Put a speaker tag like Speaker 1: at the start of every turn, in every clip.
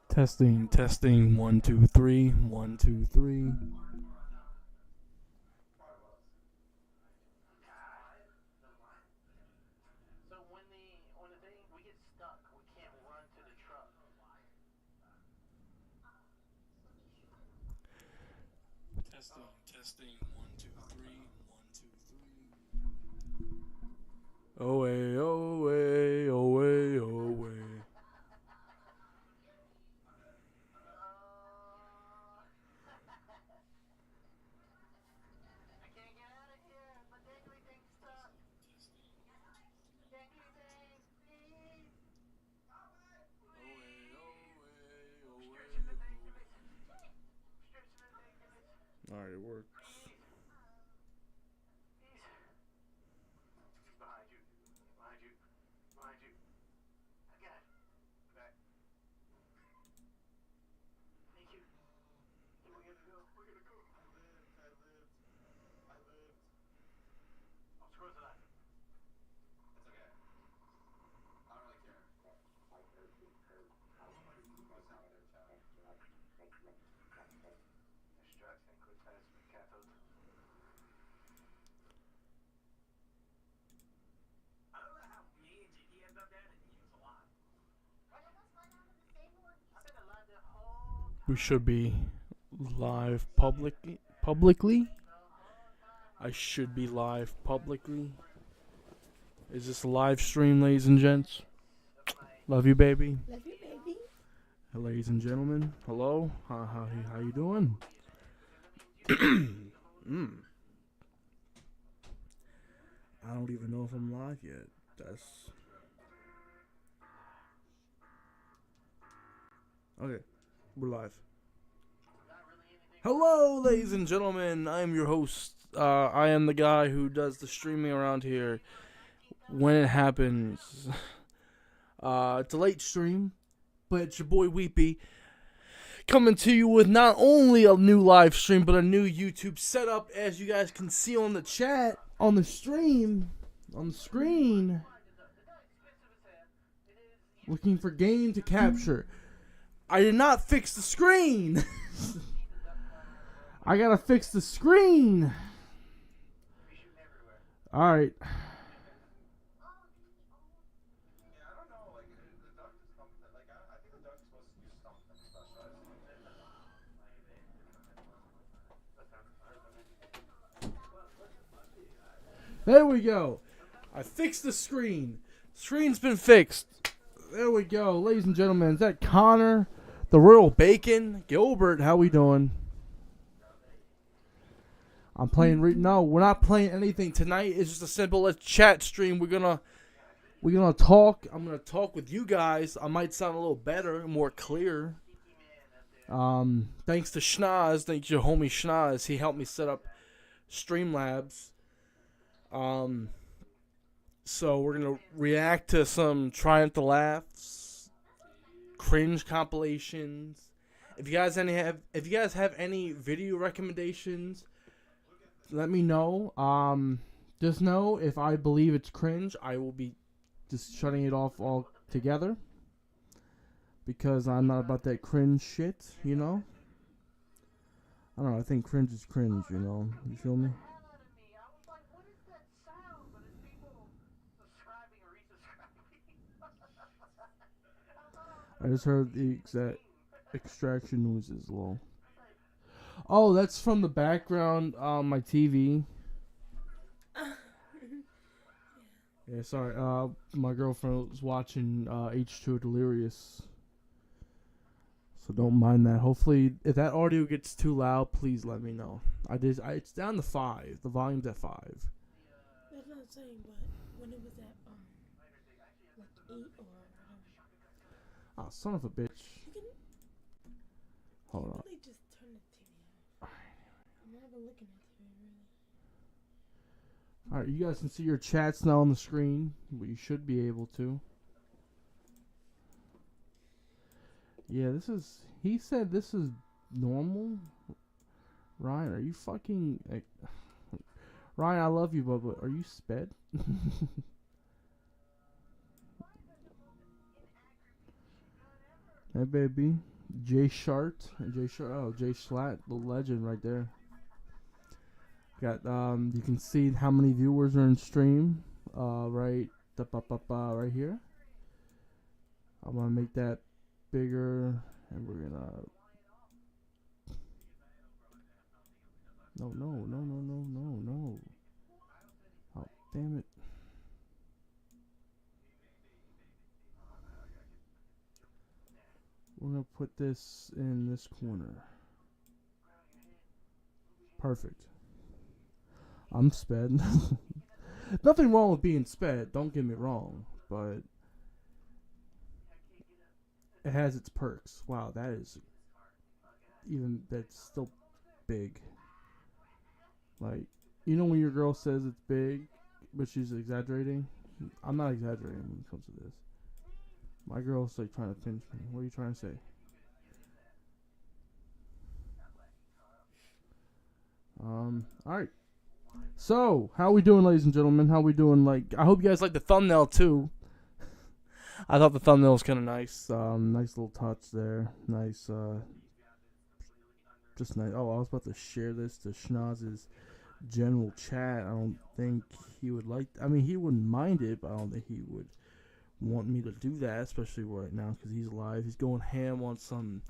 Speaker 1: Testing, testing, 1, 2, 3, 1, 2, 3. Testing, testing, 1, 2, 3, 1, 2, 3. Away, away, away, away. Alright, it works. We should be live publicly. I should be live publicly. Is this a live stream, ladies and gents? Love you, baby.
Speaker 2: Love you, baby.
Speaker 1: Ladies and gentlemen, hello. How you doing? I don't even know if I'm live yet. Okay. We're live. Hello, ladies and gentlemen. I am your host. I am the guy who does the streaming around here when it happens. It's a late stream, but it's your boy Weepy coming to you with not only a new live stream, but a new YouTube setup, as you guys can see on the chat, on the stream, on the screen. Looking for game to capture. I did not fix the screen. I gotta fix the screen. Alright. There we go. I fixed the screen. Screen's been fixed. There we go. Ladies and gentlemen, is that Connor? The Royal Bacon? Gilbert, how we doing? I'm playing no, we're not playing anything tonight. It's just a simple chat stream. We're gonna talk. I'm gonna talk with you guys. I might sound a little better, more clear. Thanks to Schnoz, thanks to your homie Schnoz. He helped me set up Streamlabs. So we're gonna react to some Triumph the Laughs, cringe compilations. If you guys have any video recommendations, let me know. Just know if I believe it's cringe, I will be just shutting it off altogether, because I'm not about that cringe shit, you know. I don't know. I think cringe is cringe, you know. You feel me? I just heard the exact extraction noises, lol. Oh, that's from the background on my TV. Yeah, sorry. My girlfriend was watching H2O Delirious. So don't mind that. Hopefully, if that audio gets too loud, please let me know. It's down to 5. The volume's at 5.
Speaker 2: That's not saying, but when it was at like 8 or whatever.
Speaker 1: Oh, son of a bitch.
Speaker 2: You can
Speaker 1: Hold on.
Speaker 2: really just turn the TV been looking at TV really.
Speaker 1: Alright, you guys can see your chats now on the screen. Well, you should be able to. Yeah, this is... He said this is normal? Ryan, are you fucking... Like, Ryan, I love you, but are you sped? Hey, baby. Jay Shart. Oh, Jay Schlatt, the legend right there. Got, you can see how many viewers are in stream. Right here. I'm gonna make that bigger, and we're gonna... No. Oh, damn it. We're gonna put this in this corner. Perfect. I'm sped. Nothing wrong with being sped, don't get me wrong, but it has its perks. Wow, that's still big. Like, you know when your girl says it's big, but she's exaggerating? I'm not exaggerating when it comes to this. My girl's like trying to pinch me. What are you trying to say? Alright. So, how we doing, ladies and gentlemen? How we doing? Like, I hope you guys like the thumbnail too. I thought the thumbnail was kind of nice. Nice little touch there. Nice, just nice. Oh, I was about to share this to Schnoz's general chat. I don't think he would like... I mean, he wouldn't mind it, but I don't think he would want me to do that, especially right now, because he's live. He's going ham on some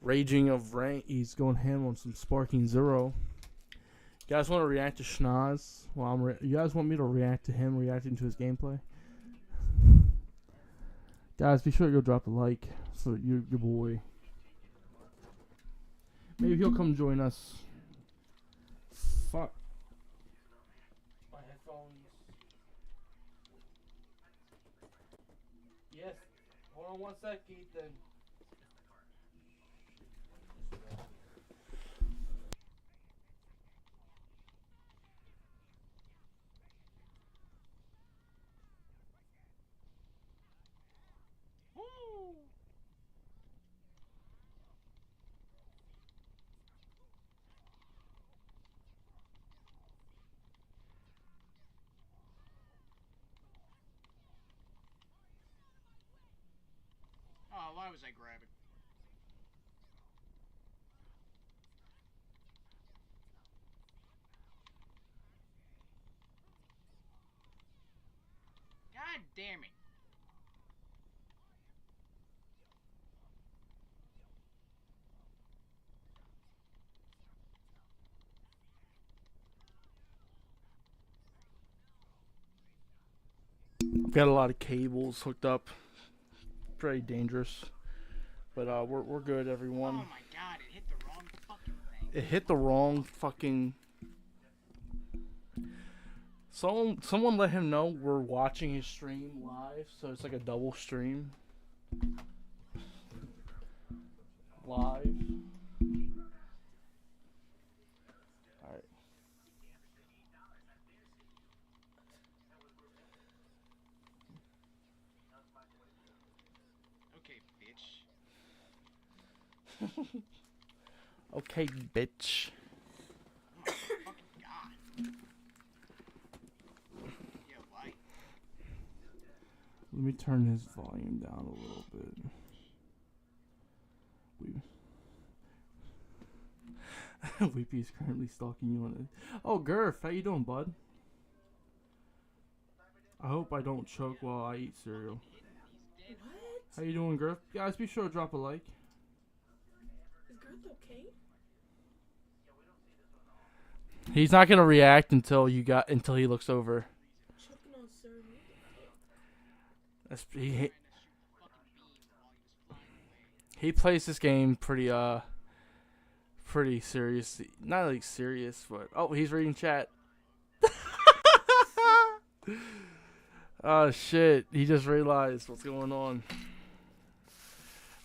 Speaker 1: Raging of Rain. He's going ham on some Sparking Zero. You guys want to react to Schnoz? Well, you guys want me to react to him reacting to his gameplay? Guys, be sure to go drop a like for your boy. Maybe he'll come join us. Fuck. My headphones. Yes. Hold on one sec, Ethan.
Speaker 3: Oh, why was I grabbing? God damn it.
Speaker 1: I've got a lot of cables hooked up. Pretty dangerous. But we're good, everyone.
Speaker 3: Oh my god, it hit the wrong fucking thing.
Speaker 1: It hit the wrong fucking... Someone let him know we're watching his stream live, so it's like a double stream. Live. Alright.
Speaker 3: Okay, bitch.
Speaker 1: Okay, bitch.
Speaker 3: Oh my fucking god. Yeah, why?
Speaker 1: Let me turn his volume down a little bit. Weepy is currently stalking you on it. Oh, Gurf, how you doing, bud? I hope I don't choke while I eat cereal.
Speaker 2: What?
Speaker 1: How you doing, Gurf? Guys, be sure to drop a like.
Speaker 2: Is Garth okay?
Speaker 1: He's not gonna react until he looks over.
Speaker 2: Choking on cereal.
Speaker 1: That's, he plays this game pretty serious. Not like serious, but oh, he's reading chat. Oh shit! He just realized what's going on.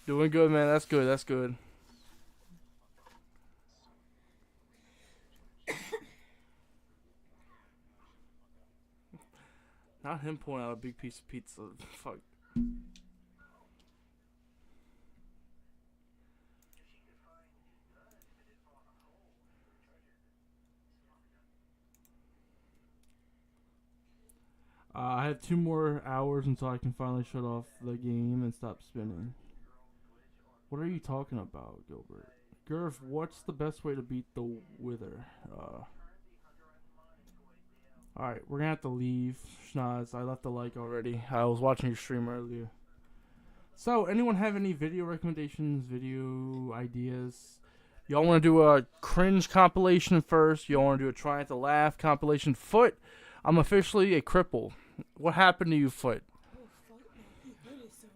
Speaker 1: Doing good, man. That's good. That's good. Not him pulling out a big piece of pizza. Fuck. I have 2 more hours until I can finally shut off the game and stop spinning. What are you talking about, Gilbert? Gurf, what's the best way to beat the Wither? Alright, we're gonna have to leave. Schnoz, I left a like already. I was watching your stream earlier. So, anyone have any video recommendations, video ideas? Y'all want to do a cringe compilation first? Y'all want to do a try not to laugh compilation? Foot, I'm officially a cripple. What happened to you, Foot?
Speaker 2: Oh, fuck no. He hurt himself.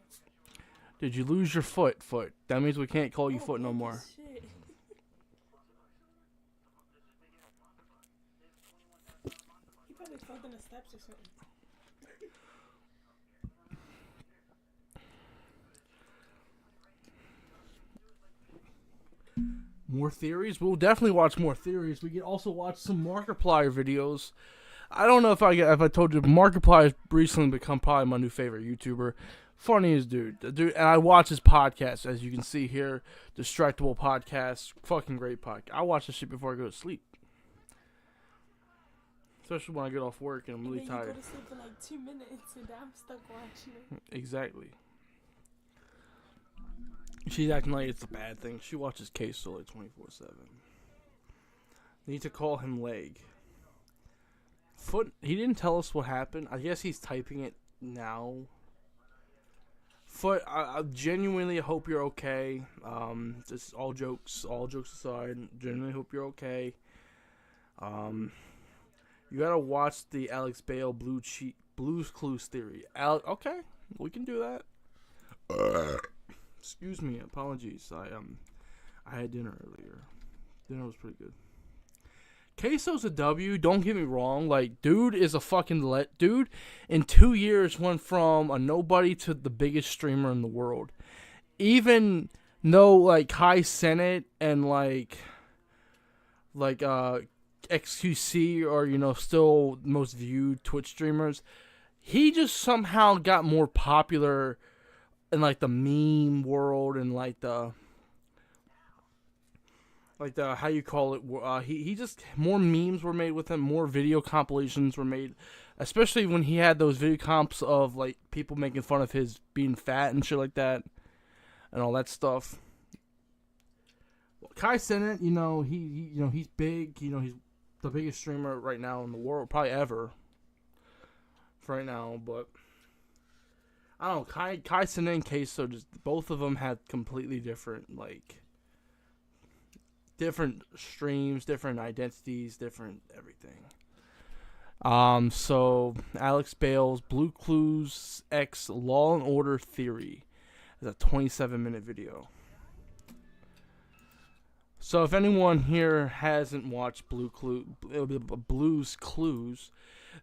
Speaker 1: Did you lose your foot, Foot? That means we can't call you Foot no more.
Speaker 2: Shit. He probably fell down the steps or something.
Speaker 1: More theories? We'll definitely watch more theories. We can also watch some Markiplier videos. I don't know if I told you, Markiplier has recently become probably my new favorite YouTuber. Funniest dude. And I watch his podcast, as you can see here. Distractable podcast. Fucking great podcast. I watch this shit before I go to sleep. Especially when I get off work and I'm really tired.
Speaker 2: You go to sleep for like 2 minutes and I'm stuck watching it.
Speaker 1: Exactly. She's acting like it's a bad thing. She watches Queso like 24/7. Need to call him Leg. Foot. He didn't tell us what happened. I guess he's typing it now. Foot. I genuinely hope you're okay. Just all jokes aside. Genuinely hope you're okay. You gotta watch the Alex Bale Blues Clues theory. Okay, we can do that. Excuse me, apologies. I had dinner earlier. Dinner was pretty good. Queso's a W. Don't get me wrong. Like, dude is a fucking dude. In 2 years, went from a nobody to the biggest streamer in the world. Even though like High Senate and like XQC are still most viewed Twitch streamers, he just somehow got more popular in like the meme world and like the how you call it, he just, more memes were made with him, more video compilations were made, especially when he had those video comps of like people making fun of his being fat and shit like that and all that stuff. Kai Cenat, he's big, he's the biggest streamer right now in the world, probably ever for right now, but I don't know, Kai Cenat and Queso, just both of them had completely different different streams, different identities, different everything. So Alex Bale's Blue Clues X Law and Order Theory is a 27-minute video. So if anyone here hasn't watched Blues Clues,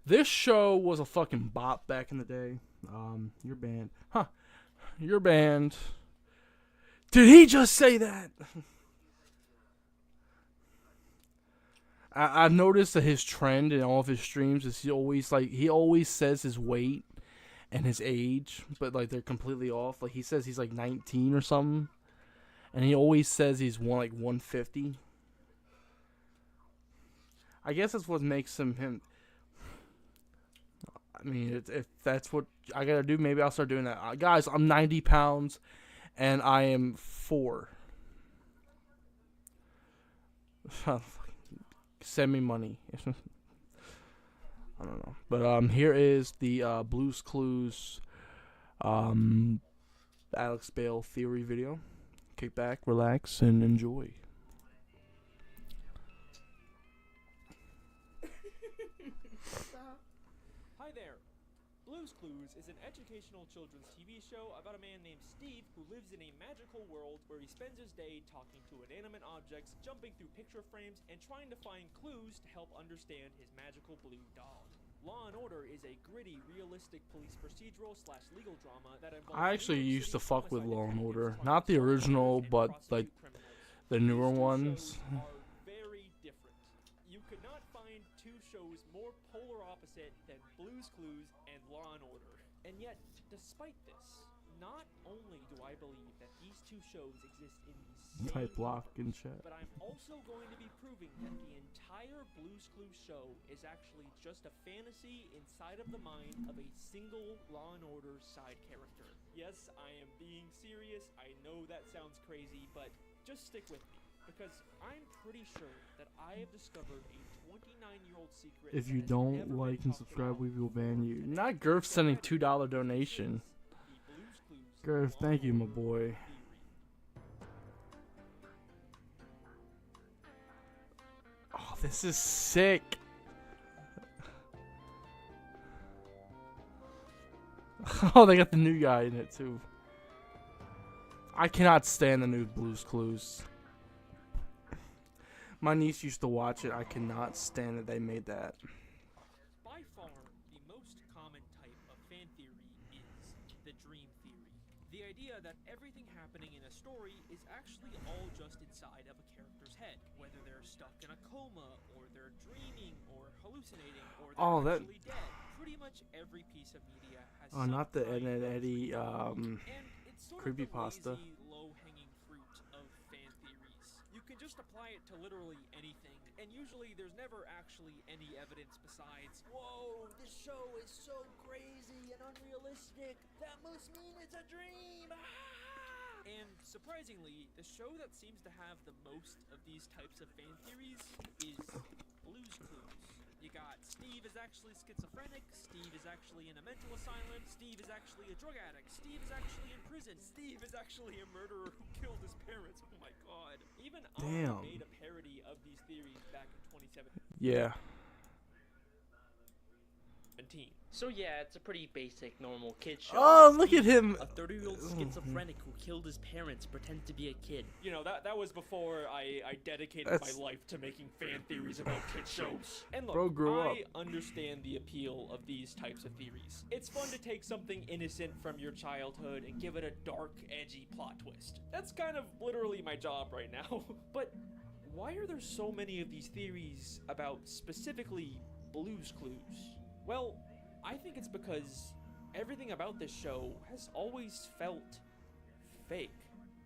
Speaker 1: this show was a fucking bop back in the day. You're banned. Huh. You're banned. Did he just say that? I've noticed that his trend in all of his streams is he always says his weight and his age, but like they're completely off. Like he says he's like 19 or something, and he always says he's 150. I guess that's what makes him. I mean, if that's what I gotta do, maybe I'll start doing that. Guys, I'm 90 pounds, and I am 4. Send me money. I don't know. But here is the Blues Clues Alex Bale theory video. Kick back, relax, and enjoy.
Speaker 4: Hi there. Blues Clues is an educational children's TV show about a man named Steve who lives in a magical world where he spends his day talking to inanimate objects, jumping through picture frames, and trying to find clues to help understand his magical blue dog. Law and Order is a gritty, realistic police procedural / legal drama that involves.
Speaker 1: I actually used to fuck with Law and Order, not the original, but like the newer ones.
Speaker 4: Are very different. You could not find two shows more polar opposite than Blues Clues and Law and Order. And yet, despite this, not only do I believe that these two shows exist in the same
Speaker 1: Type lock in
Speaker 4: universe,
Speaker 1: chat.
Speaker 4: but I'm also going to be proving that the entire Blue's Clues show is actually just a fantasy inside of the mind of a single Law and Order side character. Yes, I am being serious. I know that sounds crazy, but just stick with me, because I'm pretty sure that I have discovered a 29-year-old secret.
Speaker 1: If you
Speaker 4: that has
Speaker 1: don't
Speaker 4: never
Speaker 1: like
Speaker 4: been
Speaker 1: and
Speaker 4: talked
Speaker 1: subscribe,
Speaker 4: about
Speaker 1: we will
Speaker 4: before.
Speaker 1: ban you.
Speaker 4: And
Speaker 1: Not
Speaker 4: that
Speaker 1: Gurf
Speaker 4: is
Speaker 1: sending
Speaker 4: the
Speaker 1: $2 donation.
Speaker 4: Blue's Clues
Speaker 1: Gurf,
Speaker 4: Law
Speaker 1: thank you,
Speaker 4: and
Speaker 1: my
Speaker 4: Order
Speaker 1: boy.
Speaker 4: theory.
Speaker 1: Oh, this is sick. Oh, they got the new guy in it too. I cannot stand the new Blue's Clues. My niece used to watch it. I cannot stand that they made that.
Speaker 4: By far, the most common type of fan theory is the dream theory. The idea that everything happening in a story is actually all just inside of a character's head, whether they're stuck in a coma, or they're dreaming, or hallucinating, or they're
Speaker 1: Oh, that-
Speaker 4: actually dead. Pretty much every piece of media has
Speaker 1: Oh,
Speaker 4: some
Speaker 1: not the Ed,
Speaker 4: kind
Speaker 1: Ed,
Speaker 4: of
Speaker 1: Eddie,
Speaker 4: dream theory. And it's sort of the
Speaker 1: creepypasta.
Speaker 4: lazy, low-hanging fruit of fan theories. You can just apply it to literally anything, and usually there's never actually any evidence besides, whoa, this show is so crazy and unrealistic, that must mean it's a dream! Ah! And surprisingly, the show that seems to have the most of these types of fan theories is Blue's Clues. You got Steve is actually schizophrenic, Steve is actually in a mental asylum, Steve is actually a drug addict, Steve is actually in prison, Steve is actually a murderer who killed his parents. Oh my god. Even
Speaker 1: Damn.
Speaker 4: I made a parody of these theories back in 2017.
Speaker 1: Yeah.
Speaker 5: So yeah, it's a pretty basic, normal kid show.
Speaker 1: Oh, look at him.
Speaker 5: A 30-year-old schizophrenic who killed his parents pretends to be a kid.
Speaker 4: You know, that was before I dedicated
Speaker 1: That's-
Speaker 4: my life to making fan theories about kid shows. And look,
Speaker 1: Bro grew
Speaker 4: I understand the appeal of these types of theories. It's fun to take something innocent from your childhood and give it a dark, edgy plot twist. That's kind of literally my job right now. But why are there so many of these theories about specifically Blue's Clues? Well, I think it's because everything about this show has always felt fake.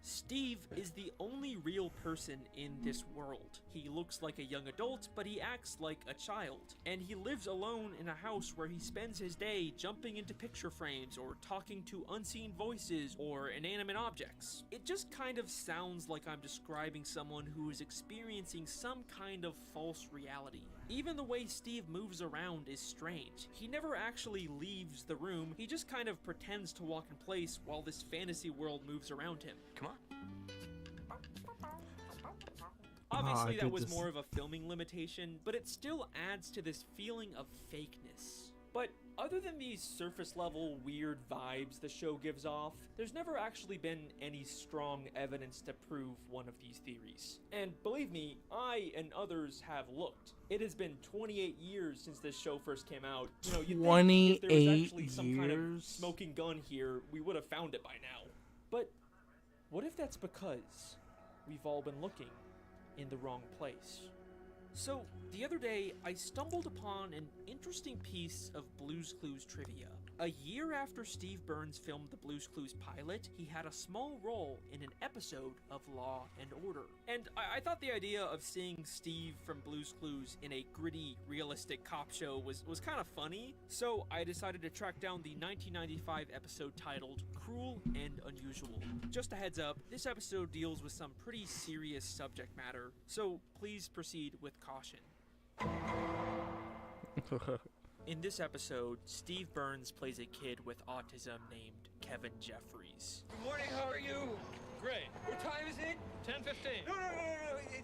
Speaker 4: Steve is the only real person in this world. He looks like a young adult, but he acts like a child. And he lives alone in a house where he spends his day jumping into picture frames or talking to unseen voices or inanimate objects. It just kind of sounds like I'm describing someone who is experiencing some kind of false reality. Even the way Steve moves around is strange. He never actually leaves the room, he just kind of pretends to walk in place while this fantasy world moves around him.
Speaker 5: Come on.
Speaker 4: Obviously,
Speaker 1: I
Speaker 4: that
Speaker 1: did
Speaker 4: was
Speaker 1: this-
Speaker 4: more of a filming limitation, but it still adds to this feeling of fakeness. But other than these surface level weird vibes the show gives off, there's never actually been any strong evidence to prove one of these theories. And believe me, I and others have looked. It has been 28 years since this show first came out. You know, you'd think if there was
Speaker 1: 28
Speaker 4: actually some kind of
Speaker 1: years?
Speaker 4: smoking gun here, we would have found it by now. But what if that's because we've all been looking in the wrong place? So, the other day, I stumbled upon an interesting piece of Blue's Clues trivia. A year after Steve Burns filmed the Blue's Clues pilot, he had a small role in an episode of Law and Order. And I thought the idea of seeing Steve from Blue's Clues in a gritty, realistic cop show was kind of funny, so I decided to track down the 1995 episode titled Cruel and Unusual. Just a heads up, this episode deals with some pretty serious subject matter, so please proceed with caution. In this episode, Steve Burns plays a kid with autism named Kevin Jeffries.
Speaker 6: Good morning, how are you? Great. What time is it? 10:15. No,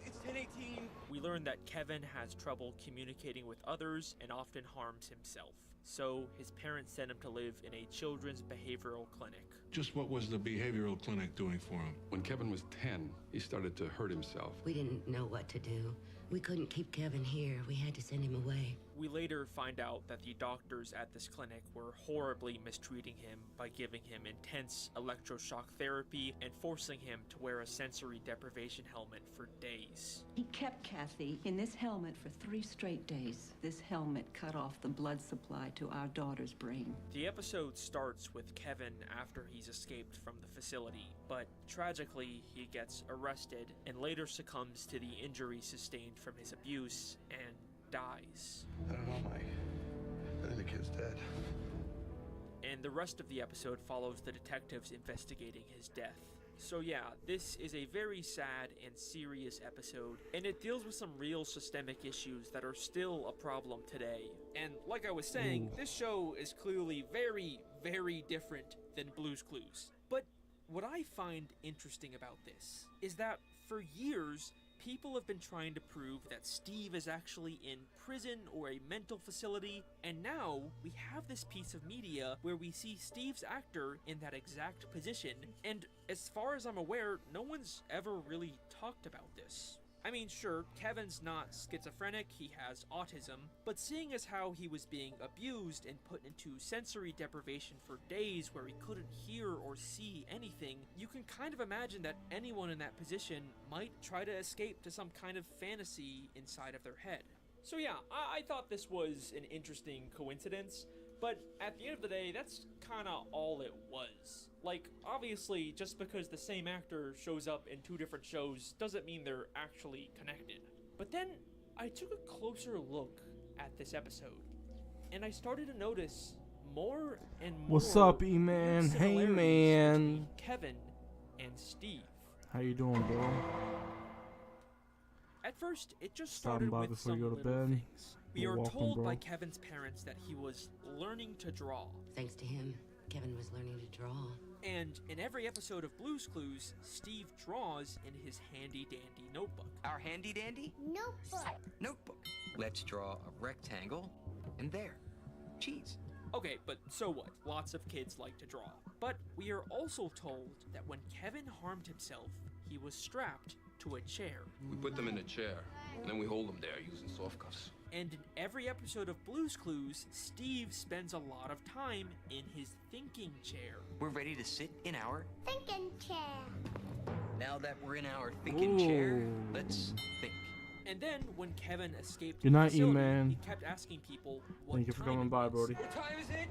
Speaker 6: it's 10:18.
Speaker 4: We learn that Kevin has trouble communicating with others and often harms himself. So, his parents send him to live in a children's behavioral clinic.
Speaker 7: Just what was the behavioral clinic doing for him?
Speaker 8: When Kevin was 10, he started to hurt himself.
Speaker 9: We didn't know what to do. We couldn't keep Kevin here. We had to send him away.
Speaker 4: We later find out that the doctors at this clinic were horribly mistreating him by giving him intense electroshock therapy and forcing him to wear a sensory deprivation helmet for days.
Speaker 9: He kept Kathy in this helmet for 3 straight days. This helmet cut off the blood supply to our daughter's brain.
Speaker 4: The episode starts with Kevin after he's escaped from the facility, but tragically he gets arrested and later succumbs to the injuries sustained from his abuse and dies.
Speaker 8: I don't know, Mike. I think the kid's dead.
Speaker 4: And the rest of the episode follows the detectives investigating his death. So yeah, this is a very sad and serious episode, and it deals with some real systemic issues that are still a problem today. And like I was saying, this show is clearly very, very different than Blue's Clues. But what I find interesting about this is that for years, people have been trying to prove that Steve is actually in prison or a mental facility, and now we have this piece of media where we see Steve's actor in that exact position, and as far as I'm aware, no one's ever really talked about this. I mean, sure, Kevin's not schizophrenic, he has autism, but seeing as how he was being abused and put into sensory deprivation for days where he couldn't hear or see anything, you can kind of imagine that anyone in that position might try to escape to some kind of fantasy inside of their head. So yeah, I thought this was an interesting coincidence, but at the end of the day, that's kinda all it was. Like, obviously, just because the same actor shows up in 2 different shows doesn't mean they're actually connected. But then, I took a closer look at this episode, and I started to notice more and more
Speaker 1: What's up, E-Man?
Speaker 4: weird
Speaker 1: Hey,
Speaker 4: similarities
Speaker 1: man.
Speaker 4: between Kevin and Steve.
Speaker 1: How you doing, bro?
Speaker 4: At first, it just
Speaker 1: Stopping
Speaker 4: started
Speaker 1: by
Speaker 4: with
Speaker 1: before
Speaker 4: some
Speaker 1: you go to
Speaker 4: little
Speaker 1: bed?
Speaker 4: things. We
Speaker 1: You're
Speaker 4: are
Speaker 1: welcome,
Speaker 4: told
Speaker 1: bro.
Speaker 4: by Kevin's parents that he was learning to draw.
Speaker 10: Thanks to him, Kevin was learning to draw.
Speaker 4: And in every episode of Blue's Clues, Steve draws in his handy-dandy notebook.
Speaker 11: Our handy-dandy?
Speaker 10: Notebook.
Speaker 11: Notebook. Let's draw a rectangle, and there. Cheese.
Speaker 4: Okay, but so what? Lots of kids like to draw. But we are also told that when Kevin harmed himself, he was strapped to a chair.
Speaker 8: We put them in a chair, and then we hold them there using soft cuffs.
Speaker 4: And in every episode of Blue's Clues, Steve spends a lot of time in his thinking chair.
Speaker 11: We're ready to sit in our
Speaker 10: Thinking chair.
Speaker 11: Now that we're in our thinking chair,
Speaker 1: Ooh.
Speaker 11: let's think.
Speaker 4: And then, when Kevin escaped
Speaker 1: Good
Speaker 4: the
Speaker 1: night,
Speaker 4: facility,
Speaker 1: E-Man.
Speaker 4: he kept asking people what
Speaker 1: Thank you for
Speaker 4: time
Speaker 1: coming
Speaker 4: it
Speaker 1: by,
Speaker 4: was.
Speaker 1: Brody.
Speaker 6: What time is it?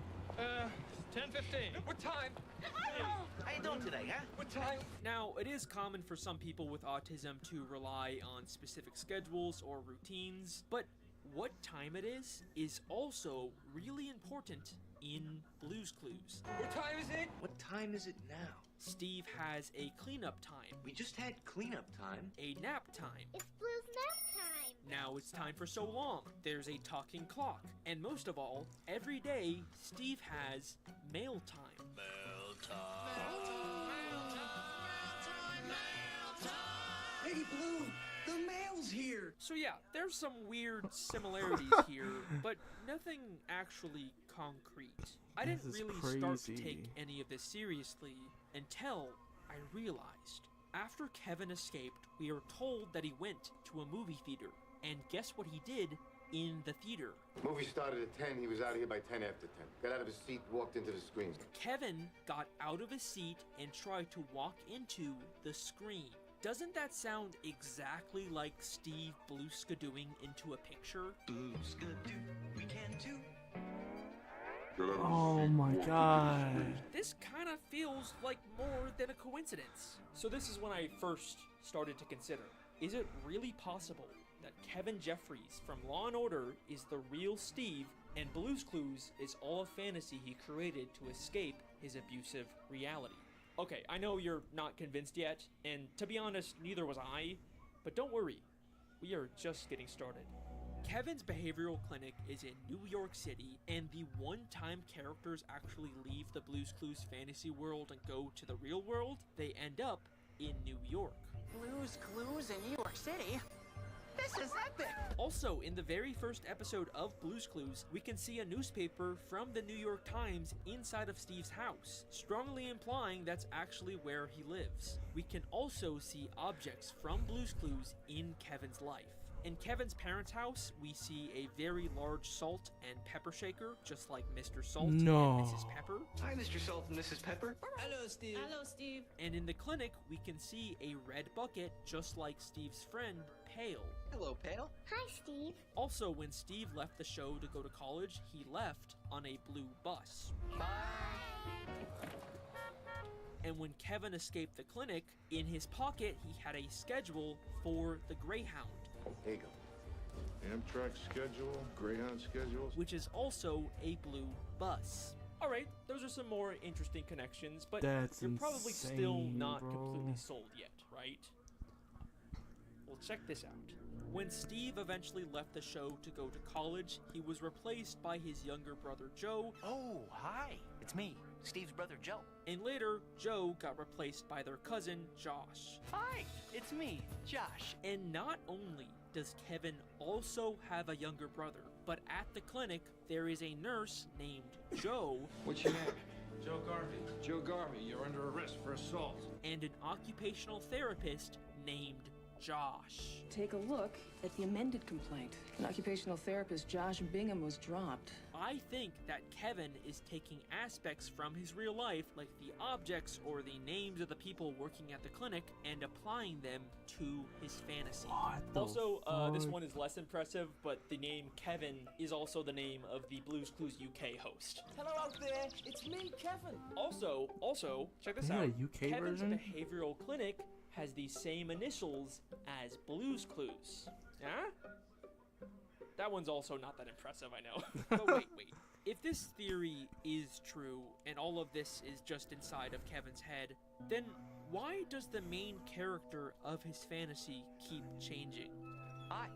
Speaker 3: 10:15.
Speaker 6: What time?
Speaker 3: How you doing today, huh?
Speaker 6: What time?
Speaker 4: Now, it is common for some people with autism to rely on specific schedules or routines, but what time it is also really important in Blue's Clues.
Speaker 6: What time is it?
Speaker 3: What time is it now?
Speaker 4: Steve has a cleanup time,
Speaker 3: We just had cleanup time.
Speaker 4: a nap time.
Speaker 10: It's Blue's nap time.
Speaker 4: Now it's time for so long. There's a talking clock. And most of all, every day, Steve has mail time.
Speaker 11: Hey, Blue, the mail's here.
Speaker 4: So yeah, there's some weird similarities here, but nothing actually concrete. I didn't
Speaker 1: This is
Speaker 4: really start to
Speaker 1: crazy.
Speaker 4: take any of this seriously until I realized. After Kevin escaped, we are told that he went to a movie theater. And guess what he did in the theater?
Speaker 12: Movie started at 10. He was out of here by 10 after 10. Got out of his seat, walked into the screen.
Speaker 4: Kevin got out of his seat and tried to walk into the screen. Doesn't that sound exactly like Steve Bluska doing into a picture?
Speaker 11: Blueska-doo, we can too.
Speaker 1: Oh my god.
Speaker 4: This kind of feels like more than a coincidence. So this is when I first started to consider, is it really possible that Kevin Jeffries from Law & Order is the real Steve and Blue's Clues is all a fantasy he created to escape his abusive reality? Okay, I know you're not convinced yet, and to be honest, neither was I, but don't worry, we are just getting started. Kevin's behavioral clinic is in New York City, and the one time characters actually leave the Blue's Clues fantasy world and go to the real world, they end up in New York.
Speaker 3: Blue's Clues in New York City? This is epic!
Speaker 4: Also, in the very first episode of Blue's Clues, we can see a newspaper from the New York Times inside of Steve's house, strongly implying that's actually where he lives. We can also see objects from Blue's Clues in Kevin's life.
Speaker 5: In Kevin's parents' house, we see a very large salt and pepper shaker, just like Mr. Salt and Mrs. Pepper.
Speaker 11: Hi, Mr. Salt and Mrs. Pepper.
Speaker 6: Hello, Steve.
Speaker 2: Hello, Steve.
Speaker 5: And in the clinic, we can see a red bucket, just like Steve's friend, Pale.
Speaker 11: Hello, Pale.
Speaker 10: Hi, Steve.
Speaker 5: Also, when Steve left the show to go to college, he left on a blue bus.
Speaker 11: Bye.
Speaker 5: And when Kevin escaped the clinic, in his pocket he had a schedule for the Greyhound.
Speaker 12: Here you go.
Speaker 7: Amtrak schedule, Greyhound schedules.
Speaker 5: Which is also a blue bus.
Speaker 4: Alright, those are some more interesting connections, but
Speaker 1: That's
Speaker 4: you're probably still
Speaker 1: insane,
Speaker 4: not
Speaker 1: bro.
Speaker 4: completely sold yet, right? Well, check this out.
Speaker 5: When Steve eventually left the show to go to college, he was replaced by his younger brother Joe.
Speaker 3: Oh, hi. It's me, Steve's brother Joe.
Speaker 5: And later, Joe got replaced by their cousin, Josh.
Speaker 3: Hi, it's me, Josh.
Speaker 5: And not only does Kevin also have a younger brother, but at the clinic, there is a nurse named Joe.
Speaker 8: What's your name? Joe Garvey. Joe Garvey, you're under arrest for assault.
Speaker 5: And an occupational therapist named Josh.
Speaker 13: Take a look at the amended complaint. An occupational therapist, Josh Bingham, was dropped.
Speaker 5: I think that Kevin is taking aspects from his real life, like the objects or the names of the people working at the clinic, and applying them to his fantasy.
Speaker 4: Also, this one is less impressive, but the name Kevin is also the name of the Blues Clues UK host.
Speaker 6: Hello out there. It's me, Kevin.
Speaker 4: Also, check this
Speaker 1: Isn't
Speaker 4: out.
Speaker 1: that a UK
Speaker 4: Kevin's
Speaker 1: version?
Speaker 4: behavioral clinic has the same initials as Blues Clues. Huh? That one's also not that impressive, I know.
Speaker 5: But wait. If this theory is true, and all of this is just inside of Kevin's head, then why does the main character of his fantasy keep changing?
Speaker 11: Hi,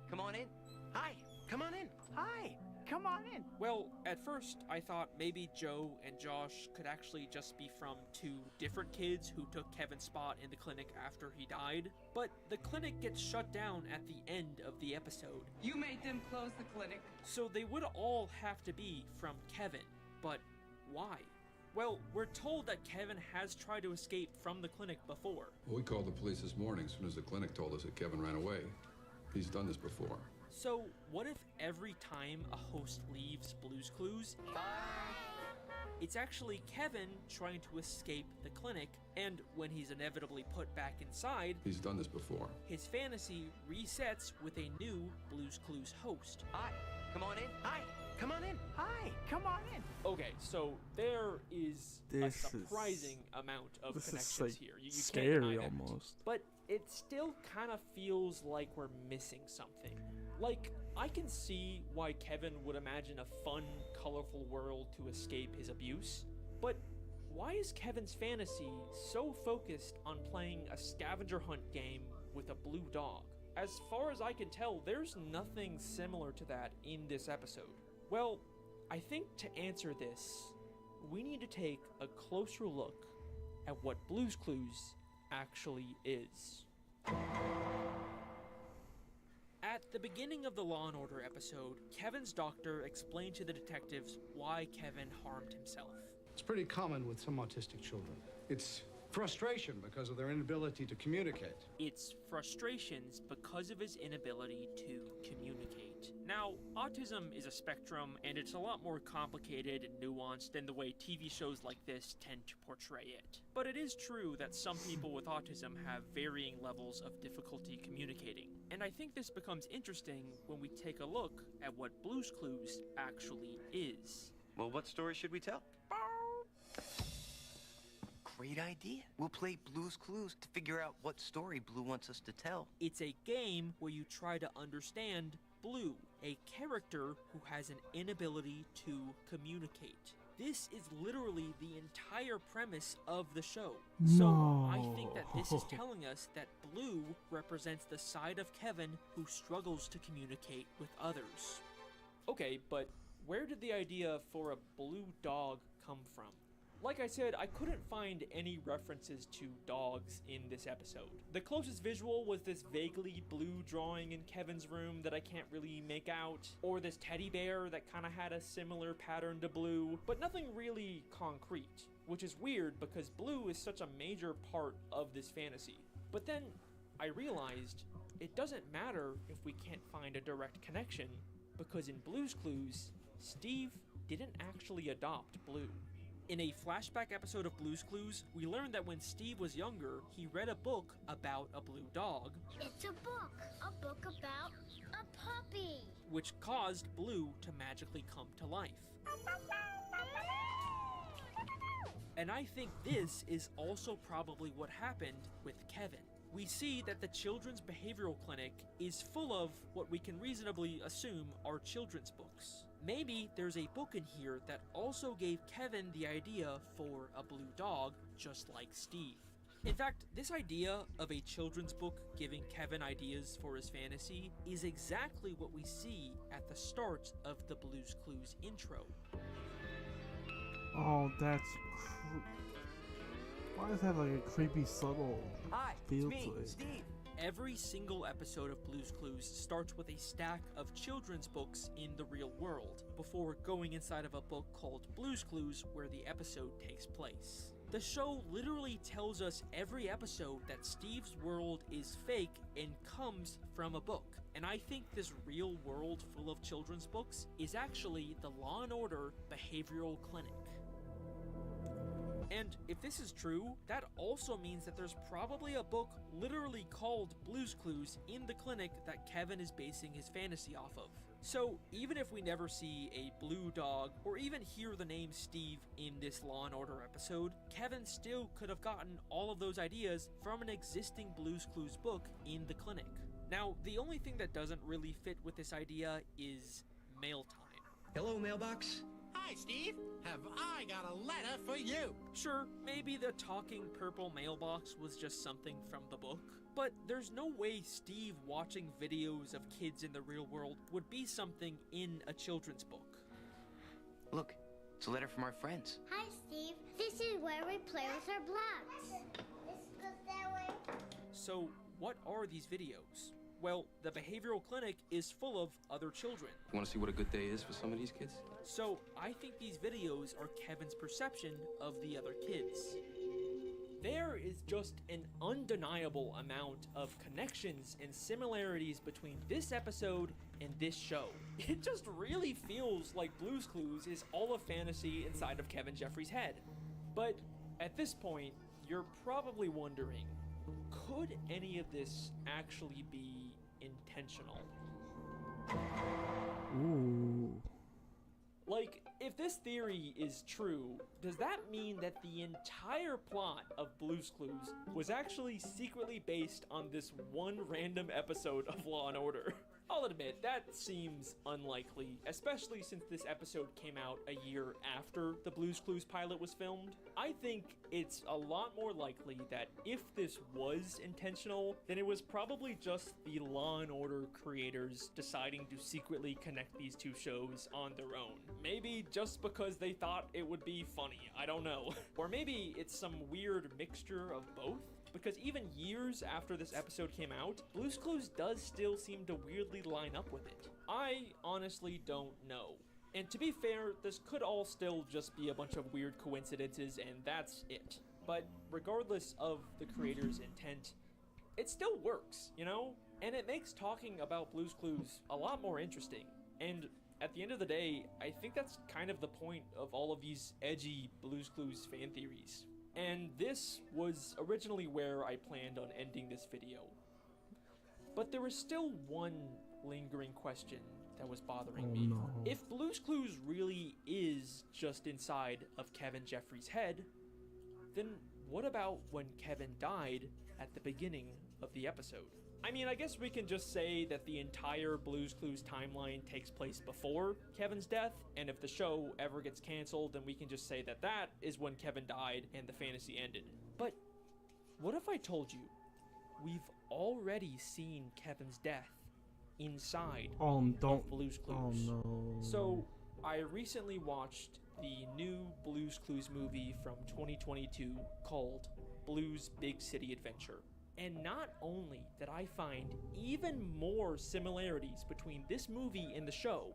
Speaker 11: come on in. Hi, come on in.
Speaker 3: Hi, come on in.
Speaker 5: Well, at first, I thought maybe Joe and Josh could actually just be from two different kids who took Kevin's spot in the clinic after he died. But the clinic gets shut down at the end of the episode.
Speaker 13: You made them close the clinic.
Speaker 5: So they would all have to be from Kevin. But why? Well, we're told that Kevin has tried to escape from the clinic before.
Speaker 7: Well, we called the police this morning as soon as the clinic told us that Kevin ran away. He's done this before.
Speaker 5: So, what if every time a host leaves Blues Clues, it's actually Kevin trying to escape the clinic, and when he's inevitably put back inside,
Speaker 7: He's done this before.
Speaker 5: his fantasy resets with a new Blues Clues host.
Speaker 11: Hi, come on in. Hi, come on in.
Speaker 3: Hi, come on in.
Speaker 4: Okay, so there is
Speaker 1: This
Speaker 4: a
Speaker 1: is-
Speaker 4: surprising amount of
Speaker 1: This is
Speaker 4: connections
Speaker 1: like
Speaker 4: here. You can't
Speaker 1: scary
Speaker 4: deny that.
Speaker 1: almost.
Speaker 4: But it still kind of feels like we're missing something. Like, I can see why Kevin would imagine a fun, colorful world to escape his abuse, but why is Kevin's fantasy so focused on playing a scavenger hunt game with a blue dog? As far as I can tell, there's nothing similar to that in this episode. Well, I think to answer this, we need to take a closer look at what Blues Clues actually is.
Speaker 5: At the beginning of the Law & Order episode, Kevin's doctor explained to the detectives why Kevin harmed himself.
Speaker 14: It's pretty common with some autistic children. It's frustration because of their inability to communicate.
Speaker 5: It's frustrations because of his inability to communicate. Now, autism is a spectrum, and it's a lot more complicated and nuanced than the way TV shows like this tend to portray it. But it is true that some people with autism have varying levels of difficulty communicating. And I think this becomes interesting when we take a look at what Blues Clues actually is.
Speaker 11: Well, what story should we tell? Great idea. We'll play Blue's Clues to figure out what story Blue wants us to tell.
Speaker 5: It's a game where you try to understand Blue, a character who has an inability to communicate. This is literally the entire premise of the show. So I think that this is telling us that Blue represents the side of Kevin who struggles to communicate with others.
Speaker 4: Okay, but where did the idea for a blue dog come from? Like I said, I couldn't find any references to dogs in this episode. The closest visual was this vaguely blue drawing in Kevin's room that I can't really make out, or this teddy bear that kind of had a similar pattern to Blue, but nothing really concrete, which is weird because Blue is such a major part of this fantasy. But then I realized
Speaker 5: it doesn't matter if we can't find a direct connection, because in Blue's Clues, Steve didn't actually adopt Blue. In a flashback episode of Blue's Clues, we learned that when Steve was younger, he read a book about a blue dog.
Speaker 10: It's a book about a puppy.
Speaker 5: Which caused Blue to magically come to life. And I think this is also probably what happened with Kevin. We see that the Children's Behavioral Clinic is full of what we can reasonably assume are children's books. Maybe there's a book in here that also gave Kevin the idea for a blue dog, just like Steve. In fact, this idea of a children's book giving Kevin ideas for his fantasy is exactly what we see at the start of the Blue's Clues intro.
Speaker 1: Oh, that's why does it have like a creepy, subtle feel to it?
Speaker 11: Steve.
Speaker 5: Every single episode of Blue's Clues starts with a stack of children's books in the real world, before going inside of a book called Blue's Clues where the episode takes place. The show literally tells us every episode that Steve's world is fake and comes from a book. And I think this real world full of children's books is actually the Law & Order Behavioral Clinic. And if this is true, that also means that there's probably a book literally called Blue's Clues in the clinic that Kevin is basing his fantasy off of. So even if we never see a blue dog or even hear the name Steve in this Law & Order episode, Kevin still could have gotten all of those ideas from an existing Blue's Clues book in the clinic. Now, the only thing that doesn't really fit with this idea is mail time.
Speaker 11: Hello, mailbox.
Speaker 6: Hi, Steve. Have I got a letter for you?
Speaker 5: Sure, maybe the talking purple mailbox was just something from the book, but there's no way Steve watching videos of kids in the real world would be something in a children's book.
Speaker 11: Look, it's a letter from our friends.
Speaker 10: Hi, Steve. This is where we play with our blocks. This goes that way.
Speaker 5: So, what are these videos? Well, the behavioral clinic is full of other children.
Speaker 11: You want to see what a good day is for some of these kids?
Speaker 5: So, I think these videos are Kevin's perception of the other kids. There is just an undeniable amount of connections and similarities between this episode and this show. It just really feels like Blue's Clues is all a fantasy inside of Kevin Jeffries' head. But at this point, you're probably wondering, could any of this actually be intentional?
Speaker 1: Ooh.
Speaker 5: Like, if this theory is true, does that mean that the entire plot of Blue's Clues was actually secretly based on this one random episode of Law & Order? I'll admit, that seems unlikely, especially since this episode came out a year after the Blue's Clues pilot was filmed. I think it's a lot more likely that if this was intentional, then it was probably just the Law & Order creators deciding to secretly connect these two shows on their own. Maybe just because they thought it would be funny, I don't know. Or maybe it's some weird mixture of both. Because even years after this episode came out, Blue's Clues does still seem to weirdly line up with it. I honestly don't know. And to be fair, this could all still just be a bunch of weird coincidences and that's it. But regardless of the creator's intent, it still works, you know? And it makes talking about Blue's Clues a lot more interesting. And at the end of the day, I think that's kind of the point of all of these edgy Blue's Clues fan theories. And this was originally where I planned on ending this video. But there was still one lingering question that was bothering me.
Speaker 1: No.
Speaker 5: If Blue's Clues really is just inside of Kevin Jeffries' head, then what about when Kevin died at the beginning of the episode? I mean, I guess we can just say that the entire Blue's Clues timeline takes place before Kevin's death, and if the show ever gets canceled, then we can just say that that is when Kevin died and the fantasy ended. But what if I told you we've already seen Kevin's death inside of Blue's Clues?
Speaker 1: Oh no.
Speaker 5: So, I recently watched the new Blue's Clues movie from 2022 called Blue's Big City Adventure. And not only did I find even more similarities between this movie and the show,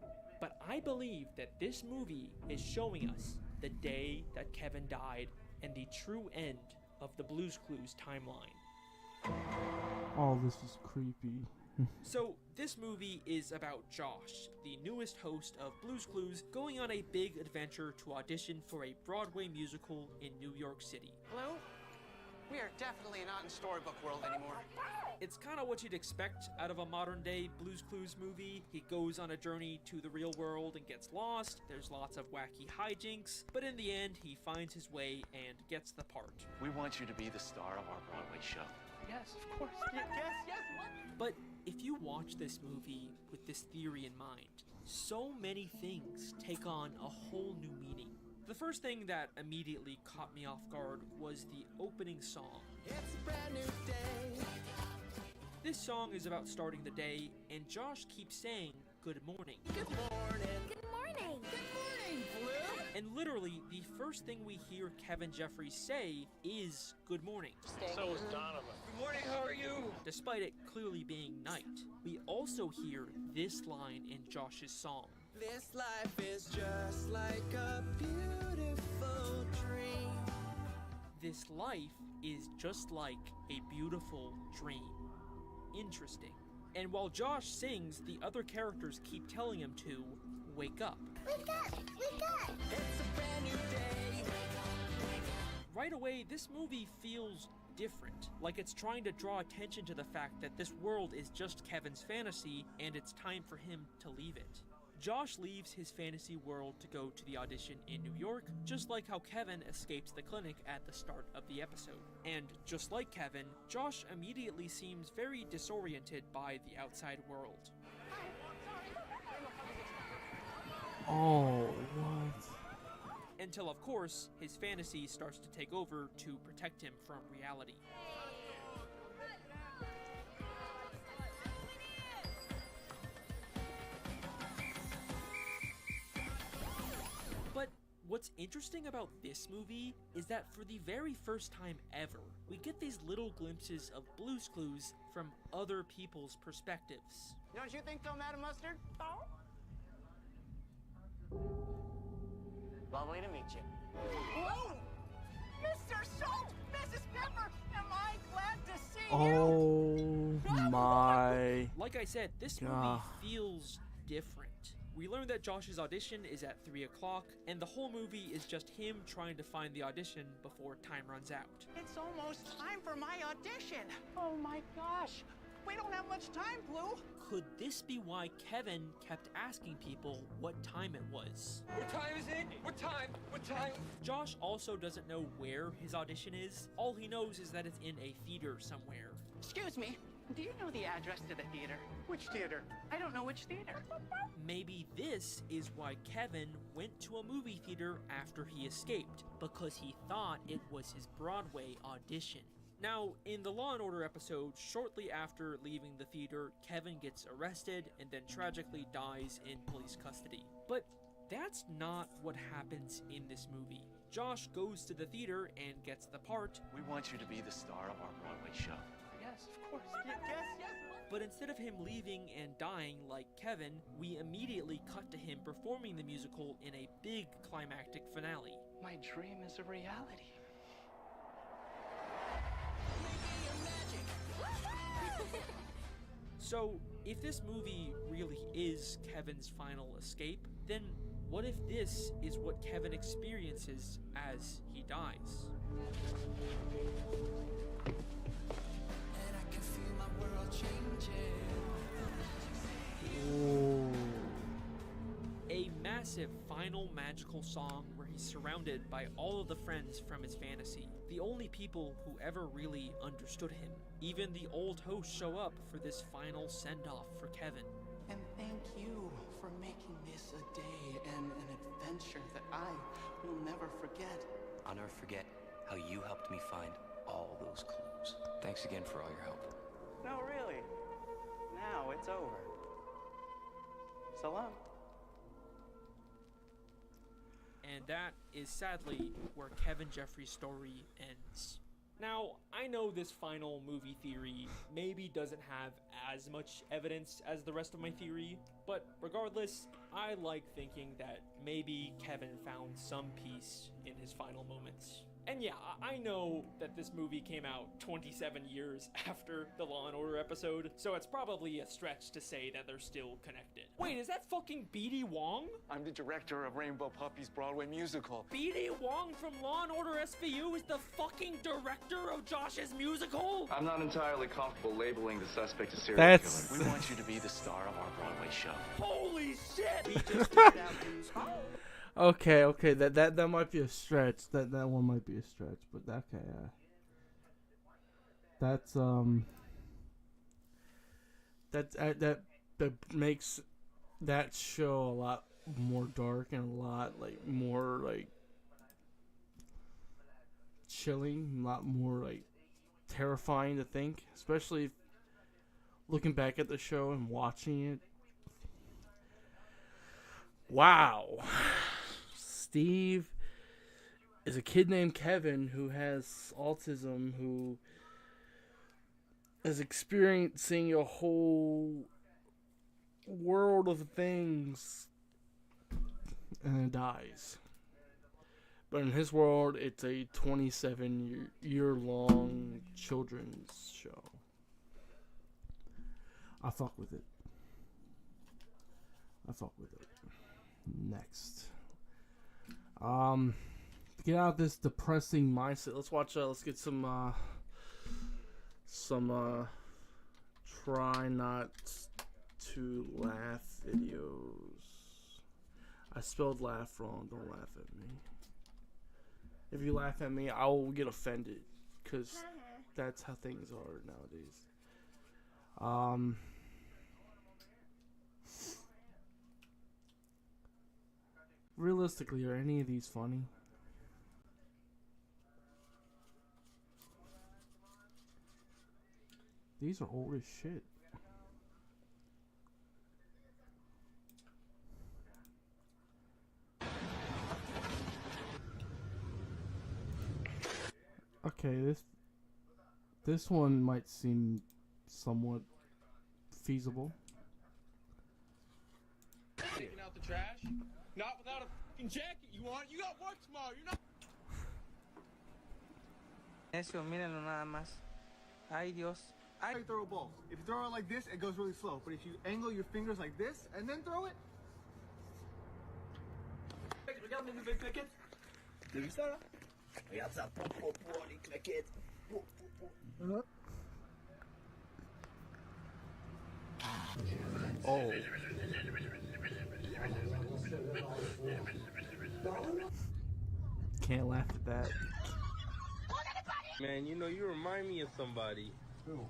Speaker 5: but I believe that this movie is showing us the day that Kevin died and the true end of the Blue's Clues timeline.
Speaker 1: Oh, this is creepy.
Speaker 5: So, this movie is about Josh, the newest host of Blue's Clues, going on a big adventure to audition for a Broadway musical in New York City.
Speaker 3: Blue, we are definitely not in storybook world anymore.
Speaker 5: It's kind of what you'd expect out of a modern-day Blue's Clues movie. He goes on a journey to the real world and gets lost. There's lots of wacky hijinks, but in the end, he finds his way and gets the part.
Speaker 6: We want you to be the star of our Broadway show.
Speaker 3: Yes, of course. Yes. What?
Speaker 5: But if you watch this movie with this theory in mind, so many things take on a whole new meaning. The first thing that immediately caught me off guard was the opening song.
Speaker 15: It's a brand new day.
Speaker 5: This song is about starting the day, and Josh keeps saying, "Good morning."
Speaker 15: Good morning.
Speaker 10: Good morning.
Speaker 15: Good morning, Blue.
Speaker 5: And literally, the first thing we hear Kevin Jeffries say is, "Good morning."
Speaker 8: So is Donovan.
Speaker 6: Good morning, how are you?
Speaker 5: Despite it clearly being night, we also hear this line in Josh's song.
Speaker 15: This life is just like a beautiful dream.
Speaker 5: This life is just like a beautiful dream. Interesting. And while Josh sings, the other characters keep telling him to wake up.
Speaker 10: Wake up! Wake up!
Speaker 15: It's a brand new day.
Speaker 5: Right away, this movie feels different. Like it's trying to draw attention to the fact that this world is just Kevin's fantasy and it's time for him to leave it. Josh leaves his fantasy world to go to the audition in New York, just like how Kevin escapes the clinic at the start of the episode. And just like Kevin, Josh immediately seems very disoriented by the outside world.
Speaker 1: Oh, what?
Speaker 5: Until, of course, his fantasy starts to take over to protect him from reality. But what's interesting about this movie is that for the very first time ever, we get these little glimpses of Blue's Clues from other people's perspectives.
Speaker 3: Don't you think so, Madam Mustard? Oh. Lovely to meet you. Whoa! Mr. Salt! Mrs. Pepper! Am I glad to see you?
Speaker 1: Oh my.
Speaker 5: Like I said, this movie feels different. We learn that Josh's audition is at 3 o'clock, and the whole movie is just him trying to find the audition before time runs out.
Speaker 3: It's almost time for my audition. Oh my gosh. We don't have much time, Blue.
Speaker 5: Could this be why Kevin kept asking people what time it was?
Speaker 6: What time is it? What time? What time?
Speaker 5: Josh also doesn't know where his audition is. All he knows is that it's in a theater somewhere.
Speaker 3: Excuse me. Do you know the address to the theater? Which theater? I don't know which theater.
Speaker 5: Maybe this is why Kevin went to a movie theater after he escaped, because he thought it was his Broadway audition. Now, in the Law & Order episode, shortly after leaving the theater, Kevin gets arrested and then tragically dies in police custody. But that's not what happens in this movie. Josh goes to the theater and gets the part.
Speaker 6: We want you to be the star of our Broadway show.
Speaker 3: Yes, of course. Yes.
Speaker 5: But instead of him leaving and dying like Kevin, we immediately cut to him performing the musical in a big climactic finale.
Speaker 3: My dream is a reality.
Speaker 5: So, if this movie really is Kevin's final escape, then what if this is what Kevin experiences as he dies?
Speaker 15: And I can feel my world changing.
Speaker 1: Ooh.
Speaker 5: A massive final magical song where he's surrounded by all of the friends from his fantasy, the only people who ever really understood him. Even the old hosts show up for this final send-off for Kevin.
Speaker 3: And thank you for making this a day and an adventure that I will never forget.
Speaker 11: I'll never forget how you helped me find all those clues. Thanks again for all your help.
Speaker 3: No, really. Now it's over. So long.
Speaker 5: And that is sadly where Kevin Jeffries' story ends. Now, I know this final movie theory maybe doesn't have as much evidence as the rest of my theory, but regardless, I like thinking that maybe Kevin found some peace in his final moments. And yeah, I know that this movie came out 27 years after the Law & Order episode, so it's probably a stretch to say that they're still connected. Wait, is that fucking B.D. Wong?
Speaker 6: I'm the director of Rainbow Puppy's Broadway musical.
Speaker 5: B.D. Wong from Law & Order SVU is the fucking director of Josh's musical?
Speaker 6: I'm not entirely comfortable labeling the suspect a serial
Speaker 1: That's...
Speaker 6: killer. We want you to be the star of our Broadway show.
Speaker 5: Holy shit!
Speaker 6: We just figured out
Speaker 1: Okay, that might be a stretch. That one might be a stretch, but okay, that makes that show a lot more dark and a lot like more like chilling, a lot more like terrifying to think, especially looking back at the show and watching it. Wow. Steve is a kid named Kevin who has autism, who is experiencing a whole world of things and then dies. But in his world, it's a 27-year-long children's show. I fuck with it. Next. Get out of this depressing mindset. Let's get some try not to laugh videos. I spelled laugh wrong. Don't laugh at me. If you laugh at me, I will get offended, because that's how things are nowadays. Realistically, are any of these funny? These are old as shit. Okay, this one might seem somewhat feasible.
Speaker 8: Taking out the trash? Not without a fucking jacket. You got work tomorrow. You're not.
Speaker 16: Eso, mírenlo nada más. Ay, Dios.
Speaker 17: I throw balls. If you throw it like this, it goes really slow. But if you angle your fingers like this and then throw it.
Speaker 18: Regarde mes nouvelles claquettes. T'as vu ça là? Regarde ça. Les claquettes.
Speaker 1: Oh. Can't laugh at that.
Speaker 19: Man, you know, you remind me of somebody.
Speaker 17: Who?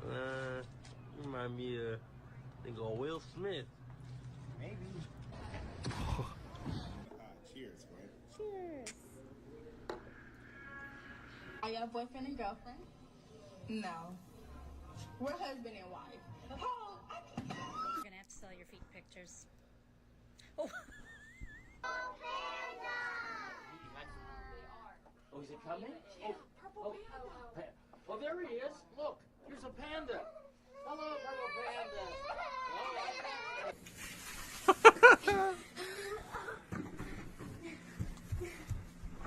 Speaker 19: You remind me of, I think, Will Smith.
Speaker 17: Maybe.
Speaker 18: Cheers, bro.
Speaker 20: Cheers. Are y'all boyfriend and girlfriend? No. We're husband and wife. Oh,
Speaker 21: You're gonna have to sell your feet pictures. Oh.
Speaker 18: Oh, is it coming? Oh, purple panda. Oh, there he is. Look, here's a panda. Hello, purple panda.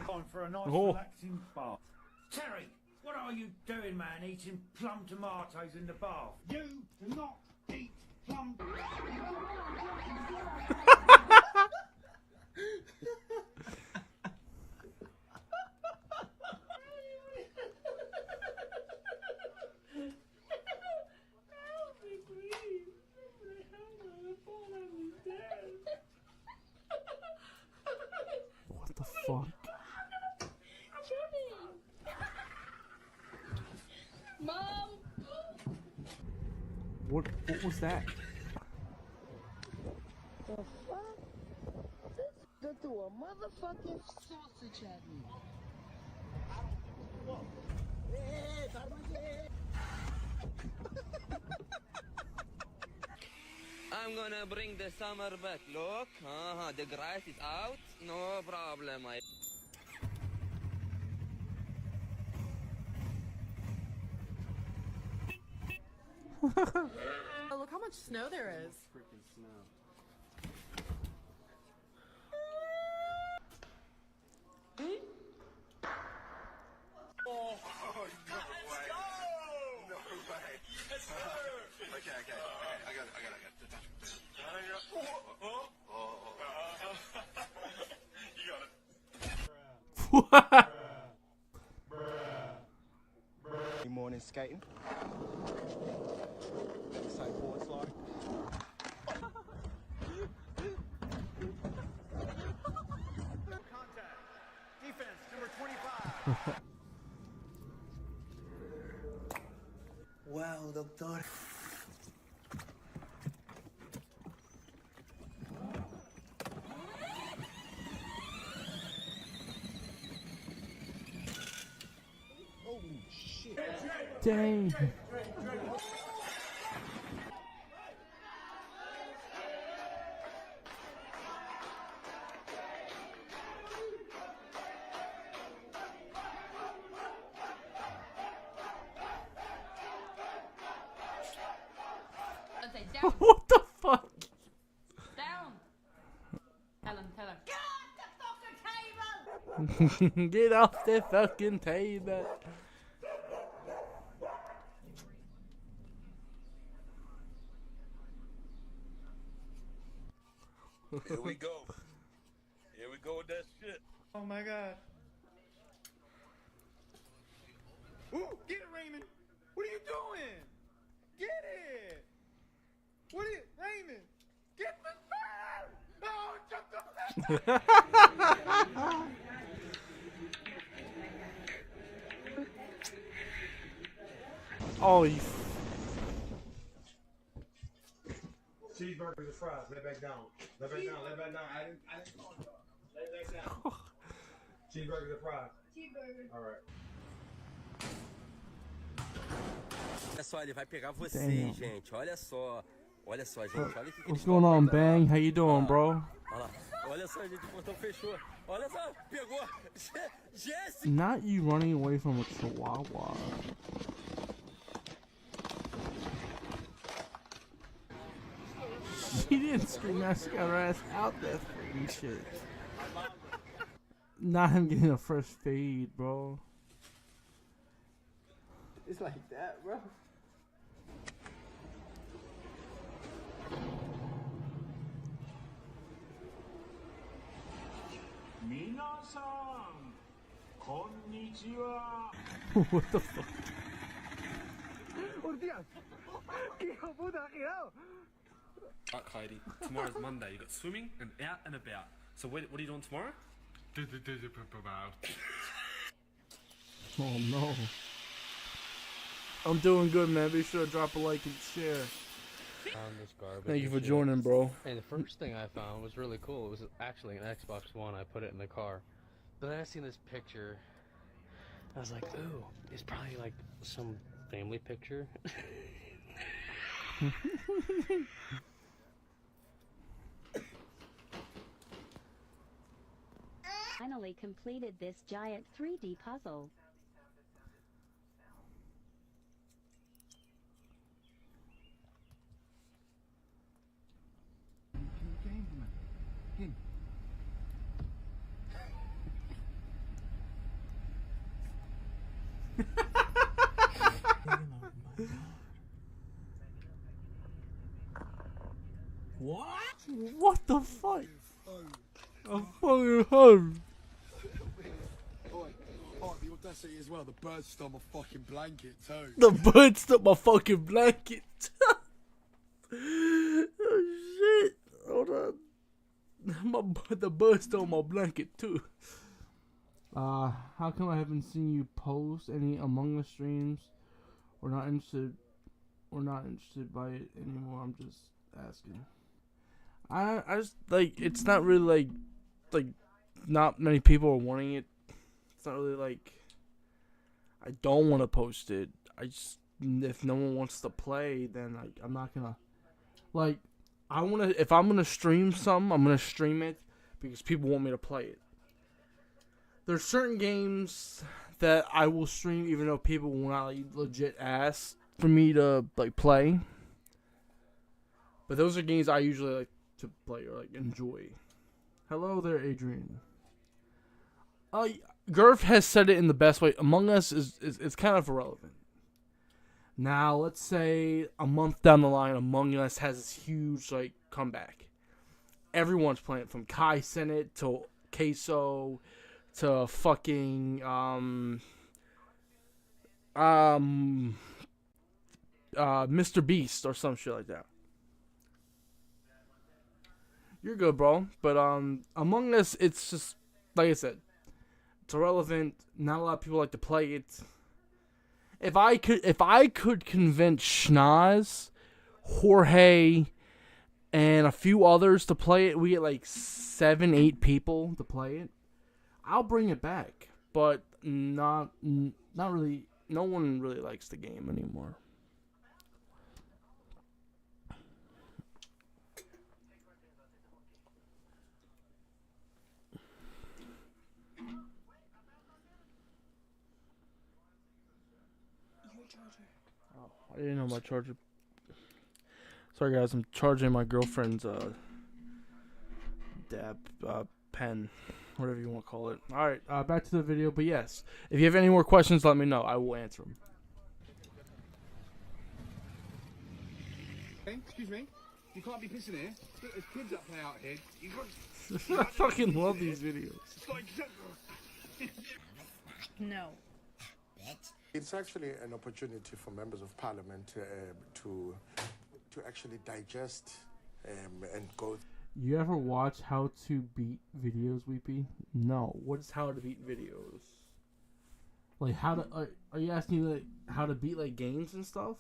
Speaker 22: Time for a nice relaxing bath. Terry, what are you doing, man? Eating plum tomatoes in the bath? You do not eat plum.
Speaker 1: What the fuck?
Speaker 20: Mom.
Speaker 1: What was that?
Speaker 23: The fuck? This threw a motherfucking sausage at me.
Speaker 16: I'm gonna bring the summer back. Look, the grass is out. No problem.
Speaker 24: Oh, look how much snow there is.
Speaker 18: Freaking snow.
Speaker 2: Morning skating. Side board slide.
Speaker 22: Contact. Defense, number 25.
Speaker 2: Wow, doctor. Oh shit.
Speaker 1: Dang.
Speaker 21: Okay, down.
Speaker 1: What the fuck?
Speaker 21: Down. Tell him.
Speaker 1: Get off the fucking table.
Speaker 6: Here we go. Here we go with that shit.
Speaker 22: Oh my god. Ooh, get it, Raymond. What are you doing? Get it. What are you, Raymond? Get the bird. Oh, jump the
Speaker 1: Oh, you.
Speaker 22: Cheeseburger with fries. Lay back down. Lay back down. Lay back down. I didn't. Lay back down. Cheeseburger with fries. Cheeseburger. All right.
Speaker 9: Olha só, ele vai pegar vocês,
Speaker 1: Damn.
Speaker 9: gente. Olha só. Olha só, gente. Olha o que
Speaker 1: What's
Speaker 9: eles
Speaker 1: going on,
Speaker 9: estão
Speaker 1: Bang? How you doing, bro?
Speaker 9: Olha lá. Olha só, gente. O portão fechou. Olha só. Pegou. Jesse.
Speaker 1: Not you running away from a chihuahua. She didn't scream that. She got her ass out that fucking shit. Not him getting a fresh fade, bro.
Speaker 2: It's like that, bro.
Speaker 1: What the fuck?
Speaker 12: Right, Heidi. Tomorrow's Monday. You got swimming and out and about. So what are you doing tomorrow?
Speaker 1: Oh no. I'm doing good, man. Be sure to drop a like and share.
Speaker 13: This garbage
Speaker 1: Thank you
Speaker 13: and
Speaker 1: for
Speaker 13: shit.
Speaker 1: joining, bro.
Speaker 13: And the first thing I found was really cool. It was actually an Xbox One. I put it in the car. But then I seen this picture. I was like, ooh, it's probably like some family picture.
Speaker 25: Finally completed this giant 3D puzzle.
Speaker 1: What? What the fuck? A fucking home.
Speaker 26: Oh, the audacity as well. The bird stole my fucking blanket too.
Speaker 1: The bird stole my fucking blanket. Oh shit! Hold on. The bird stole my blanket too. How come I haven't seen you post any Among Us streams? We're not interested by it anymore. I'm just asking. I just like it's not really like not many people are wanting it. It's not really like I don't want to post it. I just if no one wants to play, then like I'm not gonna like if I'm gonna stream something, I'm gonna stream it because people want me to play it. There's certain games that I will stream even though people will not like, legit ask for me to like play. But those are games I usually like to play or like enjoy. Hello there, Adrian. Gurf has said it in the best way. Among Us is kind of irrelevant. Now, let's say a month down the line, Among Us has this huge like comeback. Everyone's playing it, from Kai Senate to Queso to fucking Mr. Beast or some shit like that. You're good, bro. But Among Us, it's just like I said, it's irrelevant. Not a lot of people like to play it. If I could convince Schnoz, Jorge, and a few others to play it, we get like 7-8 people to play it, I'll bring it back. But not really. No one really likes the game anymore. Oh, I didn't know my charger. Sorry guys, I'm charging my girlfriend's dab pen, whatever you want to call it. All right, back to the video. But yes, if you have any more questions, let me know. I will answer them.
Speaker 26: Hey, excuse me. You can't be pissing here. There's kids that play out here. You got.
Speaker 1: I fucking love these videos.
Speaker 21: No.
Speaker 4: It's actually an opportunity for members of parliament to actually digest and go.
Speaker 1: You ever watch How to Beat videos, Weepy? No. What is How to Beat videos? Like how to? Are you asking like how to beat like games and stuff?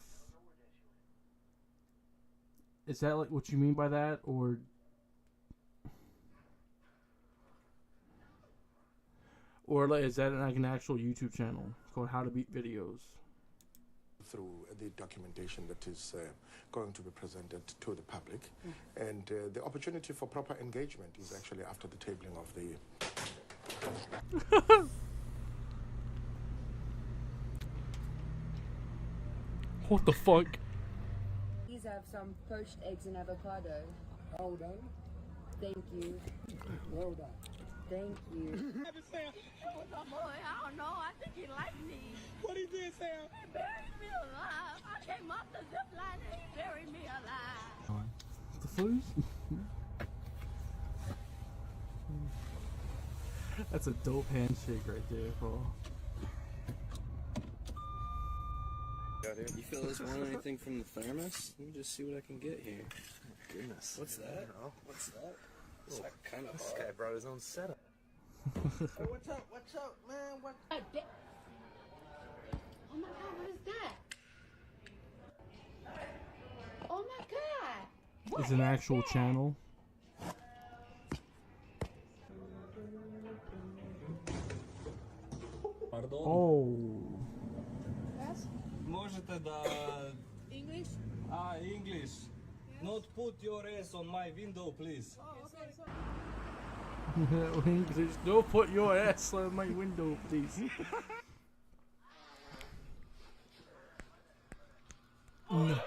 Speaker 1: Is that like what you mean by that, or? Or like, is that like an actual YouTube channel called How to Beat Videos?
Speaker 4: Through the documentation that is going to be presented to the public, and the opportunity for proper engagement is actually after the tabling of the.
Speaker 1: What the fuck?
Speaker 7: Please have some poached eggs and avocado.
Speaker 26: Well done.
Speaker 7: Thank you.
Speaker 26: Well done.
Speaker 7: Thank you.
Speaker 3: I don't know. I think he liked me.
Speaker 26: What did you say?
Speaker 3: He buried me alive. I came off the zip line and he buried me alive.
Speaker 1: The fools? That's a dope handshake right there, bro.
Speaker 10: You fellas want anything from the thermos? Let me just see what I can get here. Oh, goodness. What's that? What's that? It's like kind of
Speaker 13: This guy brought his own setup.
Speaker 10: Hey, what's up? What's up, man? What?
Speaker 21: Oh my god, what is that? Oh my god!
Speaker 1: It's an actual channel.
Speaker 10: Pardon?
Speaker 1: Oh.
Speaker 10: Можете да...
Speaker 3: English?
Speaker 10: English. Not put your ass on my window, please.
Speaker 1: English. Don't put your ass on my window, please. No.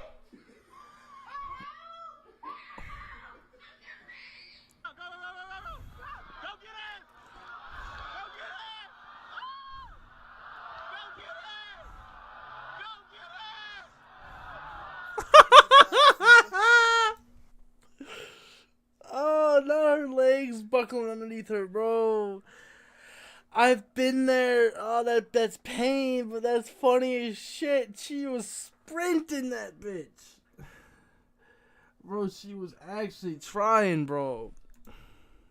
Speaker 1: Oh, not her legs buckling underneath her, bro. I've been there. Oh, that's pain, but that's funny as shit. She was sprinting that bitch. Bro, she was actually trying, bro.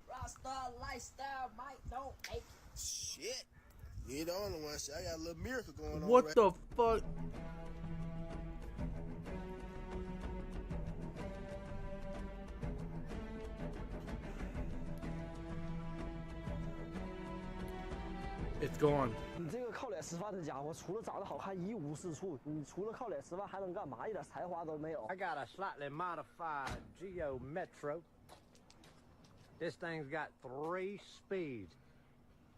Speaker 23: Rasta lifestyle might don't make it. Shit. You ain't the only one. Shit, I got a little miracle going on.
Speaker 1: What
Speaker 23: right
Speaker 1: the fuck? It's gone.
Speaker 11: 你这个靠脸吃饭的家伙，除了长得好看一无是处。你除了靠脸吃饭还能干嘛？一点才华都没有。
Speaker 14: I got a slightly modified Geo Metro. This thing's got 3 speeds.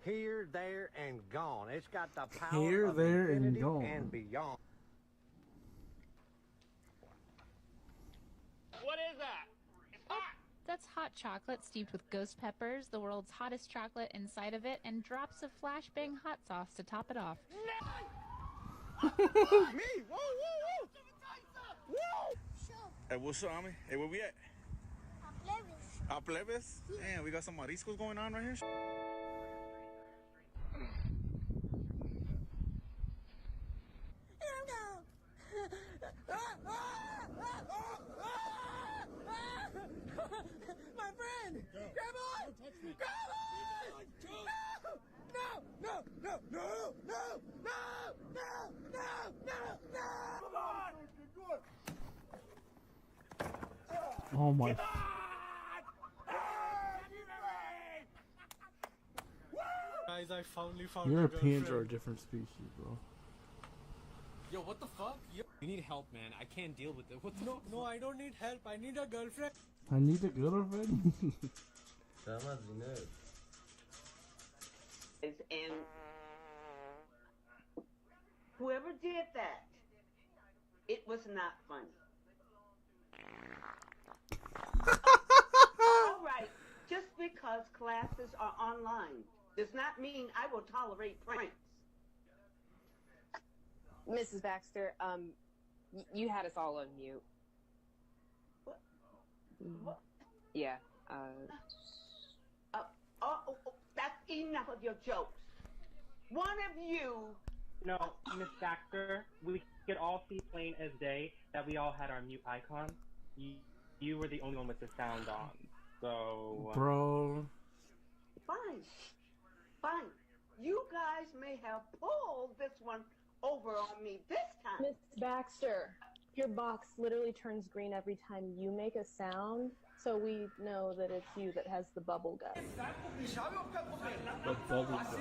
Speaker 14: Here, there, and gone. It's got the power
Speaker 1: Here,
Speaker 14: of
Speaker 1: there, and
Speaker 14: infinity
Speaker 1: gone.
Speaker 14: and beyond.
Speaker 8: What is that? It's hot.
Speaker 15: That's hot chocolate steeped with ghost peppers, the world's hottest chocolate inside of it, and drops of flashbang hot sauce to top it off.
Speaker 14: Me? Whoa, whoa, whoa! Whoa!
Speaker 27: Hey, what's up, homie? Hey, where we at? Plebes. Plebes? Man, we got some mariscos going on right here.
Speaker 3: My friend! Grab on! Don't touch me! Grab on! No! No! No! No! No! No! No! No! No! No! Come on!
Speaker 1: Oh my.
Speaker 22: Guys, I finally found
Speaker 1: Europeans are a different species, bro.
Speaker 22: Yo, what the fuck? Yo.
Speaker 6: You need help, man. I can't deal with it. What the
Speaker 22: No, no, I don't need help. I need a girlfriend.
Speaker 1: I need a girlfriend.
Speaker 5: And whoever did that, it was not funny. All right, just because classes are online does not mean I will tolerate pranks.
Speaker 16: Mrs. Baxter, you had us all on mute.
Speaker 5: What?
Speaker 16: Yeah.
Speaker 5: That's enough of your jokes. One of you.
Speaker 17: No, Miss Baxter, we could all see plain as day that we all had our mute icon. You were the only one with the sound on, so...
Speaker 1: Bro.
Speaker 5: Fine. Fine. You guys may have pulled this one over on me this time.
Speaker 18: Miss Baxter, your box literally turns green every time you make a sound, so we know that it's you that has the bubble gun.
Speaker 1: The bubble gun.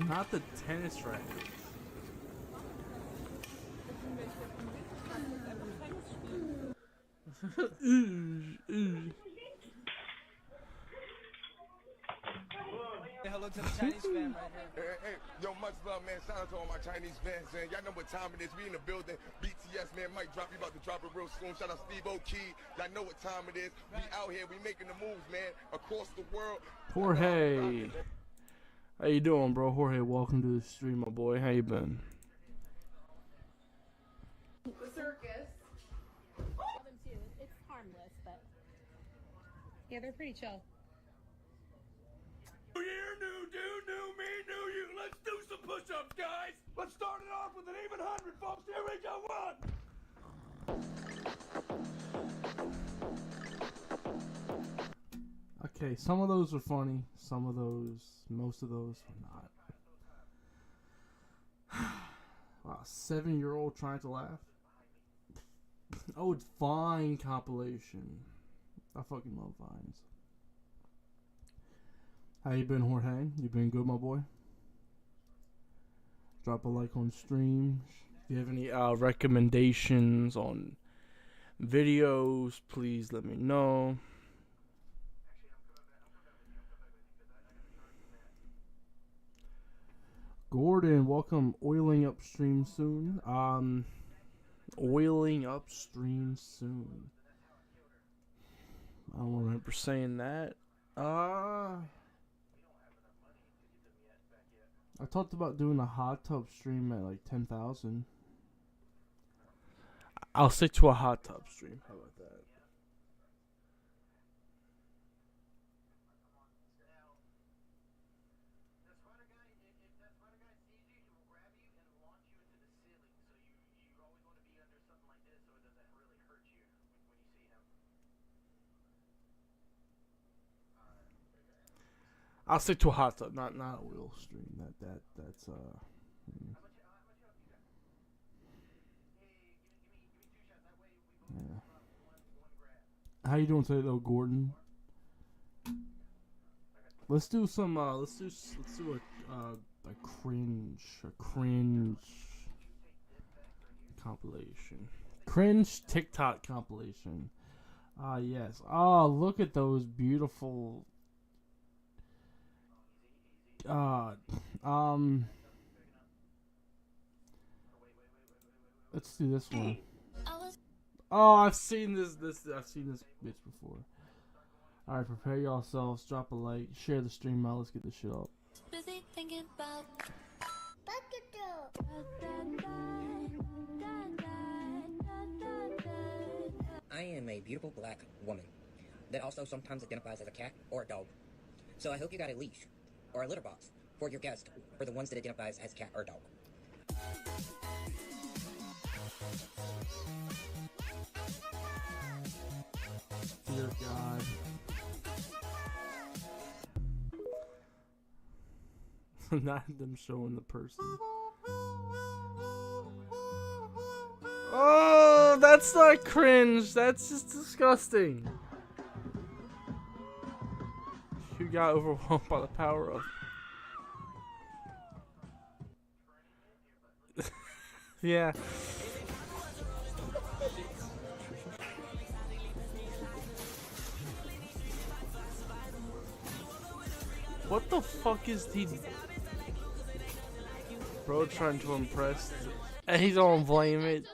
Speaker 1: Not the tennis racket.
Speaker 22: Say hello to the Chinese fan right here.
Speaker 4: Hey, yo, much love, man. Shout out to all my Chinese fans, man. Y'all know what time it is. We in the building. BTS, man, Mike drop. We about to drop it real soon. Shout out Steve O'Key. Y'all know what time it is. We out here. We making the moves, man. Across the world.
Speaker 1: Jorge. How you doing, bro? Jorge, welcome to the stream, my boy. How you been?
Speaker 18: The circus. Love them too. It's harmless, but yeah, they're pretty chill.
Speaker 6: New year, new do, new me, new you. Let's do some push-ups, guys. Let's start it off with an even 100, folks. Here we go. One.
Speaker 1: Okay, some of those are funny. Most of those are not. Wow, 7-year-old trying to laugh. Oh, it's Vine compilation. I fucking love Vines. How you been, Jorge? You been good, my boy? Drop a like on stream. If you have any recommendations on videos, please let me know. Gordon, welcome. Oiling upstream soon. Oiling upstream soon. I don't remember saying that. I talked about doing a hot tub stream at like 10,000. I'll stick to a hot tub stream. How about that? I'll stick to a hot tub, not a wheel stream. That's yeah. How you doing today, though, Gordon? Let's do some. Let's do a cringe compilation. Cringe TikTok compilation. Yes. Oh, look at those beautiful. Let's do this one. Oh, I've seen this bitch before. Alright, prepare yourselves, drop a like, share the stream out, let's get this shit up.
Speaker 3: Busy thinking about
Speaker 19: I am a beautiful black woman that also sometimes identifies as a cat or a dog. So I hope you got a leash. or a litter box for your guest, for the ones that identifies as cat or dog.
Speaker 1: Dear God. Not them showing the person. Oh, that's not cringe. That's just disgusting. You got overwhelmed by the power of. Yeah. What the fuck is he? Bro trying to impress. And he don't blame it.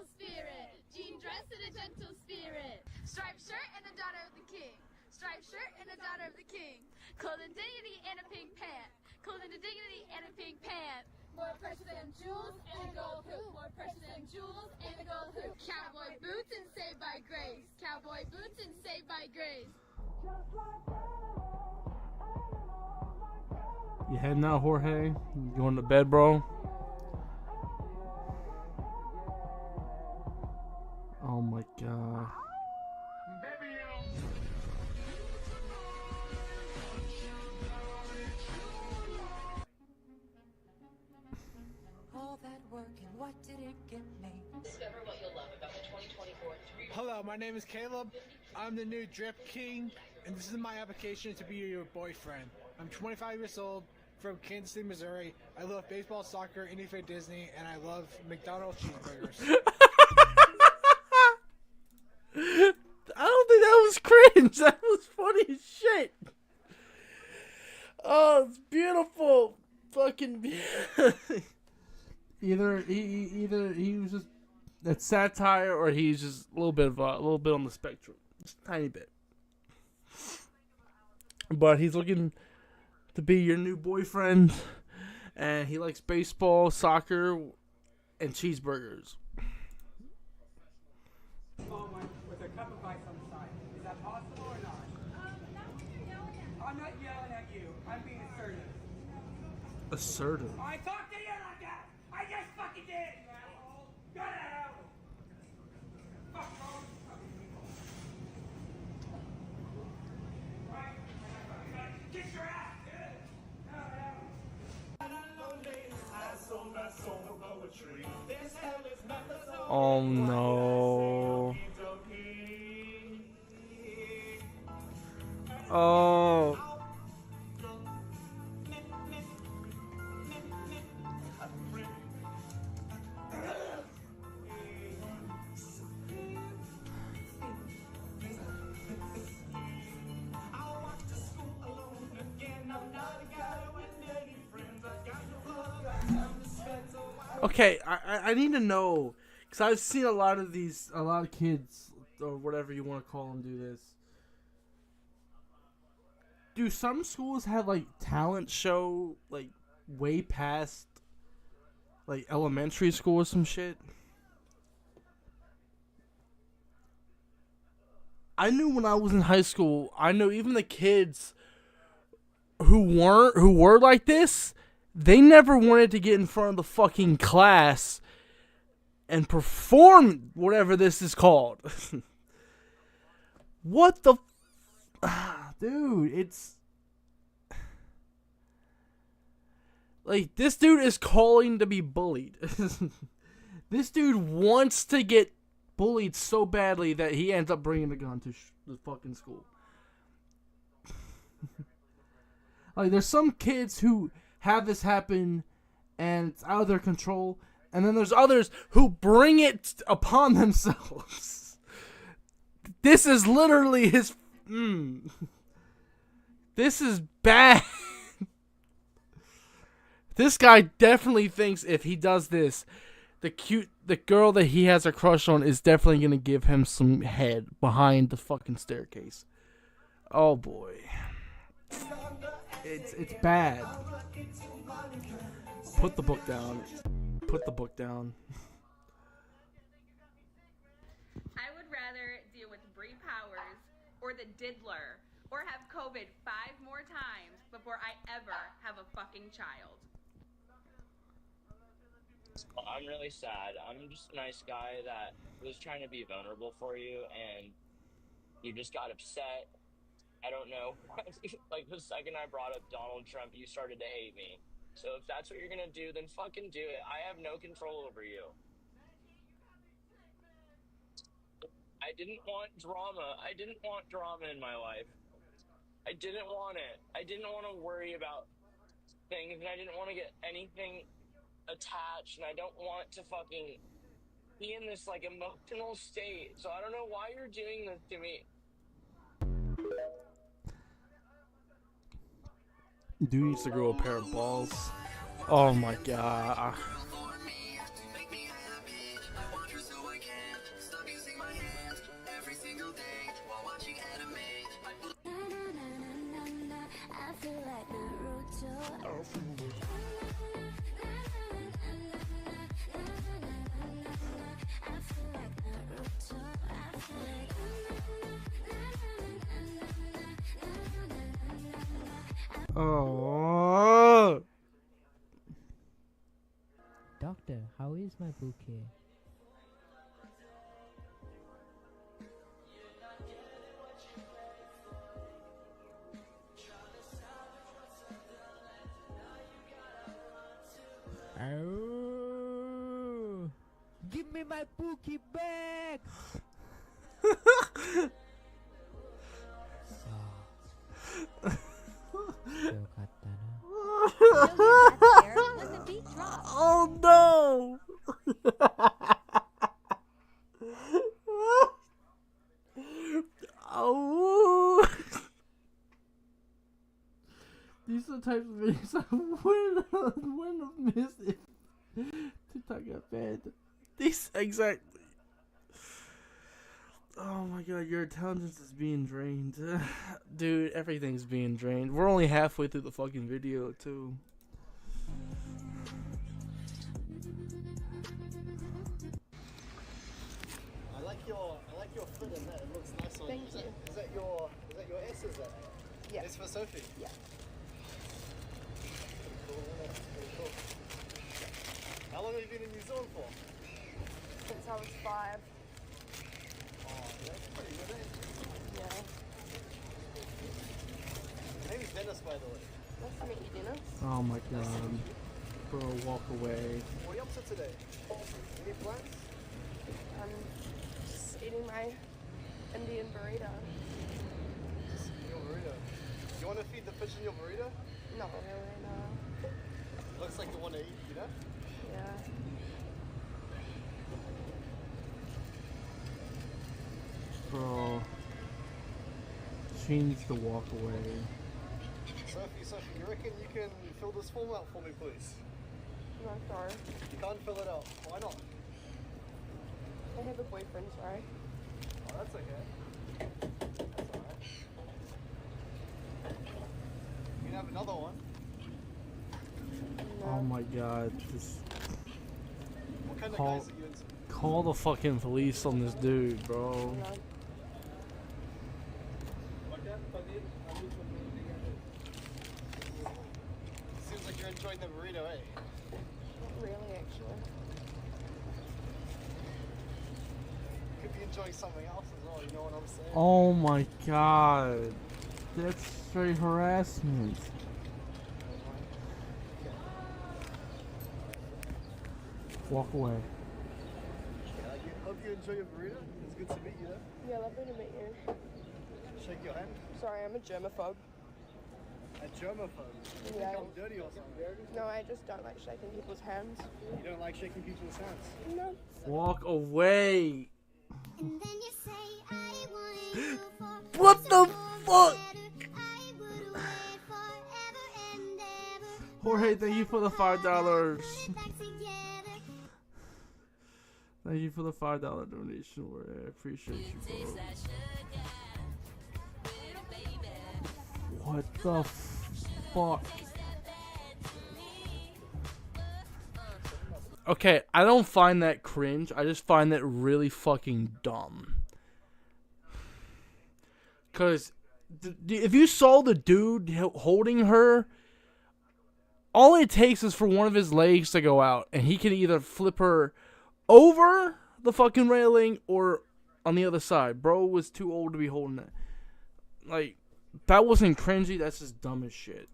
Speaker 2: Jean dress and a gentle spirit. Striped shirt and a daughter of the king. Striped shirt and a daughter of the king. Clothing dignity and a pink pant. Clothing to dignity and a pink pant. More precious than jewels and a gold hoop. More precious than jewels and a gold hoop. Cowboy boots and saved by grace. Cowboy boots and saved by grace.
Speaker 1: You heading out, Jorge? You going to bed, bro? Oh my God.
Speaker 3: All that work and what did it get me?
Speaker 7: Discover what you'll love about the 2024
Speaker 22: Hello, my name is Caleb. I'm the new Drip King, and this is my application to be your boyfriend. I'm 25 years old, from Kansas City, Missouri. I love baseball, soccer, anything Disney, and I love McDonald's cheeseburgers.
Speaker 1: I don't think that was cringe. That was funny as shit. Oh, it's beautiful. Fucking either he was just that's satire, or he's just a little bit on the spectrum, just a tiny bit. But he's looking to be your new boyfriend, and he likes baseball, soccer, and cheeseburgers.
Speaker 22: With a cup of ice on the side. Is that possible or not? I'm not yelling at you. I'm being assertive.
Speaker 1: Assertive.
Speaker 22: I talked to you like that. I just fucking did, you asshole. Get out. Fuck wrong with fucking people. Right? Get your ass, dude.
Speaker 1: Oh no. Oh. Okay, I need to know, because I've seen a lot of kids, or whatever you want to call them, do this. Do some schools have, like, talent show, like, way past, like, elementary school or some shit? I knew when I was in high school, I know even the kids who were like this, they never wanted to get in front of the fucking class and perform whatever this is called. What the... Dude, it's... Like, this dude is calling to be bullied. This dude wants to get bullied so badly that he ends up bringing a gun to the fucking school. Like, there's some kids who have this happen and it's out of their control, and then there's others who bring it upon themselves. This is literally his... This is bad. This guy definitely thinks if he does this, the girl that he has a crush on is definitely gonna give him some head behind the fucking staircase. Oh boy. It's bad. Put the book down. Put the book down.
Speaker 9: I would rather deal with Bree Powers or the Diddler or have COVID 5 more times before I ever have a fucking child.
Speaker 12: I'm really sad. I'm just a nice guy that was trying to be vulnerable for you, and you just got upset. I don't know. Like, the second I brought up Donald Trump, you started to hate me. So if that's what you're gonna do, then fucking do it. I have no control over you. I didn't want drama. I didn't want drama in my life. I didn't want it. I didn't want to worry about things, and I didn't want to get anything attached, and I don't want to fucking be in this, like, emotional state. So I don't know why you're doing this to me.
Speaker 1: Dude needs to grow a pair of balls. Oh my god. Oh.
Speaker 13: Doctor, how is my bouquet? Oh, give me my bouquet back!
Speaker 1: Oh no! Oh! These are the types of videos I wouldn't have missed if TikTok got banned. These exactly. Oh my god, your intelligence is being drained. Dude, everything's being drained. We're only halfway through the fucking video, too.
Speaker 20: I like your fit in that. It looks nice on you.
Speaker 18: Thank you.
Speaker 20: Is that your S, is that?
Speaker 18: Yeah.
Speaker 20: S for Sophie?
Speaker 18: Yeah.
Speaker 20: Pretty cool. How long have you been in New Zealand for?
Speaker 18: Since I was 5.
Speaker 20: Oh, that's pretty good, eh?
Speaker 18: Yeah.
Speaker 20: My name is Dennis, by the way.
Speaker 18: Nice to meet you, Dennis.
Speaker 1: Oh my god. Bro, walk away.
Speaker 20: What are you up to today? Any plans?
Speaker 18: I'm just eating my Indian burrito.
Speaker 20: Just your burrito. You want to feed the fish in your burrito?
Speaker 18: Not really, no.
Speaker 20: Looks like you want to eat, you know?
Speaker 18: Yeah.
Speaker 1: Bro. She needs to walk away.
Speaker 20: Sophie, you reckon you can fill this form out for me, please?
Speaker 18: No, sorry.
Speaker 20: You can't fill it out. Why not?
Speaker 18: I have a boyfriend, sorry.
Speaker 20: Oh, that's okay. That's alright. You can have another one.
Speaker 18: No.
Speaker 1: Oh my god. Just
Speaker 20: What kind of
Speaker 1: call,
Speaker 20: guys are you into?
Speaker 1: call the fucking police on this dude, bro.
Speaker 18: No.
Speaker 20: Seems like you're enjoying the burrito, eh?
Speaker 18: Not really, actually.
Speaker 20: Could be enjoying something else as well, you know what I'm saying?
Speaker 1: Oh my god. That's straight harassment. Walk away.
Speaker 20: Yeah, hope you enjoy your burrito. It's good to meet you, though.
Speaker 18: Yeah, lovely to meet you.
Speaker 20: Shake your hand.
Speaker 18: Sorry, I'm a germaphobe.
Speaker 20: A germaphobe? You
Speaker 18: Yeah.
Speaker 20: think I'm dirty or something?
Speaker 18: No, I just don't like shaking people's hands.
Speaker 20: You don't like shaking people's hands?
Speaker 18: No.
Speaker 1: Walk away. What the fuck? Jorge, thank you for the $5. Thank you for the $5 donation, Jorge. I appreciate you, bro. What the fuck? Okay, I don't find that cringe. I just find that really fucking dumb. Cause if you saw the dude holding her, all it takes is for one of his legs to go out, and he can either flip her over the fucking railing or on the other side. Bro was too old to be holding that. Like, that wasn't cringy. That's just dumb as shit.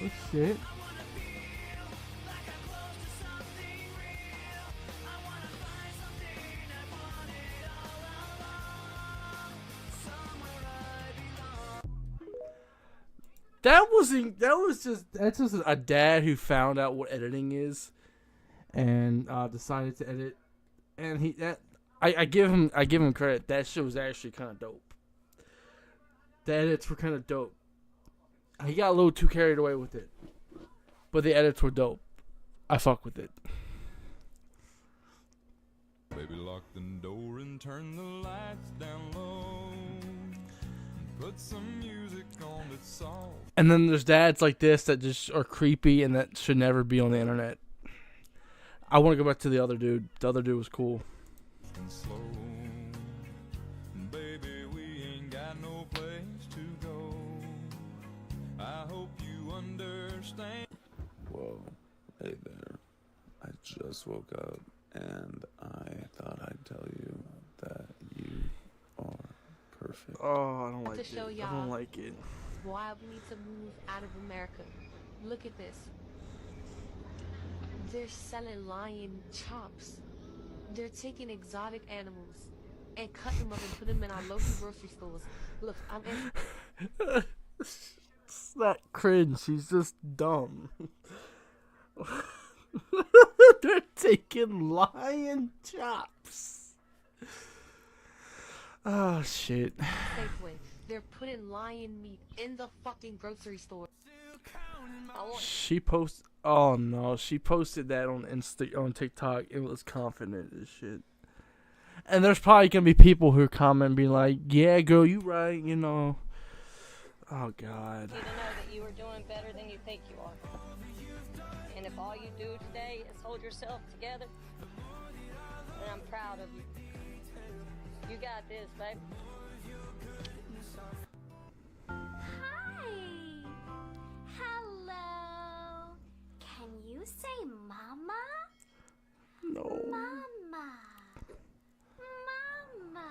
Speaker 1: Oh shit. That's just a dad who found out what editing is and decided to edit, and I give him credit. That shit was actually kind of dope. The edits were kind of dope. He got a little too carried away with it, but the edits were dope. I fuck with it.
Speaker 10: Baby, lock the door and turn the lights down low. Put some music on that's soft.
Speaker 1: And then there's dads like this that just are creepy and that should never be on the internet. I want to go back to the other dude. The other dude was cool.
Speaker 10: Slow. Baby, we ain't got no place to go. I hope you understand.
Speaker 11: Whoa, hey there. I just woke up and I thought I'd tell you that you are perfect.
Speaker 1: Oh, I don't like
Speaker 21: To
Speaker 1: it.
Speaker 21: show
Speaker 1: I
Speaker 21: y'all
Speaker 1: don't like it.
Speaker 21: why we need to move out of America. Look at this. They're selling lion chops. They're taking exotic animals and cutting them up and putting them in our local grocery stores. Look, I'm in.
Speaker 1: It's not cringe. She's just dumb. They're taking lion chops. Oh, shit.
Speaker 21: Safeway. They're putting lion meat in the fucking grocery store.
Speaker 1: She posted. Oh no, she posted that on TikTok. It was confident as shit. And there's probably gonna be people who comment being like, "Yeah, girl, you right," you know. Oh God.
Speaker 23: You to know that you are doing better than you think you are. And if all you do today is hold yourself together, then I'm proud of you. You got this, babe.
Speaker 2: Hi. Hello. Can you say mama?
Speaker 1: No.
Speaker 2: Mama. Mama.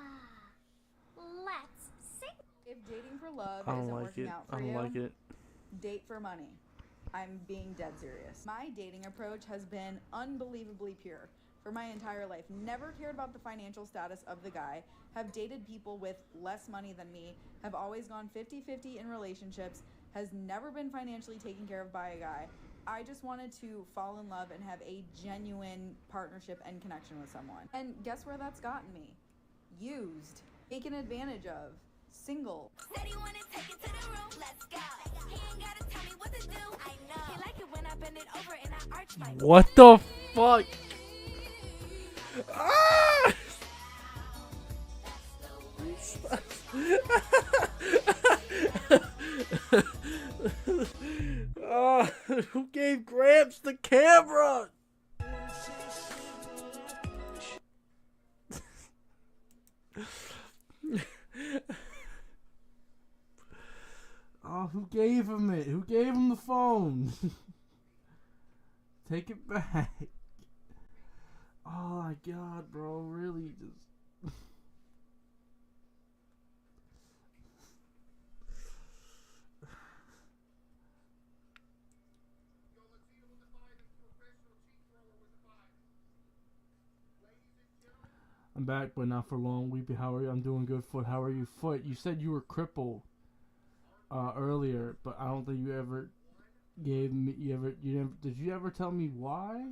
Speaker 2: Let's sing.
Speaker 24: If dating for love
Speaker 1: I don't
Speaker 24: isn't
Speaker 1: like
Speaker 24: working
Speaker 1: it.
Speaker 24: out for
Speaker 1: I
Speaker 24: you,
Speaker 1: don't like it.
Speaker 24: date for money. I'm being dead serious. My dating approach has been unbelievably pure for my entire life. Never cared about the financial status of the guy. Have dated people with less money than me. Have always gone 50-50 in relationships. Has never been financially taken care of by a guy. I just wanted to fall in love and have a genuine partnership and connection with someone. And guess where that's gotten me? Used. Taken advantage of. Single.
Speaker 2: Said he wanna take it to the room. Let's go. He ain't gotta tell me what to do. I know. He like it when I bend it over and I arch my.
Speaker 1: What the fuck? Ah! Who gave Gramps the camera? Oh, who gave him it? Who gave him the phone? Take it back. Oh my God, bro, really just. I'm back, but not for long. Weepy, how are you? I'm doing good, Foot. How are you, Foot? You said you were crippled earlier, but I don't think you ever gave me. Did you ever tell me why?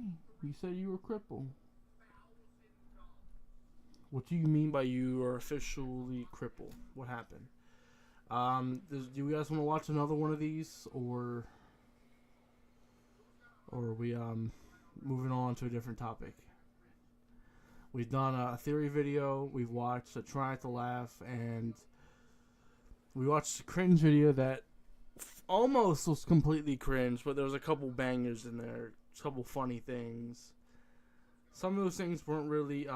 Speaker 1: You said you were crippled. What do you mean by you are officially crippled? What happened? Do you guys want to watch another one of these, or are we moving on to a different topic? We've done a theory video. We've watched a try to laugh, and we watched a cringe video that almost was completely cringe, but there was a couple bangers in there, a couple funny things. Some of those things weren't really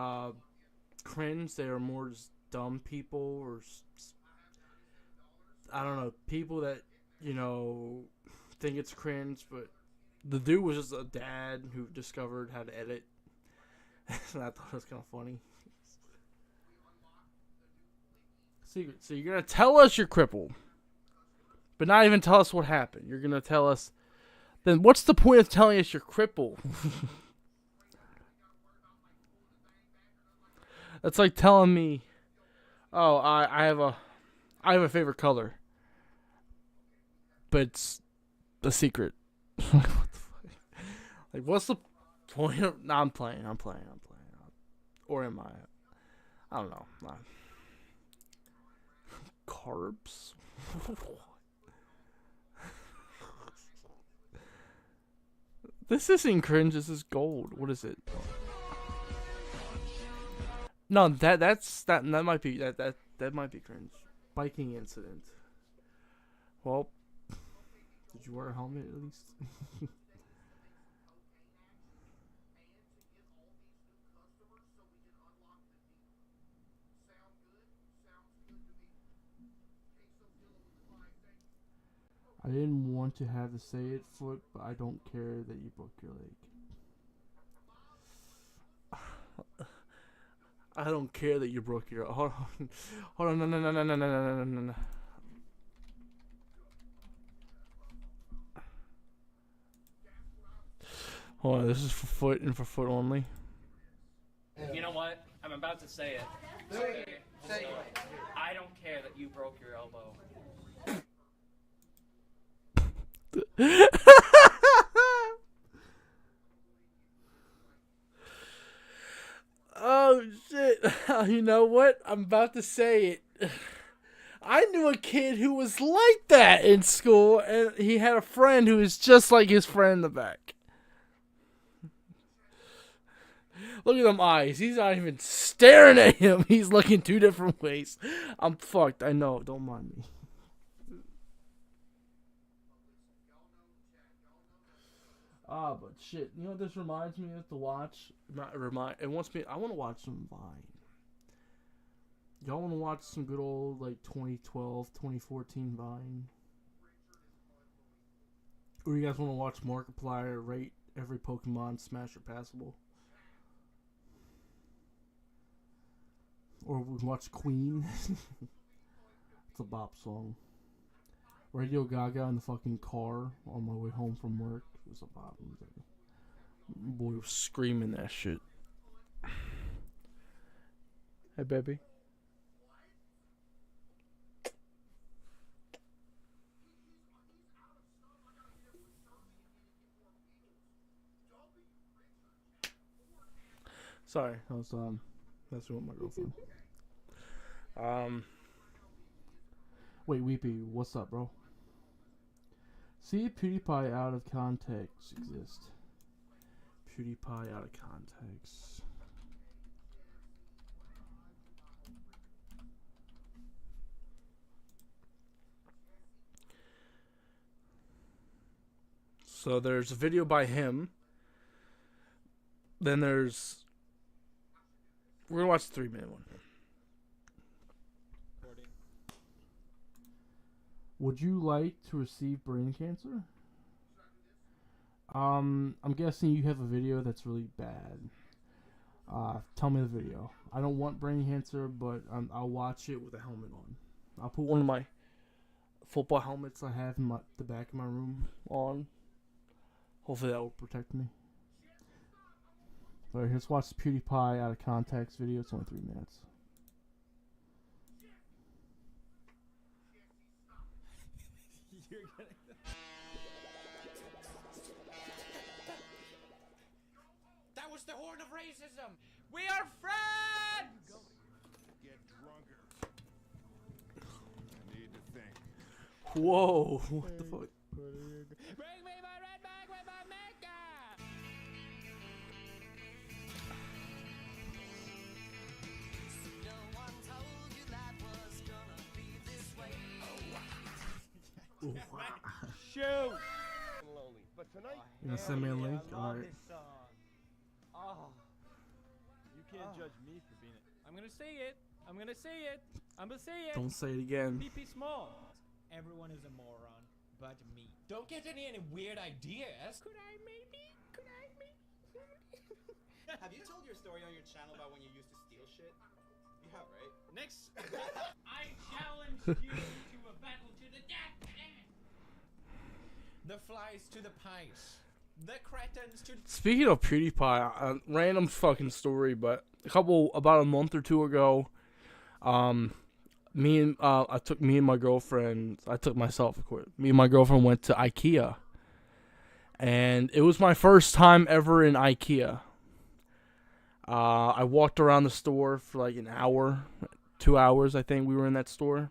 Speaker 1: cringe. They were more just dumb people, or I don't know, people that, you know, think it's cringe, but the dude was just a dad who discovered how to edit. And I thought it was kind of funny. Secret. So you're going to tell us you're crippled, but not even tell us what happened. You're going to tell us, then what's the point of telling us you're crippled? That's like telling me, oh, I have a favorite color, but it's a secret. What the fuck? Like, what's the point of? No, I'm playing. Or am I? I don't know. Carbs. This isn't cringe. This is gold. What is it? No, that might be that might be cringe. Biking incident. Well, did you wear a helmet at least? I didn't want to have to say it, Foot, but I don't care that you broke your leg. I don't care that you broke your. Hold on, no. Hold on, this is for Foot and for Foot only.
Speaker 8: You know what? I'm about to say it. Okay? Say it. I don't care that you broke your elbow.
Speaker 1: Oh shit. You know what? I'm about to say it. I knew a kid who was like that in school, and he had a friend who was just like his friend in the back. Look at them eyes. He's not even staring at him. He's looking two different ways. I'm fucked. I know. Don't mind me. But shit. You know what this reminds me of to watch? It wants me. I want to watch some Vine. Y'all want to watch some good old, like, 2012, 2014 Vine? Or you guys want to watch Markiplier rate every Pokemon Smash or Passable? Or we can watch Queen. It's a bop song. Radio Gaga in the fucking car on my way home from work. It was a bop. Boy was screaming that shit. Hey, baby. Sorry, I was messing with my girlfriend. Wait, Weepy, what's up, bro? See PewDiePie out of context exist. PewDiePie out of context. So there's a video by him. Then there's... We're going to watch the 3-minute one. Would you like to receive brain cancer? I'm guessing you have a video that's really bad. Tell me the video. I don't want brain cancer, but I'll watch it with a helmet on. I'll put one of my football helmets I have in the back of my room on. Hopefully that will protect me. Alright, let's watch the PewDiePie out of context video. It's only 3 minutes.
Speaker 3: That was the horn of racism. We are friends.
Speaker 6: Get drunker. I need to think.
Speaker 1: Whoa, what the fuck?
Speaker 3: Bring me my red bag with my makeup! No one told you life was gonna be this way.
Speaker 22: Shoot!
Speaker 4: Lonely. But tonight,
Speaker 1: You gonna send me a link?
Speaker 22: I love
Speaker 1: Alright.
Speaker 22: this song. Oh. You can't judge me for being it. I'm gonna say it. I'm gonna say it. I'm gonna say it.
Speaker 1: Don't say it again.
Speaker 22: PP Small. Everyone is a moron, but me. Don't get any weird ideas. Could I maybe?
Speaker 14: Have you told your story on your channel about when you used to steal shit? You have, right?
Speaker 22: Next. I challenge you to a battle to the death. The flies to the pies. The cretins to.
Speaker 1: Speaking of PewDiePie, random fucking story, but about a month or two ago, I took my girlfriend, of course. Me and my girlfriend went to IKEA, and it was my first time ever in IKEA. I walked around the store for like an hour, 2 hours, I think we were in that store.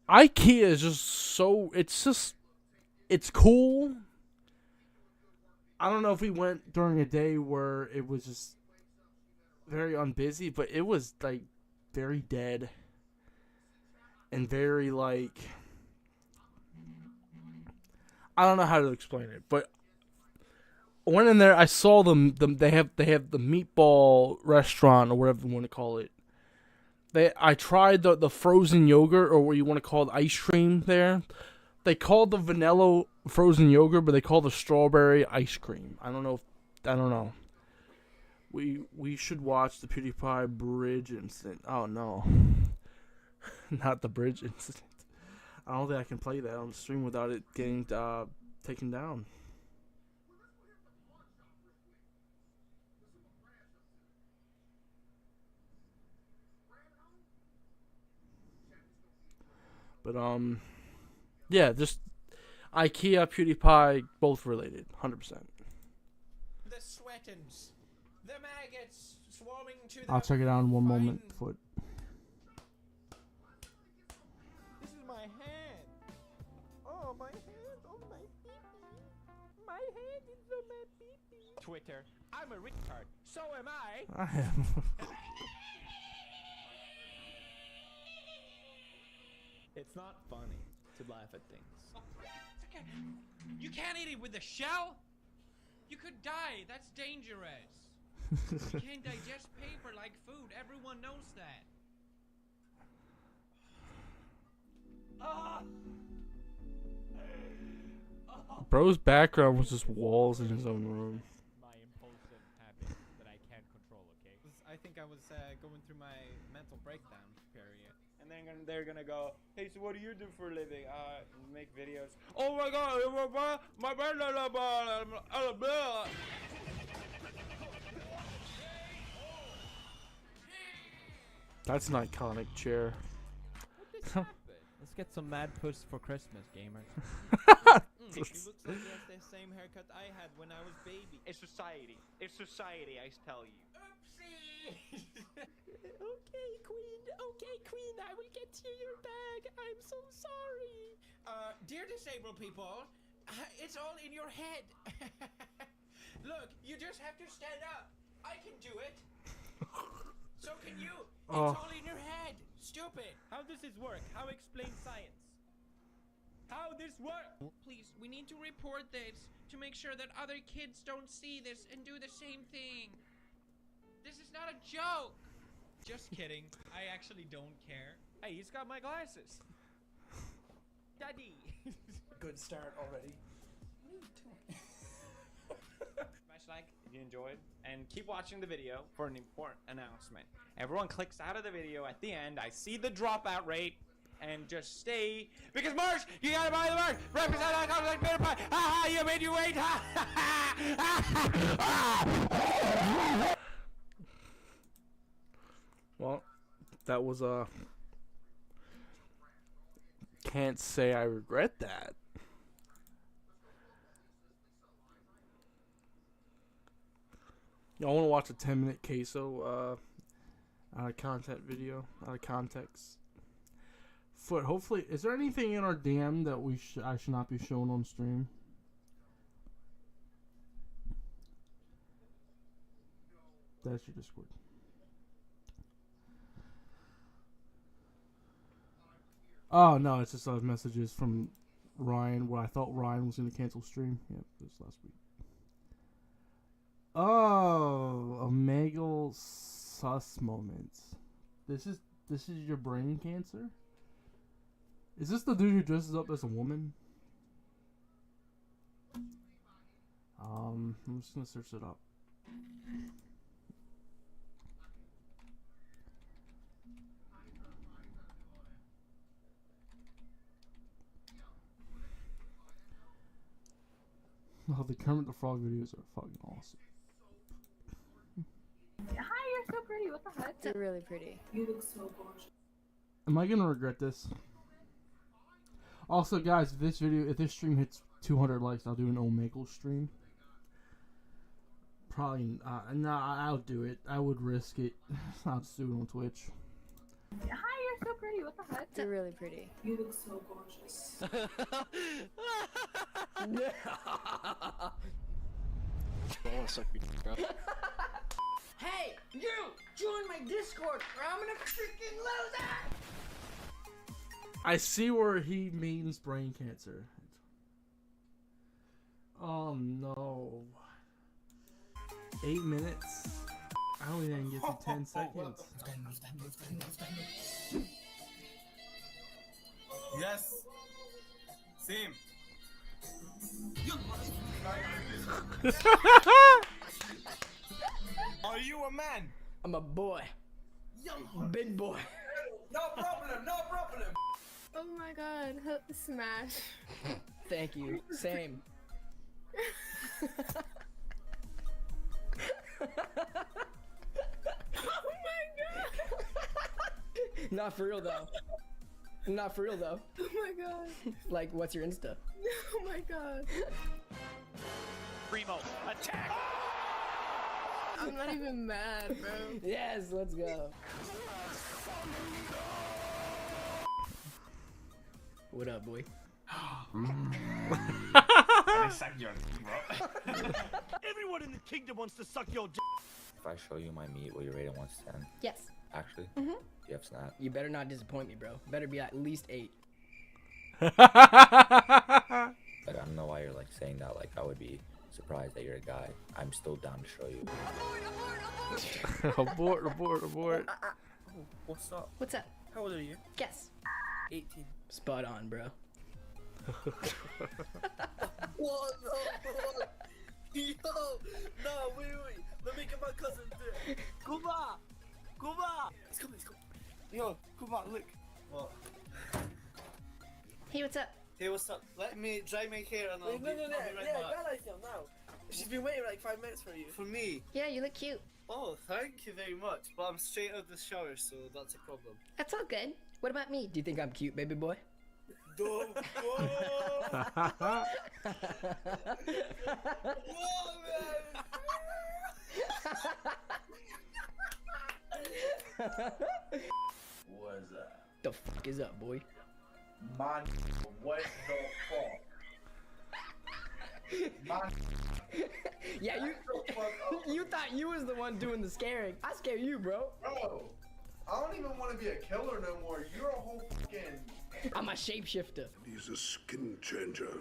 Speaker 1: IKEA is it's cool. I don't know if we went during a day where it was just very unbusy, but it was like very dead and very like, I don't know how to explain it, but I went in there. I saw them. They have the meatball restaurant, or whatever you want to call it. I tried the frozen yogurt, or what you want to call it, ice cream there. They called the vanilla frozen yogurt, but they call the strawberry ice cream. I don't know. We should watch the PewDiePie bridge incident. Oh no, not the bridge incident. I don't think I can play that on the stream without it getting taken down. But yeah, just IKEA, PewDiePie, both related, 100%.
Speaker 22: The sweatins. The maggots swarming to the.
Speaker 1: I'll check it out in one moment. Foot.
Speaker 22: This is my hand. Oh, my hand. Oh, my pee-pee. My hand is on my pee-pee. Twitter. I'm a retard. So am I.
Speaker 1: I am.
Speaker 22: It's not funny to laugh at things. Okay. You can't eat it with the shell? You could die. That's dangerous. You can't digest paper like food. Everyone knows that.
Speaker 1: Bro's background was just walls in his own room.
Speaker 22: My impulsive habit that I can't control, okay? I think I was going through my mental breakdown period. And then they're gonna go, hey, so what do you do for a living? Make videos. Oh my god, my
Speaker 1: That's an iconic chair.
Speaker 22: Let's get some mad puss for Christmas, gamers. He looks like he has the same haircut I had when I was baby. It's society. It's society, I tell you. Oopsie! Okay, Queen, I will get you your bag. I'm so sorry. Dear disabled people, it's all in your head. Look, you just have to stand up. I can do it. So can you. It's all in your head. Stupid. How does this work? How explain science? How this work? Please, we need to report this to make sure that other kids don't see this and do the same thing. This is not a joke. Just kidding. I actually don't care. Hey, he's got my glasses. Daddy.
Speaker 14: Good start already.
Speaker 22: Smash like if you enjoyed, and keep watching the video for an important announcement. Everyone clicks out of the video at the end. I see the dropout rate, and just stay because merch. You gotta buy the merch. Represent.com like PewDiePie. Ha ha! You made you wait. Ha ha!
Speaker 1: Well, that was can't say I regret that. I want to watch a 10-minute queso out of content video, out of context. Foot, hopefully, is there anything in our DM that I should not be showing on stream? That's your Discord. Oh no, it's just messages from Ryan where I thought Ryan was going to cancel stream. Yep, this last week. Oh, Omegle sus moments. This is your brain cancer? Is this the dude who dresses up as a woman? I'm just gonna search it up. Oh, the Kermit the Frog videos are fucking awesome.
Speaker 5: Hi, you're so pretty. What the heck?
Speaker 21: You're really pretty.
Speaker 5: You look so gorgeous.
Speaker 1: Am I gonna regret this? Also, guys, if this stream hits 200 likes, I'll do an Omegle stream. Probably, I'll do it. I would risk it. I'll just do it on Twitch.
Speaker 5: Hi, you're so pretty. What the heck?
Speaker 21: You're really pretty.
Speaker 5: You look so gorgeous.
Speaker 3: Hey, you! Join my Discord or I'm gonna freaking lose it!
Speaker 1: I see where he means brain cancer. Oh no. 8 minutes? I don't even get to 10 seconds.
Speaker 22: Yes. Same. Are you a man?
Speaker 3: I'm a boy. Big boy.
Speaker 22: No problem, no problem.
Speaker 21: Oh my god, smash.
Speaker 3: Thank you. Same.
Speaker 21: Oh my god.
Speaker 3: Not for real though. Not for real though.
Speaker 21: Oh my god.
Speaker 3: Like, what's your Insta?
Speaker 21: Oh my god.
Speaker 6: Primo, attack!
Speaker 21: I'm not even mad, bro.
Speaker 3: Yes, let's go. What up, boy?
Speaker 6: I suck your dick, bro. Everyone in the kingdom wants to suck your dick.
Speaker 15: If I show you my meat, will you rate it 1 to 10?
Speaker 3: Yes.
Speaker 15: Actually?
Speaker 3: Mm-hmm.
Speaker 15: You have Snap?
Speaker 3: You better not disappoint me, bro. Better be at least 8.
Speaker 15: Like, I don't know why you're like saying that. Like, I would be surprised that you're a guy. I'm still down to show you.
Speaker 1: Abort.
Speaker 15: What's up?
Speaker 21: What's up?
Speaker 15: How old are you?
Speaker 21: Guess.
Speaker 15: 18.
Speaker 3: Spot on, bro.
Speaker 15: What the fuck? Yo! No, wait. Let me get my cousin there. Kuma! Let's go. Yo, Kuma, look. What?
Speaker 21: Hey, what's up?
Speaker 15: Hey, what's up? Let me dry my hair and I'll be right back. Now. She's been waiting like 5 minutes for you. For me?
Speaker 21: Yeah, you look cute.
Speaker 15: Oh, thank you very much. But I'm straight out of the shower, so that's a problem.
Speaker 21: That's all good. What about me?
Speaker 3: Do you think I'm cute, baby boy?
Speaker 15: Don't go!
Speaker 6: What's up?
Speaker 3: The fuck is up, boy?
Speaker 6: Man, what the fuck? Man,
Speaker 3: Yeah, you thought you was the one doing the scaring. I scare you, bro.
Speaker 20: Bro, I don't even want to be a killer no more. You're a whole fucking...
Speaker 3: I'm a shapeshifter.
Speaker 16: He's a skin changer.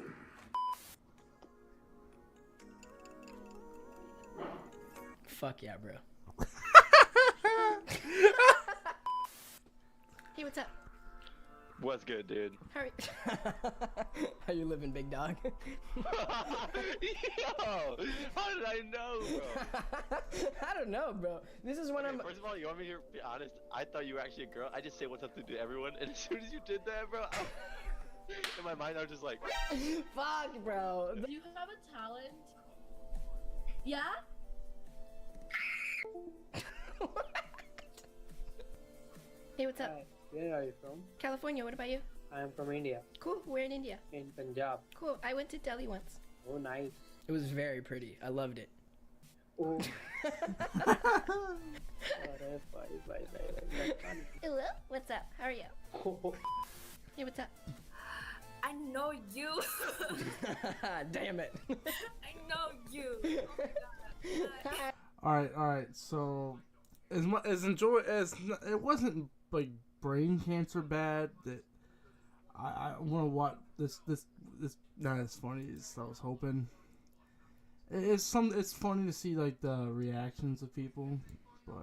Speaker 3: Fuck yeah, bro.
Speaker 21: Hey, what's up?
Speaker 17: What's good, dude?
Speaker 21: Hurry.
Speaker 3: How you living, big dog?
Speaker 17: Yo! How did I know, bro?
Speaker 3: I don't know, bro. This is when
Speaker 17: Okay,
Speaker 3: I'm...
Speaker 17: First of all, you want me to be honest? I thought you were actually a girl. I just say what's up to everyone, and as soon as you did that, bro, in my mind, I was just like...
Speaker 3: Fuck, bro.
Speaker 2: Do you have a talent? Yeah?
Speaker 21: Hey, what's up?
Speaker 25: Hi, where are you from?
Speaker 21: California. What about you?
Speaker 25: I am from India,
Speaker 21: Cool. We're in India.
Speaker 25: in Punjab.
Speaker 21: Cool. I went to Delhi once.
Speaker 25: Oh, nice.
Speaker 3: It was very pretty. I loved it.
Speaker 25: Oh. Oh, that's funny, that's funny.
Speaker 2: Hello? What's up? How are you? Hey, what's up?
Speaker 5: I know you.
Speaker 25: Damn it.
Speaker 5: I know you.
Speaker 1: All right. So, it wasn't like brain cancer bad that I want to watch this not as funny as I was hoping. It's funny to see like the reactions of people, but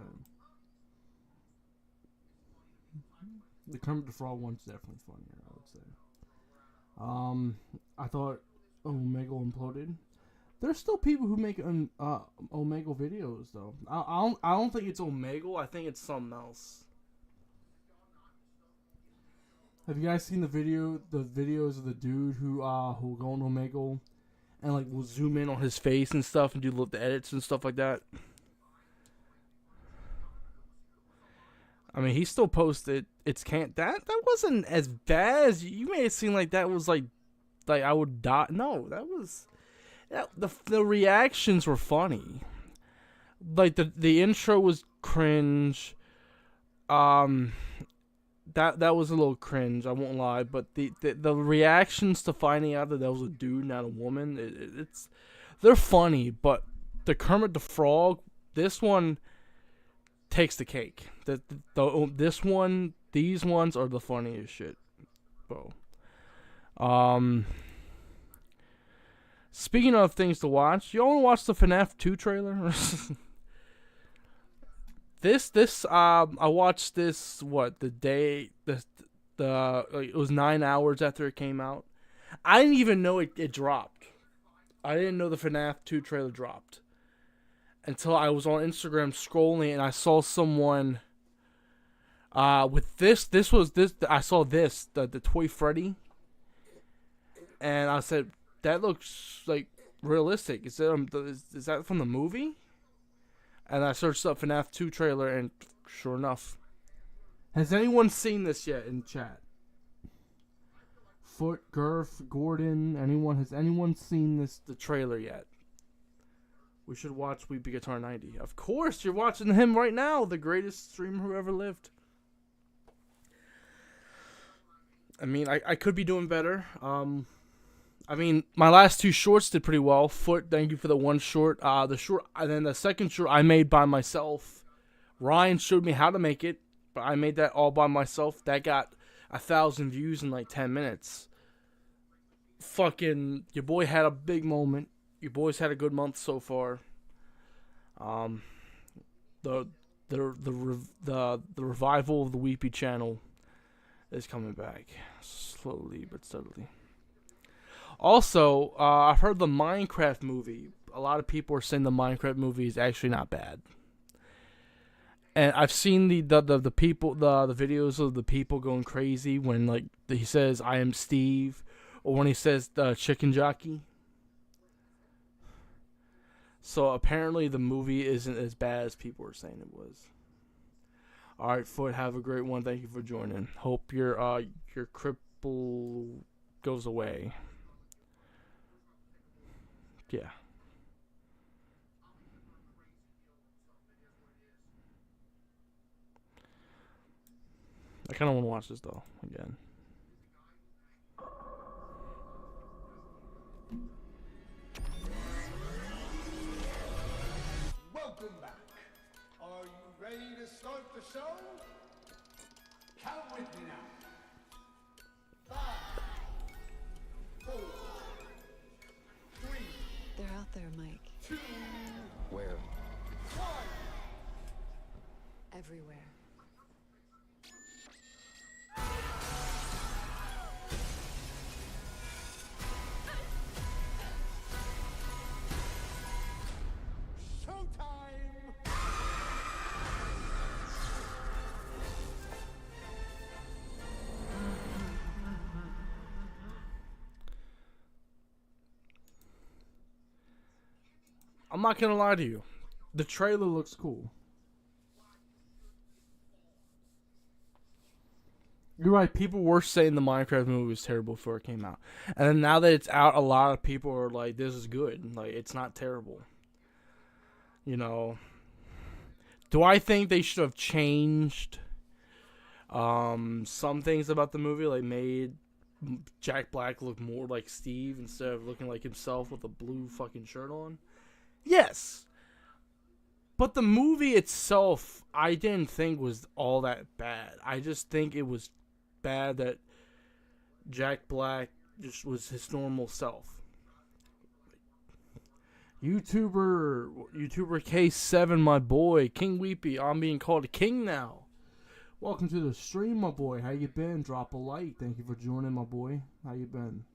Speaker 1: the Kermit the Frog one's definitely funnier, I would say. I thought Omegle imploded. There's still people who make Omegle videos though. I don't think it's Omegle. I think it's something else. Have you guys seen the videos of the dude who go on Omegle and like will zoom in on his face and stuff and do the edits and stuff like that? I mean, he still posted. That wasn't as bad as you may have seen. Like that was like I would die. No, that was the reactions were funny. Like the intro was cringe. That was a little cringe. I won't lie, but the reactions to finding out that was a dude, not a woman, they're funny. But the Kermit the Frog, this one takes the cake. These ones are the funniest shit, bro. Speaking of things to watch, you want to watch the FNAF 2 trailer? I watched this it was 9 hours after it came out. I didn't even know it dropped. I didn't know the FNAF 2 trailer dropped until I was on Instagram scrolling and I saw someone with this. I saw the Toy Freddy, and I said that looks like realistic. Is that from the movie? And I searched up FNAF 2 trailer, and sure enough. Has anyone seen this yet in chat? Foot, Gurf, Gordon, has anyone seen the trailer yet? We should watch Weepy Guitar 90. Of course, you're watching him right now, the greatest streamer who ever lived. I mean, I could be doing better. I mean, my last 2 shorts did pretty well. Foot, thank you for the one short. And then the second short I made by myself. Ryan showed me how to make it, but I made that all by myself. That got 1,000 views in like 10 minutes. Fucking, your boy had a big moment. Your boys had a good month so far. The revival of the Weepy channel is coming back slowly but steadily. Also, I've heard the Minecraft movie. A lot of people are saying the Minecraft movie is actually not bad. And I've seen the videos of the people going crazy when like he says I am Steve, or when he says chicken jockey. So apparently the movie isn't as bad as people were saying it was. All right, Foot, have a great one. Thank you for joining. Hope your cripple goes away. Yeah. I kind of want to watch this though again.
Speaker 6: Welcome back. Are you ready to start the show? Count with me now. 5, 4, 3.
Speaker 7: They're out there, Mike.
Speaker 6: 2.
Speaker 7: Where?
Speaker 6: 1.
Speaker 7: Everywhere.
Speaker 1: I'm not gonna lie to you. The trailer looks cool. You're right, people were saying the Minecraft movie was terrible before it came out. And then now that it's out, a lot of people are like, this is good. Like, it's not terrible. You know, do I think they should have changed some things about the movie, like made Jack Black look more like Steve instead of looking like himself with a blue fucking shirt on? Yes. But the movie itself, I didn't think was all that bad. I just think it was bad that Jack Black just was his normal self. YouTuber K7, my boy, King Weepy. I'm being called a king now. Welcome to the stream, my boy. How you been? Drop a like. Thank you for joining, my boy. How you been?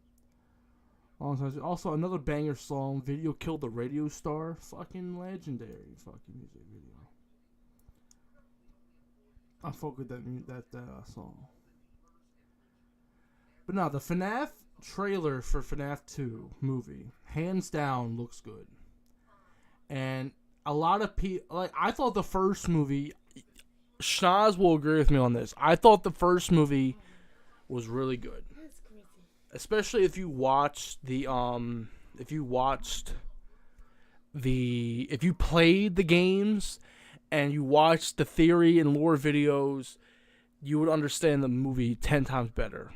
Speaker 1: Also, another banger song. Video Killed the Radio Star. Fucking legendary. Fucking music video. I fuck with that song. But no, the FNAF trailer for FNAF 2 movie, hands down, looks good. And a lot of people, like, I thought the first movie, Schnoz will agree with me on this. I thought the first movie was really good. Especially if you watched if you played the games and you watched the theory and lore videos, you would understand the movie 10 times better.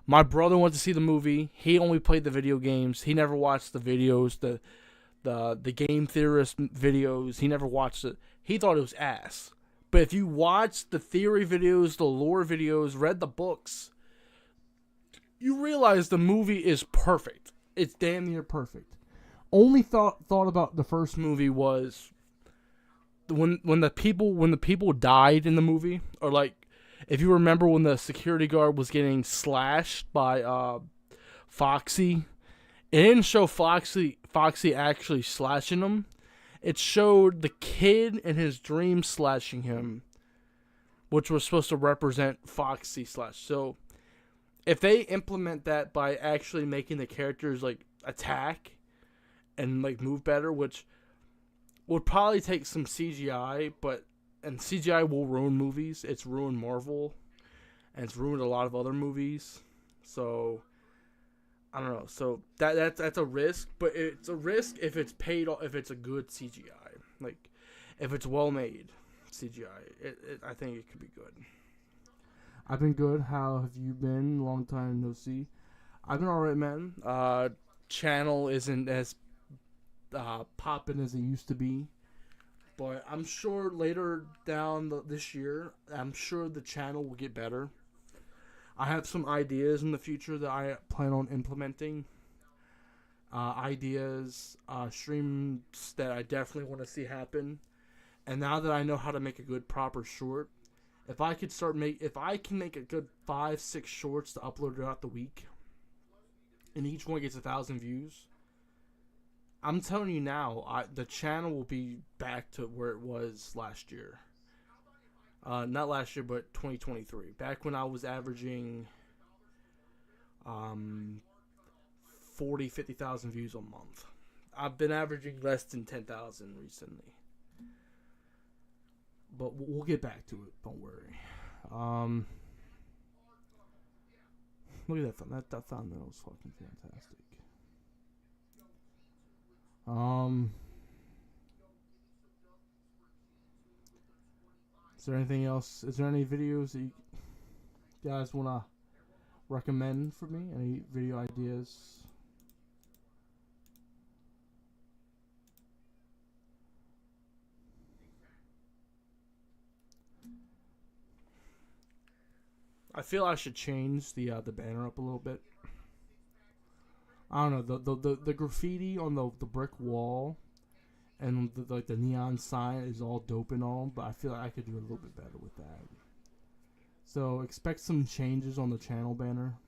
Speaker 1: My brother went to see the movie. He only played the video games. He never watched the videos, the game theorist videos. He never watched it. He thought it was ass. But if you watched the theory videos, the lore videos, read the books, you realize the movie is perfect. It's damn near perfect. Only thought about the first movie was when the people died in the movie, or like if you remember when the security guard was getting slashed by Foxy. It didn't show Foxy actually slashing him. It showed the kid in his dream slashing him, which was supposed to represent Foxy slash. So if they implement that by actually making the characters like attack and like move better, which would probably take some CGI, and CGI will ruin movies. It's ruined Marvel, and it's ruined a lot of other movies. So I don't know. So that's a risk, but it's a risk if it's paid. If it's a good CGI, like if it's well made CGI, I think it could be good. I've been good. How have you been? Long time no see. I've been alright, man. Channel isn't as popping as it used to be, but I'm sure later down this year, I'm sure the channel will get better. I have some ideas in the future that I plan on implementing. Streams that I definitely want to see happen. And now that I know how to make a good proper short, if I can make a good 5-6 shorts to upload throughout the week, and each one gets 1,000 views, I'm telling you now, the channel will be back to where it was last year. Not last year, but 2023. Back when I was averaging 50,000 views a month. I've been averaging less than 10,000 recently. But we'll get back to it. Don't worry. Look at that thumbnail was fucking fantastic. Is there anything else? Is there any videos that you guys want to recommend for me? Any video ideas? I feel I should change the banner up a little bit. I don't know, the graffiti on the brick wall and the neon sign is all dope and all, but I feel like I could do a little bit better with that. So expect some changes on the channel banner.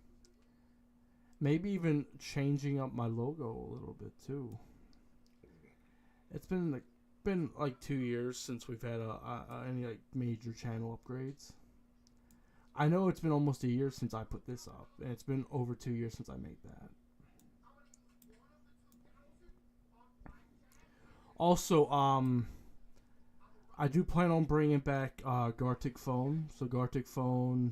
Speaker 1: Maybe even changing up my logo a little bit too. It's been like 2 years since we've had any like major channel upgrades. I know it's been almost a year since I put this up, and it's been over 2 years since I made that. Also, I do plan on bringing back Gartic Phone. So Gartic Phone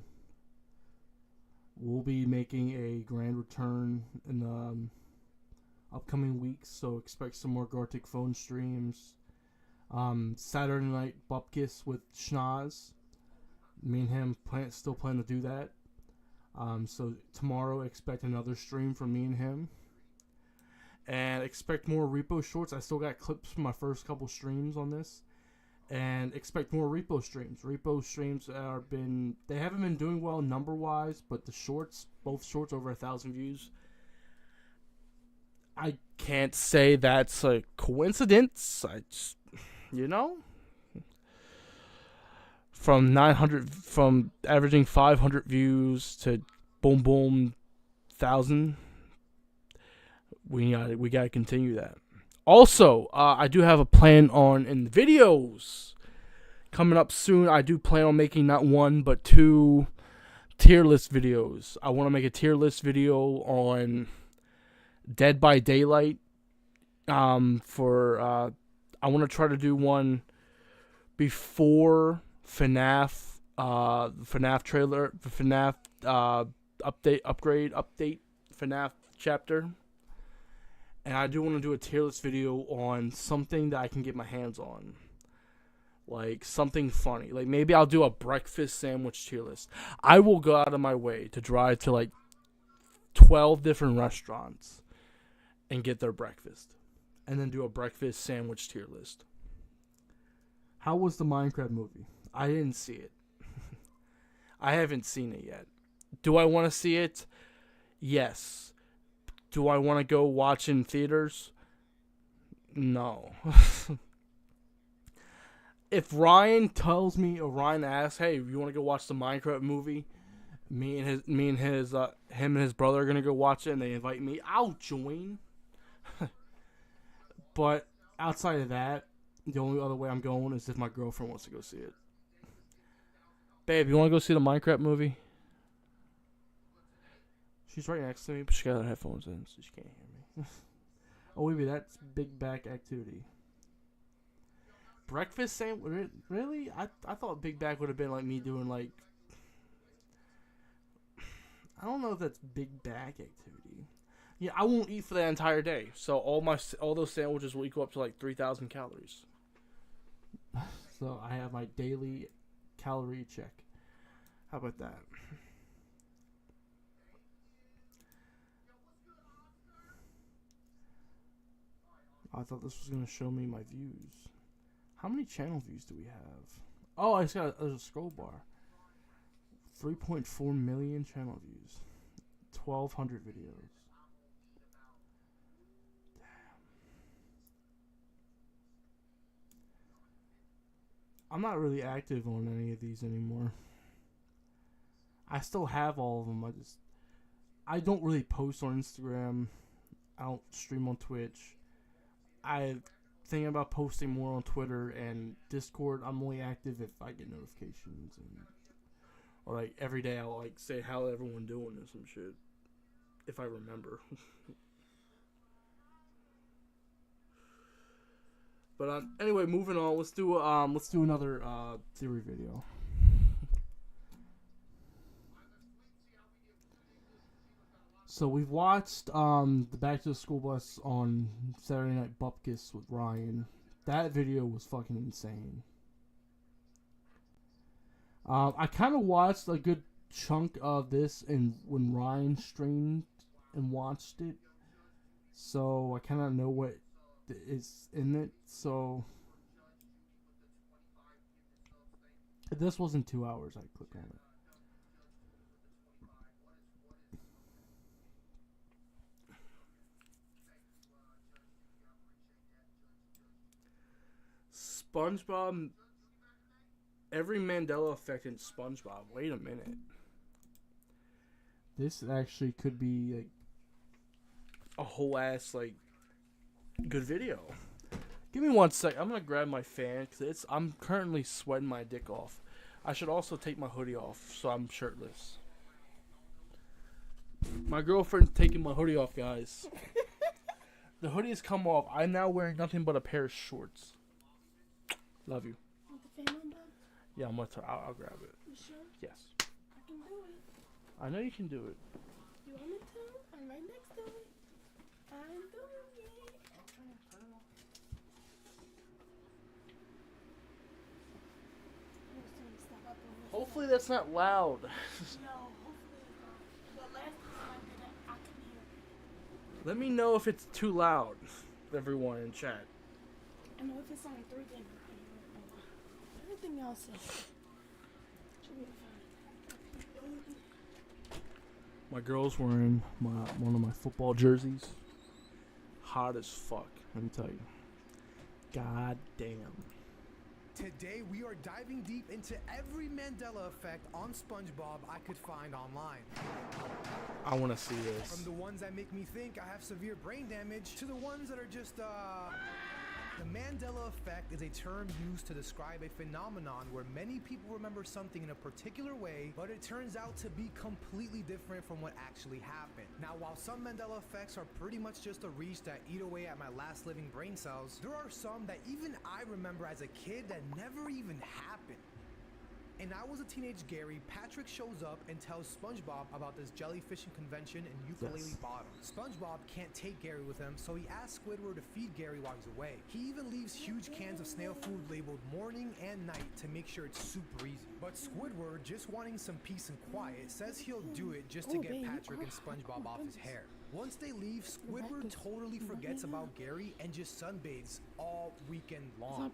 Speaker 1: will be making a grand return in the upcoming weeks. So expect some more Gartic Phone streams. Saturday night bupkis with Schnoz. Me and him still plan to do that. So tomorrow expect another stream from me and him. And expect more repo shorts. I still got clips from my first couple streams on this. And expect more repo streams. Repo streams they haven't been doing well number wise, but the shorts, both shorts over 1,000 views. I can't say that's a coincidence. I just, from averaging 500 views to boom 1,000. We gotta continue that. Also, I do have a plan in the videos coming up soon. I do plan on making not one but 2 tier list videos. I want to make a tier list video on Dead by Daylight. I want to try to do one before FNAF, FNAF trailer, the FNAF update FNAF chapter. And I do want to do a tier list video on something that I can get my hands on. Like, something funny. Like, maybe I'll do a breakfast sandwich tier list. I will go out of my way to drive to, like, 12 different restaurants and get their breakfast. And then do a breakfast sandwich tier list. How was the Minecraft movie? I didn't see it. I haven't seen it yet. Do I want to see it? Yes. Do I want to go watch in theaters? No. If Ryan tells me, or Ryan asks, hey, you want to go watch the Minecraft movie? Him and his brother are gonna go watch it, and they invite me, I'll join. But outside of that, the only other way I'm going is if my girlfriend wants to go see it. Babe, you want to go see the Minecraft movie? She's right next to me, but she got her headphones in, so she can't hear me. Oh, Weepy, that's big back activity. Breakfast sandwich? Really? I thought big back would have been like me doing like... I don't know if that's big back activity. Yeah, I won't eat for the entire day, so all those sandwiches will equal up to like 3,000 calories. So I have my daily calorie check. How about that? I thought this was going to show me my views. How many channel views do we have? Oh, I just got a scroll bar. 3.4 million channel views. 1,200 videos. Damn. I'm not really active on any of these anymore. I still have all of them. I don't really post on Instagram. I don't stream on Twitch. I think about posting more on Twitter and Discord. I'm only active if I get notifications, or like every day I'll like say how everyone doing or some shit if I remember. But anyway, moving on. Let's do another theory video. So we've watched the Back to the School Bus on Saturday Night Bupkis with Ryan. That video was fucking insane. I kind of watched a good chunk of this when Ryan streamed and watched it. So I kind of know what is in it. So if this wasn't 2 hours, I'd click on it. SpongeBob, every Mandela effect in SpongeBob. Wait a minute. This actually could be like a whole ass like good video. Give me 1 sec. I'm gonna grab my fan because I'm currently sweating my dick off. I should also take my hoodie off so I'm shirtless. My girlfriend's taking my hoodie off, guys. The hoodie has come off. I'm now wearing nothing but a pair of shorts. Love you.
Speaker 9: Want the fan on, Dad?
Speaker 1: Yeah, I'll grab it.
Speaker 9: You sure?
Speaker 1: Yes.
Speaker 9: I can do it.
Speaker 1: I know you can do it.
Speaker 9: You want me to? I'm right next to it. I'm doing it.
Speaker 1: Hopefully that's not loud.
Speaker 9: No, hopefully it's not. The last time I did it, I can hear.
Speaker 1: Let me know if it's too loud, everyone in chat.
Speaker 9: I know if it's on 3, then I can hear it. Everything else should be fine.
Speaker 1: My girl's wearing one of my football jerseys. Hot as fuck, let me tell you. God damn.
Speaker 3: Today we are diving deep into every Mandela effect on SpongeBob I could find online.
Speaker 1: I want to see this.
Speaker 3: From the ones that make me think I have severe brain damage to the ones that are just The Mandela effect is a term used to describe a phenomenon where many people remember something in a particular way, but it turns out to be completely different from what actually happened. Now, while some Mandela effects are pretty much just a reach that eat away at my last living brain cells, there are some that even I remember as a kid that never even happened. And I was a teenage Gary, Patrick shows up and tells SpongeBob about this jellyfishing convention in Ukulele Bottom. SpongeBob can't take Gary with him, so he asks Squidward to feed Gary while he's away. He even leaves huge cans of snail food labeled morning and night to make sure it's super easy. But Squidward, just wanting some peace and quiet, says he'll do it just to get Patrick and SpongeBob off his hair. Once they leave, Squidward totally forgets about Gary and just sunbathes all weekend long.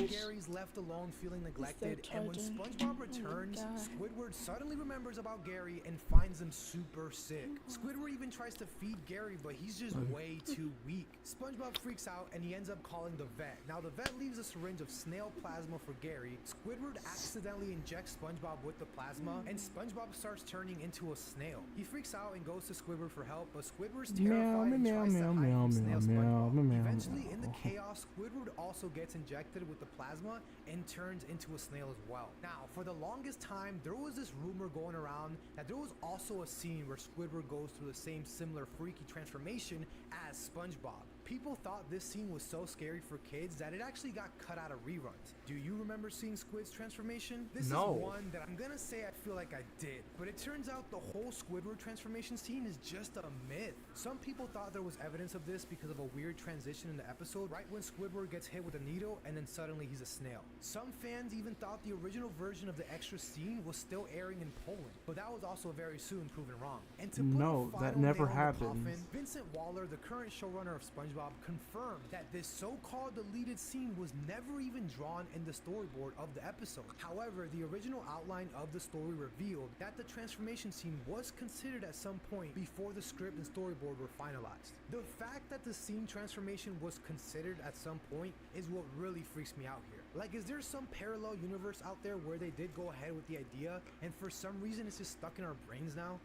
Speaker 3: Gary's left alone feeling neglected, and when SpongeBob returns, Squidward suddenly remembers about Gary and finds him super sick. Squidward even tries to feed Gary, but he's just way too weak. SpongeBob freaks out and he ends up calling the vet. Now the vet leaves a syringe of snail plasma for Gary. Squidward accidentally injects SpongeBob with the plasma, and SpongeBob starts turning into a snail. He freaks out and goes to Squidward for help, but Squidward's terrified and tries to hide from Snail SpongeBob. Eventually, in the chaos, Squidward also gets injected with the plasma and turns into a snail as well. Now, for the longest time, there was this rumor going around that there was also a scene where Squidward goes through the same similar freaky transformation as SpongeBob. People thought this scene was so scary for kids that it actually got cut out of reruns. Do you remember seeing Squid's transformation? This is one that I'm gonna say I feel like I did, but it turns out the whole Squidward transformation scene is just a myth. Some people thought there was evidence of this because of a weird transition in the episode right when Squidward gets hit with a needle and then suddenly he's a snail. Some fans even thought the original version of the extra scene was still airing in Poland, but that was also very soon proven wrong. And to put a final
Speaker 1: that never
Speaker 3: nail in the
Speaker 1: happened.
Speaker 3: coffin, Vincent Waller, the current showrunner of SpongeBob, confirmed that this so-called deleted scene was never even drawn in the storyboard of the episode. However, the original outline of the story revealed that the transformation scene was considered at some point before the script and storyboard were finalized. The fact that the scene transformation was considered at some point is what really freaks me out here. Like, is there some parallel universe out there where they did go ahead with the idea and for some reason it's just stuck in our brains now?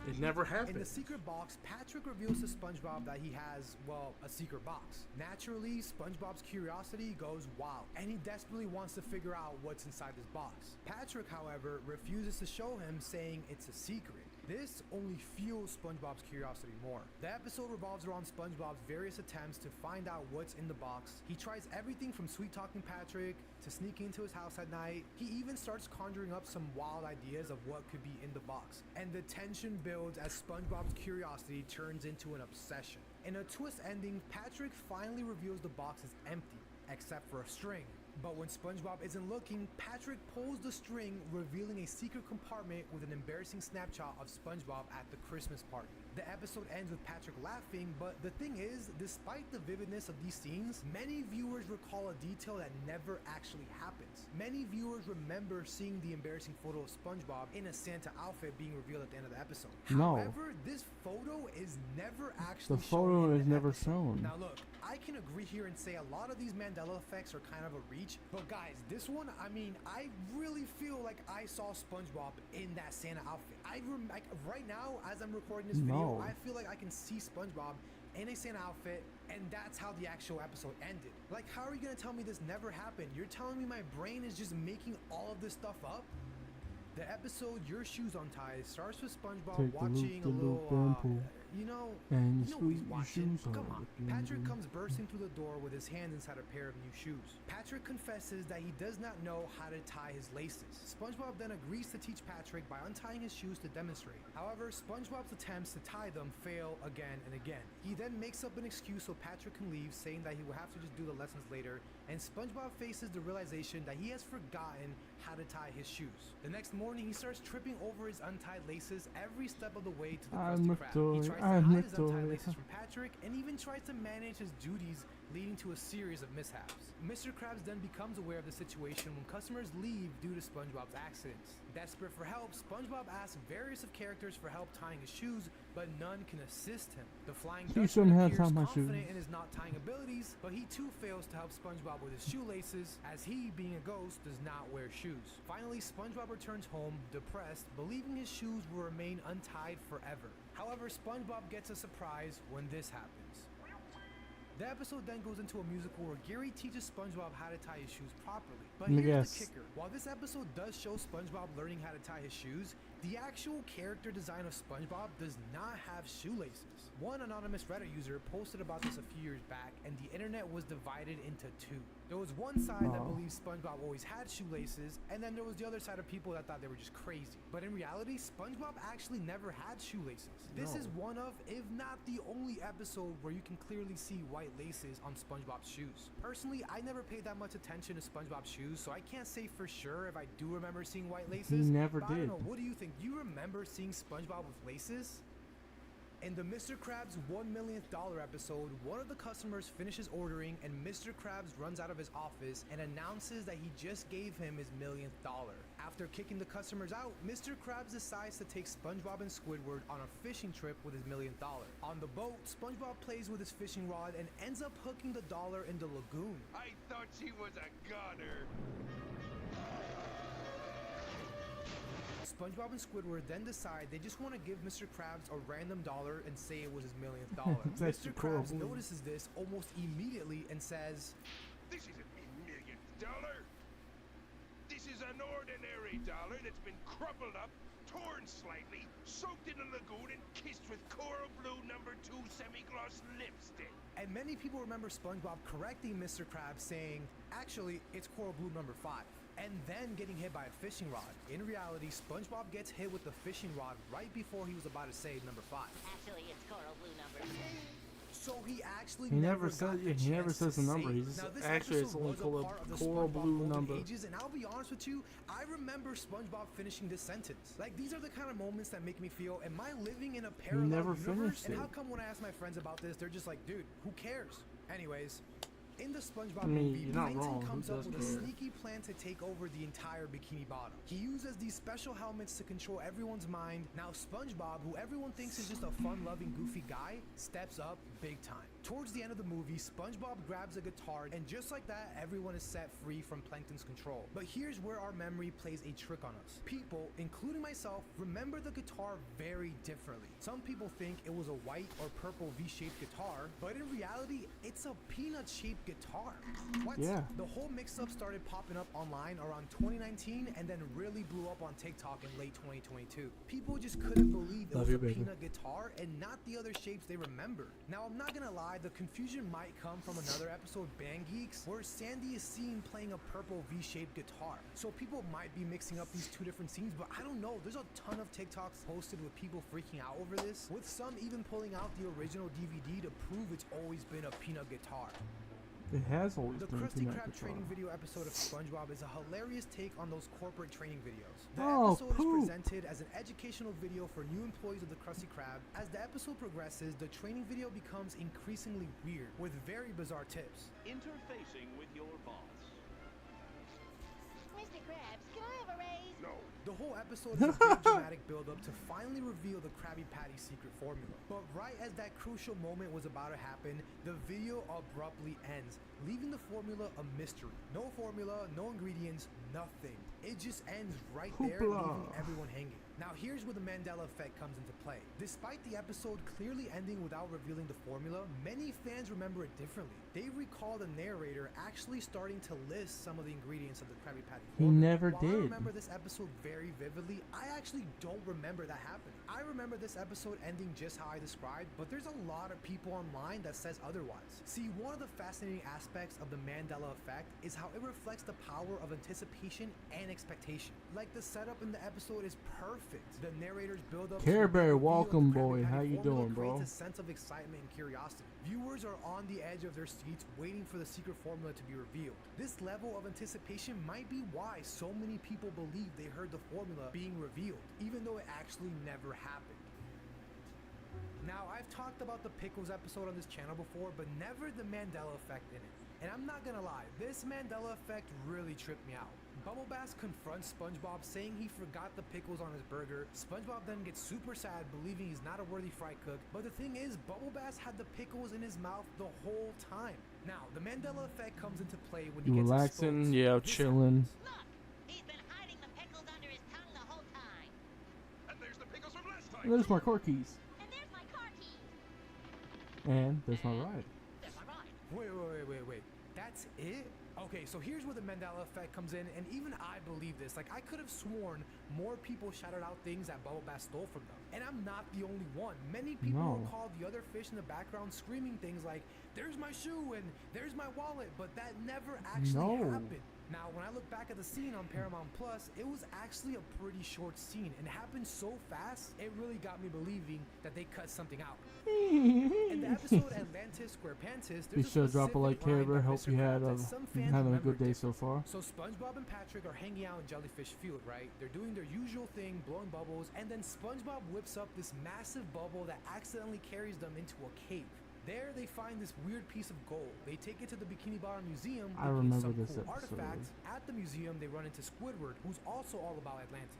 Speaker 1: It never happened.
Speaker 3: In the secret box, Patrick reveals to SpongeBob that he has, well, a secret box. Naturally, SpongeBob's curiosity goes wild, and he desperately wants to figure out what's inside this box. Patrick, however, refuses to show him, saying it's a secret. This only fuels SpongeBob's curiosity more. The episode revolves around SpongeBob's various attempts to find out what's in the box. He tries everything from sweet-talking Patrick to sneaking into his house at night. He even starts conjuring up some wild ideas of what could be in the box. And the tension builds as SpongeBob's curiosity turns into an obsession. In a twist ending, Patrick finally reveals the box is empty, except for a string. But when SpongeBob isn't looking, Patrick pulls the string, revealing a secret compartment with an embarrassing snapshot of SpongeBob at the Christmas party. The episode ends with Patrick laughing, but the thing is, despite the vividness of these scenes, many viewers recall a detail that never actually happens. Many viewers remember seeing the embarrassing photo of SpongeBob in a Santa outfit being revealed at the end of the episode.
Speaker 1: No.
Speaker 3: However, this photo is never actually
Speaker 1: The photo
Speaker 3: shown in
Speaker 1: is
Speaker 3: the
Speaker 1: never
Speaker 3: episode.
Speaker 1: shown.
Speaker 3: Now look, I can agree here and say a lot of these Mandela effects are kind of a reach, but guys, this one, I mean, I really feel like I saw SpongeBob in that Santa outfit. Like right now, as I'm recording this video, I feel like I can see SpongeBob in a Santa outfit, and that's how the actual episode ended. Like, how are you gonna tell me this never happened? You're telling me my brain is just making all of this stuff up?
Speaker 10: The episode Your Shoes Untied starts with SpongeBob
Speaker 1: Take the
Speaker 10: watching a
Speaker 1: loop, the loop,
Speaker 10: little,
Speaker 1: pull.
Speaker 10: you know
Speaker 1: And
Speaker 10: what he's
Speaker 1: your
Speaker 10: watching.
Speaker 1: shoes
Speaker 10: Come
Speaker 1: are
Speaker 10: on.
Speaker 1: looking
Speaker 10: Patrick
Speaker 1: good.
Speaker 10: comes bursting through the door with his hand inside a pair of new shoes. Patrick confesses that he does not know how to tie his laces. SpongeBob then agrees to teach Patrick by untying his shoes to demonstrate. However, SpongeBob's attempts to tie them fail again and again. He then makes up an excuse so Patrick can leave, saying that he will have to just do the lessons later, and SpongeBob faces the realization that he has forgotten how to tie his shoes. The next morning, he starts tripping over his untied laces every step of the way to the Krusty Krab. He tries to hide his untied laces from Patrick and even tries to manage his duties, leading to a series of mishaps. Mr. Krabs then becomes aware of the situation when customers leave due to SpongeBob's accidents. Desperate for help, SpongeBob asks various of characters for help tying his shoes, but none can assist him. The Flying
Speaker 1: You
Speaker 10: Dutchman
Speaker 1: shouldn't have
Speaker 10: appears
Speaker 1: tied my
Speaker 10: confident
Speaker 1: shoes.
Speaker 10: in his not tying abilities, but he too fails to help SpongeBob with his shoelaces, as he, being a ghost, does not wear shoes. Finally, SpongeBob returns home, depressed, believing his shoes will remain untied forever. However, SpongeBob gets a surprise when this happens. The episode then goes into a musical where Gary teaches SpongeBob how to tie his shoes properly. But
Speaker 1: Let me
Speaker 10: here's
Speaker 1: guess.
Speaker 10: the kicker. While this episode does show SpongeBob learning how to tie his shoes, the actual character design of SpongeBob does not have shoelaces. One anonymous Reddit user posted about this a few years back, and the internet was divided into two. There was one side that believed SpongeBob always had shoelaces, and then there was the other side of people that thought they were just crazy. But in reality, SpongeBob actually never had shoelaces. This is one of, if not the only episode where you can clearly see white laces on SpongeBob's shoes. Personally, I never paid that much attention to SpongeBob's shoes, so I can't say for sure if I do remember seeing white laces.
Speaker 1: He never
Speaker 10: but I don't
Speaker 1: did.
Speaker 10: know, what do you think? Do you remember seeing SpongeBob with laces? In the Mr. Krabs' $1 millionth episode, one of the customers finishes ordering and Mr. Krabs runs out of his office and announces that he just gave him his $1,000,000th. After kicking the customers out, Mr. Krabs decides to take SpongeBob and Squidward on a fishing trip with his $1,000,000. On the boat, SpongeBob plays with his fishing rod and ends up hooking the dollar in the lagoon.
Speaker 6: I thought she was a goner.
Speaker 10: SpongeBob and Squidward then decide they just want to give Mr. Krabs a random dollar and say it was his $1,000,000.
Speaker 1: That's
Speaker 10: Mr.
Speaker 1: cool.
Speaker 10: Krabs notices this almost immediately and says,
Speaker 6: This isn't me $1,000,000. This is an ordinary dollar that's been crumpled up, torn slightly, soaked in a lagoon, and kissed with coral blue #2 semi-gloss lipstick.
Speaker 10: and many people remember SpongeBob correcting Mr. Krabs saying, actually, it's coral blue #5. And then getting hit by a fishing rod. In reality, SpongeBob gets hit with the fishing rod right before he was about to say #5.
Speaker 23: Actually, it's coral blue #2.
Speaker 10: So he actually
Speaker 1: He never
Speaker 10: got
Speaker 1: said.
Speaker 10: the
Speaker 1: He never
Speaker 10: chance
Speaker 1: says
Speaker 10: to
Speaker 1: the number.
Speaker 10: say it.
Speaker 1: He's
Speaker 10: Now, this
Speaker 1: actually it's
Speaker 10: episode
Speaker 1: only
Speaker 10: was a
Speaker 1: called
Speaker 10: part of the
Speaker 1: coral
Speaker 10: SpongeBob
Speaker 1: blue
Speaker 10: Golden
Speaker 1: number.
Speaker 10: Ages, and I'll be honest with you, I remember SpongeBob finishing this sentence. Like, these are the kind of moments that make me feel, am I living in a parallel
Speaker 1: never
Speaker 10: universe?
Speaker 1: finished
Speaker 10: And
Speaker 1: it.
Speaker 10: how come when I ask my friends about this, they're just like, dude, who cares? Anyways, in the SpongeBob
Speaker 1: I mean,
Speaker 10: movie,
Speaker 1: you're not
Speaker 10: Plankton
Speaker 1: wrong. Who
Speaker 10: comes up
Speaker 1: does
Speaker 10: with a
Speaker 1: care?
Speaker 10: sneaky plan to take over the entire Bikini Bottom. He uses these special helmets to control everyone's mind. Now SpongeBob, who everyone thinks is just a fun-loving, goofy guy, steps up big time. Towards the end of the movie, SpongeBob grabs a guitar, and just like that, everyone is set free from Plankton's control. But here's where our memory plays a trick on us. People, including myself, remember the guitar very differently. Some people think it was a white or purple V-shaped guitar, but in reality, it's a peanut-shaped guitar. What?
Speaker 1: Yeah.
Speaker 10: The whole mix-up started popping up online around 2019 and then really blew up on TikTok in late 2022. People just couldn't believe it
Speaker 1: Love
Speaker 10: was
Speaker 1: you,
Speaker 10: a
Speaker 1: baby.
Speaker 10: peanut guitar and not the other shapes they remembered. Now, I'm not gonna lie, the confusion might come from another episode of Band Geeks where Sandy is seen playing a purple V-shaped guitar. So people might be mixing up these two different scenes, but I don't know. There's a ton of TikToks posted with people freaking out over this, with some even pulling out the original DVD to prove it's always been a peanut guitar.
Speaker 1: It has always
Speaker 10: The
Speaker 1: been
Speaker 10: Krusty
Speaker 1: peanut
Speaker 10: Krab
Speaker 1: guitar.
Speaker 10: training video episode of SpongeBob is a hilarious take on those corporate training videos. The
Speaker 1: Oh,
Speaker 10: episode
Speaker 1: poop.
Speaker 10: is presented as an educational video for new employees of the Krusty Krab. As the episode progresses, the training video becomes increasingly weird, with very bizarre tips.
Speaker 12: Interfacing with your boss.
Speaker 23: Mr. Krabs, can I have a raise?
Speaker 6: No.
Speaker 10: The whole episode is a big dramatic build-up to finally reveal the Krabby Patty secret formula. But right as that crucial moment was about to happen, the video abruptly ends, leaving the formula a mystery. No formula, no ingredients, nothing. It just ends right there,
Speaker 1: Hoopla.
Speaker 10: leaving everyone hanging. Now here's where the Mandela effect comes into play. Despite the episode clearly ending without revealing the formula, many fans remember it differently. They recall the narrator actually starting to list some of the ingredients of the Krabby Patty
Speaker 1: He
Speaker 10: formula.
Speaker 1: never
Speaker 10: While I
Speaker 1: did.
Speaker 10: remember this episode very vividly, I actually don't remember that happening. I remember this episode ending just how I described, but there's a lot of people online that says otherwise. See, one of the fascinating aspects of the Mandela effect is how it reflects the power of anticipation and expectation. Like, the setup in the episode is perfect. The narrators build up
Speaker 1: Care
Speaker 10: to the
Speaker 1: Bear,
Speaker 10: reveal of the
Speaker 1: welcome,
Speaker 10: Krabby
Speaker 1: boy.
Speaker 10: Patty
Speaker 1: How you
Speaker 10: formula
Speaker 1: doing, bro?
Speaker 10: creates a sense of excitement and curiosity. Viewers are on the edge of their seats waiting for the secret formula to be revealed. This level of anticipation might be why so many people believe they heard the formula being revealed, even though it actually never happened. Now, I've talked about the Pickles episode on this channel before, but never the Mandela effect in it. And I'm not gonna lie, this Mandela effect really tripped me out. Bubble Bass confronts SpongeBob saying he forgot the pickles on his burger. SpongeBob then gets super sad, believing he's not a worthy fry cook. But the thing is, Bubble Bass had the pickles in his mouth the whole time. Now, the Mandela effect comes into play when he
Speaker 1: You
Speaker 10: gets
Speaker 1: relaxing?
Speaker 10: exposed.
Speaker 1: Yeah,
Speaker 10: This
Speaker 1: chilling.
Speaker 6: And there's the pickles from last time.
Speaker 1: And there's my car keys.
Speaker 2: And there's my car keys.
Speaker 1: And there's my ride.
Speaker 10: Wait. That's it? Okay, so here's where the Mandela effect comes in, and even I believe this. Like, I could have sworn more people shouted out things that Bubble Bass stole from them. And I'm not the only one. Many people
Speaker 1: No.
Speaker 10: recall the other fish in the background screaming things like, "There's my shoe," and "There's my wallet," but that never actually
Speaker 1: No.
Speaker 10: happened. Now, when I look back at the scene on Paramount Plus, it was actually a pretty short scene, and happened so fast, it really got me believing that they cut something out. In the episode Atlantis SquarePantis,
Speaker 1: Be
Speaker 10: there's
Speaker 1: sure
Speaker 10: a
Speaker 1: to drop a like,
Speaker 10: specific line
Speaker 1: Care Bear.
Speaker 10: by
Speaker 1: Hope
Speaker 10: Mr.
Speaker 1: you had
Speaker 10: Krabs that some fans
Speaker 1: having a
Speaker 10: remember
Speaker 1: good day so far.
Speaker 10: So SpongeBob and Patrick are hanging out in Jellyfish Field, right? They're doing their usual thing, blowing bubbles, and then SpongeBob whips up this massive bubble that accidentally carries them into a cave. There they find this weird piece of gold. They take it to the Bikini Bottom Museum.
Speaker 1: I
Speaker 10: looking at
Speaker 1: remember
Speaker 10: some
Speaker 1: this
Speaker 10: cool
Speaker 1: episode.
Speaker 10: artifacts. At the museum, they run into Squidward, who's also all about Atlantis.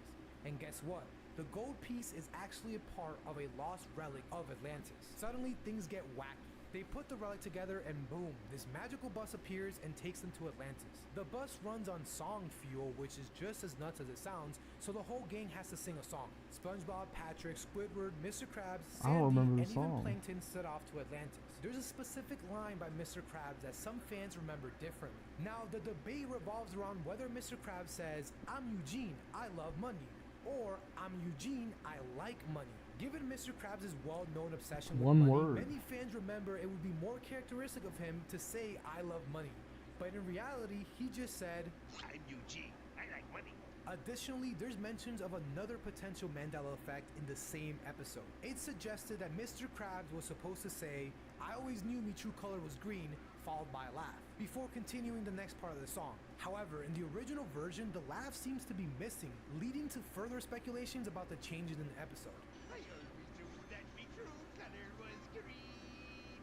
Speaker 10: And guess what? The gold piece is actually a part of a lost relic of Atlantis. Suddenly, things get wacky. They put the relic together and boom, this magical bus appears and takes them to Atlantis. The bus runs on song fuel, which is just as nuts as it sounds, so the whole gang has to sing a song. SpongeBob, Patrick, Squidward, Mr. Krabs,
Speaker 1: I don't
Speaker 10: Sandy,
Speaker 1: remember the
Speaker 10: and even
Speaker 1: song.
Speaker 10: Plankton set off to Atlantis. There's a specific line by Mr. Krabs that some fans remember differently. Now, the debate revolves around whether Mr. Krabs says, "I'm Eugene, I love money," or "I'm Eugene, I like money." Given Mr. Krabs' well-known obsession with
Speaker 1: One
Speaker 10: money,
Speaker 1: word.
Speaker 10: many fans remember it would be more characteristic of him to say, "I love money." But in reality, he just said,
Speaker 6: I'm Eugene. I like money.
Speaker 10: Additionally, there's mentions of another potential Mandela effect in the same episode. It's suggested that Mr. Krabs was supposed to say, "I always knew my true color was green," followed by a laugh, before continuing the next part of the song. However, in the original version, the laugh seems to be missing, leading to further speculations about the changes in the episode.
Speaker 6: I always knew that my true color was green.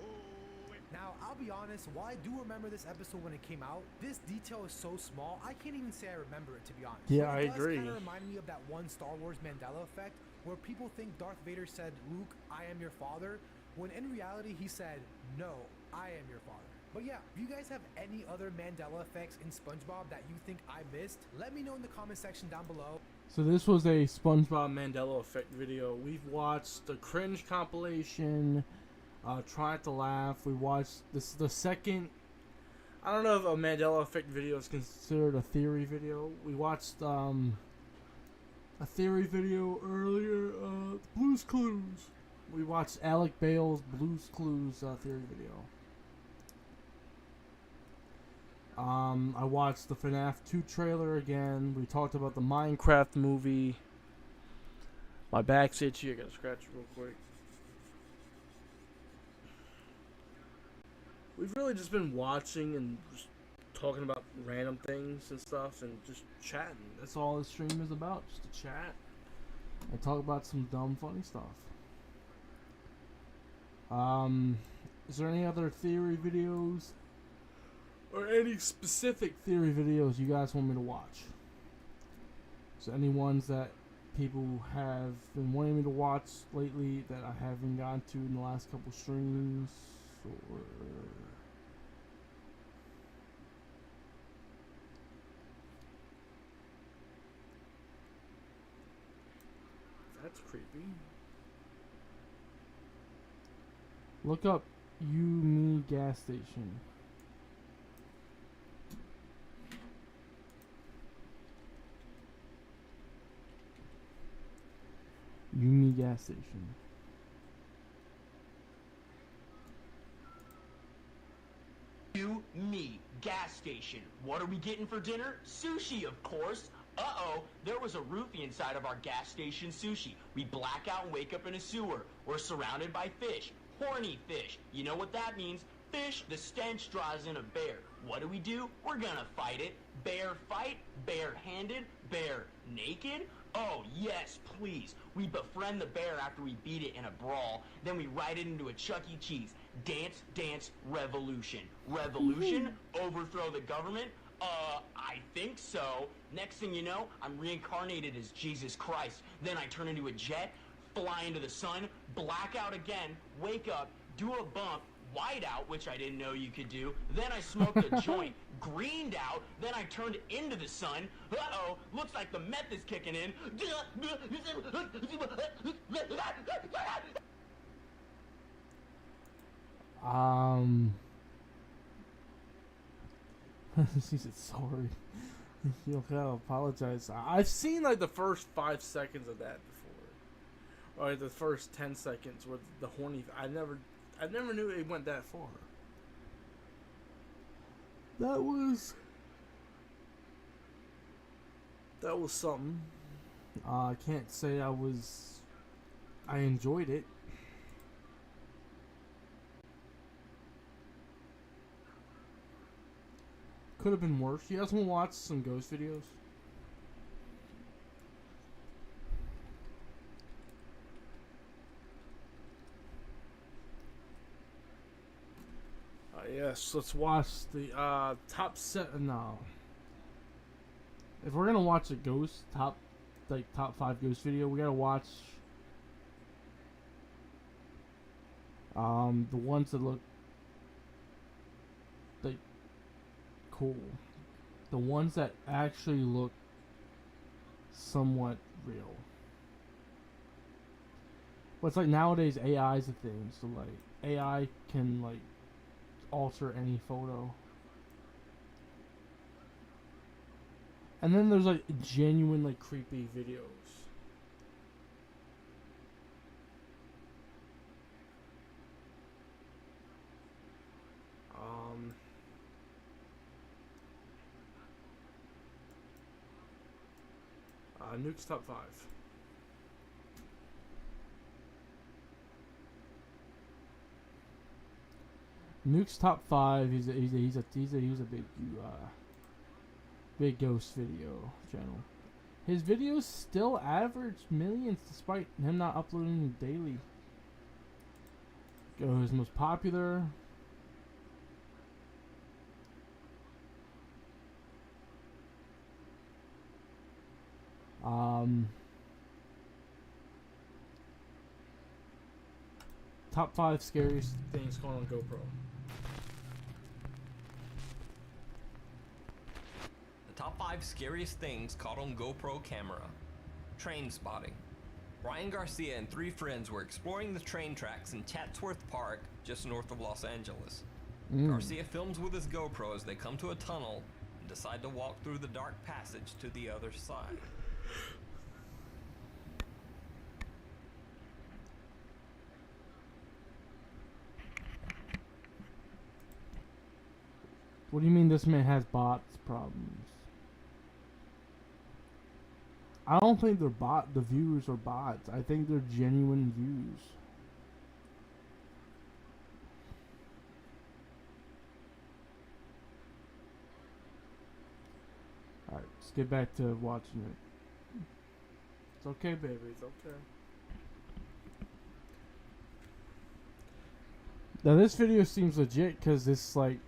Speaker 6: Oh, and
Speaker 10: Now, I'll be honest, while I do remember this episode when it came out, this detail is so small, I can't even say I remember it, to be honest.
Speaker 1: Yeah,
Speaker 10: But
Speaker 1: I
Speaker 10: it does
Speaker 1: agree.
Speaker 10: kind of remind me of that one Star Wars Mandela effect, where people think Darth Vader said, "Luke, I am your father," when in reality he said, "No, I am your father." But yeah, if you guys have any other Mandela effects in SpongeBob that you think I missed, let me know in the comment section down below.
Speaker 1: So this was a SpongeBob Mandela Effect video. We've watched the cringe compilation, Try Not to Laugh. We watched, this is the second, I don't know if a Mandela Effect video is considered a theory video. We watched a theory video earlier, Blue's Clues. We watched Alec Bale's Blue's Clues theory video. I watched the FNAF 2 trailer again. We talked about the Minecraft movie. My back's itchy. I gotta scratch it real quick. We've really just been watching and just talking about random things and stuff and just chatting. That's all this stream is about. Just to chat and talk about some dumb, funny stuff. Is there any other theory videos? Or any specific theory videos you guys want me to watch? Is there any ones that people have been wanting me to watch lately that I haven't gotten to in the last couple streams? Or That's creepy. Look up Me gas station. Me gas station.
Speaker 11: Me gas station. What are we getting for dinner? Sushi, of course. Uh-oh, there was a roofie inside of our gas station sushi. We black out and wake up in a sewer. We're surrounded by fish. Horny fish. You know what that means? Fish, the stench draws in a bear. What do? We're gonna fight it. Bear fight? Bare-handed? Bear naked? Oh, yes, please. We befriend the bear after we beat it in a brawl. Then we ride it into a Chuck E. Cheese. Dance, dance, revolution. Revolution? Overthrow the government? I think so. Next thing you know, I'm reincarnated as Jesus Christ. Then I turn into a jet, fly into the sun, black out again, wake up, do a bump, white out, which I didn't know you could do. Then I smoked a joint, greened out. Then I turned into the sun. Uh-oh, looks like the meth is kicking in.
Speaker 1: She said sorry. You don't gotta apologize. I've seen like the first 5 seconds of that before, or the first 10 seconds with the horny. I never knew it went that far. That was something. I can't say I enjoyed it. Could have been worse. You guys want to watch some ghost videos? Yes, let's watch the top set. No, if we're gonna watch a ghost top 5 ghost video, we gotta watch the ones that look like cool, the ones that actually look somewhat real. But it's like nowadays AI is a thing, so like AI can like alter any photo. And then there's like genuine like creepy videos. Nuke's top 5. Nuke's top 5. He's a big ghost video channel. His videos still average millions despite him not uploading daily. Go his most popular. Top 5 scariest things going on GoPro.
Speaker 13: The top 5 scariest things caught on GoPro camera. Train spotting. Ryan Garcia and 3 friends were exploring the train tracks in Chatsworth Park, just north of Los Angeles. Garcia films with his GoPro as they come to a tunnel and decide to walk through the dark passage to the other side.
Speaker 1: What do you mean this man has bots problems? I don't think the viewers are bots. I think they're genuine views. Alright, let's get back to watching it. It's okay, baby. It's okay. Now this video seems legit because it's like,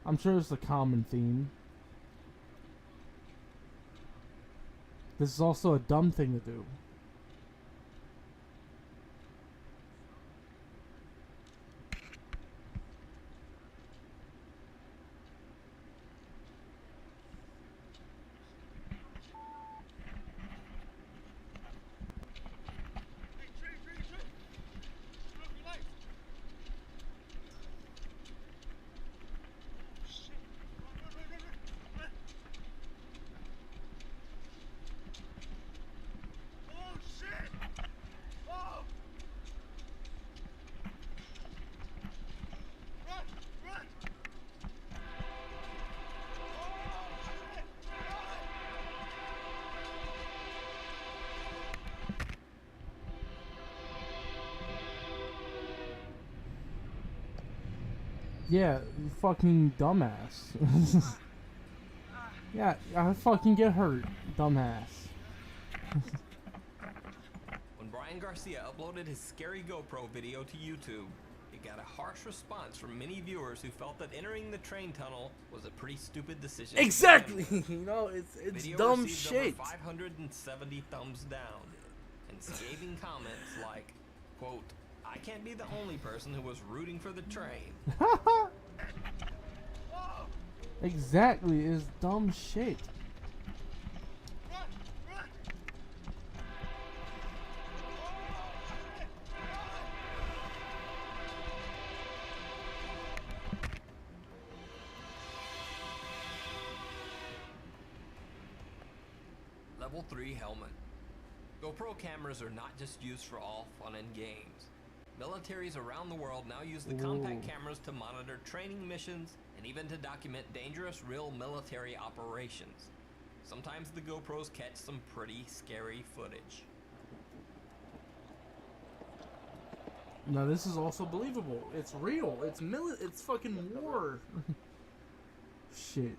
Speaker 1: I'm sure it's a common theme. This is also a dumb thing to do. Yeah, you fucking dumbass. Yeah, I fucking get hurt, dumbass.
Speaker 13: When Brian Garcia uploaded his scary GoPro video to YouTube, it got a harsh response from many viewers who felt that entering the train tunnel was a pretty stupid decision.
Speaker 1: Exactly. You know, it's
Speaker 13: Video
Speaker 1: dumb
Speaker 13: received
Speaker 1: shit.
Speaker 13: over 570 thumbs down, and scathing comments like, quote, "I can't be the only person who was rooting for the train."
Speaker 1: Exactly, it's dumb shit.
Speaker 13: Level 3 helmet. GoPro cameras are not just used for all fun and games. Militaries around the world now use the compact cameras to monitor training missions and even to document dangerous real military operations. Sometimes the GoPros catch some pretty scary footage.
Speaker 1: Now this is also believable. It's real. It's fucking war. Shit.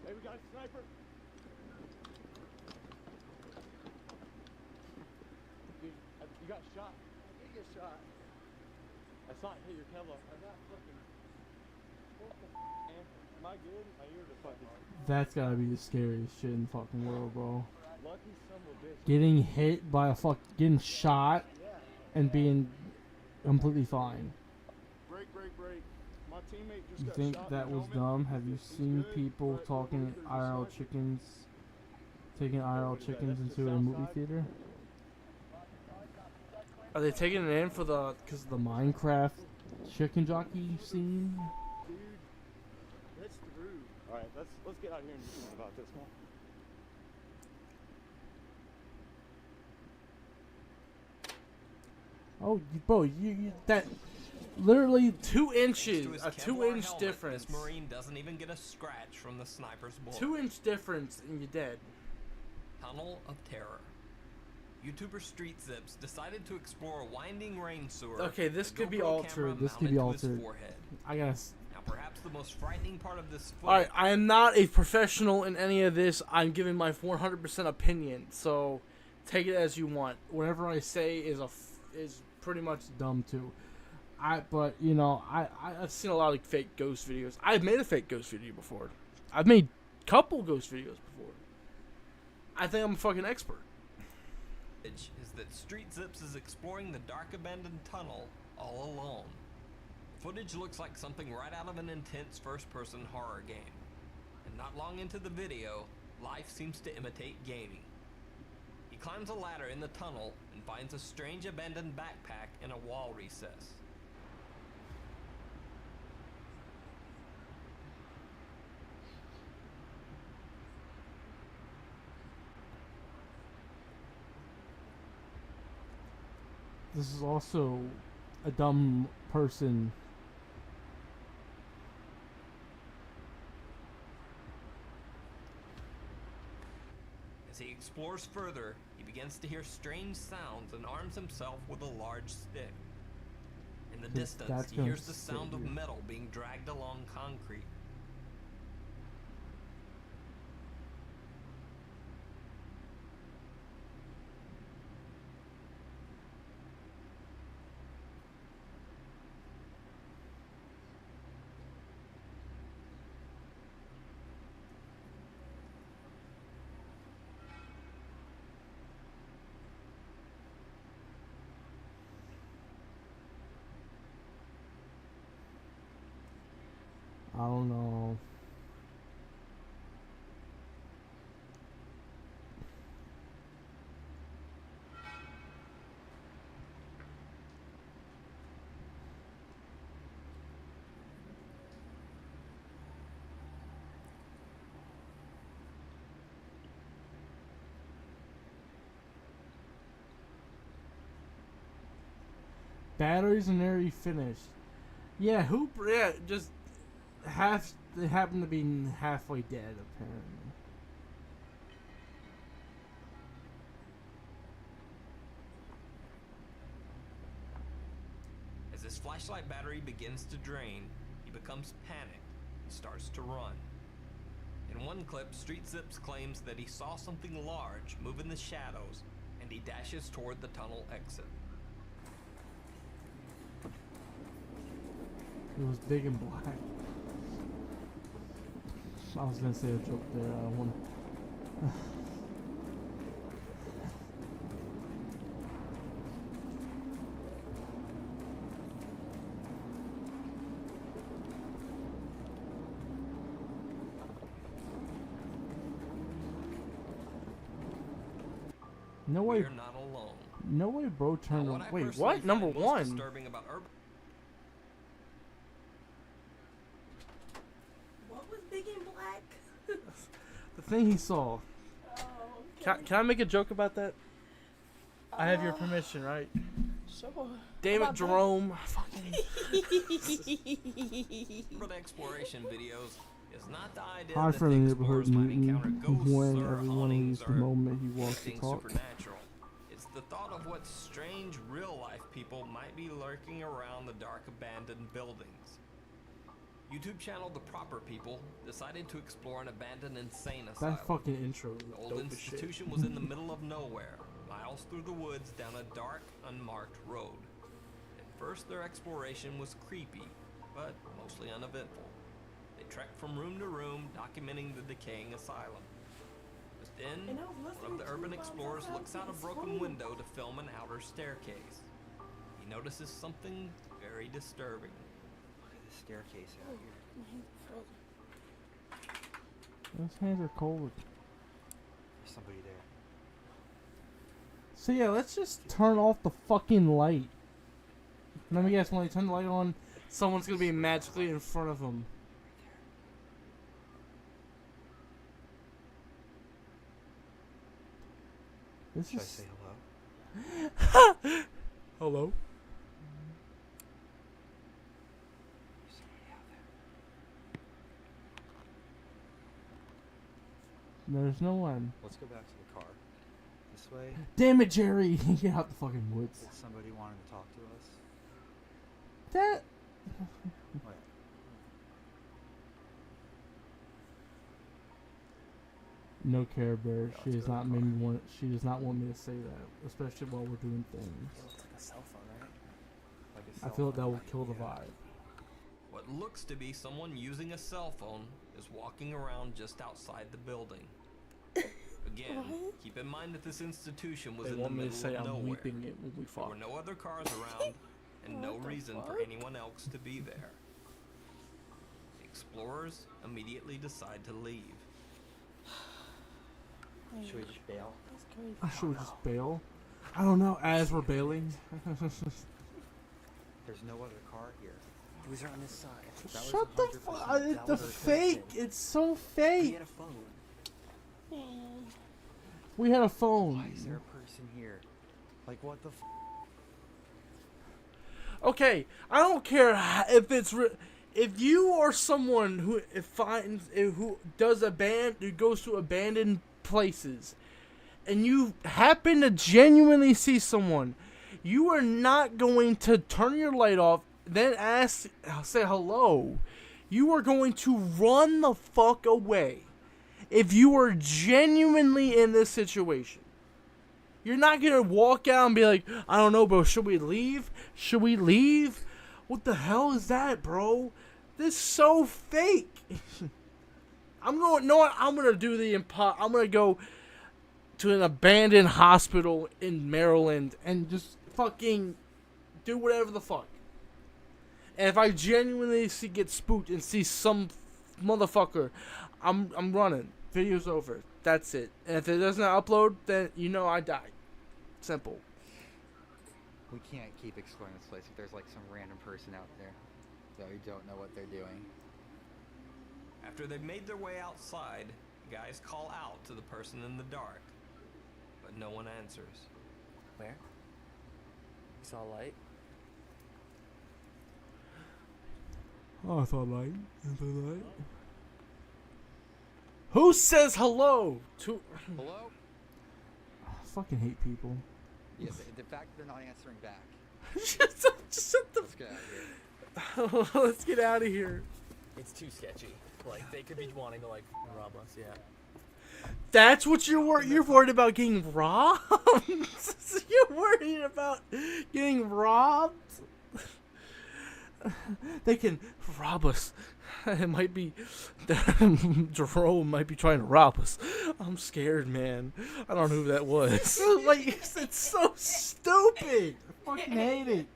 Speaker 22: Hey, we got a sniper. Dude, you got shot. I did get shot. That's not hit your Kevlar. I got fucking. What the man? Am I good? My ears are fucking.
Speaker 1: That's gotta be the scariest shit in the fucking world, bro.
Speaker 22: Lucky son of a bitch.
Speaker 1: Getting hit by a getting shot and being completely fine.
Speaker 22: Break. My teammate just
Speaker 1: You
Speaker 22: got
Speaker 1: think
Speaker 22: shot
Speaker 1: that
Speaker 22: in the
Speaker 1: was
Speaker 22: helmet.
Speaker 1: dumb? Have you seen people taking IRL chickens into a movie theater? Are they taking it in for because of the Minecraft chicken jockey scene?
Speaker 22: Dude, that's through. All right, let's get out here and do something about this one.
Speaker 1: Oh, bro, you that literally 2 inches,
Speaker 13: Thanks to his
Speaker 1: a
Speaker 13: Kevlar
Speaker 1: 2-inch
Speaker 13: helmet,
Speaker 1: difference.
Speaker 13: This Marine doesn't even get a scratch from the sniper's bullet.
Speaker 1: 2-inch difference and you're dead.
Speaker 13: Tunnel of Terror. YouTuber Street Zips decided to explore a winding rain sewer.
Speaker 1: Okay, this
Speaker 13: with a
Speaker 1: could be
Speaker 13: GoPro
Speaker 1: altered.
Speaker 13: camera
Speaker 1: This could be
Speaker 13: mounted to his
Speaker 1: altered.
Speaker 13: forehead.
Speaker 1: I guess.
Speaker 13: Now, perhaps the most frightening part of this footage.
Speaker 1: Alright, I am not a professional in any of this. I'm giving my 100% opinion, so take it as you want. Whatever I say is pretty much dumb too. But you know, I've seen a lot of fake ghost videos. I've made a fake ghost video before. I've made a couple ghost videos before. I think I'm a fucking expert.
Speaker 13: Is that Street Zips is exploring the dark abandoned tunnel all alone. Footage looks like something right out of an intense first-person horror game. And not long into the video, life seems to imitate gaming. He climbs a ladder in the tunnel and finds a strange abandoned backpack in a wall recess.
Speaker 1: This is also a dumb person.
Speaker 13: As he explores further, he begins to hear strange sounds and arms himself with a large stick. In the distance,
Speaker 1: That's
Speaker 13: he
Speaker 1: gonna
Speaker 13: hears the sound of
Speaker 1: save you.
Speaker 13: metal being dragged along concrete.
Speaker 1: I don't know. Batteries are nearly finished. Yeah, just they happen to be halfway dead apparently.
Speaker 13: his flashlight battery begins to drain, he becomes panicked and starts to run. In one clip, Street Zips claims that he saw something large move in the shadows, and he dashes toward the tunnel exit.
Speaker 1: It was big and black. I was gonna say a joke there. I don't wanna. No way.
Speaker 13: We're not alone.
Speaker 1: No way, bro. Turned.
Speaker 13: What I
Speaker 1: Wait,
Speaker 13: personally
Speaker 1: what? Number
Speaker 13: find most
Speaker 1: one.
Speaker 13: disturbing about urban.
Speaker 9: What was big and black?
Speaker 1: The thing he saw. Can I make a joke about that? I have your permission, right?
Speaker 9: Sure.
Speaker 1: Damn it, Jerome. Fucking.
Speaker 13: Urban exploration videos is not the idea
Speaker 1: Hard
Speaker 13: that
Speaker 1: for
Speaker 13: the
Speaker 1: the neighborhood
Speaker 13: explorers might encounter
Speaker 1: mutant
Speaker 13: ghosts
Speaker 1: when
Speaker 13: or
Speaker 1: everyone
Speaker 13: hauntings
Speaker 1: leaves the
Speaker 13: or
Speaker 1: moment he walks to
Speaker 13: anything
Speaker 1: talk.
Speaker 13: supernatural. It's the thought of what strange real-life people might be lurking around the dark abandoned buildings. YouTube channel The Proper People decided to explore an abandoned insane asylum.
Speaker 1: That fucking intro was
Speaker 13: The old
Speaker 1: dope as shit.
Speaker 13: institution was in the middle of nowhere, miles through the woods down a dark, unmarked road. At first, their exploration was creepy, but mostly uneventful. They trekked from room to room, documenting the decaying asylum. Just then, one of the urban explorers looks out a broken window to film an outer staircase. He notices something very disturbing.
Speaker 14: Look at the staircase out here.
Speaker 1: Those hands are cold.
Speaker 14: There's somebody there.
Speaker 1: So yeah, let's just turn off the fucking light. Let me guess, when they turn the light on, someone's gonna be magically in front of them. This
Speaker 14: Should I
Speaker 1: is.
Speaker 14: say hello?
Speaker 1: Hello. There's no one.
Speaker 14: Let's go back to the car. This way.
Speaker 1: Damn it, Jerry! Get out the fucking woods.
Speaker 14: Did somebody wanted to talk to us?
Speaker 1: That.
Speaker 14: What?
Speaker 1: No Care Bear. She does not make me want. She does not want me to say that, especially while we're doing things.
Speaker 14: Looks like a cell phone, right? Like a
Speaker 1: I
Speaker 14: cell
Speaker 1: feel like that
Speaker 14: phone
Speaker 1: will
Speaker 14: right
Speaker 1: kill the
Speaker 14: here.
Speaker 1: vibe.
Speaker 13: What looks to be someone using a cell phone is walking around just outside the building. Again, keep in mind that this institution was
Speaker 1: They
Speaker 13: in the
Speaker 1: want me to
Speaker 13: middle
Speaker 1: say
Speaker 13: of
Speaker 1: I'm
Speaker 13: nowhere.
Speaker 1: weeping it when we
Speaker 13: There
Speaker 1: fuck.
Speaker 13: were no other cars around, and no reason for anyone else to be there. The explorers immediately decide to leave.
Speaker 14: Should we just bail?
Speaker 1: I should just bail. I don't know. As we're bailing.
Speaker 14: There's no other car here. It was on this side. That was
Speaker 1: Shut the
Speaker 14: 100%
Speaker 1: fuck!
Speaker 14: that
Speaker 1: It's
Speaker 14: was
Speaker 1: the
Speaker 14: a
Speaker 1: fake.
Speaker 14: person.
Speaker 1: It's so
Speaker 14: He
Speaker 1: fake.
Speaker 14: had a phone.
Speaker 1: We had a phone.
Speaker 14: Why is there a person here? Like, what the f?
Speaker 1: Okay, I don't care if it's if you are someone who who goes to abandoned places, and you happen to genuinely see someone, you are not going to turn your light off, then say hello. You are going to run the fuck away. If you are genuinely in this situation. You're not gonna walk out and be like, I don't know, bro, should we leave? Should we leave? What the hell is that, bro? This is so fake. I'm gonna do the I'm gonna go to an abandoned hospital in Maryland and just fucking do whatever the fuck. And if I genuinely get spooked and see some motherfucker, I'm running. Video's over. That's it. And if it doesn't upload, then you know I died. Simple.
Speaker 14: We can't keep exploring this place if there's like some random person out there that we don't know what they're doing.
Speaker 13: After they've made their way outside, the guys call out to the person in the dark, but no one answers.
Speaker 25: Where? You saw a light?
Speaker 1: Oh, I thought light. Who says hello to?
Speaker 14: Hello?
Speaker 1: I fucking hate people.
Speaker 14: Yeah, the fact that they're not answering back.
Speaker 1: Shut the.
Speaker 14: Let's get out of here.
Speaker 1: Let's get out of here.
Speaker 25: It's too sketchy. Like, they could be wanting to, like, rob us, yeah.
Speaker 1: That's what you're worried about getting robbed? You're worried about getting robbed? They can rob us. It might be Jerome might be trying to rob us. I'm scared, man. I don't know who that was. Like, it's so stupid. I fucking hate it.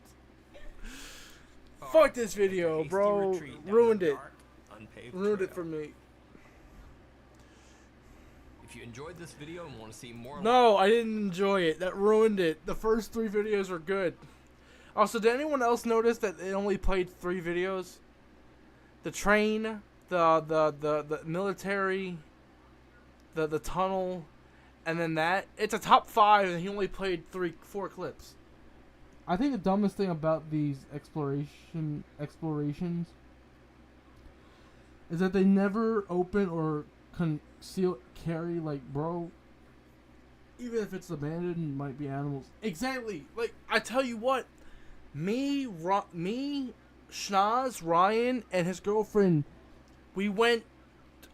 Speaker 1: Fuck this video, bro. Ruined it. Ruined it for me.
Speaker 13: If you enjoyed this video and want to see more,
Speaker 1: No, I didn't enjoy it. That ruined it. The first 3 videos were good. Also, did anyone else notice that they only played 3 videos? The train, the military, the tunnel, and then that. It's a top 5, and he only played 4 clips. I think the dumbest thing about these explorations is that they never open or conceal carry. Like, bro, even if it's abandoned, might be animals. Exactly. Like, I tell you what, me, Schnoz, Ryan, and his girlfriend, we went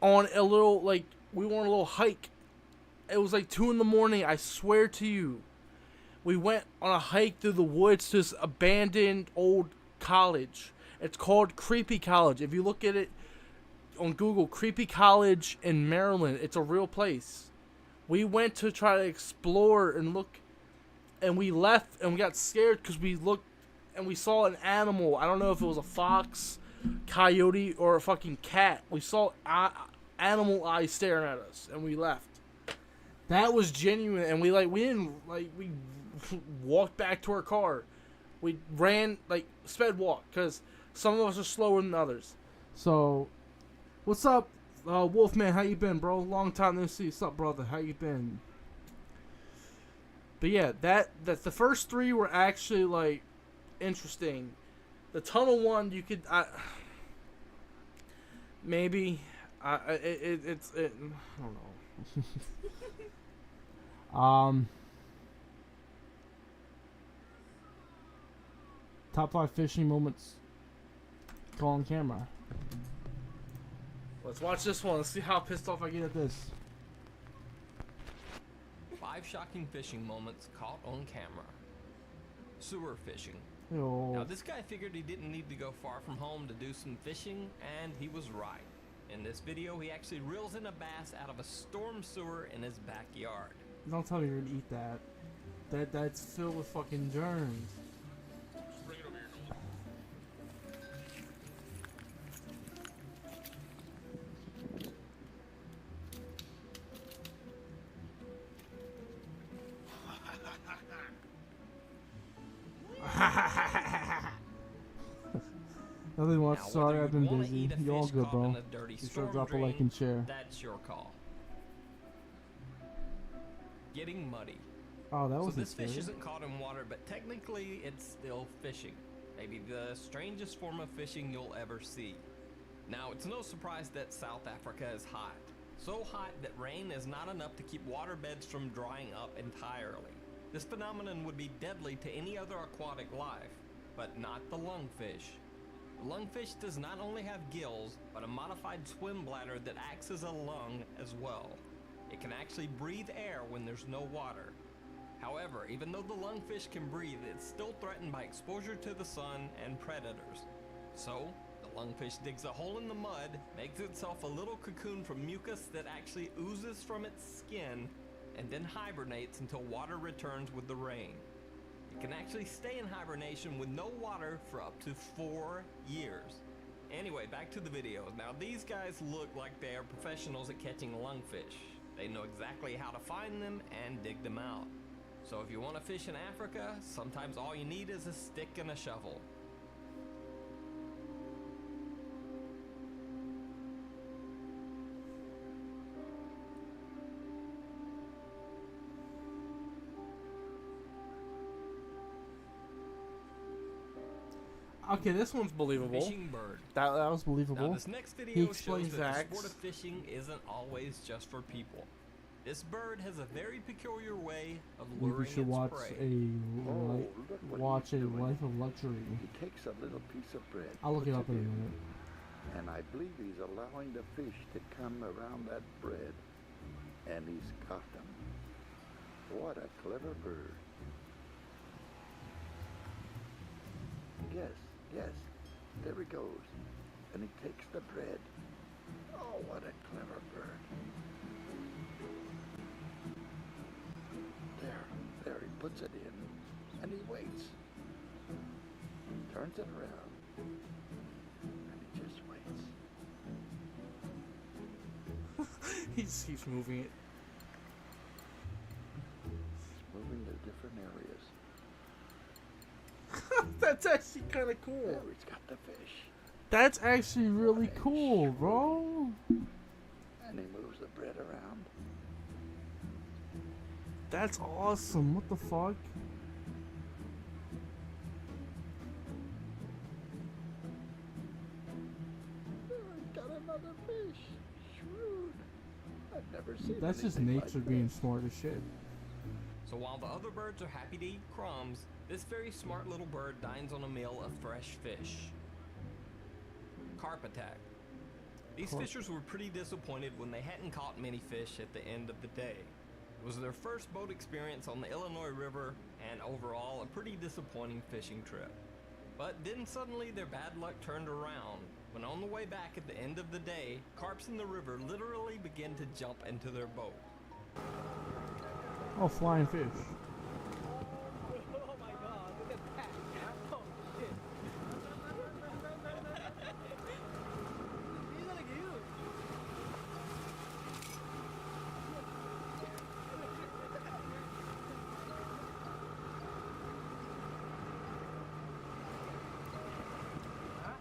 Speaker 1: on a little, like, we went on a little hike. It was like 2 in the morning, I swear to you. We went on a hike through the woods to this abandoned old college. It's called Creepy College. If you look at it on Google, Creepy College in Maryland, it's a real place. We went to try to explore and look, and we left and we got scared because we looked and we saw an animal. I don't know if it was a fox, coyote, or a fucking cat. We saw animal eyes staring at us, and we left. That was genuine, and we walked back to our car. We ran, like, sped walk, because some of us are slower than others. So, what's up, Wolfman? How you been, bro? Long time no see. What's up, brother? How you been? But yeah, that's the first 3 were actually, like, interesting. The tunnel one, you could, maybe, I don't know. Top 5 fishing moments caught on camera. Let's watch this one. Let's see how pissed off I get at this.
Speaker 13: 5 shocking fishing moments caught on camera. Sewer fishing.
Speaker 1: Yo.
Speaker 13: Now, this guy figured he didn't need to go far from home to do some fishing, and he was right. In this video, he actually reels in a bass out of a storm sewer in his backyard.
Speaker 1: Don't tell me you're gonna eat that. That's filled with fucking germs.
Speaker 13: Bring it over here,
Speaker 1: Nothing much.
Speaker 13: Now,
Speaker 1: Sorry,
Speaker 13: whether
Speaker 1: I've been
Speaker 13: you wanna
Speaker 1: busy.
Speaker 13: eat a
Speaker 1: You all
Speaker 13: fish
Speaker 1: good,
Speaker 13: caught
Speaker 1: bro?
Speaker 13: in a dirty
Speaker 1: Be sure to
Speaker 13: storm
Speaker 1: drop a like
Speaker 13: drain,
Speaker 1: and share.
Speaker 13: That's your call. Getting muddy.
Speaker 1: Oh, that
Speaker 13: So
Speaker 1: wasn't
Speaker 13: this fish
Speaker 1: scary.
Speaker 13: isn't caught in water, but technically it's still fishing. Maybe the strangest form of fishing you'll ever see. Now, it's no surprise that South Africa is hot. So hot that rain is not enough to keep water beds from drying up entirely. This phenomenon would be deadly to any other aquatic life, but not the lungfish. The lungfish does not only have gills, but a modified swim bladder that acts as a lung as well. It can actually breathe air when there's no water. However, even though the lungfish can breathe, it's still threatened by exposure to the sun and predators. So, the lungfish digs a hole in the mud, makes itself a little cocoon from mucus that actually oozes from its skin, and then hibernates until water returns with the rain. It can actually stay in hibernation with no water for up to 4 years. Anyway, back to the video. Now, these guys look like they are professionals at catching lungfish. They know exactly how to find them and dig them out. So if you want to fish in Africa, sometimes all you need is a stick and a shovel.
Speaker 1: Okay, this one's believable.
Speaker 13: Fishing bird.
Speaker 1: That was believable.
Speaker 13: Now, this next video
Speaker 1: He
Speaker 13: shows
Speaker 1: explains
Speaker 13: that the
Speaker 1: facts.
Speaker 13: sport of fishing isn't always just for people. This bird has a very peculiar way of
Speaker 4: Maybe
Speaker 13: luring
Speaker 4: you should
Speaker 13: its
Speaker 4: watch
Speaker 13: prey.
Speaker 4: watch a Life of Luxury.
Speaker 8: He takes a little piece of bread.
Speaker 4: I'll look it
Speaker 8: puts
Speaker 4: up in a
Speaker 8: in,
Speaker 4: minute.
Speaker 8: And I believe he's allowing the fish to come around that bread. And he's got them. What a clever bird. Yes, yes. There he goes. And he takes the bread. Oh, what a clever bird. There he puts it in. And he waits. Turns it around. And he just waits.
Speaker 1: He just keeps moving it.
Speaker 8: He's moving to different areas.
Speaker 1: That's actually kind of cool.
Speaker 8: There he's got the fish.
Speaker 1: That's actually really cool, bro.
Speaker 8: And he moves the bread around.
Speaker 1: That's awesome. What the fuck?
Speaker 8: Got another fish. Shrewd. I've never seen
Speaker 1: That's just
Speaker 8: anything
Speaker 1: nature
Speaker 8: like
Speaker 1: being
Speaker 8: this.
Speaker 1: smart as shit.
Speaker 13: So while the other birds are happy to eat crumbs, this very smart little bird dines on a meal of fresh fish. Carp attack. These
Speaker 1: Carp.
Speaker 13: fishers were pretty disappointed when they hadn't caught many fish at the end of the day. It was their first boat experience on the Illinois River and overall a pretty disappointing fishing trip. But then suddenly their bad luck turned around when on the way back at the end of the day, carps in the river literally began to jump into their boat.
Speaker 4: Oh, flying fish.
Speaker 3: Oh my god, look at that. Oh shit. These are like huge.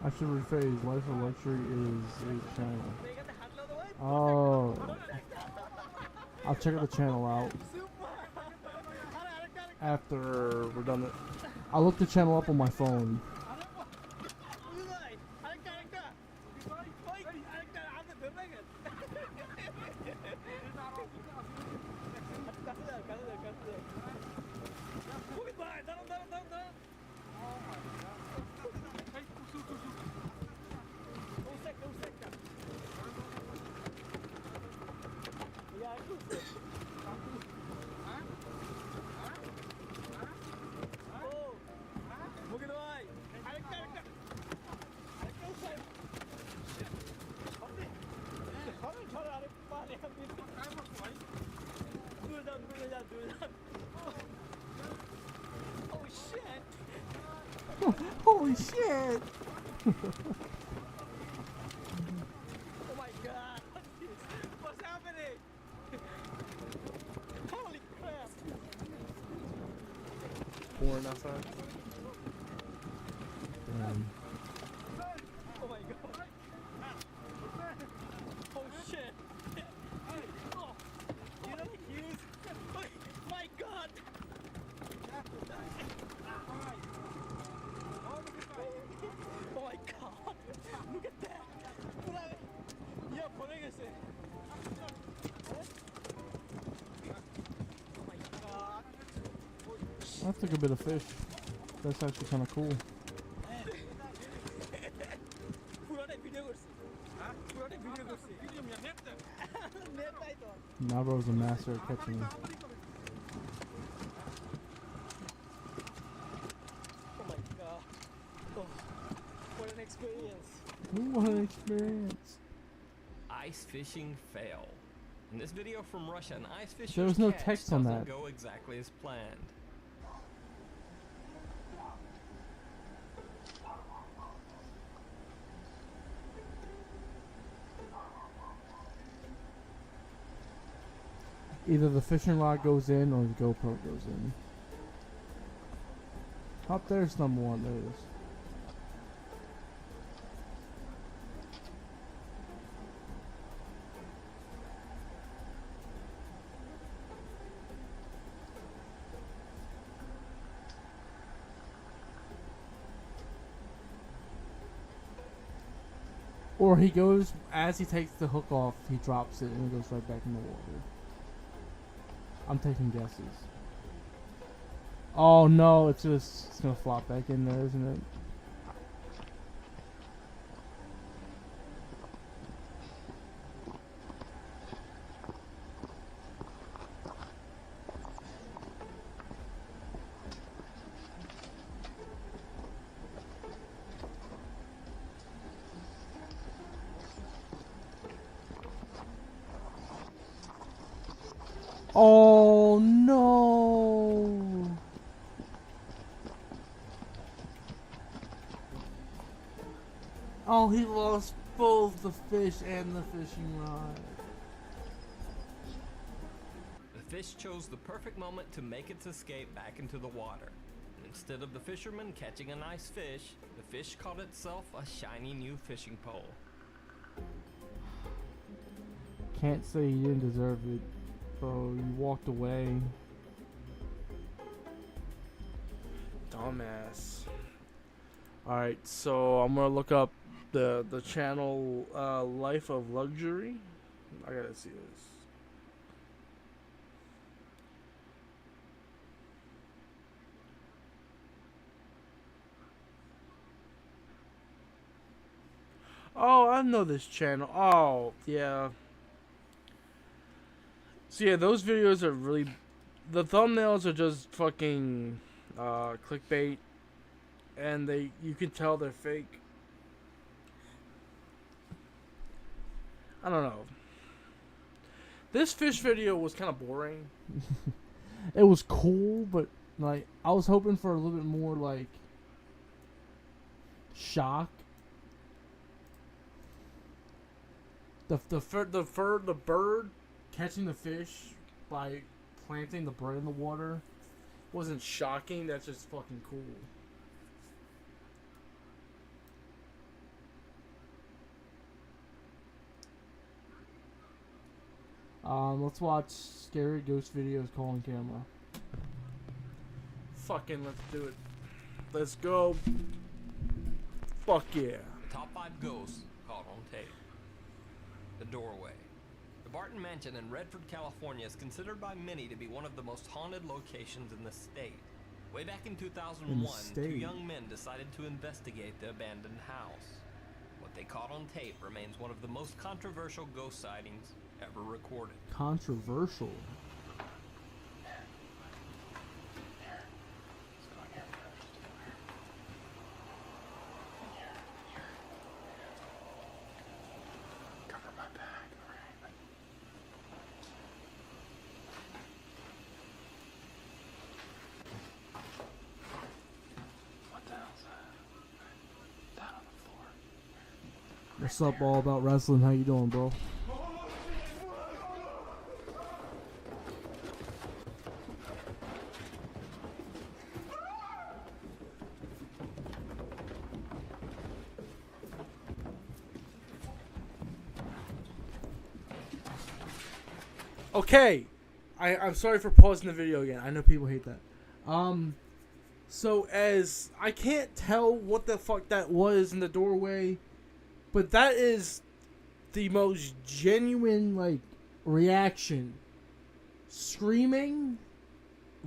Speaker 4: I should rephrase. Life of Luxury is a channel. Oh. I'll check the channel out after we're done. I'll look the channel up on my phone. Holy shit!
Speaker 3: Oh my god! What's happening? Holy crap!
Speaker 1: Pouring outside.
Speaker 4: Damn.
Speaker 3: Oh my god! Oh shit! Oh, you know like huge? Oh my god! Oh my god! Look at that! Yeah, 보내겠어. Oh my god!
Speaker 4: That's like a bit of fish. That's actually kind of cool.
Speaker 3: 불안해 비디오 걸스. 불안해 비디오 걸스. 비디오 몇 냈다. 냈다 이거.
Speaker 4: Navarro's a master at catching them.
Speaker 3: Oh my god. Oh, what an experience.
Speaker 4: What an experience.
Speaker 13: Ice fishing fail. In this video from Russia, an ice fisher's
Speaker 4: There was no
Speaker 13: catch
Speaker 4: text on
Speaker 13: doesn't
Speaker 4: that.
Speaker 13: go exactly as planned.
Speaker 4: Either the fishing rod goes in or the GoPro goes in. Up there's number one. There it is. Or he goes, as he takes the hook off, he drops it and it goes right back in the water. I'm taking guesses. Oh no, it's gonna flop back in there, isn't it? Oh no! Oh, he lost both the fish and the fishing rod.
Speaker 13: The fish chose the perfect moment to make its escape back into the water. And instead of the fisherman catching a nice fish, the fish caught itself a shiny new fishing pole.
Speaker 4: Can't say he didn't deserve it, bro. You walked away.
Speaker 1: Dumbass. Alright, so I'm gonna look up the channel Life of Luxury. I gotta see this. Oh, I know this channel. Oh, yeah. So yeah, those videos are really... The thumbnails are just fucking clickbait. And you can tell they're fake. I don't know. This fish video was kind of boring.
Speaker 4: It was cool, but like I was hoping for a little bit more like shock. The bird catching the fish by planting the bread in the water
Speaker 1: wasn't shocking. That's just fucking cool.
Speaker 4: Let's watch scary ghost videos calling camera.
Speaker 1: Fucking let's do it. Let's go. Fuck yeah.
Speaker 13: The top 5 ghosts caught on tape. The Doorway. The Barton Mansion in Redford, California is considered by many to be one of the most haunted locations in the state. Way back in 2001, 2 young men decided to investigate the abandoned house. What they caught on tape remains one of the most controversial ghost sightings ever recorded.
Speaker 4: Controversial. What's up, All About Wrestling? How you doing, bro?
Speaker 1: Okay, I'm sorry for pausing the video again. I know people hate that. So as I can't tell what the fuck that was in the doorway, but that is the most genuine like reaction. Screaming,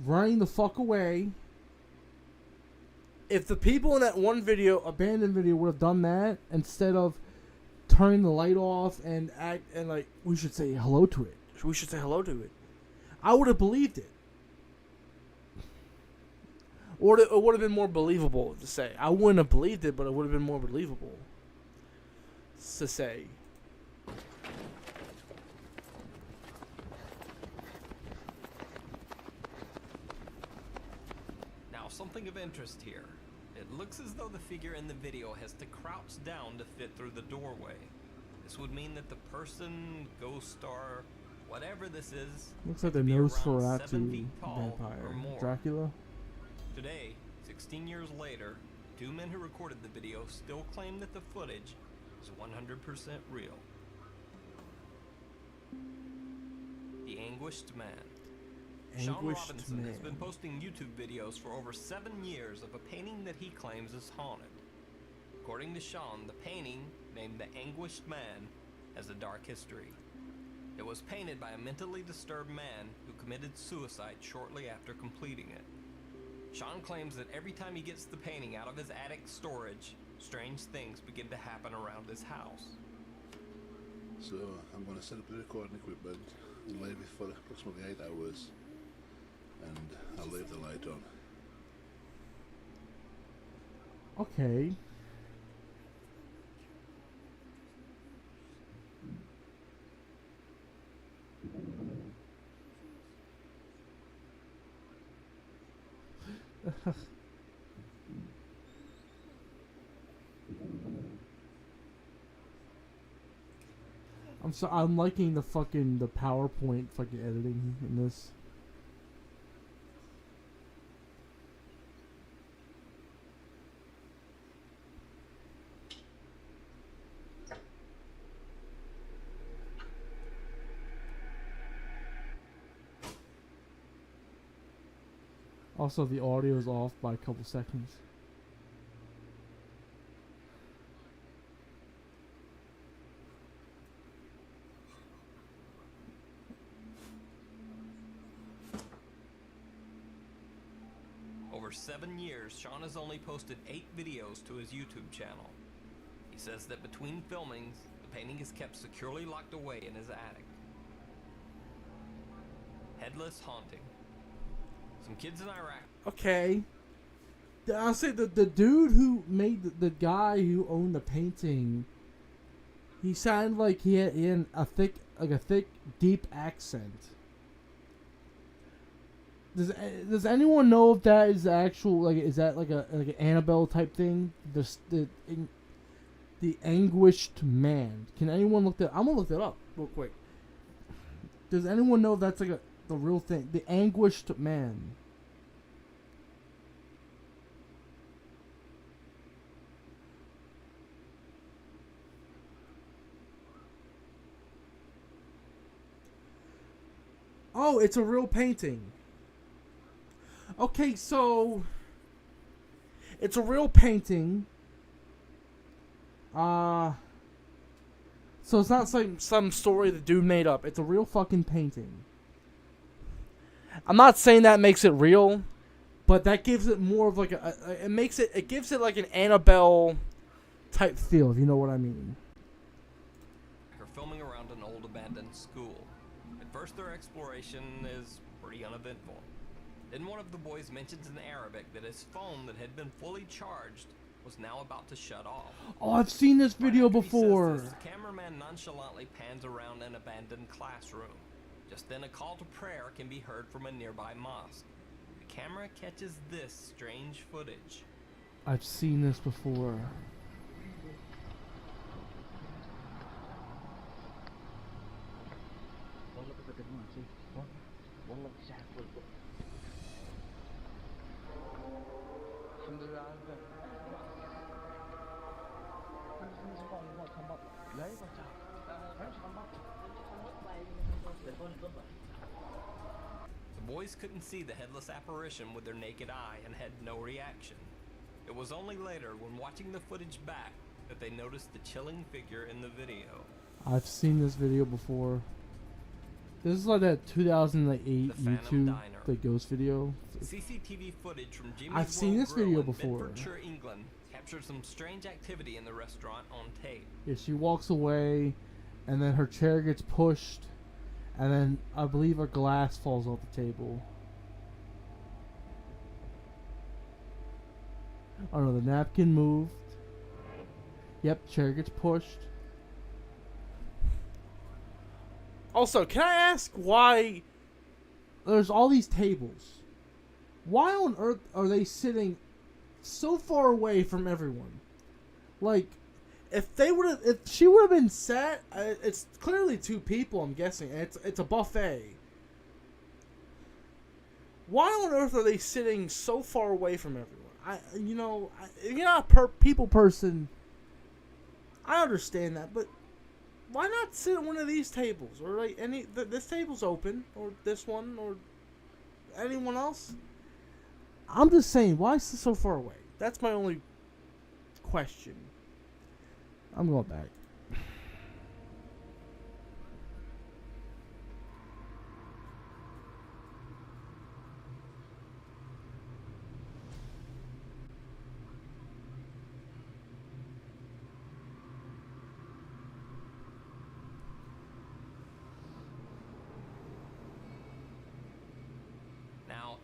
Speaker 1: running the fuck away. If the people in that one video, abandoned video, would have done that instead of turning the light off and act and like we should say hello to it. We should say hello to it. I would have believed it. Or it would have been more believable to say. I wouldn't have believed it, but it would have been more believable to say.
Speaker 13: Now, something of interest here. It looks as though the figure in the video has to crouch down to fit through the doorway. This would mean that the person, ghost star, whatever this is,
Speaker 4: looks like the Nosferatu vampire. Dracula?
Speaker 13: Today, 16 years later, 2 men who recorded the video still claim that the footage is 100% real. The Anguished Man. Sean Robinson has been posting YouTube videos for over 7 years of a painting that he claims is haunted. According to Sean, the painting, named The Anguished Man, has a dark history. It was painted by a mentally disturbed man who committed suicide shortly after completing it. Sean claims that every time he gets the painting out of his attic storage, strange things begin to happen around his house.
Speaker 16: So I'm going to set up the recording equipment and leave it for approximately 8 hours, and I'll leave the light on.
Speaker 4: Okay. I'm liking the PowerPoint fucking editing in this. Also, the audio is off by a couple seconds.
Speaker 13: Over 7 years, Sean has only posted 8 videos to his YouTube channel. He says that between filmings, the painting is kept securely locked away in his attic. Headless haunting. Some kids in Iraq.
Speaker 1: Okay.
Speaker 4: I'll say the dude who made the guy who owned the painting, he sounded like he had a thick, deep accent. Does anyone know if that is actual, is that like an Annabelle type thing? The anguished man. Can anyone look that? I'm gonna look that up real quick. Does anyone know if that's the real thing? The anguished man. Oh, it's a real painting. Okay, so it's a real painting. So it's not some story the dude made up. It's a real fucking painting.
Speaker 1: I'm not saying that makes it real,
Speaker 4: but that gives it more of it gives it like an Annabelle type feel, if you know what I mean.
Speaker 13: Are filming around an old abandoned school. At first, their exploration is pretty uneventful. Then one of the boys mentions in Arabic that his phone that had been fully charged was now about to shut off.
Speaker 4: Oh, I've seen this video before.
Speaker 13: This, the cameraman nonchalantly pans around an abandoned classroom. Just then a call to prayer can be heard from a nearby mosque. The camera catches this strange footage.
Speaker 4: I've seen this before.
Speaker 13: The boys couldn't see the headless apparition with their naked eye and had no reaction. It was only later, when watching the footage back, that they noticed the chilling figure in the video.
Speaker 4: I've seen this video before. This is like that 2008 YouTube, the ghost video.
Speaker 13: CCTV footage from Jimmy's
Speaker 4: I've seen this video before.
Speaker 13: Bedfordshire, England, captured some strange activity in the restaurant on tape.
Speaker 4: Yeah, she walks away, and then her chair gets pushed, and then I believe a glass falls off the table. Oh no, the napkin moved. Yep, chair gets pushed.
Speaker 1: Also, can I ask why
Speaker 4: there's all these tables? Why on earth are they sitting so far away from everyone? Like, if she would have been sat, it's clearly 2 people. I'm guessing it's a buffet. Why on earth are they sitting so far away from everyone? If you're not a people person, I understand that, but why not sit at one of these tables, or like this table's open, or this one, or anyone else? I'm just saying, why is this so far away? That's my only question. I'm going back.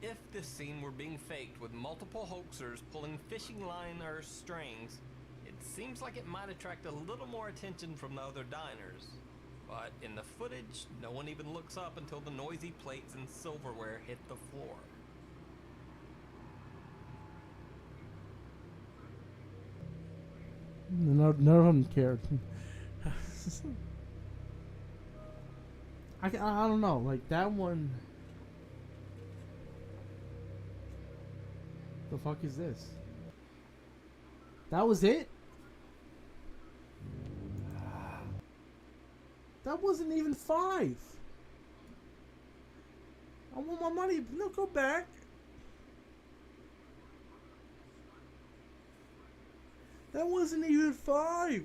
Speaker 13: Now, if this scene were being faked with multiple hoaxers pulling fishing line or strings, it seems like it might attract a little more attention from the other diners. But in the footage, no one even looks up until the noisy plates and silverware hit the floor.
Speaker 4: None of them cared. I don't know. Like that one. The fuck is this? That was it? That wasn't even 5. I want my money. No, go back. That wasn't even 5.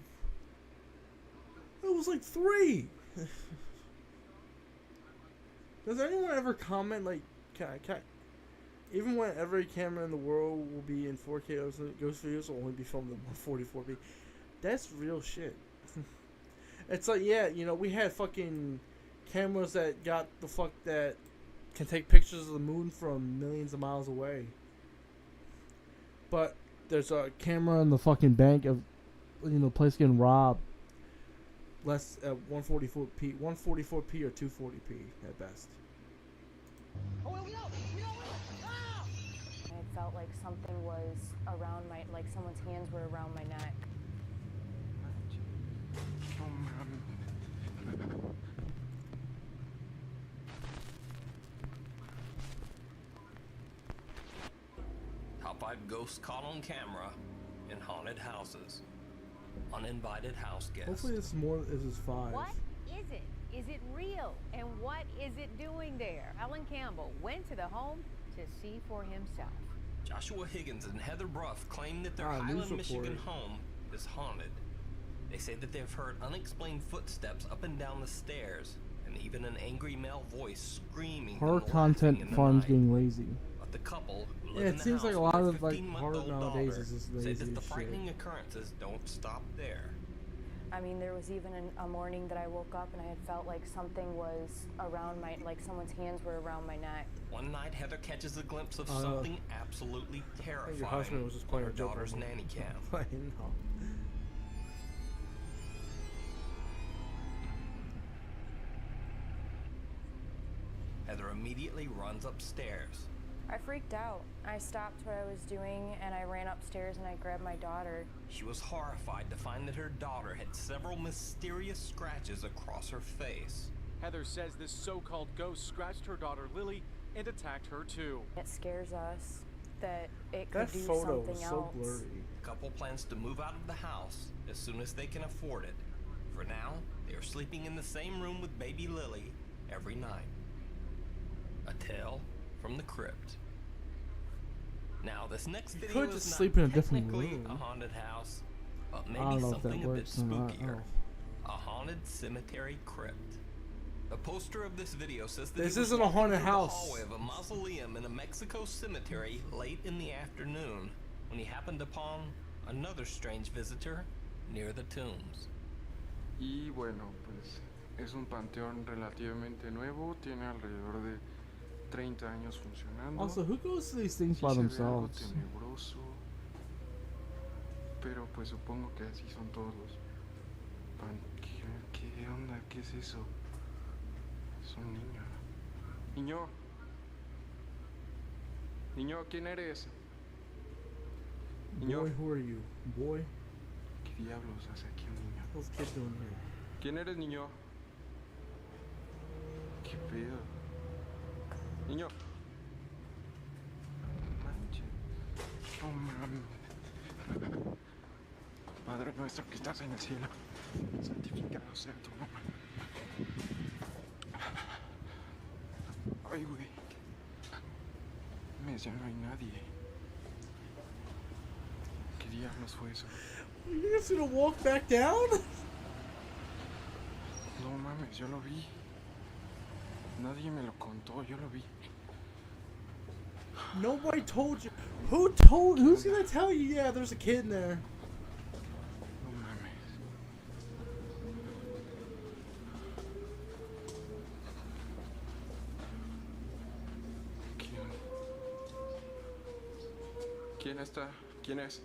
Speaker 4: It was like 3. Does anyone ever comment like, even when every camera in the world will be in 4K, ghost videos will only be filmed in 144p? That's real shit. It's like, yeah, you know, we had fucking cameras that got the fuck that can take pictures of the moon from millions of miles away. But there's a camera in the fucking bank of, you know, place getting robbed. Less at 144p or 240p at best.
Speaker 15: It felt like something was around my, like someone's hands were around my neck.
Speaker 13: Top 5 ghosts caught on camera in haunted houses. Uninvited house guests.
Speaker 4: Hopefully this is 5.
Speaker 18: What is it? Is it real? And what is it doing there? Alan Campbell went to the home to see for himself.
Speaker 13: Joshua Higgins and Heather Bruff claim that their
Speaker 4: news
Speaker 13: Highland, Michigan
Speaker 4: report.
Speaker 13: home is haunted. They say that they've heard unexplained footsteps up and down the stairs, and even an angry male voice screaming.
Speaker 4: Horror
Speaker 13: and
Speaker 4: content
Speaker 13: laughing in the
Speaker 4: farms
Speaker 13: night.
Speaker 4: getting lazy.
Speaker 13: But the couple who
Speaker 4: Yeah,
Speaker 13: live in
Speaker 4: it
Speaker 13: the
Speaker 4: seems like
Speaker 13: house
Speaker 4: a lot
Speaker 13: with
Speaker 4: of
Speaker 13: their
Speaker 4: like horror
Speaker 13: 15-month-old
Speaker 4: nowadays
Speaker 13: daughter
Speaker 4: is just
Speaker 13: say
Speaker 4: lazy
Speaker 13: that the
Speaker 4: as shit.
Speaker 13: frightening occurrences don't stop there.
Speaker 15: I mean, there was even a morning that I woke up and I had felt like something was around my, like someone's hands were around my neck.
Speaker 13: One night, Heather catches a glimpse of
Speaker 4: Uh,
Speaker 13: something absolutely
Speaker 4: I think your husband
Speaker 13: terrifying
Speaker 4: was just
Speaker 13: on
Speaker 4: playing
Speaker 13: her
Speaker 4: a joke
Speaker 13: daughter's
Speaker 4: on me.
Speaker 13: nanny cam.
Speaker 4: I know.
Speaker 13: Heather immediately runs upstairs.
Speaker 15: I freaked out. I stopped what I was doing and I ran upstairs and I grabbed my daughter.
Speaker 13: She was horrified to find that her daughter had several mysterious scratches across her face.
Speaker 19: Heather says this so-called ghost scratched her daughter Lily and attacked her too.
Speaker 15: It scares us that it could
Speaker 4: That
Speaker 15: do
Speaker 4: photo
Speaker 15: something
Speaker 4: was so
Speaker 15: else.
Speaker 4: blurry.
Speaker 13: The couple plans to move out of the house as soon as they can afford it. For now, they are sleeping in the same room with baby Lily every night. A tale from the crypt. Now, this next video
Speaker 4: could
Speaker 13: is
Speaker 4: just
Speaker 13: not
Speaker 4: sleep in a different
Speaker 13: technically
Speaker 4: room.
Speaker 13: a haunted house, but
Speaker 4: I
Speaker 13: maybe
Speaker 4: don't know if that
Speaker 13: something a bit
Speaker 4: works or not.
Speaker 13: spookier. A haunted cemetery crypt. The poster of this video says that
Speaker 4: This
Speaker 13: he was
Speaker 4: isn't a
Speaker 13: walking
Speaker 4: haunted
Speaker 13: through the
Speaker 4: house.
Speaker 13: hallway of a mausoleum in a Mexico cemetery late in the afternoon when he happened upon another strange visitor near the tombs.
Speaker 20: Y bueno, pues es un panteón relativamente nuevo, tiene alrededor de 30 años funcionando.
Speaker 4: Also, who goes to these things
Speaker 20: Sí
Speaker 4: by
Speaker 20: se ve algo
Speaker 4: themselves?
Speaker 20: tenebroso, pero pues supongo que así son todos los ¿Qué onda? ¿Qué es eso? Es un niño. Niño. Niño, ¿quién eres? Niño.
Speaker 4: Boy, who are you? Boy?
Speaker 20: ¿Qué diablos hace aquí un niño?
Speaker 4: What's kid doing here?
Speaker 20: ¿Quién eres, niño? ¿Qué pedo? Niño. Manche. No mames. Padre nuestro que estás en el cielo, santificado sea tu nombre. Ay, güey. Ya no hay nadie. ¿Qué diablos fue eso?
Speaker 4: You're just gonna walk back down?
Speaker 20: No mames, yo lo vi. Nadie me lo contó, yo lo vi.
Speaker 4: Nobody told you. Who told? Who's gonna tell you? Yeah, there's a kid in there.
Speaker 20: No mames. ¿Quién está? ¿Quién es?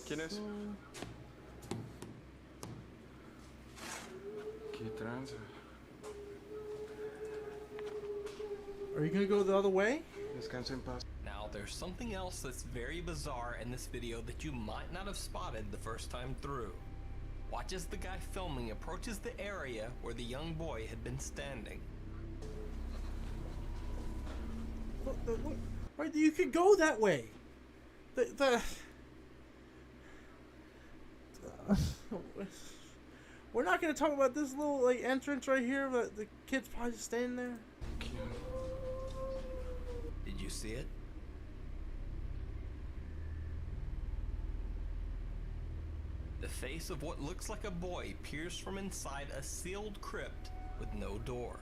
Speaker 20: ¿Quién es? ¿Qué tranza?
Speaker 4: Are you gonna go the other way?
Speaker 20: Descansa en paz.
Speaker 13: Now, there's something else that's very bizarre in this video that you might not have spotted the first time through. Watch as the guy filming approaches the area where the young boy had been standing.
Speaker 4: Look, right, you could go that way. We're not gonna talk about this little like entrance right here, but the kid's probably just standing there.
Speaker 13: Did you see it? The face of what looks like a boy peers from inside a sealed crypt with no door.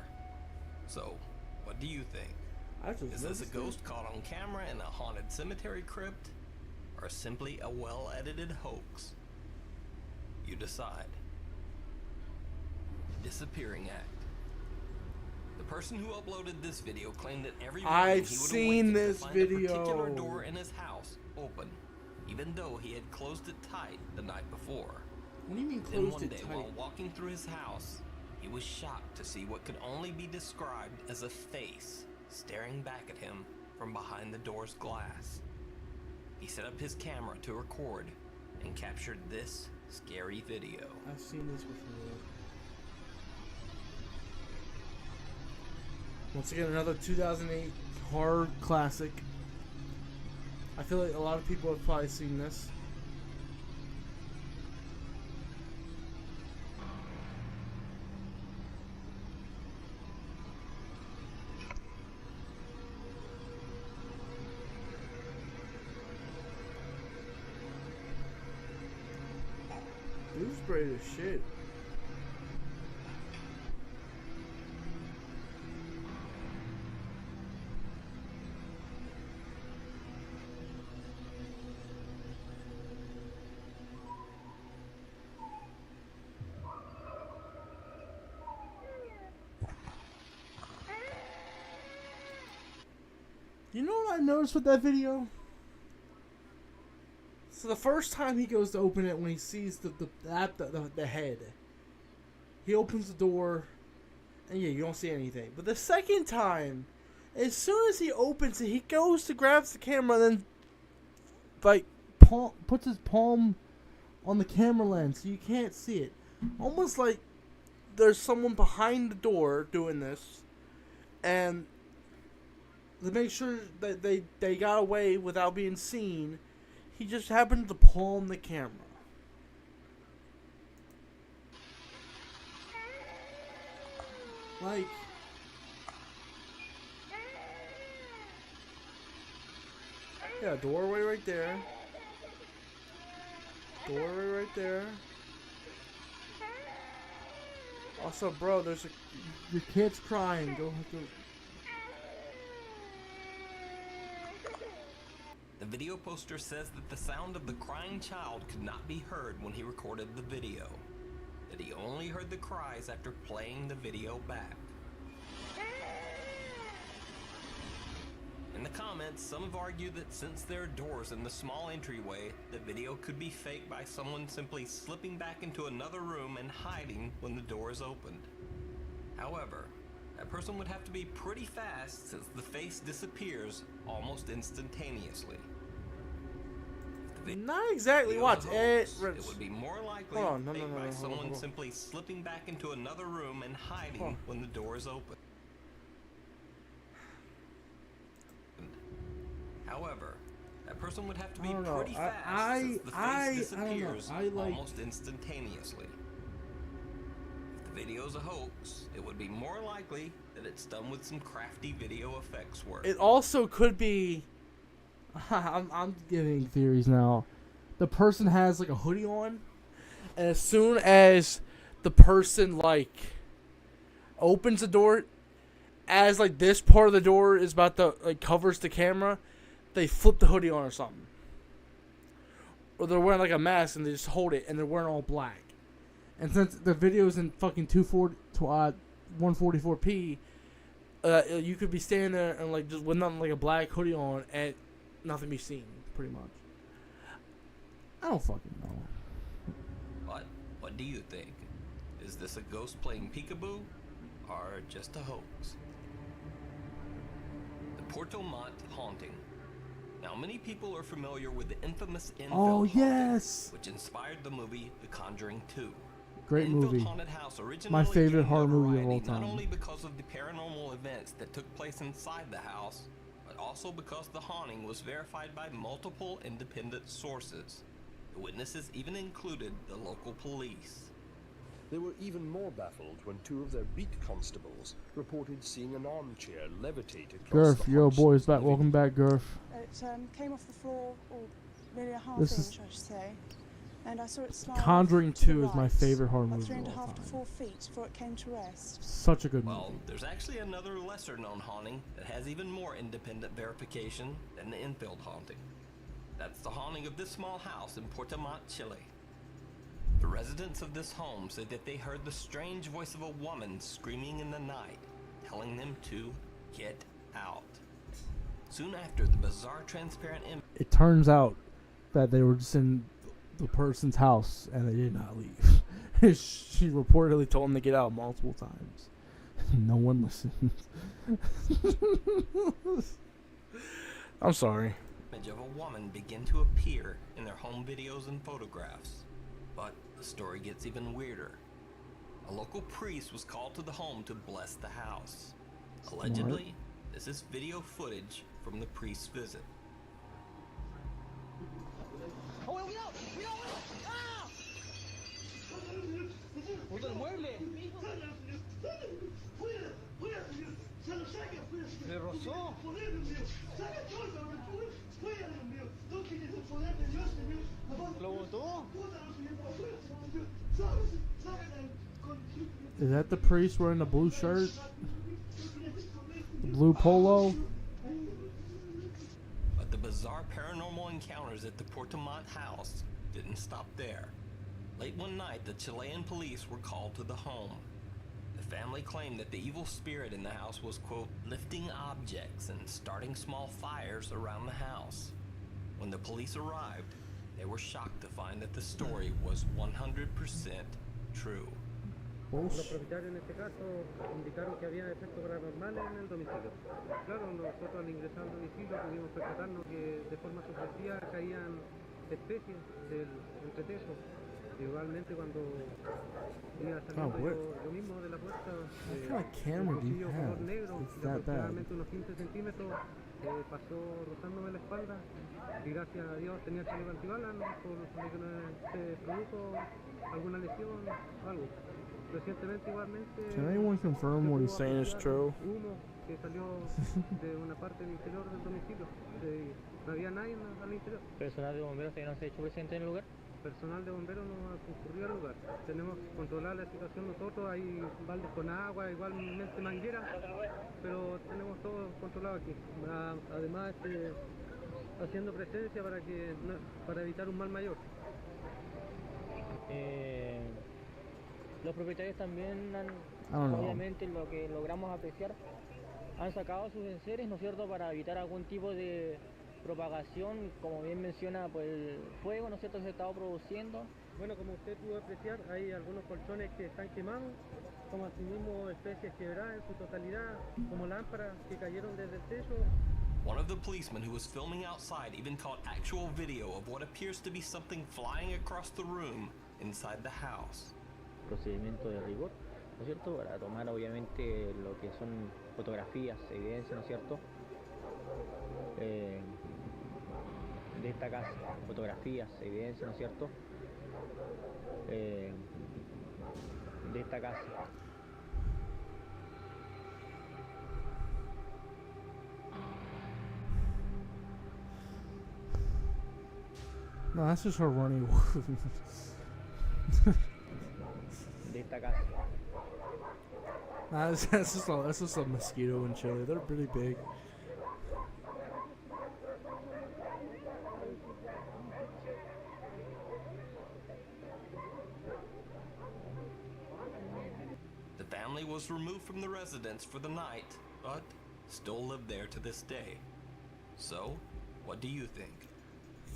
Speaker 13: So, what do you think? Is this a ghost caught on camera in a haunted cemetery crypt? Or simply a well-edited hoax? You decide. Disappearing Act. The person who uploaded this video claimed that every morning
Speaker 4: I've
Speaker 13: he would
Speaker 4: seen
Speaker 13: awaken
Speaker 4: this
Speaker 13: to find
Speaker 4: video.
Speaker 13: a particular door in his house open, even though he had closed it tight the night before.
Speaker 4: What do you mean
Speaker 13: Then
Speaker 4: closed
Speaker 13: one
Speaker 4: it
Speaker 13: day,
Speaker 4: tight?
Speaker 13: while walking through his house, he was shocked to see what could only be described as a face staring back at him from behind the door's glass. He set up his camera to record and captured this scary video.
Speaker 4: I've seen this before. Once again, another 2008 horror classic. I feel like a lot of people have probably seen this. Dude's sprayed as shit. You know what I noticed with that video? So the first time he goes to open it, when he sees the head, he opens the door, and yeah, you don't see anything. But the second time, as soon as he opens it, he goes to grabs the camera, and then like puts his palm on the camera lens so you can't see it. Almost like there's someone behind the door doing this, and to make sure that they got away without being seen, he just happened to palm the camera. Like, yeah, doorway right there. Doorway right there. Also, bro, there's your kid's crying. Go.
Speaker 13: The video poster says that the sound of the crying child could not be heard when he recorded the video, that he only heard the cries after playing the video back. In the comments, some have argued that since there are doors in the small entryway, the video could be faked by someone simply slipping back into another room and hiding when the door is opened. However, that person would have to be pretty fast since the face disappears almost instantaneously.
Speaker 4: Not exactly. Watch it.
Speaker 13: It would be more likely faked by someone simply slipping back into another room and hiding when the door is open. However, that person would have to be pretty fast since the face disappears almost instantaneously. If the video is a hoax, it would be more likely that it's done with some crafty video effects work.
Speaker 4: It also could be. I'm giving theories now. The person has like a hoodie on, and as soon as the person like opens the door, as like this part of the door is about to like covers the camera, they flip the hoodie on or something. Or they're wearing like a mask and they just hold it and they're wearing all black. And since the video's in fucking 144p, you could be standing there and like just with nothing like a black hoodie on and nothing be seen, pretty much. I don't fucking know.
Speaker 13: But what do you think? Is this a ghost playing peekaboo, or just a hoax? The Porto Montt haunting. Now, many people are familiar with the infamous Enfield haunting,
Speaker 4: yes!
Speaker 13: which inspired the movie The Conjuring 2.
Speaker 4: Great
Speaker 13: Enfield
Speaker 4: movie.
Speaker 13: Haunted House originally
Speaker 4: My favorite
Speaker 13: gained
Speaker 4: horror movie of all
Speaker 13: notoriety
Speaker 4: time.
Speaker 13: Not only because of the paranormal events that took place inside the house, but also because the haunting was verified by multiple independent sources. The witnesses even included the local police.
Speaker 5: They were even more baffled when two of their beat constables reported seeing an armchair levitate across
Speaker 4: Gurf,
Speaker 5: the
Speaker 4: yo,
Speaker 5: haunted
Speaker 4: boys, back.
Speaker 5: living
Speaker 4: Welcome back, Gurf.
Speaker 9: It came off the floor, or nearly a half
Speaker 4: This
Speaker 9: inch,
Speaker 4: is-
Speaker 9: I should say. And I saw it slide
Speaker 4: Conjuring
Speaker 9: to the
Speaker 4: 2 is my
Speaker 9: right,
Speaker 4: favorite horror
Speaker 9: about
Speaker 4: movie of
Speaker 9: 3.5
Speaker 4: all
Speaker 9: to
Speaker 4: time.
Speaker 9: 4 feet before it came to rest.
Speaker 4: Such a good movie.
Speaker 13: Well, there's actually another lesser known haunting that has even more independent verification than the Enfield haunting. That's the haunting of this small house in Porto Montt, Chile. The residents of this home say that they heard the strange voice of a woman screaming in the night, telling them to get out. Soon after, the bizarre transparent image.
Speaker 4: It turns out that they were just in the person's house and they did not leave. She reportedly told them to get out multiple times. No one listened. I'm sorry.
Speaker 13: Image of a woman begin to appear in their home videos and photographs. But the story gets even weirder. A local priest was called to the home to bless the house. Allegedly, this is video footage from the priest's visit.
Speaker 3: ¡Oh, cuidado! ¡Cuidado! ¡Ah! ¡Puto el mueble! ¡Me rozó! ¿Lo botó?
Speaker 4: Is that the priest wearing the blue shirt? The blue polo?
Speaker 13: But the bizarre paranormal encounters at the Porto Montt house didn't stop there. Late one night, the Chilean police were called to the home. The family claimed that the evil spirit in the house was, quote, lifting objects and starting small fires around the house. When the police arrived, they were shocked to find that the story was 100% true.
Speaker 7: Los propietarios en este caso indicaron que había efectos paranormales en el domicilio. Claro, nosotros al ingresar al domicilio pudimos percatarnos que de forma sucesiva caían especies del entretejo. Igualmente cuando iba saliendo yo mismo de la puerta,
Speaker 4: What kind of camera do you
Speaker 7: color
Speaker 4: have?
Speaker 7: negro
Speaker 4: It's
Speaker 7: de
Speaker 4: that bad.
Speaker 7: aproximadamente unos 15 centímetros pasó rozándome la espalda y gracias a Dios tenía el chaleco antibalas, por lo que no se produjo alguna lesión o algo. Recientemente igualmente
Speaker 4: Can anyone confirm what he's saying is true?
Speaker 7: humo que salió de una parte del interior del domicilio. No había nadie al interior.
Speaker 17: ¿Personal de bomberos todavía no se ha hecho presente en el lugar?
Speaker 7: Personal de bomberos no ha concurrido al lugar. Tenemos que controlar la situación nosotros, hay baldes con agua, igualmente manguera, pero tenemos todo controlado aquí. Además, haciendo presencia para evitar un mal mayor.
Speaker 17: Los propietarios también
Speaker 4: don't know.
Speaker 17: obviamente lo que logramos apreciar, han sacado sus enseres, ¿no es cierto?, para evitar algún tipo de propagación, como bien menciona, pues el fuego, ¿no es cierto?, que se ha estado produciendo.
Speaker 7: Bueno, como usted pudo apreciar, hay algunos colchones que están quemados, como asimismo especies quebradas en su totalidad, como lámparas que cayeron desde el techo.
Speaker 13: One of the policemen who was filming outside even caught actual video of what appears to be something flying across the room inside the house.
Speaker 17: Procedimiento de rigor, ¿no es cierto?, para tomar obviamente lo que son fotografías, evidencias, ¿no es cierto?, de esta casa, fotografías, evidencias, ¿no es cierto?, de esta casa.
Speaker 4: No, that's just her running.
Speaker 17: De esta casa.
Speaker 4: Nah, that's just a mosquito in Chile. They're pretty big.
Speaker 13: The family was removed from the residence for the night, but still live there to this day. So, what do you think?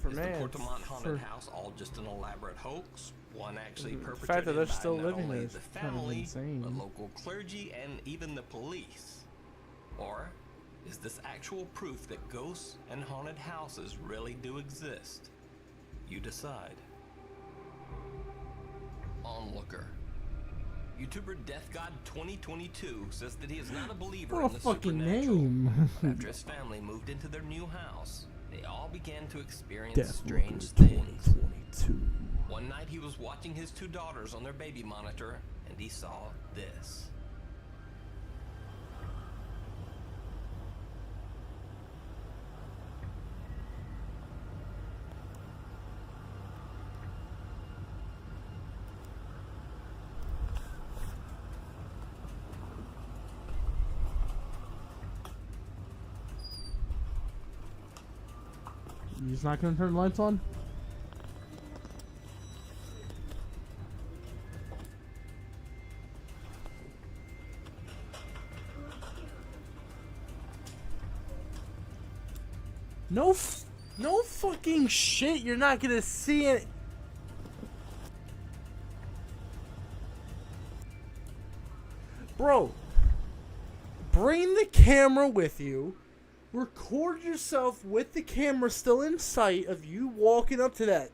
Speaker 1: for
Speaker 13: Is
Speaker 1: man.
Speaker 13: the Portemont haunted
Speaker 1: For
Speaker 13: house all just an elaborate hoax? One actually
Speaker 1: the fact that
Speaker 13: perpetrated
Speaker 1: they're
Speaker 13: by
Speaker 1: still
Speaker 13: not
Speaker 1: living
Speaker 13: only
Speaker 1: there
Speaker 13: the
Speaker 1: is kind of
Speaker 13: family,
Speaker 1: insane.
Speaker 13: but local clergy and even the police? Or is this actual proof that ghosts and haunted houses really do exist? You decide. Onlooker. YouTuber Death God 2022 says that he is not a believer
Speaker 4: What
Speaker 13: in
Speaker 4: a
Speaker 13: the
Speaker 4: fucking
Speaker 13: supernatural.
Speaker 4: name.
Speaker 13: But after his family moved into their new house, they all began to experience
Speaker 4: Death
Speaker 13: strange
Speaker 4: Looker
Speaker 13: things.
Speaker 4: 2022.
Speaker 13: One night he was watching his two daughters on their baby monitor, and he saw this.
Speaker 4: You just not gonna turn the lights on? No fucking shit. You're not gonna see it. Bro, bring the camera with you. Record yourself with the camera still in sight of you walking up to that.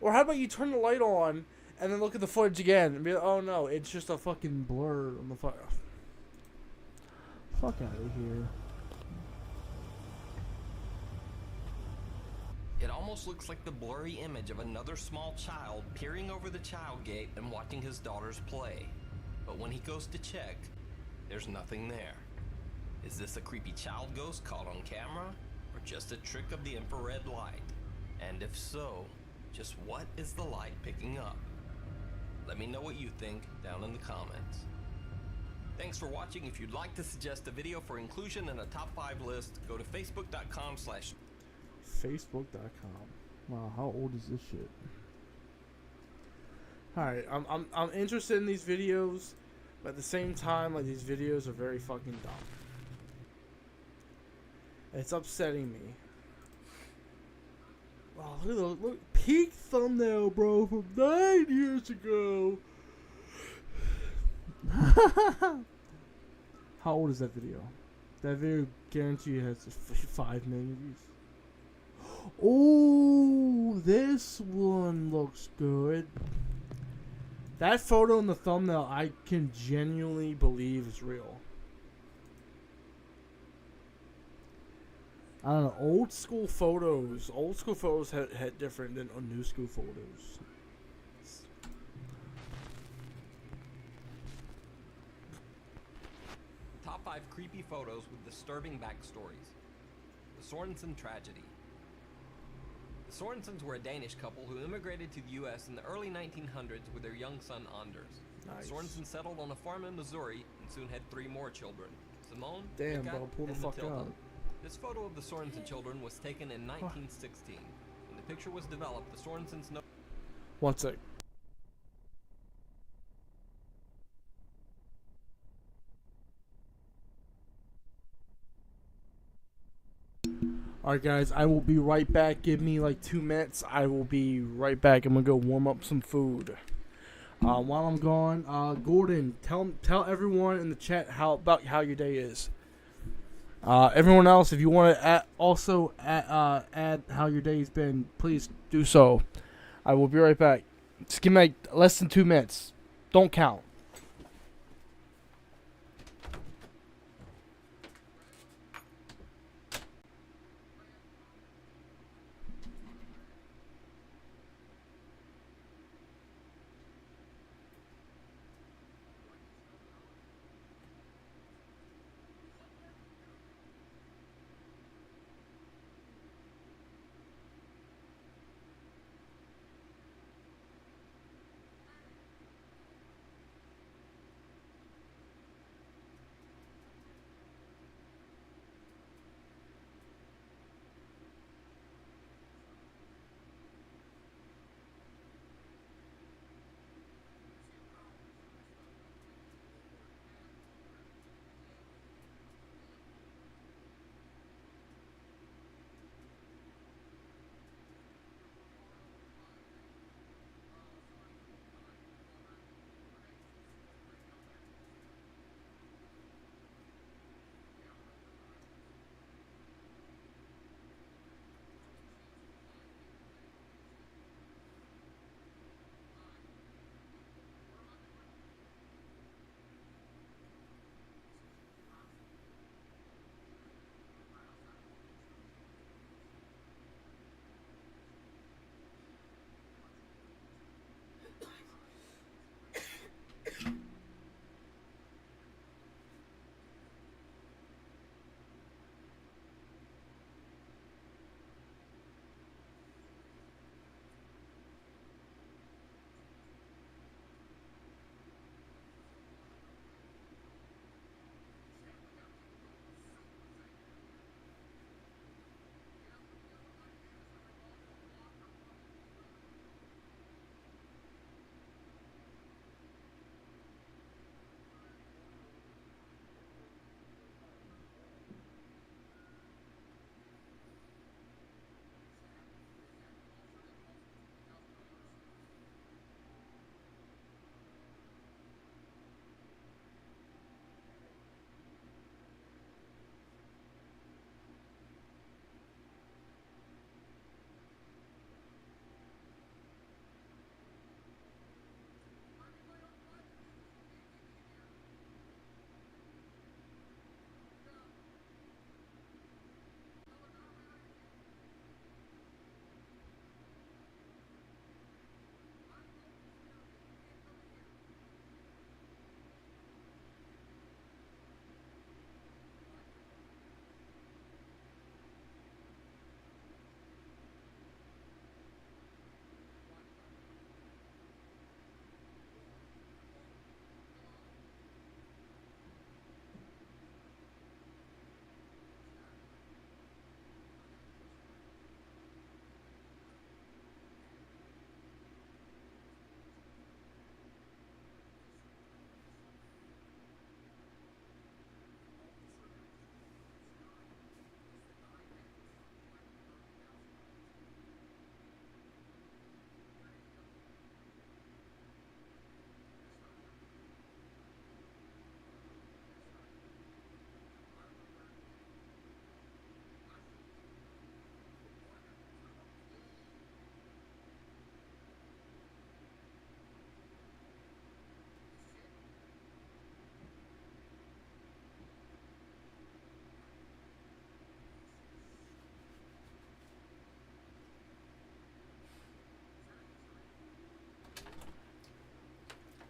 Speaker 4: Or how about you turn the light on and then look at the footage again and be like, oh no, it's just a fucking blur on the fuck. Fuck out of here.
Speaker 13: It almost looks like the blurry image of another small child peering over the child gate and watching his daughters play. But when he goes to check, there's nothing there. Is this a creepy child ghost caught on camera, or just a trick of the infrared light? And if so, just what is the light picking up? Let me know what you think down in the comments. Thanks for watching. If you'd like to suggest a video for inclusion in a top 5 list, go to facebook.com/
Speaker 4: Facebook.com. Wow, how old is this shit? Alright, I'm interested in these videos, but at the same time, like, these videos are very fucking dumb. It's upsetting me. Wow, look at those, look, peak thumbnail, bro, from 9 years ago. How old is that video? That video guarantee has 5 million views. Oh, this one looks good. That photo in the thumbnail, I can genuinely believe is real. I don't know, old school photos had different than new school photos.
Speaker 13: Top 5 creepy photos with disturbing backstories. The Sorensen tragedy. The Sorensens were a Danish couple who immigrated to the U.S. in the early 1900s with their young son Anders.
Speaker 4: Nice.
Speaker 13: Sorensen settled on a farm in Missouri and soon had 3 more children, Simone,
Speaker 4: Damn,
Speaker 13: Micah,
Speaker 4: bro, pull the
Speaker 13: and
Speaker 4: fuck
Speaker 13: Matilda.
Speaker 4: out.
Speaker 13: This photo of the Sorensen children was taken in 1916. When the picture was developed, the Sorensens noticed.
Speaker 4: One sec. Alright guys, I will be right back. Give me like 2 minutes. I will be right back. I'm gonna go warm up some food. While I'm gone, Gordon, tell everyone in the chat about how your day is. Everyone else, if you want to also add how your day's been, please do so. I will be right back. Just give me like less than 2 minutes. Don't count.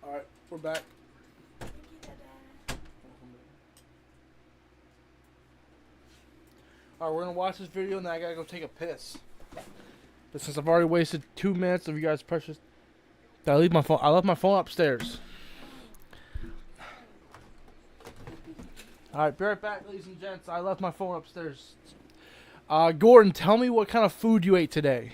Speaker 1: Alright, we're back. Alright, we're gonna watch this video and then I gotta go take a piss. But since I've already wasted 2 minutes of you guys' precious... Did I leave my phone? I left my phone upstairs. Alright, be right back, ladies and gents. I left my phone upstairs. Gordon, tell me what kind of food you ate today.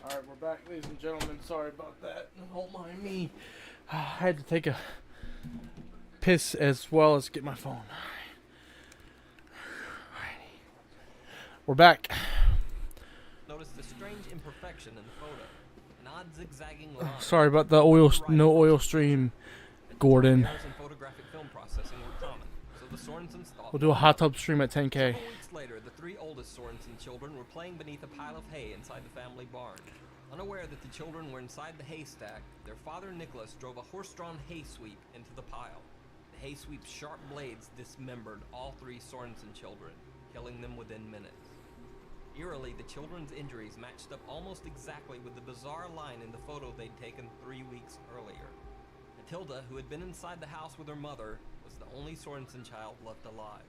Speaker 1: Alright, we're back, ladies and gentlemen. Sorry about that. Don't mind me. I had to take a piss as well as get my phone. We're back.
Speaker 13: Notice the strange imperfection in the photo. An odd zigzagging line.
Speaker 1: Sorry about the no oil stream, Gordon.
Speaker 13: Errors in photographic film processing were common, so the Sorensens thought.
Speaker 1: We'll do a hot tub stream at 10K.
Speaker 13: Several weeks later, the 3 oldest Sorensen children were playing beneath a pile of hay inside the family barn. Unaware that the children were inside the haystack, their father Nicholas drove a horse-drawn hay sweep into the pile. The hay sweep's sharp blades dismembered all 3 Sorensen children, killing them within minutes. Eerily, the children's injuries matched up almost exactly with the bizarre line in the photo they'd taken 3 weeks earlier. Matilda, who had been inside the house with her mother, was the only Sorensen child left alive.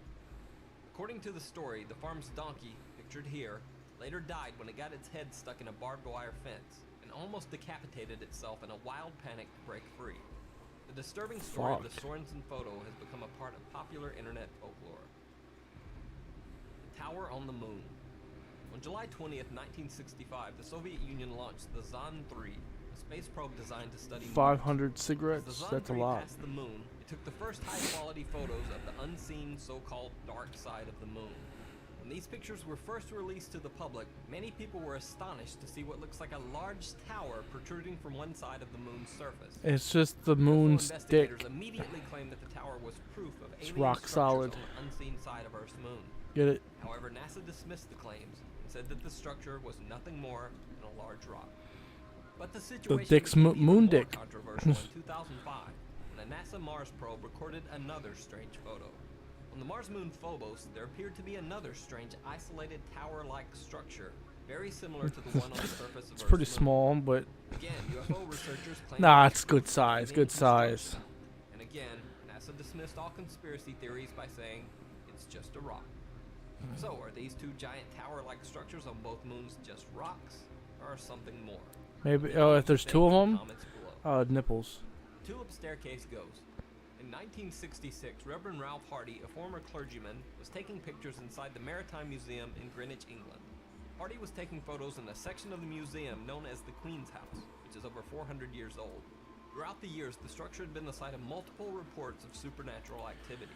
Speaker 13: According to the story, the farm's donkey, pictured here, later died when it got its head stuck in a barbed wire fence and almost decapitated itself in a wild panic to break free. The disturbing story of the Sorensen photo has become a part of popular internet folklore. The Tower on the Moon. On July 20th, 1965, the Soviet Union launched the Zond 3, a space probe designed to study
Speaker 1: 500 cigarettes?
Speaker 13: As the Zond
Speaker 1: That's a
Speaker 13: 3
Speaker 1: lot.
Speaker 13: passed the moon, it took the first high-quality photos of the unseen so-called dark side of the moon. When these pictures were first released to the public, many people were astonished to see what looks like a large tower protruding from one side of the moon's surface.
Speaker 1: It's just the moon's dick.
Speaker 13: Investigators immediately claimed that the tower was proof of
Speaker 1: It's
Speaker 13: alien
Speaker 1: rock
Speaker 13: structures
Speaker 1: solid.
Speaker 13: on the unseen side of Earth's moon.
Speaker 1: Get it?
Speaker 13: However, NASA dismissed the claims and said that the structure was nothing more than a large rock. But the situation
Speaker 1: dick's
Speaker 13: became even
Speaker 1: moon
Speaker 13: more
Speaker 1: dick.
Speaker 13: controversial in 2005 when a NASA Mars probe recorded another strange photo. On the Mars moon Phobos, there appeared to be another strange isolated tower-like structure, very similar to the one on the surface of
Speaker 1: It's
Speaker 13: Earth's
Speaker 1: pretty
Speaker 13: moon.
Speaker 1: small, but
Speaker 13: Again, UFO researchers claim
Speaker 1: nah,
Speaker 13: that
Speaker 1: it's good size.
Speaker 13: alien
Speaker 1: Good size.
Speaker 13: construction. And again, NASA dismissed all conspiracy theories by saying it's just a rock. So, are these 2 giant tower-like structures on both moons just rocks, or something more?
Speaker 1: Maybe. Oh, if there's 2 of them,
Speaker 13: Comments below.
Speaker 1: nipples.
Speaker 13: Tulip staircase goes. In 1966, Reverend Ralph Hardy, a former clergyman, was taking pictures inside the Maritime Museum in Greenwich, England. Hardy was taking photos in a section of the museum known as the Queen's House, which is over 400 years old. Throughout the years, the structure had been the site of multiple reports of supernatural activity.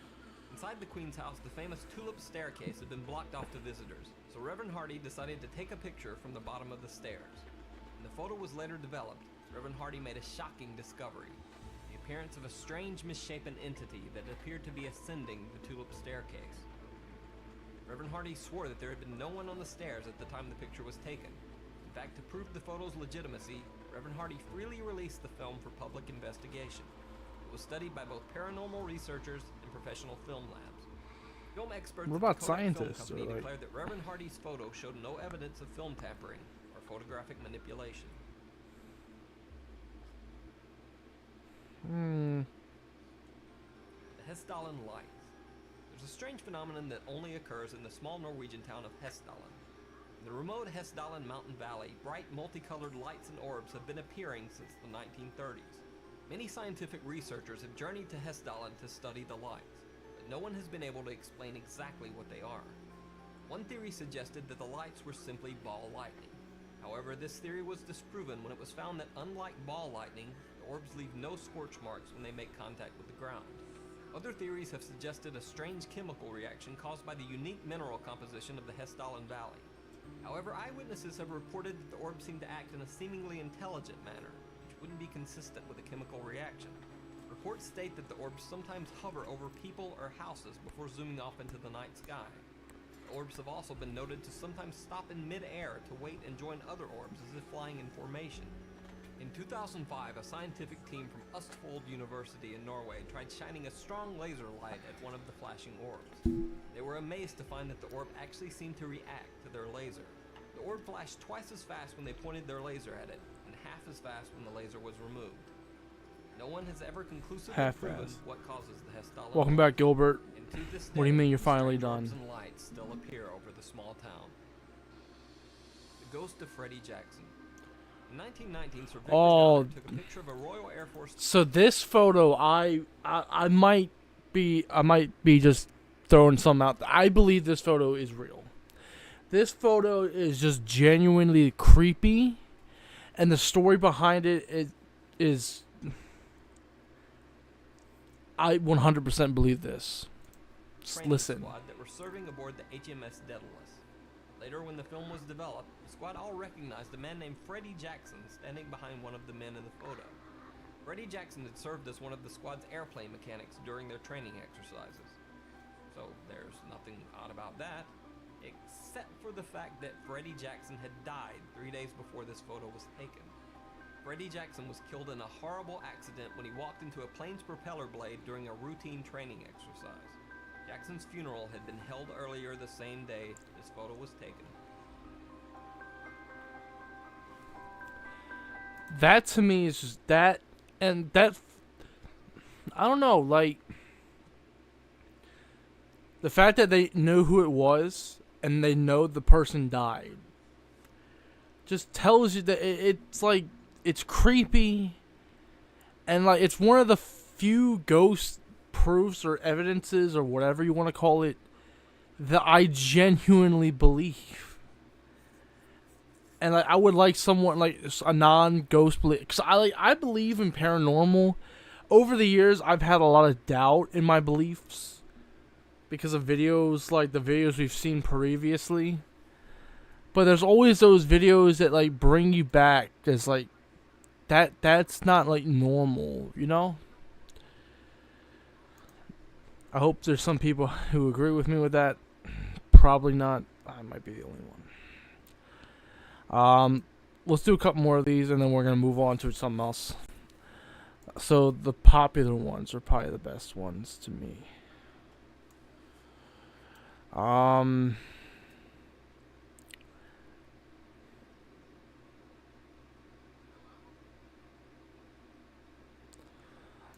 Speaker 13: Inside the Queen's House, the famous Tulip staircase had been blocked off to visitors, so Reverend Hardy decided to take a picture from the bottom of the stairs. When the photo was later developed, Reverend Hardy made a shocking discovery. The appearance of a strange misshapen entity that appeared to be ascending the Tulip staircase. Reverend Hardy swore that there had been no one on the stairs at the time the picture was taken. In fact, to prove the photo's legitimacy, Reverend Hardy freely released the film for public investigation. It was studied by both paranormal researchers and professional film labs. Film experts
Speaker 1: What
Speaker 13: at the
Speaker 1: about
Speaker 13: Kodak
Speaker 1: scientists,
Speaker 13: Film Company
Speaker 1: or like-
Speaker 13: declared that Reverend Hardy's photo showed no evidence of film tampering or photographic manipulation. The Hessdalen Lights. there's a strange phenomenon that only occurs in the small Norwegian town of Hessdalen. In the remote Hessdalen mountain valley, bright multicolored lights and orbs have been appearing since the 1930s. Many scientific researchers have journeyed to Hessdalen to study the lights, but no one has been able to explain exactly what they are. One theory suggested that the lights were simply ball lightning. However, this theory was disproven when it was found that unlike ball lightning, the orbs leave no scorch marks when they make contact with the ground. Other theories have suggested a strange chemical reaction caused by the unique mineral composition of the Hessdalen Valley. However, eyewitnesses have reported that the orbs seem to act in a seemingly intelligent manner, which wouldn't be consistent with a chemical reaction. Reports state that the orbs sometimes hover over people or houses before zooming off into the night sky. The orbs have also been noted to sometimes stop in mid-air to wait and join other orbs as if flying in formation. In 2005, a scientific team from Østfold University in Norway tried shining a strong laser light at one of the flashing orbs. They were amazed to find that the orb actually seemed to react to their laser. The orb flashed twice as fast when they pointed their laser at it, and half as fast when the laser was removed. No one has ever conclusively proven what causes the Hessdalen.
Speaker 4: Welcome back, Gilbert.
Speaker 13: This
Speaker 4: What do you
Speaker 13: day,
Speaker 4: mean you're finally
Speaker 13: strange orbs
Speaker 4: done?
Speaker 13: and lights still appear over the small town. The ghost of Freddie Jackson. In 1919, Sir Victor Schuyler took a picture of a Royal Air Force.
Speaker 4: So this photo, I might be just throwing something out. I believe this photo is real. This photo is just genuinely creepy, and the story behind it is I 100% believe this.
Speaker 13: Training
Speaker 4: Listen.
Speaker 13: Squad that were serving aboard the HMS Daedalus. Later, when the film was developed, the squad all recognized a man named Freddie Jackson standing behind one of the men in the photo. Freddie Jackson had served as one of the squad's airplane mechanics during their training exercises. So there's nothing odd about that, except for the fact that Freddie Jackson had died 3 days before this photo was taken. Freddie Jackson was killed in a horrible accident when he walked into a plane's propeller blade during a routine training exercise. Jackson's funeral had been held earlier the same day this photo was taken.
Speaker 4: That to me is just that, and that, I don't know, like, the fact that they knew who it was and they know the person died just tells you that it's like, it's creepy, and like, it's one of the few ghost proofs or evidences or whatever you want to call it that I genuinely believe. And like, I would like someone like a non-ghost belief, because I believe in paranormal. Over the years, I've had a lot of doubt in my beliefs because of videos like the videos we've seen previously. But there's always those videos that like bring you back. There's like that's not like normal, you know? I hope there's some people who agree with me with that. Probably not. I might be the only one. Let's do a couple more of these, and then we're gonna move on to something else. So the popular ones are probably the best ones to me.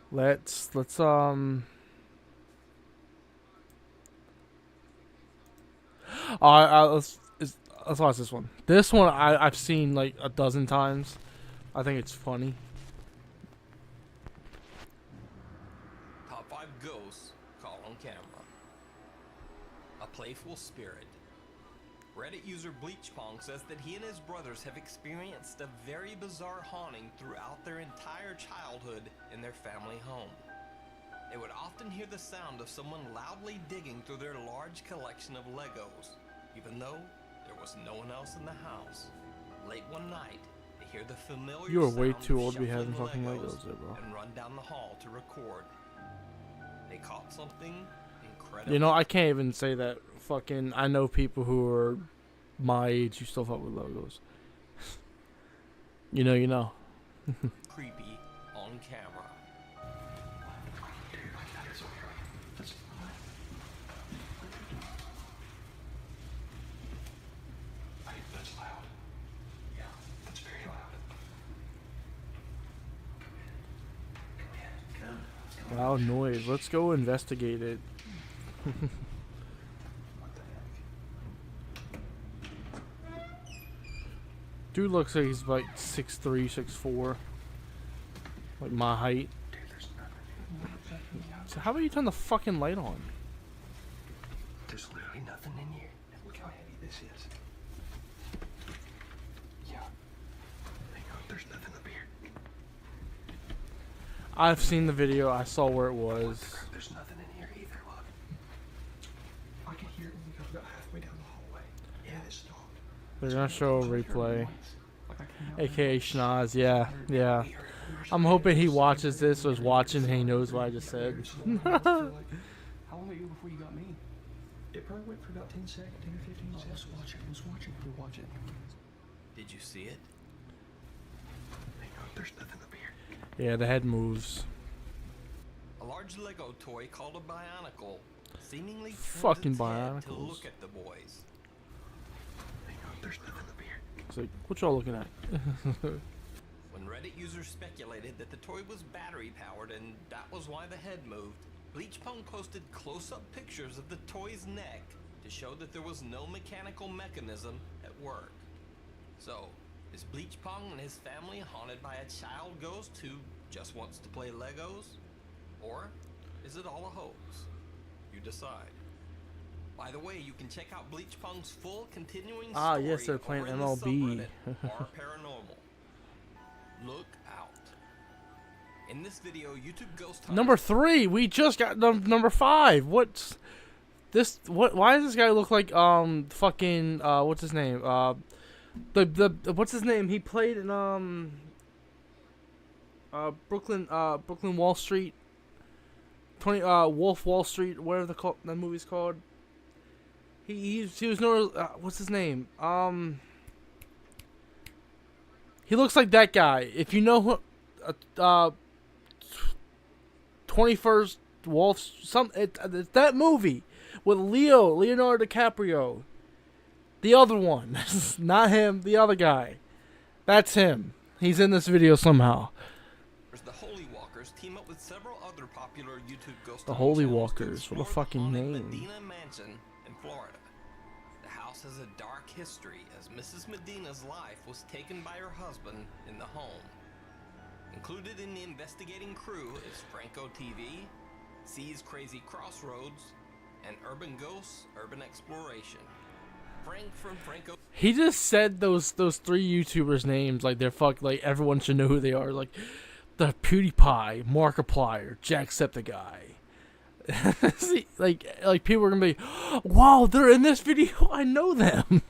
Speaker 4: Let's let's watch this one. This one I've seen like a dozen times. I think it's funny.
Speaker 13: Top 5 ghosts caught on camera. A playful spirit. Reddit user Bleachpong says that he and his brothers have experienced a very bizarre haunting throughout their entire childhood in their family home. They would often hear the sound of someone loudly digging through their large collection of Legos, even though there was no one else in the house. Late one night, they hear the familiar
Speaker 4: You are way
Speaker 13: sound
Speaker 4: too
Speaker 13: of
Speaker 4: old to be having
Speaker 13: shuffling
Speaker 4: fucking
Speaker 13: Legos
Speaker 4: Legos there, bro.
Speaker 13: and run down the hall to record. They caught something incredible.
Speaker 4: You know, I can't even say that. Fucking, I know people who are my age who still fuck with logos. You know.
Speaker 13: Creepy on camera.
Speaker 20: That's loud. Yeah, that's very loud.
Speaker 4: Loud noise. Let's go investigate it.
Speaker 1: Dude looks like he's like 6'3", 6'4", like my height. So how about you turn the fucking light on?
Speaker 20: There's literally nothing in here. Look how heavy this is. Yeah. Hang on, there's nothing up here.
Speaker 1: I've seen the video. I saw where it was.
Speaker 20: There's nothing in here either, look. I can hear it when we go about halfway down the hallway. Yeah, this dog.
Speaker 1: They're gonna show a replay. AKA Schnoz, yeah, yeah. I'm hoping he watches this, or is watching and he knows what I just said.
Speaker 20: How long ago before you got me? It probably went for about 10 seconds, 10 or 15 seconds. Let's watch it, let's watch it. We'll watch it.
Speaker 11: Did you see it?
Speaker 20: Hang on, there's nothing up here.
Speaker 1: Yeah, the head moves.
Speaker 13: A large Lego toy called a Bionicle seemingly turns
Speaker 1: Fucking
Speaker 13: its head to
Speaker 1: Bionicles.
Speaker 13: look at the boys.
Speaker 20: Hang on, there's nothing up here.
Speaker 1: It's like, what y'all looking at?
Speaker 13: When Reddit users speculated that the toy was battery powered and that was why the head moved, Bleachpong posted close-up pictures of the toy's neck to show that there was no mechanical mechanism at work. So, is Bleachpong and his family haunted by a child ghost who just wants to play Legos? Or is it all a hoax? You decide. By the way, you can check out Bleachpong's full continuing story
Speaker 1: yes, they're playing
Speaker 13: over in the
Speaker 1: MLB.
Speaker 13: subreddit r Paranormal. Look out. In this video, YouTube ghost hunters
Speaker 1: Number 3. We just got number 5. What's this? What? Why does this guy look like fucking what's his name? The what's his name? He played in Brooklyn Wall Street. Wolf Wall Street, whatever that movie's called. He was no what's his name? He looks like that guy. If you know who 21st Wolf, it's that movie with Leonardo DiCaprio. The other one, not him, the other guy. That's him. He's in this video somehow.
Speaker 13: The Holy Walkers team up with several other popular YouTube ghost
Speaker 1: The
Speaker 13: hunting
Speaker 1: Holy
Speaker 13: channels to
Speaker 1: Walkers. What a
Speaker 13: explore the
Speaker 1: fucking
Speaker 13: haunted
Speaker 1: name.
Speaker 13: Medina Mansion in Florida. The house has a dark history as Mrs. Medina's life was taken by her husband in the home. Included in the investigating crew is Franco TV, C's Crazy Crossroads, and Urban Ghosts Urban Exploration. Frank from Franco.
Speaker 1: He just said those 3 YouTubers' names like they're like everyone should know who they are. Like the PewDiePie, Markiplier, Jacksepticeye. See, like people are gonna be, wow, they're in this video. I know them.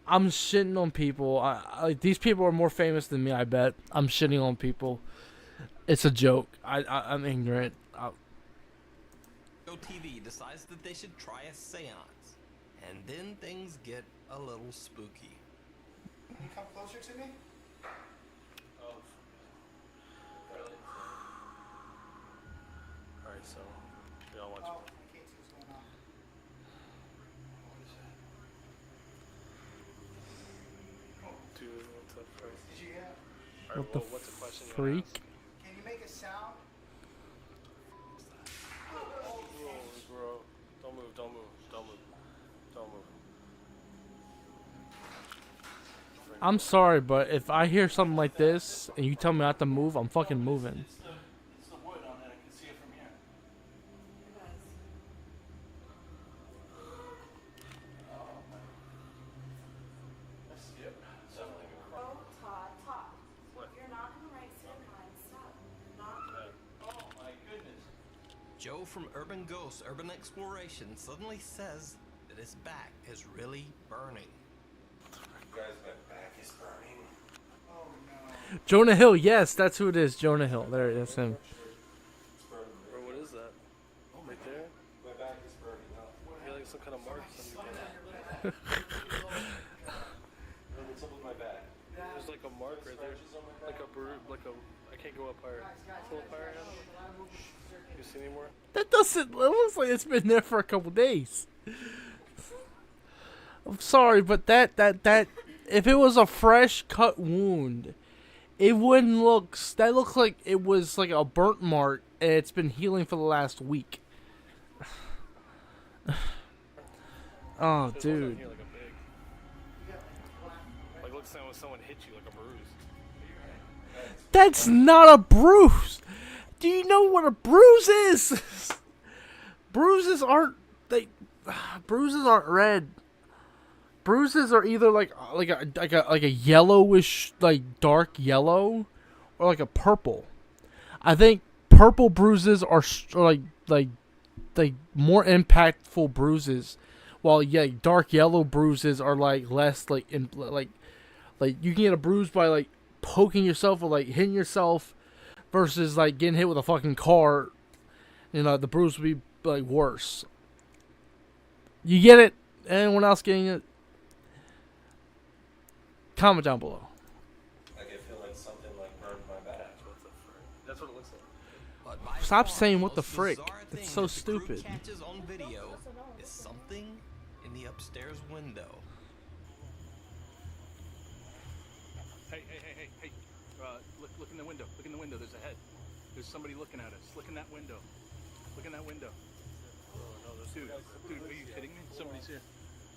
Speaker 1: I'm shitting on people. Like these people are more famous than me. I bet. I'm shitting on people. It's a joke. I'm ignorant.
Speaker 13: TV decides that they should try a seance, and then things get a little spooky.
Speaker 10: Can you come closer to me?
Speaker 1: Oh.
Speaker 2: Alright, so we all watch.
Speaker 10: Oh, I can't see what's going on.
Speaker 2: Dude, what's up, bro?
Speaker 10: Did you get?
Speaker 2: Alright,
Speaker 1: What the
Speaker 2: well, what's the question you
Speaker 1: freak?
Speaker 2: wanna ask?
Speaker 10: Can you make a sound?
Speaker 2: Bro, don't move, don't move, don't move, don't move.
Speaker 1: I'm sorry, but if I hear something like this and you tell me not to move, I'm fucking moving.
Speaker 2: It's the wood on it. I can see it from here.
Speaker 13: Joe from Urban Ghosts Urban Exploration suddenly says that his back is really burning.
Speaker 20: Guys, my back is burning. Oh no.
Speaker 1: Jonah Hill, yes, that's who it is. Jonah Hill. There, that's him.
Speaker 2: Bro, what is that? Oh, right there?
Speaker 20: My back is burning up.
Speaker 2: I feel like some kind of marks on your back.
Speaker 20: What's up with my back?
Speaker 2: There's like a mark right there. Like a, I can't go up higher. Go up higher now. You see any more?
Speaker 1: That doesn't. It looks like it's been there for a couple days. I'm sorry, but that if it was a fresh cut wound, it wouldn't look. That looks like it was like a burnt mark
Speaker 4: and it's been healing for the last week. Oh,
Speaker 2: There's one down
Speaker 4: dude.
Speaker 2: here, like a big. Like looks like when someone hit you, like a bruise.
Speaker 4: That's not a bruise. Do you know what a bruise is? Bruises aren't red. Bruises are either like a yellowish, like dark yellow, or like a purple. I think purple bruises are like more impactful bruises, while dark yellow bruises are like less like like you can get a bruise by like poking yourself or like hitting yourself, versus like getting hit with a fucking car. You know, the bruise would be like worse. You get it? Anyone else getting it? Comment down below.
Speaker 13: Like I feel like something like burned my back.
Speaker 2: That's what it looks like.
Speaker 4: Stop saying what the frick. It's so stupid.
Speaker 13: Catches on video is something in the upstairs window.
Speaker 2: Hey! Look in the window. Look in the window. There's a head. There's somebody looking at us. Look in that window. Look in that window. Dude, are you kidding me? Somebody's here.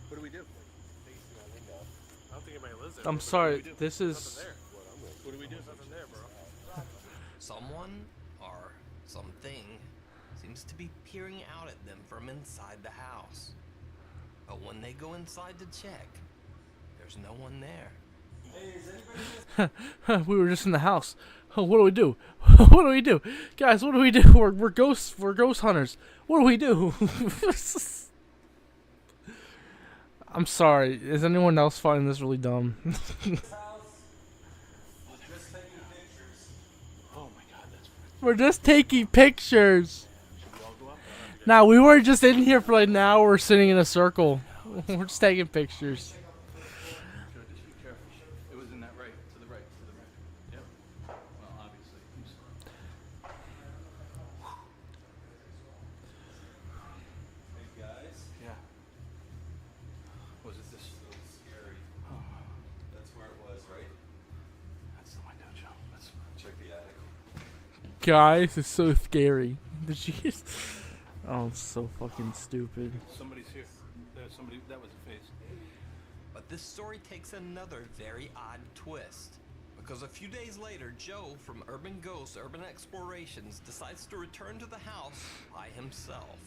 Speaker 2: What do we do? I don't think anybody lives there.
Speaker 4: I'm sorry. This is.
Speaker 2: What do we do? Nothing there, bro.
Speaker 13: Someone or something seems to be peering out at them from inside the house. But when they go inside to check, there's no one there.
Speaker 4: We were just in the house. Oh, what do we do? What do we do, guys? What do we do? We're ghosts. We're ghost hunters. What do we do? I'm sorry. Is anyone else finding this really dumb?
Speaker 2: Oh my god, that's
Speaker 4: We're just taking pictures. Now we were just in here for like an hour, sitting in a circle. We're just taking pictures.
Speaker 2: It was in that right, to the right. Yep. Well, obviously.
Speaker 13: Hey guys.
Speaker 2: Yeah. Was it this?
Speaker 13: So scary. That's where it was, right?
Speaker 2: That's the window, Joe. Let's
Speaker 13: check the attic.
Speaker 4: Guys, it's so scary. Did you just... Oh, it's so fucking stupid.
Speaker 2: Somebody's here. There's somebody. That was a face.
Speaker 13: But this story takes another very odd twist. Because a few days later, Joe from Urban Ghosts Urban Explorations decides to return to the house by himself.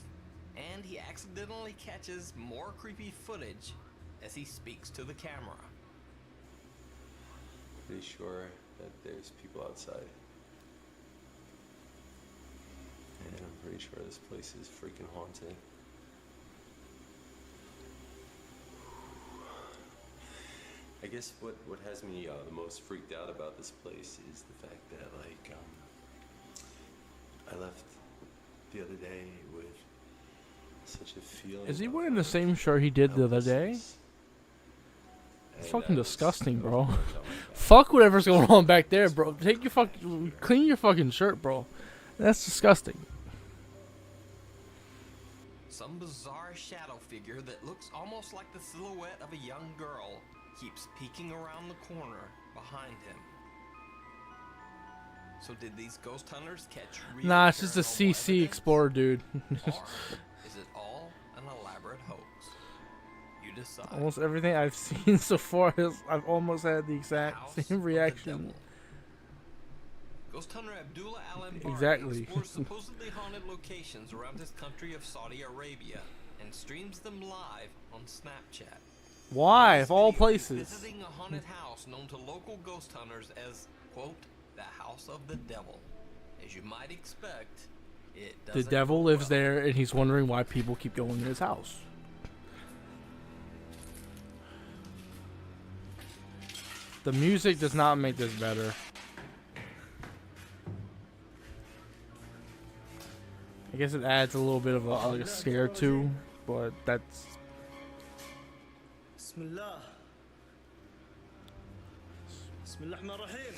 Speaker 13: And he accidentally catches more creepy footage as he speaks to the camera.
Speaker 6: Pretty sure that there's people outside. And I'm pretty sure this place is freaking haunted. I guess what has me the most freaked out about this place is the fact that, like, I left the other day with such a feeling.
Speaker 4: Is he wearing the same shirt he did the other day? It's fucking disgusting, bro. Fuck whatever's going on back there, bro. Take your fucking... Clean your fucking shirt, bro. That's disgusting.
Speaker 13: Some bizarre shadow figure that looks almost like the silhouette of a young girl keeps peeking around the corner behind him. So did these ghost hunters catch real
Speaker 4: Nah, it's just a
Speaker 13: paranormal
Speaker 4: CC
Speaker 13: evidence?
Speaker 4: Explorer, dude.
Speaker 13: Or is it all an elaborate hoax? You decide.
Speaker 4: Almost everything I've seen so far is I've almost had the exact same reaction.
Speaker 13: Ghost hunter Abdullah Al-Anbari
Speaker 4: Exactly.
Speaker 13: explores supposedly haunted locations around his country of Saudi Arabia and streams them live on Snapchat.
Speaker 4: Why, of all places?
Speaker 13: Visiting a haunted house known to local ghost hunters as, quote, the house of the devil. As you might expect, it
Speaker 4: The
Speaker 13: doesn't
Speaker 4: devil
Speaker 13: go
Speaker 4: lives
Speaker 13: well.
Speaker 4: there, and he's wondering why people keep going to his house. The music does not make this better. I guess it adds a little bit of a scare too, but that's...
Speaker 3: Bismillah. Bismillah ar-Rahman ar-Rahim.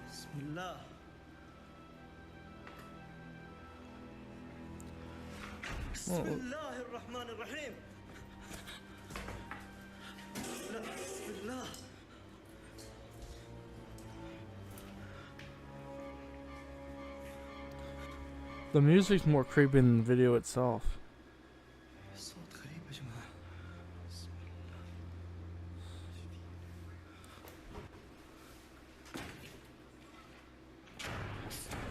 Speaker 3: Bismillah. Bismillah ar-Rahman ar-Rahim. Bismillah.
Speaker 1: The music's more creepy than the video itself.
Speaker 3: صوت غريب يا جماعة. بسم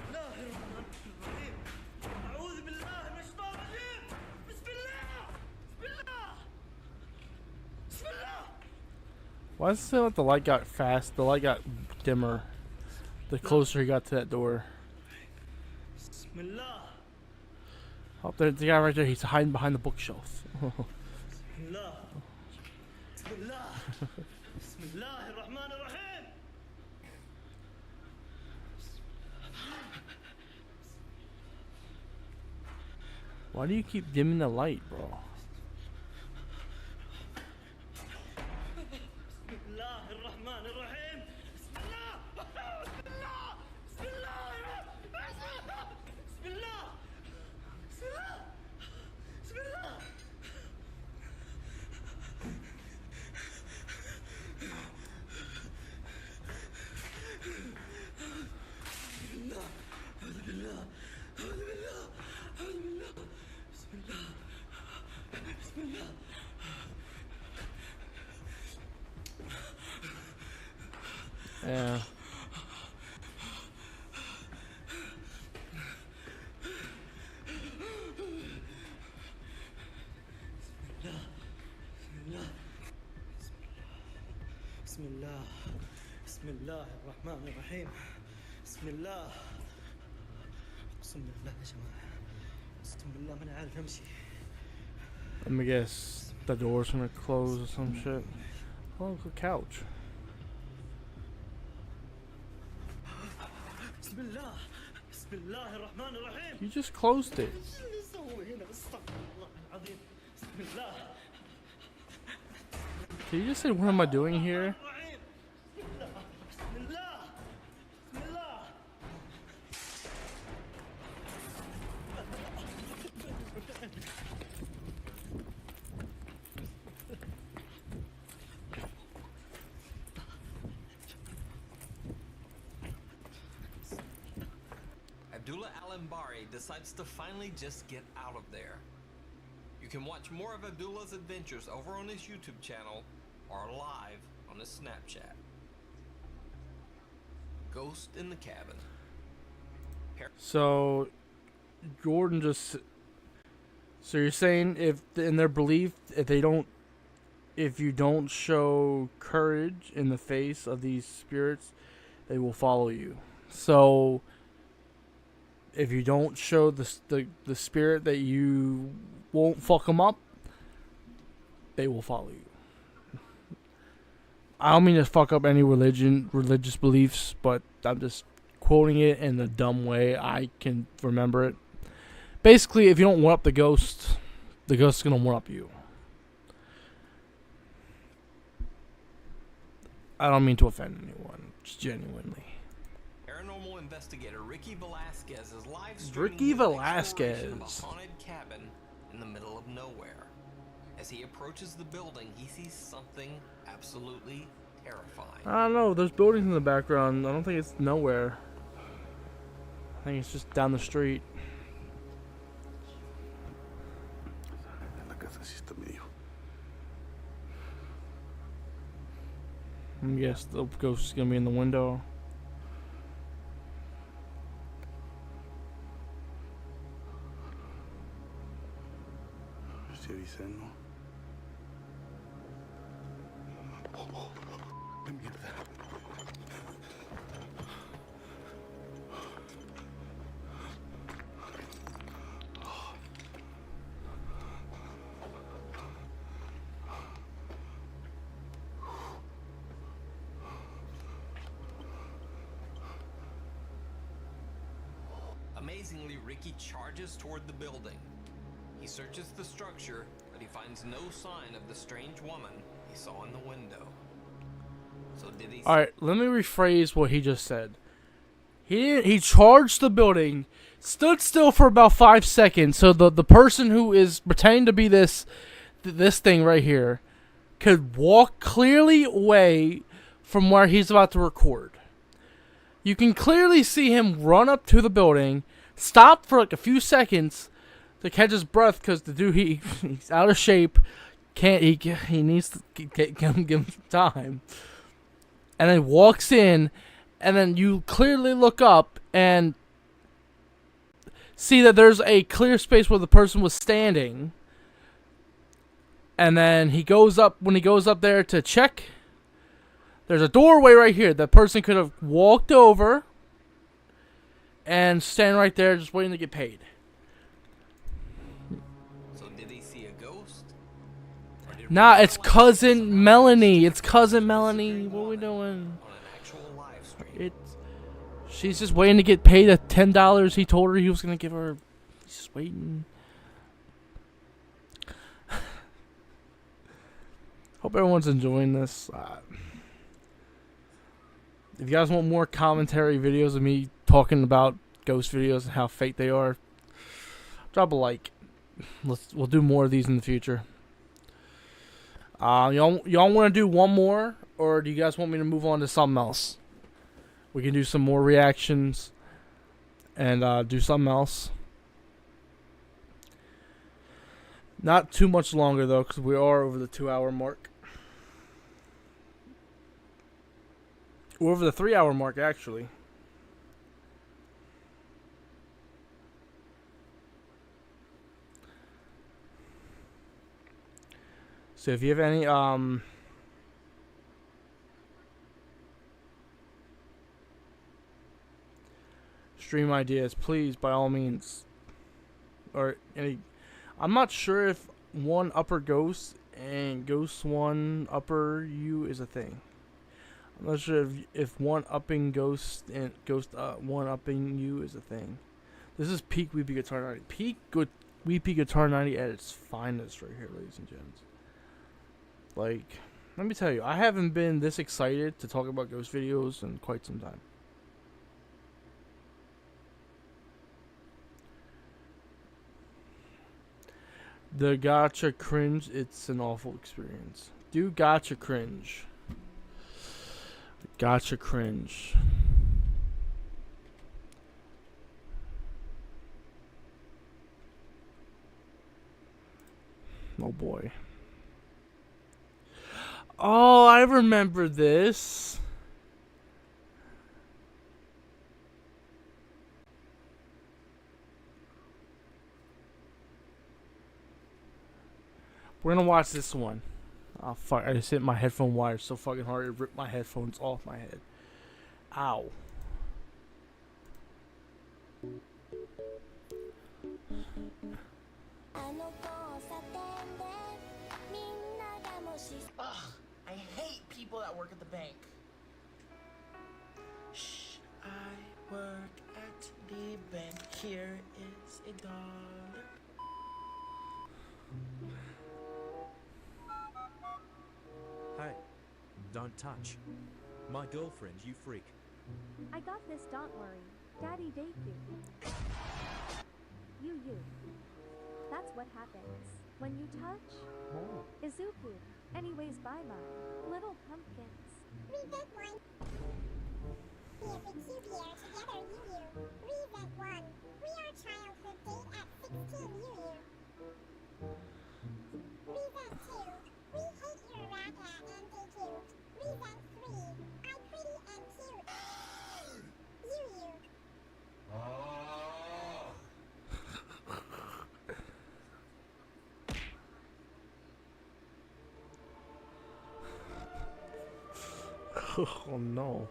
Speaker 3: الله الرحمن الرحيم. أعوذ بالله من الشيطان الرجيم. بسم الله. بسم الله. بسم الله.
Speaker 1: Why does it say like the light got fast? The light got dimmer the closer he got to that door.
Speaker 3: بسم الله.
Speaker 1: Oh, there's the guy right there. He's hiding behind the bookshelf.
Speaker 3: بسم الله. بسم الله. بسم الله الرحمن الرحيم.
Speaker 1: Why do you keep dimming the light, bro?
Speaker 3: بسم الله الرحمن الرحيم. بسم الله. بسم الله. بسم الله. بسم الله. بسم الله. بسم الله. أعوذ بالله. أعوذ بالله. أعوذ بالله. بسم الله. بسم الله.
Speaker 1: Yeah.
Speaker 3: بسم الله. بسم الله الرحمن الرحيم. بسم الله. اقسم بالله يا جماعة. اقسم بالله ماني عارف امشي.
Speaker 1: Let me guess. The door's gonna close or some shit. Oh, look, a couch.
Speaker 3: بسم الله. بسم الله الرحمن الرحيم.
Speaker 1: You just closed it.
Speaker 3: ايش اللي اسوي هنا؟ استغفر الله العظيم. بسم الله.
Speaker 1: Did you just say, what am I doing here?
Speaker 3: بسم الله. بسم الله.
Speaker 13: Abdullah Al-Ambari decides to finally just get out of there. You can watch more of Abdullah's adventures over on his YouTube channel or live on his Snapchat. Ghost in the Cabin.
Speaker 1: So, Jordan just... So you're saying if, in their belief, if you don't show courage in the face of these spirits, they will follow you. So, if you don't show the spirit that you won't fuck them up, they will follow you. I don't mean to fuck up any religious beliefs, but I'm just quoting it in the dumb way I can remember it. Basically, if you don't one up the ghost's gonna one up you. I don't mean to offend anyone, just genuinely.
Speaker 13: Paranormal investigator Ricky Velasquez is live
Speaker 1: Ricky
Speaker 13: streaming his exploration of
Speaker 1: Velasquez.
Speaker 13: a haunted cabin in the middle of nowhere. As he approaches the building, he sees something absolutely terrifying.
Speaker 1: I don't know, there's buildings in the background. I don't think it's nowhere. I think it's just down the street.
Speaker 16: La casa sí está medio.
Speaker 1: I guess the ghost is gonna be in the window.
Speaker 16: Estoy avisando. ¡Qué mierda!
Speaker 13: Amazingly, Ricky charges toward the building. He searches the structure, but he finds no sign of the strange woman he saw in the window. So did he...
Speaker 1: Alright, let me rephrase what he just said. He charged the building, stood still for about 5 seconds, so the person who is pretending to be this thing right here could walk clearly away from where he's about to record. You can clearly see him run up to the building, stopped for like a few seconds to catch his breath because the dude he's out of shape. He needs to give him time. And then walks in, and then you clearly look up and see that there's a clear space where the person was standing. And then when he goes up there to check, there's a doorway right here. The person could have walked over and stand right there just waiting to get paid.
Speaker 13: So did he see a ghost?
Speaker 1: Nah, it's cousin Melanie. It's cousin Melanie. What are we doing? She's just waiting to get paid the $10 he told her he was gonna give her. She's just waiting. Hope everyone's enjoying this. If you guys want more commentary videos of me talking about ghost videos and how fake they are, drop a like. We'll do more of these in the future. Y'all want to do one more, or do you guys want me to move on to something else? We can do some more reactions and do something else. Not too much longer though, because we are over the 2-hour mark. We're over the 3-hour mark actually. So if you have any stream ideas, please by all means. Or any, I'm not sure if one upper ghost and ghost one upper you is a thing. I'm not sure if one upping ghost and ghost one upping you is a thing. This is peak Weepy Guitar 90. Peak Weepy Guitar 90 at its finest right here, ladies and gents. Like, let me tell you, I haven't been this excited to talk about ghost videos in quite some time. The gotcha cringe, it's an awful experience. Do gotcha cringe. Gotcha cringe. Oh boy. Oh, I remember this. We're gonna watch this one. Oh fuck, I just hit my headphone wire so fucking hard it ripped my headphones off my head. Ow.
Speaker 3: Ugh, I hate people that work at the bank. Shh, I work at the bank. Here is $1.
Speaker 12: Hey, don't touch. My girlfriend, you freak.
Speaker 21: I got this, don't worry. Daddy date you. You. That's what happens. When you touch, Izuku. Anyways, bye-bye. Little pumpkins.
Speaker 22: Reset 1. Be a big cube here, together, you. Reset 1. We are childhood date at 16, you. Reset 2. We hate your raga and DQ. Reset 3. I pretty and cute. You.
Speaker 1: Oh no.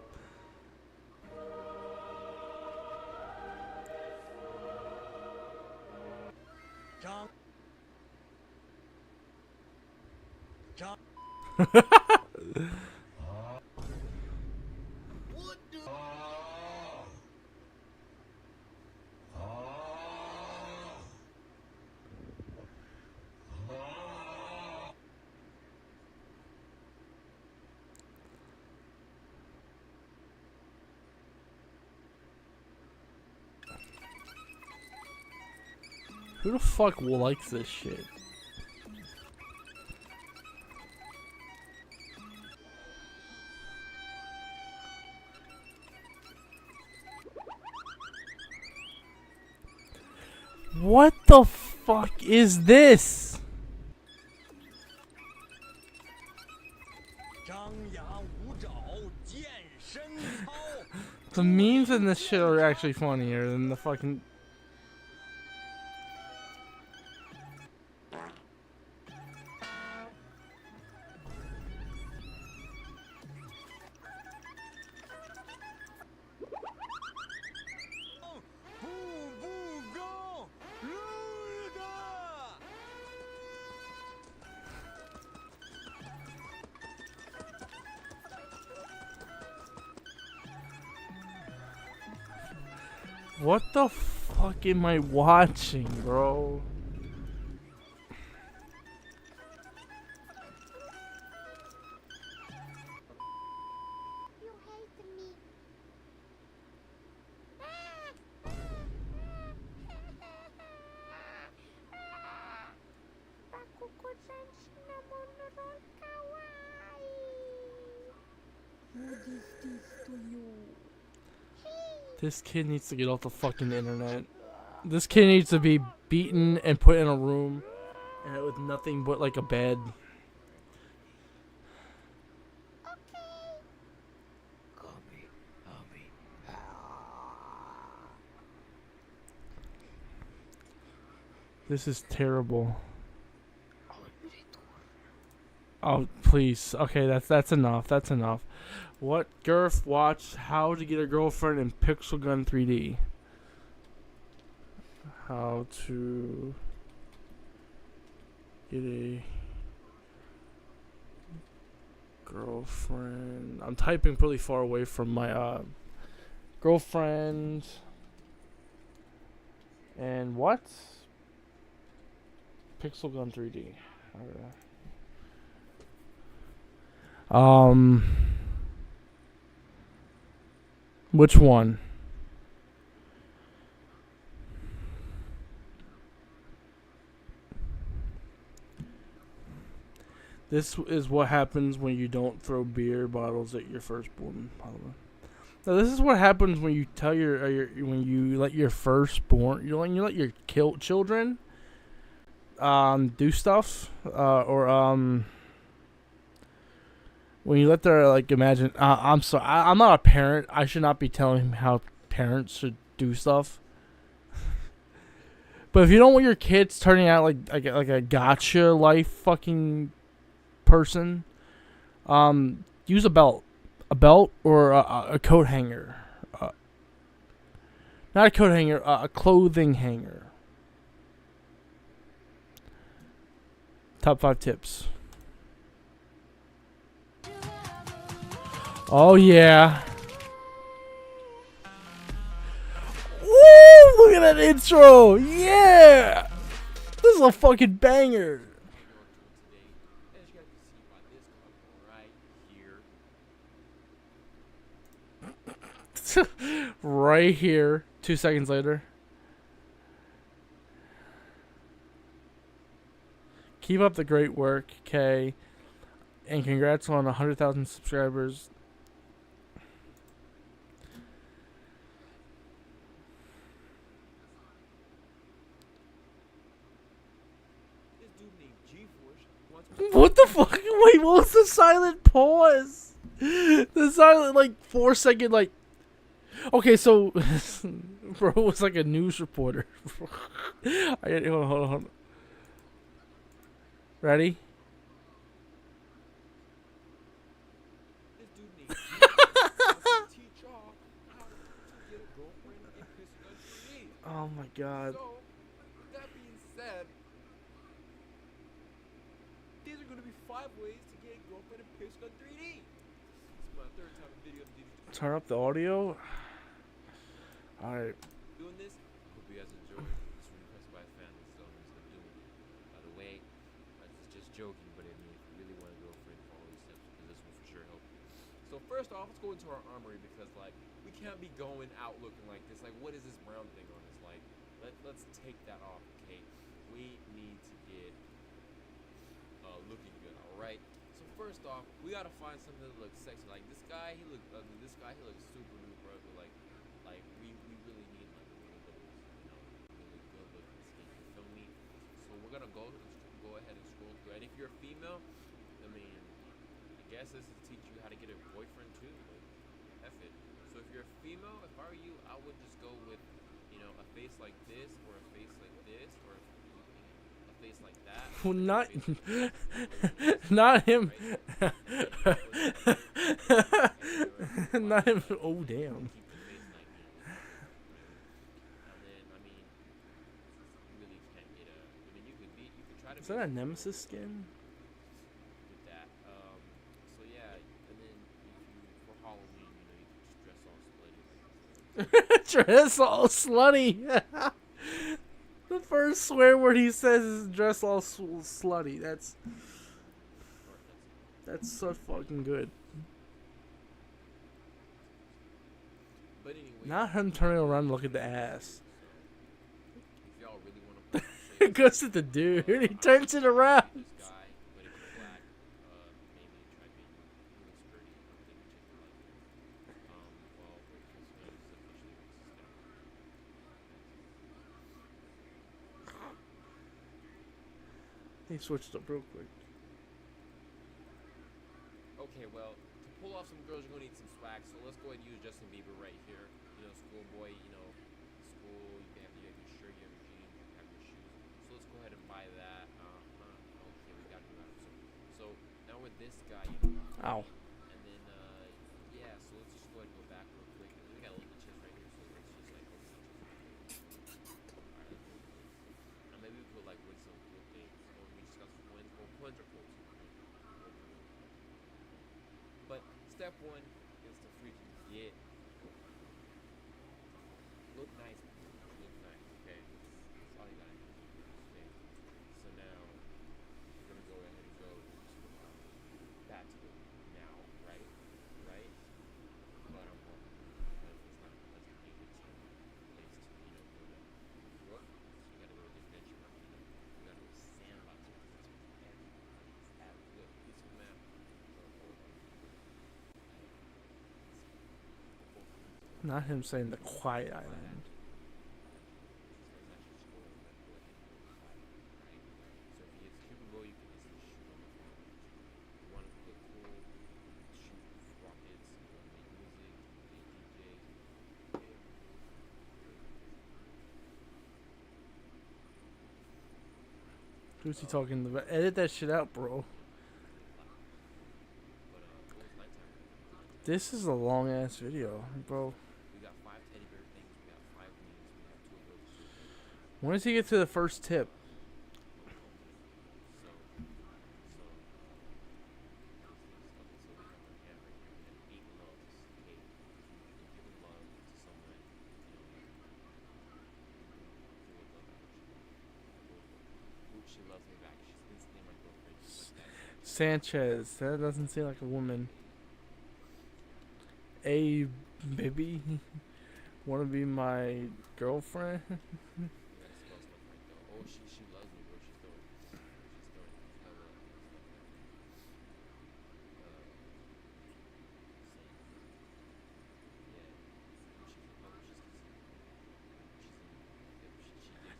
Speaker 3: John.
Speaker 1: Who the fuck likes this shit? What the fuck is this? The memes in this shit are actually funnier than the fucking. What the fuck am I watching, bro?
Speaker 22: You hate me. Bakuko-san, cinnamon roll kawaii.
Speaker 9: Who did this to you?
Speaker 1: This kid needs to get off the fucking internet. This kid needs to be beaten and put in a room and with nothing but like a bed. This is terrible. Oh, please. Okay, that's enough. That's enough. What Girth watched How to Get a Girlfriend in Pixel Gun 3D. How to get a girlfriend. I'm typing pretty far away from my girlfriend. And what? Pixel Gun 3D. Which one? This is what happens when you don't throw beer bottles at your firstborn. Now, this is what happens when you tell when you let your firstborn, you let your children do stuff or when you let their imagine. I'm sorry, I'm not a parent. I should not be telling how parents should do stuff. But if you don't want your kids turning out like a gotcha life fucking person, use a belt or a coat hanger. Not a coat hanger, a clothing hanger. Top 5 tips. Oh yeah. Woo! Look at that intro. Yeah. This is a fucking banger. Right here. 2 seconds later. Keep up the great work, Kay. And congrats on 100,000 subscribers. What the fuck? Wait, what was the silent pause? The silent 4-second Okay, so bro was like a news reporter. Hold on. Ready? Oh my god.
Speaker 8: So, with that being said, these are going to be 5 ways to get a girlfriend in Pixel 3D. It's my 3rd time in video.
Speaker 1: Turn up the audio. Alright.
Speaker 8: Doing this, I hope you guys enjoy. This is requested by a fan. This is all I'm just doing. By the way, it's just joking, but I mean, if you really want a girlfriend, follow these steps because this will for sure help you. So first off, let's go into our armory because we can't be going out looking like this. What is this brown thing on us? Let's take that off, okay? We need to get looking good, alright? So first off, we gotta find something that looks sexy. Like this guy, he looks ugly. This guy, he looks super duper ugly. We really need one of those, really good looking ahead and scroll through. And if you're a female, I mean, I guess this is to teach you how to get a boyfriend too. Like, F it. So if you're a female, if I were you, I would just go with, you know, a face like this, or a face like this, or a face like that.
Speaker 1: Well, not him. Not him. Oh damn. Is that a Nemesis skin?
Speaker 8: With that. So yeah, and then if you, for Halloween, you know, you can just dress all slutty.
Speaker 1: Dress all slutty. The first swear word he says is dress all slutty. That's so fucking good.
Speaker 8: But anyway,
Speaker 1: Not him turning around and look at the ass.
Speaker 8: if y'all really want to
Speaker 1: It goes to the dude. He turns it around.
Speaker 8: this guy, but if you're black, maybe try being a little sturdy. I don't think chicks will like it. Well, wait, because this is officially racist.
Speaker 1: He switched up real quick.
Speaker 8: Okay, well, to pull off some girls, you're gonna need some swag. So let's go ahead and use Justin Bieber right here. You know, schoolboy. You know, school. You have your shirt, you have your jeans, you have your shoes. So let's go ahead and buy that. Okay, we got it. So now with this guy, you know.
Speaker 1: Ow.
Speaker 8: And then yeah. So let's just go ahead and go back real quick. And we got a little chest right here. So let's just like open up. Alright, and maybe we put like with some cool things. Or we just got some coins. Well, coins are cool too. But step one is to freaking get look nice, okay? That's all you gotta do, okay? So now we're gonna go ahead and go back to the now, right? Right? But because it's not that's the place to, you know, go to Brook. So you gotta go to the adventure market, you know. You gotta go to Sandbox. Look, piece of map.
Speaker 1: Not him saying the quiet island. Who's he talking about? Edit that shit out, bro. This is a long ass video, bro.
Speaker 8: We got 5 teddy bear things, we got 5 wings, we have 2 of those.
Speaker 1: When does he get to the first tip?
Speaker 8: She loves me back. She's instantly my girlfriend. Just like that.
Speaker 1: Sanchez. That doesn't seem like a woman. Hey, baby. Wanna be my girlfriend?
Speaker 8: Oh, she loves me, bro. She's throwing hella stuff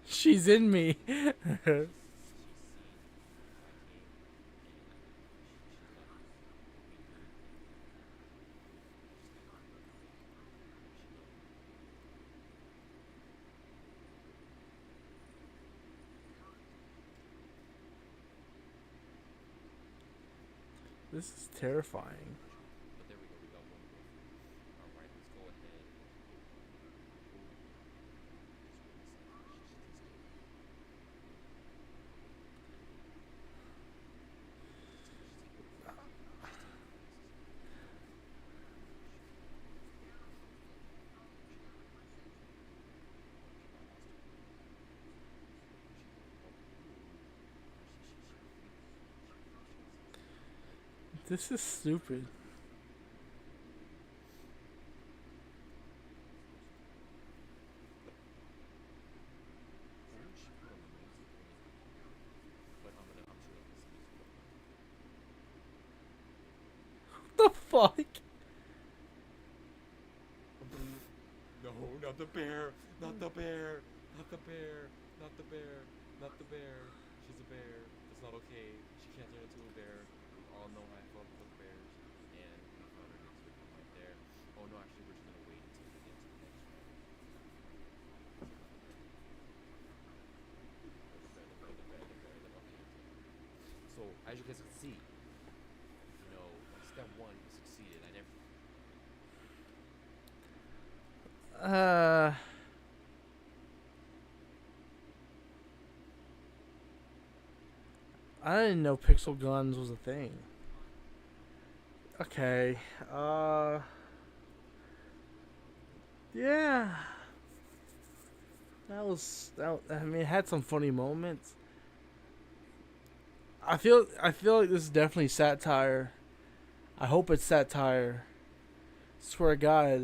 Speaker 1: She's in me. This is terrifying.
Speaker 8: But there we go, we got one more. Alright, let's go ahead.
Speaker 1: This is stupid. What the fuck?
Speaker 8: No, not the bear, not the bear, not the bear, not the bear, not the bear. She's a bear. it's not okay. She can't turn into a bear. We all know how I felt with bears, and we found our next victim right there. Oh no, actually, we're just gonna wait until we get to the next one. Okay. So as you guys can see, you know, on step one, we succeeded. I never.
Speaker 4: I didn't know pixel guns was a thing. Okay. Yeah. I mean, it had some funny moments. I feel like this is definitely satire. I hope it's satire. Swear to God,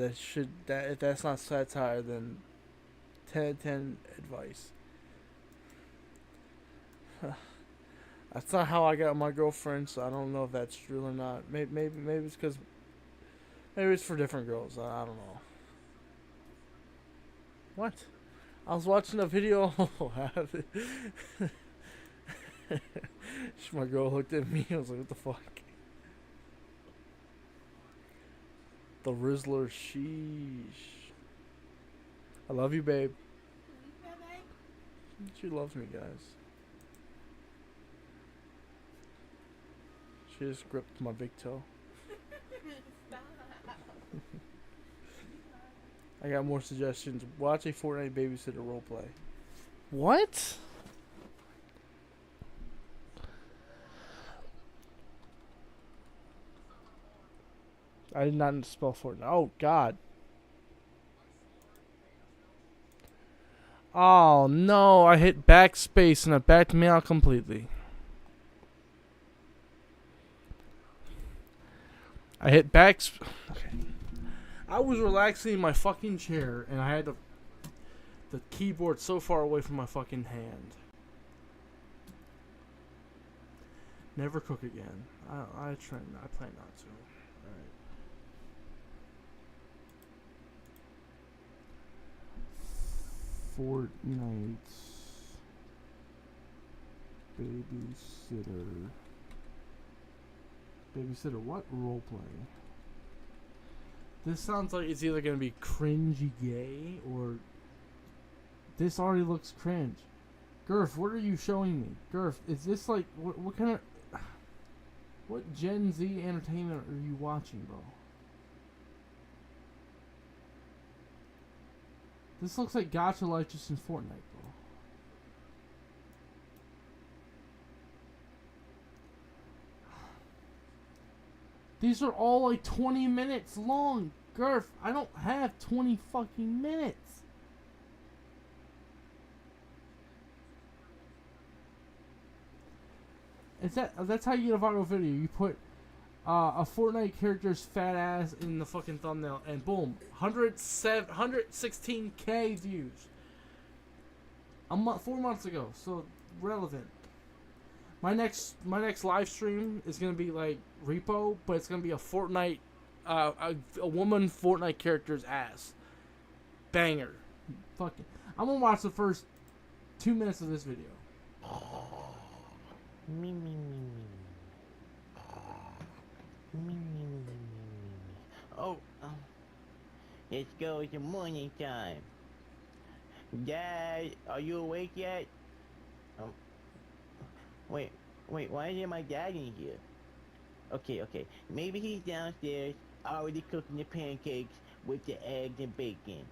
Speaker 4: that if that's not satire, then 10 out of 10 advice. That's not how I got my girlfriend, so I don't know if that's true or not. Maybe it's because maybe it's for different girls. I don't know. What? I was watching a video. My girl looked at me. I was like, "What the fuck?" The Rizzler, sheesh. I love you, babe. She loves me, guys. She just gripped my big toe. I got more suggestions. Watch a Fortnite babysitter roleplay. What? I did not spell Fortnite. Oh, God. Oh, no. I hit backspace and it backed me out completely. I hit okay. I was relaxing in my fucking chair and I had the keyboard so far away from my fucking hand. Never cook again. I plan not to. Alright. Fortnite babysitter. Babysitter what? Roleplay. This sounds like it's either gonna be cringy gay or this already looks cringe. Gurf, what are you showing me? Gurf, is this like what kind of what Gen Z entertainment are you watching, bro? This looks like gacha life just in Fortnite, bro. These are all like 20 minutes long. Gurf, I don't have 20 fucking minutes. That's how you get a viral video. You put a Fortnite character's fat ass in the fucking thumbnail and boom, 116K views. 4 months ago, so relevant. My next live stream is gonna be like Repo, but it's gonna be a Fortnite, a woman Fortnite character's ass. Banger. Fuck it. I'm gonna watch the first 2 minutes of this video.
Speaker 14: Me, me, me, me. Me, me, me, me, me, me. Oh, let's go. It's morning time. Dad, are you awake yet? Wait, why isn't my dad in here? Okay, maybe he's downstairs already cooking the pancakes with the eggs and bacon.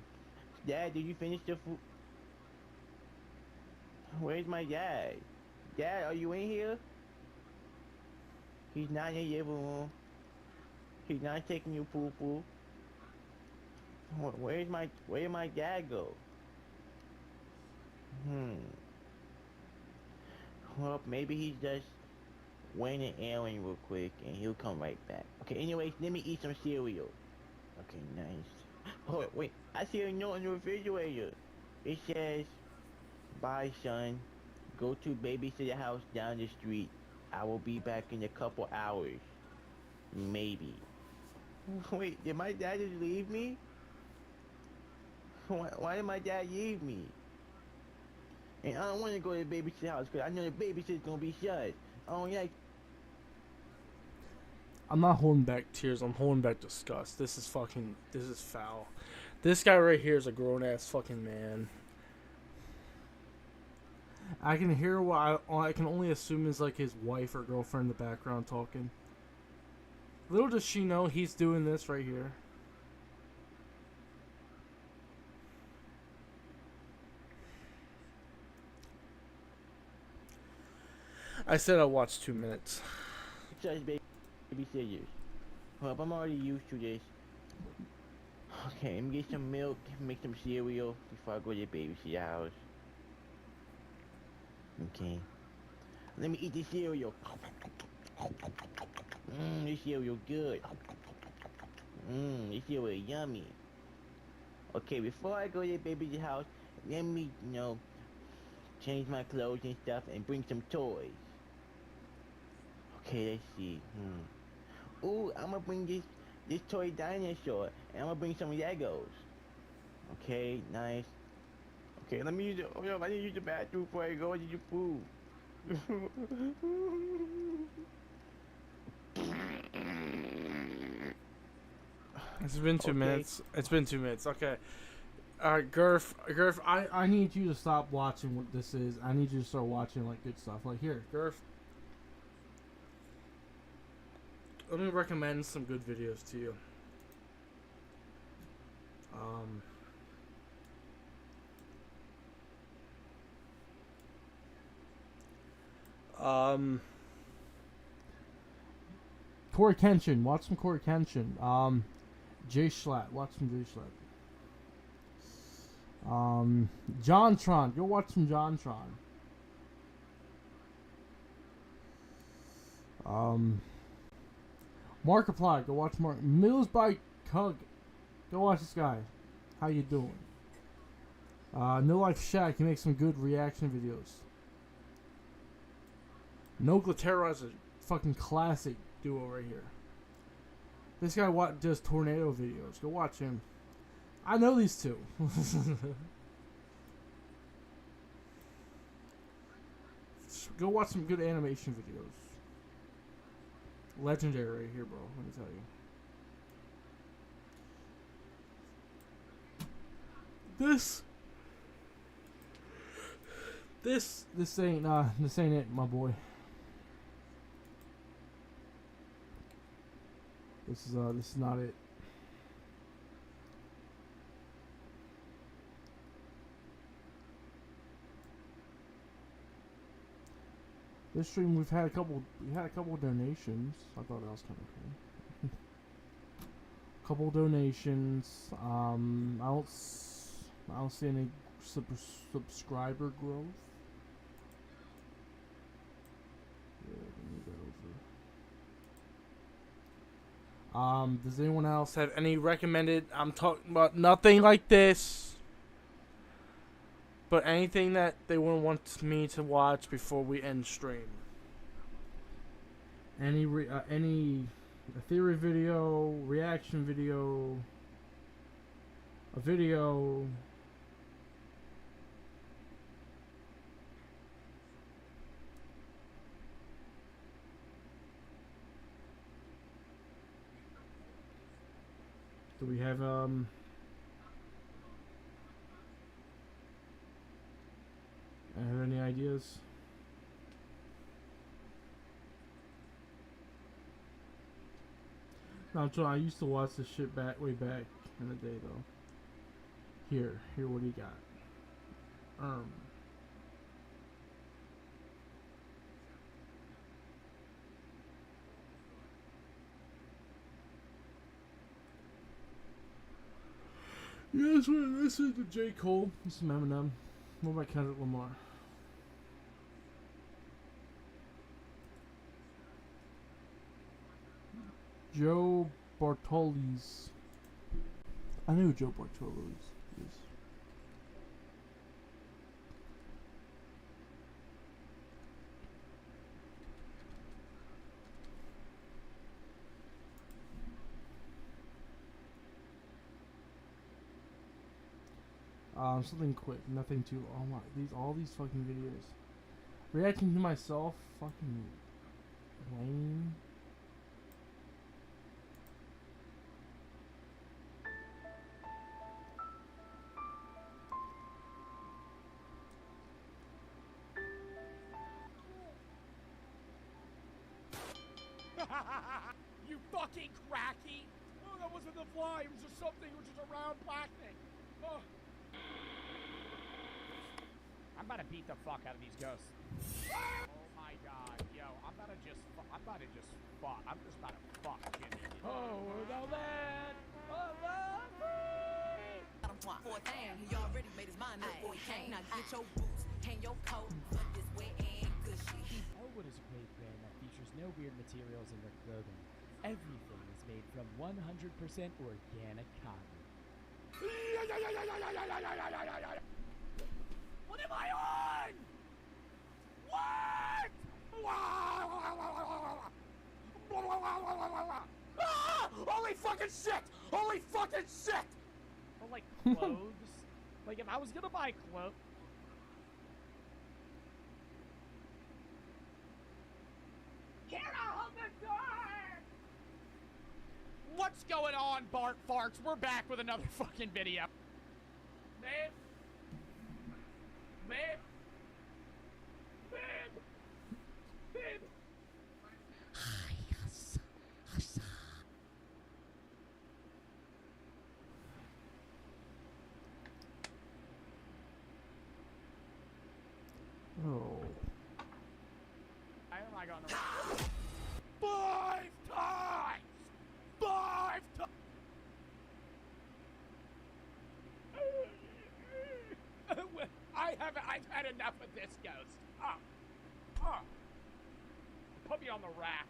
Speaker 14: Dad, did you finish the food? Where's my dad? Dad, are you in here? He's not in the living room. He's not taking your poo-poo. Where did my dad go? Well, maybe he's just waiting an errand real quick and he'll come right back. Okay, anyways, let me eat some cereal. Okay, nice. Oh, wait, I see a note in the refrigerator. It says, "Bye, son. Go to babysitter house down the street. I will be back in a couple hours. Maybe." Wait, did my dad just leave me? Why did my dad leave me? And I don't want to go to the babysitter's house because I know the babysitter's gonna be shut. I don't like.
Speaker 1: I'm not holding back tears. I'm holding back disgust. This is foul. This guy right here is a grown ass fucking man. I can hear what I can only assume is like his wife or girlfriend in the background talking. Little does she know he's doing this right here. I said I'll watch 2 minutes.
Speaker 14: Such babysitters. Well, I'm already used to this. Okay, let me get some milk, make some cereal before I go to the babysitter's house. Okay. Let me eat the cereal. This cereal good. This cereal yummy. Okay, before I go to the babysitter's house, let me, change my clothes and stuff and bring some toys. Okay, let's see. Ooh, I'm gonna bring this toy dinosaur, and I'm gonna bring some Legos. Okay, nice. Okay, let me use it. Oh no, I need to use the bathroom before I go to the pool.
Speaker 1: It's been 2 minutes. It's been 2 minutes. Okay. Gurf, I need you to stop watching what this is. I need you to start watching like good stuff. Like here, Gurf. Let me recommend some good videos to you. Corey Kenshin, watch some Corey Kenshin. Jay Schlatt, watch some Jay Schlatt. JonTron, go watch some JonTron. Markiplier, go watch Mark. Mills by Cug, go watch this guy. How you doing? No Life Shaq, he makes some good reaction videos. No Glatera is a fucking classic duo right here. This guy does tornado videos. Go watch him. I know these two. Go watch some good animation videos. Legendary right here, bro. Let me tell you. This ain't it, my boy. This is not it. This stream we had a couple donations. I thought that was kind of cool. Couple donations. I don't see any subscriber growth. Yeah, move that over. Does anyone else have any recommended? I'm talking about nothing like this. But anything that they wouldn't want me to watch before we end stream. Any theory video, reaction video, a video. Do we have have any ideas? No, I'm trying. I used to watch this shit way back in the day though. Here, what do you got? Yeah, this is the J. Cole. This is Eminem. What about Kendrick Lamar? Joe Bartoli's. I knew Joe Bartoli's is.
Speaker 4: Something quick, nothing too. Oh my, all these fucking videos. Reacting to myself, fucking lame.
Speaker 3: You fucking cracky! Oh, that wasn't the fly. It was just something. It was just a round black thing. Oh. I'm about to beat the fuck out of these ghosts. Oh my god, yo! I'm about to just fuck. I'm just about to fuck Jimmy. Oh, the land of the free.
Speaker 18: For a thing, he already made his mind up before he came. Now get your boots, hang your coat, but this wet and gushy.
Speaker 19: Elwood is a great brand that features no weird materials in their clothing. Everything is made from 100% organic cotton.
Speaker 3: What am I on? What? Ah! Holy fucking shit! Holy fucking shit!
Speaker 19: Or like clothes. Like if I was gonna buy clothes.
Speaker 3: Get out of the door! What's going on, Bart Farts? We're back with another fucking video. Babe? Babe? Babe? Babe?
Speaker 4: Oh.
Speaker 3: Why am I going to... 5 times! 5 times! I've had enough of this ghost. Put me on the rack.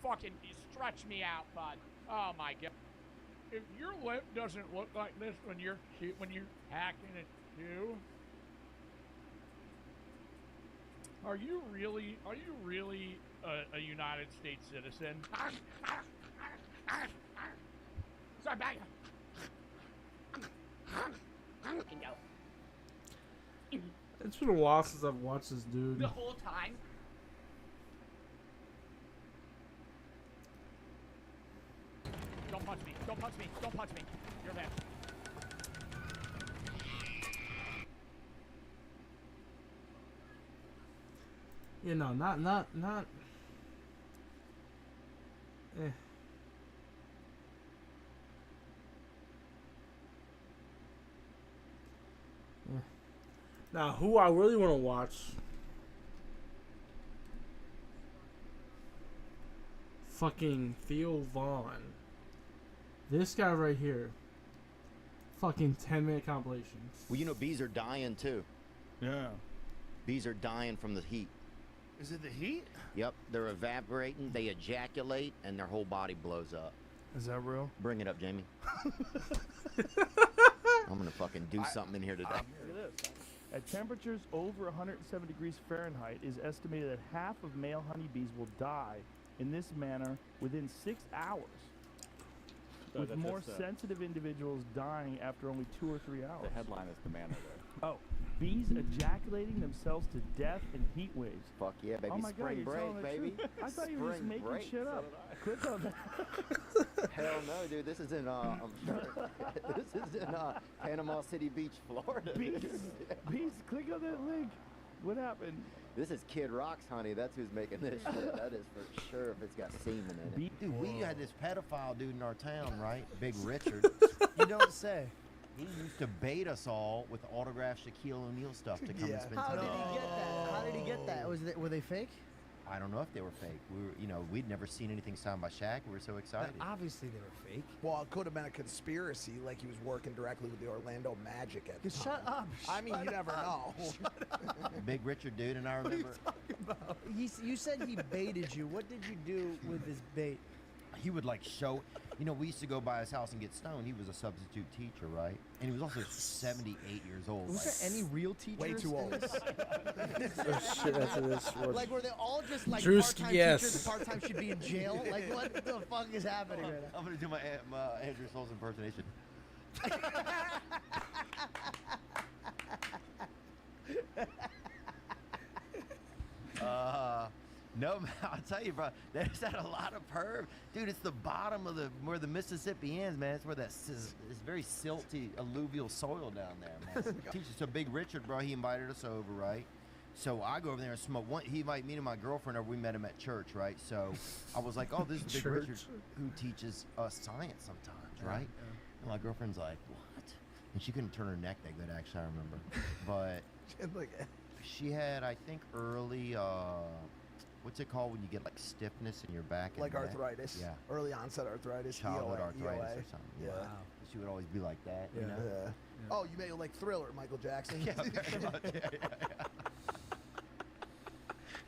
Speaker 3: Fucking stretch me out, bud. Oh my god. If your lip doesn't look like this when you're hacking it too, are you really a United States citizen? Sorry, back.
Speaker 4: It's been a while since I've watched this dude.
Speaker 3: The whole time. Don't punch me. Don't punch me. Don't punch me. You're dead.
Speaker 4: You know, not. Eh. Yeah. Now, who I really want to watch. Fucking Theo Vaughn. This guy right here. Fucking 10-minute compilations.
Speaker 23: Well, you know, bees are dying too.
Speaker 1: Yeah.
Speaker 23: Bees are dying from the heat.
Speaker 1: Is it the heat?
Speaker 23: Yep, they're evaporating, they ejaculate, and their whole body blows up.
Speaker 1: Is that real?
Speaker 23: Bring it up, Jamie. I'm gonna fucking do something in here today.
Speaker 24: Look at this. At temperatures over 107 degrees Fahrenheit, it is estimated that half of male honeybees will die in this manner within 6 hours. With more sensitive individuals dying after only 2 or 3 hours.
Speaker 25: The headline is the manner there.
Speaker 24: Oh, bees ejaculating themselves to death in heat waves.
Speaker 23: Fuck yeah, baby.
Speaker 24: Oh my
Speaker 23: Spring
Speaker 24: God,
Speaker 23: break,
Speaker 24: you're telling the
Speaker 23: baby.
Speaker 24: truth. I thought you were just
Speaker 23: Spring
Speaker 24: making
Speaker 23: break.
Speaker 24: shit up. Click on that.
Speaker 23: Hell no, dude. This is in, I'm sure. This is in Panama City Beach, Florida.
Speaker 24: Bees, click on that link. What happened?
Speaker 23: This is Kid Rock's honey. That's who's making this shit. That is for sure if it's got semen in it.
Speaker 26: Dude, we had this pedophile dude in our town, right? Big Richard. You don't say. He used to bait us all with autographed Shaquille O'Neal stuff to come and spend
Speaker 27: How
Speaker 23: time.
Speaker 27: did he get that? How did he get that? Were they fake?
Speaker 26: I don't know if they were fake. We'd never seen anything signed by Shaq. We were so excited.
Speaker 27: Obviously they were fake.
Speaker 28: Well, it could have been a conspiracy, like he was working directly with the Orlando Magic at the time.
Speaker 27: Shut up.
Speaker 28: I mean, you never know.
Speaker 26: Big Richard dude, and I remember
Speaker 27: You said he baited you. What did you do with his bait?
Speaker 26: he would like show. You know, we used to go by his house and get stoned. He was a substitute teacher, right? And he was also 78 years old.
Speaker 27: Was there any real teachers?
Speaker 28: Way too old.
Speaker 27: in this?
Speaker 4: Oh shit, that's this one.
Speaker 27: Like, were they all just like
Speaker 4: Drewski,
Speaker 27: part-time
Speaker 4: yes.
Speaker 27: teachers? Part-time should be in jail. Like, what the fuck is happening right now?
Speaker 26: I'm gonna do my Andrew Souls impersonation. No, man, I'll tell you, bro. There's had a lot of perv. Dude, it's the bottom of where the Mississippi ends, man. It's where it's very silty alluvial soil down there, man. Teacher, so Big Richard, bro, he invited us over, right? So I go over there and smoke. He invited me and my girlfriend over. We met him at church, right? So I was like, oh, this is Big Richard who teaches us science sometimes, right? Yeah. And my girlfriend's like, what? And she couldn't turn her neck that good, actually, I remember. But she had, I think, early, what's it called when you get like stiffness in your back?
Speaker 28: Like
Speaker 26: and
Speaker 28: arthritis.
Speaker 26: Yeah.
Speaker 28: Early onset arthritis.
Speaker 26: Childhood
Speaker 28: EOA,
Speaker 26: arthritis
Speaker 28: EOA.
Speaker 26: or something.
Speaker 28: Yeah.
Speaker 26: Wow. She would always be like that.
Speaker 28: Yeah.
Speaker 26: You know?
Speaker 28: Yeah. Oh, you made it like Thriller, Michael Jackson.
Speaker 26: Yeah, very much.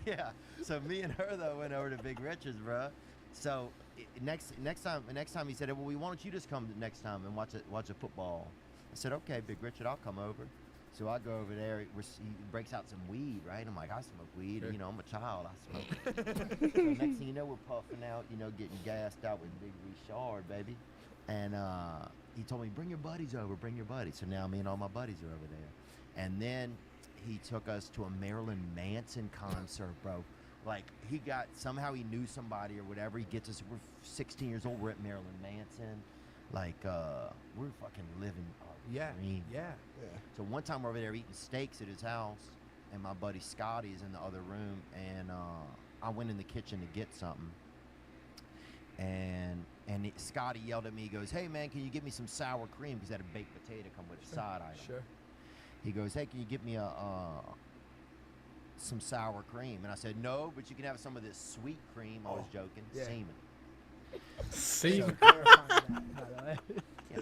Speaker 26: Yeah. So me and her though went over to Big Richard's, bro. So next time he said, well, why don't you just come next time and watch a football? I said, okay, Big Richard, I'll come over. So I go over there. He breaks out some weed, right? I'm like, I smoke weed.
Speaker 28: Sure.
Speaker 26: You know, I'm a child. I smoke. So next thing you know, we're puffing out. You know, getting gassed out with Big Richard, baby. And he told me, bring your buddies over. Bring your buddies. So now me and all my buddies are over there. And then he took us to a Marilyn Manson concert, bro. Like somehow he knew somebody or whatever. He gets us. We're 16 years old. We're at Marilyn Manson. Like we're fucking living our dream.
Speaker 28: Yeah.
Speaker 26: So one time we're over there eating steaks at his house, and my buddy Scotty's in the other room, and I went in the kitchen to get something, and Scotty yelled at me. He goes, "Hey man, can you get me some sour cream?" Because that a baked potato come with a side item.
Speaker 28: Sure.
Speaker 26: He goes, "Hey, can you get me some sour cream?" And I said, "No, but you can have some of this sweet cream." I was joking.
Speaker 28: Yeah.
Speaker 26: Semen.
Speaker 1: Semen.
Speaker 26: Yeah.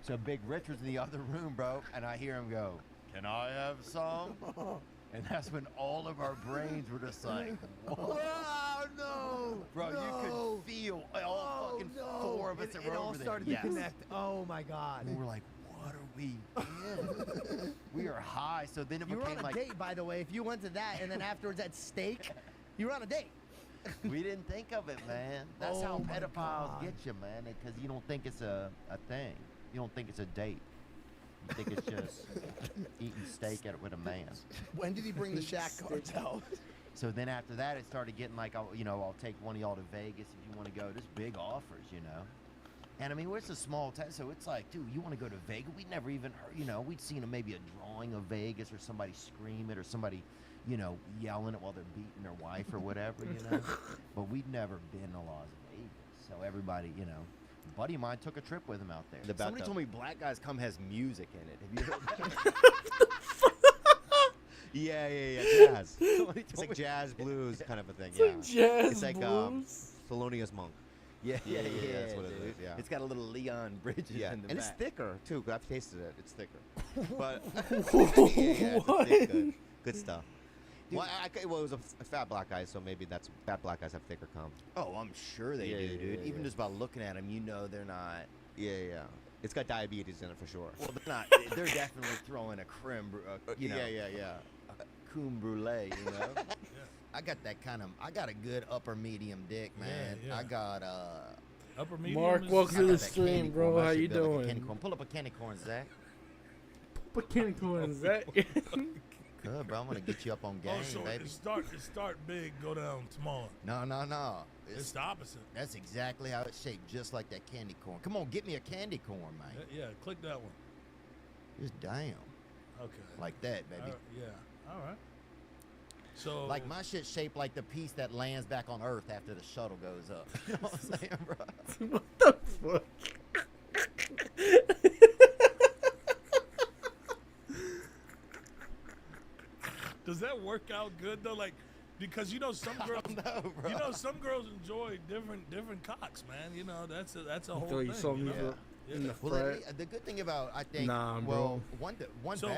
Speaker 26: So Big Richard's in the other room, bro, and I hear him go, "Can I have some?" And that's when all of our brains were just like, "Whoa, no, bro!"
Speaker 27: no.
Speaker 26: You could feel all fucking four of us that were
Speaker 27: It all
Speaker 26: over there.
Speaker 27: started to connect. Oh my god.
Speaker 26: And we're like, "What are we in?" We are high. So then it
Speaker 27: You were
Speaker 26: became
Speaker 27: on a
Speaker 26: like,
Speaker 27: date, by the way. If you went to that and then afterwards had steak, you were on a date.
Speaker 26: we didn't think of it, man. That's how
Speaker 27: Oh my
Speaker 26: pedophiles
Speaker 27: God.
Speaker 26: get you, man, because you don't think it's a thing. You don't think it's a date. You think it's just eating steak with a man.
Speaker 28: When did he bring the Shaq cards out?
Speaker 26: So then after that, it started getting like, I'll take one of y'all to Vegas if you want to go. Just big offers, you know. And I mean, it's a small town, so it's like, dude, you want to go to Vegas? We'd never even heard, we'd seen maybe a drawing of Vegas or somebody scream it or somebody, yelling it while they're beating their wife or whatever, But we'd never been to Las Vegas. So everybody, a buddy of mine took a trip with him out there.
Speaker 5: Somebody told me Black Guys Come has music in it. Have you heard that? Yeah. Jazz. It's like jazz blues kind of a thing.
Speaker 1: It's
Speaker 5: yeah.
Speaker 1: like jazz
Speaker 5: It's like
Speaker 1: blues.
Speaker 5: Thelonious Monk.
Speaker 26: Yeah,
Speaker 5: That's what it
Speaker 26: dude.
Speaker 5: is. Yeah.
Speaker 26: It's got a little Leon Bridges in the
Speaker 5: and
Speaker 26: back.
Speaker 5: it's thicker too. 'Cause I've tasted it. It's thicker. But
Speaker 1: What?
Speaker 5: it's good stuff. Well, it was a fat black guy, so maybe that's fat black guys have thicker cum.
Speaker 26: Oh, I'm sure they do, dude. Even
Speaker 5: yeah.
Speaker 26: just by looking at them, they're not.
Speaker 5: Yeah. It's got diabetes in it for sure.
Speaker 26: Well, they're not. They're definitely throwing a creme,
Speaker 5: Yeah.
Speaker 26: a creme brulee, I got that I got a good upper medium dick, man.
Speaker 7: Yeah.
Speaker 26: I got
Speaker 7: Upper medium.
Speaker 1: Mark, welcome to the stream, bro. How you doing?
Speaker 26: Pull up a candy corn, Zach.
Speaker 1: What candy corn is that?
Speaker 26: Good, bro. I'm gonna get you up on game,
Speaker 7: So
Speaker 26: baby.
Speaker 7: it start big, go down small.
Speaker 26: No.
Speaker 7: It's the opposite.
Speaker 26: That's exactly how it's shaped, just like that candy corn. Come on, get me a candy corn, man.
Speaker 7: Yeah, click that one.
Speaker 26: Just damn.
Speaker 7: Okay.
Speaker 26: Like that, baby.
Speaker 7: Yeah. All right. So
Speaker 26: like my shit's shaped like the piece that lands back on Earth after the shuttle goes up. You know what I'm saying, bro?
Speaker 1: What the fuck?
Speaker 7: Does that work out good though? Like, because some girls, some girls enjoy different cocks, man. That's a whole
Speaker 1: thought
Speaker 7: thing.
Speaker 1: you saw me in the
Speaker 26: Well, the good thing about
Speaker 1: Nah, bro.
Speaker 7: So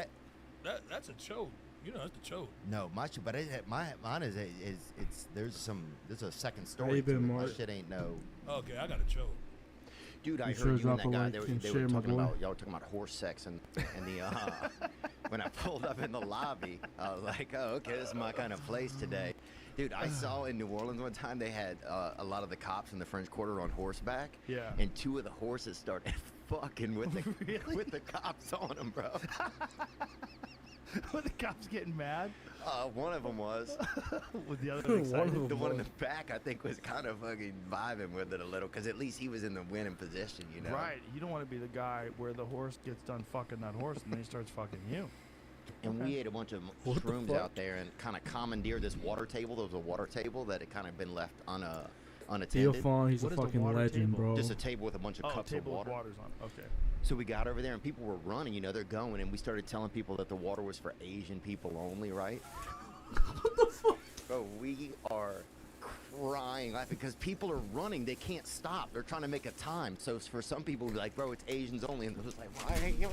Speaker 7: that's a chode. That's the chode.
Speaker 26: No, my shit, but mine is there's a second story.
Speaker 1: How you been,
Speaker 26: to it. My
Speaker 1: Mark?
Speaker 26: shit ain't no.
Speaker 7: Okay, I got a chode.
Speaker 5: Dude, I
Speaker 1: You
Speaker 5: heard
Speaker 1: sure
Speaker 5: you
Speaker 1: drop
Speaker 5: and that
Speaker 1: a
Speaker 5: guy.
Speaker 1: like
Speaker 5: They
Speaker 1: and
Speaker 5: were
Speaker 1: share, my
Speaker 5: talking
Speaker 1: boy.
Speaker 5: about y'all were talking about horse sex and the when I pulled up in the lobby, I was like, oh, okay, this is my kind of place today. Dude, I saw in New Orleans one time they had a lot of the cops in the French Quarter on horseback.
Speaker 7: Yeah.
Speaker 5: And two of the horses started fucking with the with the cops on them, bro.
Speaker 24: Were the cops getting mad?
Speaker 5: One of them was.
Speaker 24: Was the other excited?
Speaker 5: The one in the back, I think, was kind of fucking vibing with it a little, because at least he was in the winning position, you know?
Speaker 24: Right. You don't want to be the guy where the horse gets done fucking that horse and then he starts fucking you.
Speaker 5: And we ate a bunch of shrooms out there and kind of commandeered this water table. There was a water table that had kind of been left unattended.
Speaker 4: Theophon, he's a fucking legend, bro.
Speaker 5: Just a table with a bunch of cups of
Speaker 24: table
Speaker 5: water.
Speaker 24: with waters on. Okay.
Speaker 5: So we got over there and people were running, you know, they're going, and we started telling people that the water was for Asian people only, right? What the fuck? Bro, we are crying laughing because people are running. They can't stop. They're trying to make a time. So for some people, like, bro, it's Asians only. And it was like, why ain't you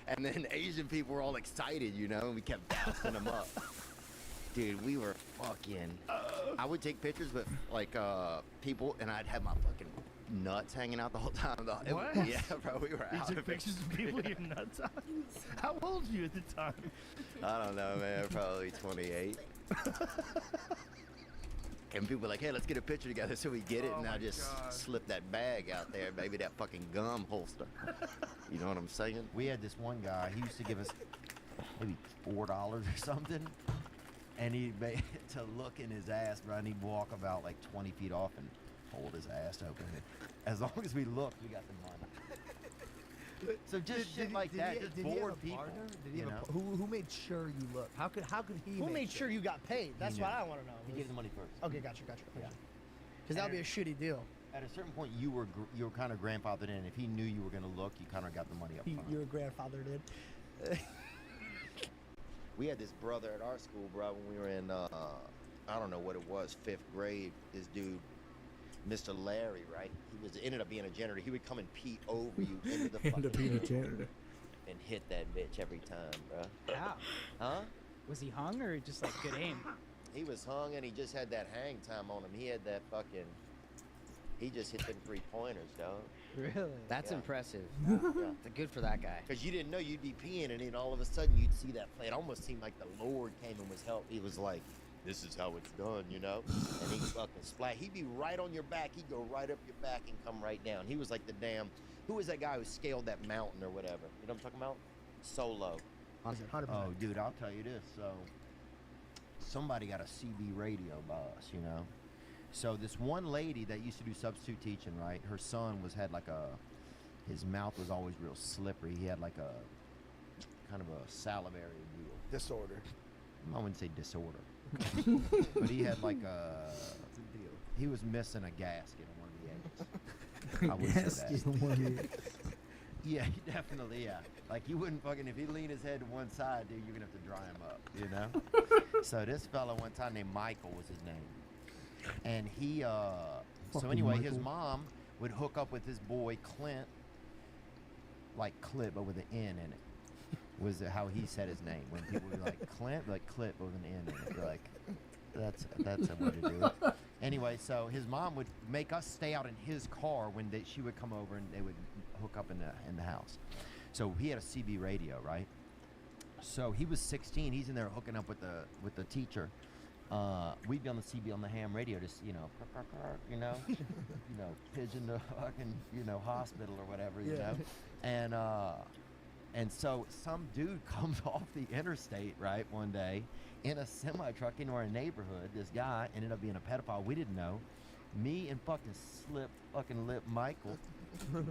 Speaker 5: And then Asian people were all excited, you know, and we kept bouncing them up. Dude, we were fucking... I would take pictures with, like, people, and I'd have my fucking nuts hanging out the whole time.
Speaker 24: What?
Speaker 5: Yeah, bro, we were
Speaker 24: You
Speaker 5: out
Speaker 24: took
Speaker 5: of
Speaker 24: pictures of people with your nuts out? How old were you at the time?
Speaker 5: I don't know, man. Probably 28. And people were like, hey, let's get a picture together. So we get it, and I just slip that bag out there, baby, that fucking gum holster. You know what I'm saying?
Speaker 26: We had this one guy, he used to give us maybe $4 or something. And he'd to look in his ass, bro, and he'd walk about like 20 feet off and hold his ass open. As long as we looked, we got the money. So just shit like that, just bored people.
Speaker 28: Did he have a, who made sure you looked? How could he?
Speaker 27: Who made sure you got paid? That's what I want to know.
Speaker 26: He gave the money first.
Speaker 27: Okay, gotcha. Yeah. Because that would be a shitty deal.
Speaker 26: At a certain point, you were kind of grandfathered in. If he knew you were gonna look, you kind of got the money up front.
Speaker 27: Your grandfather did.
Speaker 5: We had this brother at our school, bro, when we were in, I don't know what it was, 5th grade. This dude, Mr. Larry, right? Ended up being a janitor. He would come and pee over you into the fucking
Speaker 4: being a
Speaker 5: room
Speaker 4: janitor.
Speaker 5: and hit that bitch every time, bro.
Speaker 2: How?
Speaker 5: Huh?
Speaker 2: Was he hung or just like good aim?
Speaker 5: He was hung and he just had that hang time on him. He had that fucking... He just hit them 3-pointers, dog.
Speaker 2: Really?
Speaker 6: That's
Speaker 5: Yeah.
Speaker 6: impressive.
Speaker 5: Yeah.
Speaker 6: Good for that guy.
Speaker 5: Because you didn't know you'd be peeing, and then all of a sudden you'd see that play. It almost seemed like the Lord came and was help. He was like, "This is how it's done," you know. And he fucking splat. He'd be right on your back. He'd go right up your back and come right down. He was like the damn. Who was that guy who scaled that mountain or whatever? You know what I'm talking about? Solo.
Speaker 27: 100%.
Speaker 26: Oh, dude, I'll tell you this. So, somebody got a CB radio by us, you know. So this one lady that used to do substitute teaching, right? Her son had like his mouth was always real slippery. He had like a kind of a salivary deal.
Speaker 28: Disorder.
Speaker 26: I wouldn't say disorder, but he had like he was missing a gasket on one of the eggs. I would say that. Yeah, definitely, yeah. Like you wouldn't fucking, if he leaned his head to one side, dude, you're gonna have to dry him up, you know? So this fella one time named Michael was his name. And he, so anyway, his mom would hook up with his boy Clint, like Clip, but with an N in it, was how he said his name. When people were like Clint, like Clip with an N in it. You're like, that's a way to do it. Anyway, so his mom would make us stay out in his car when she would come over and they would hook up in the house. So he had a CB radio, right? So he was 16. He's in there hooking up with the teacher. We'd be on the CB on the ham radio, just you know, pigeon to fucking hospital or whatever, you know, and so some dude comes off the interstate right one day in a semi truck into our neighborhood. This guy ended up being a pedophile. We didn't know. Me and fucking lip Michael,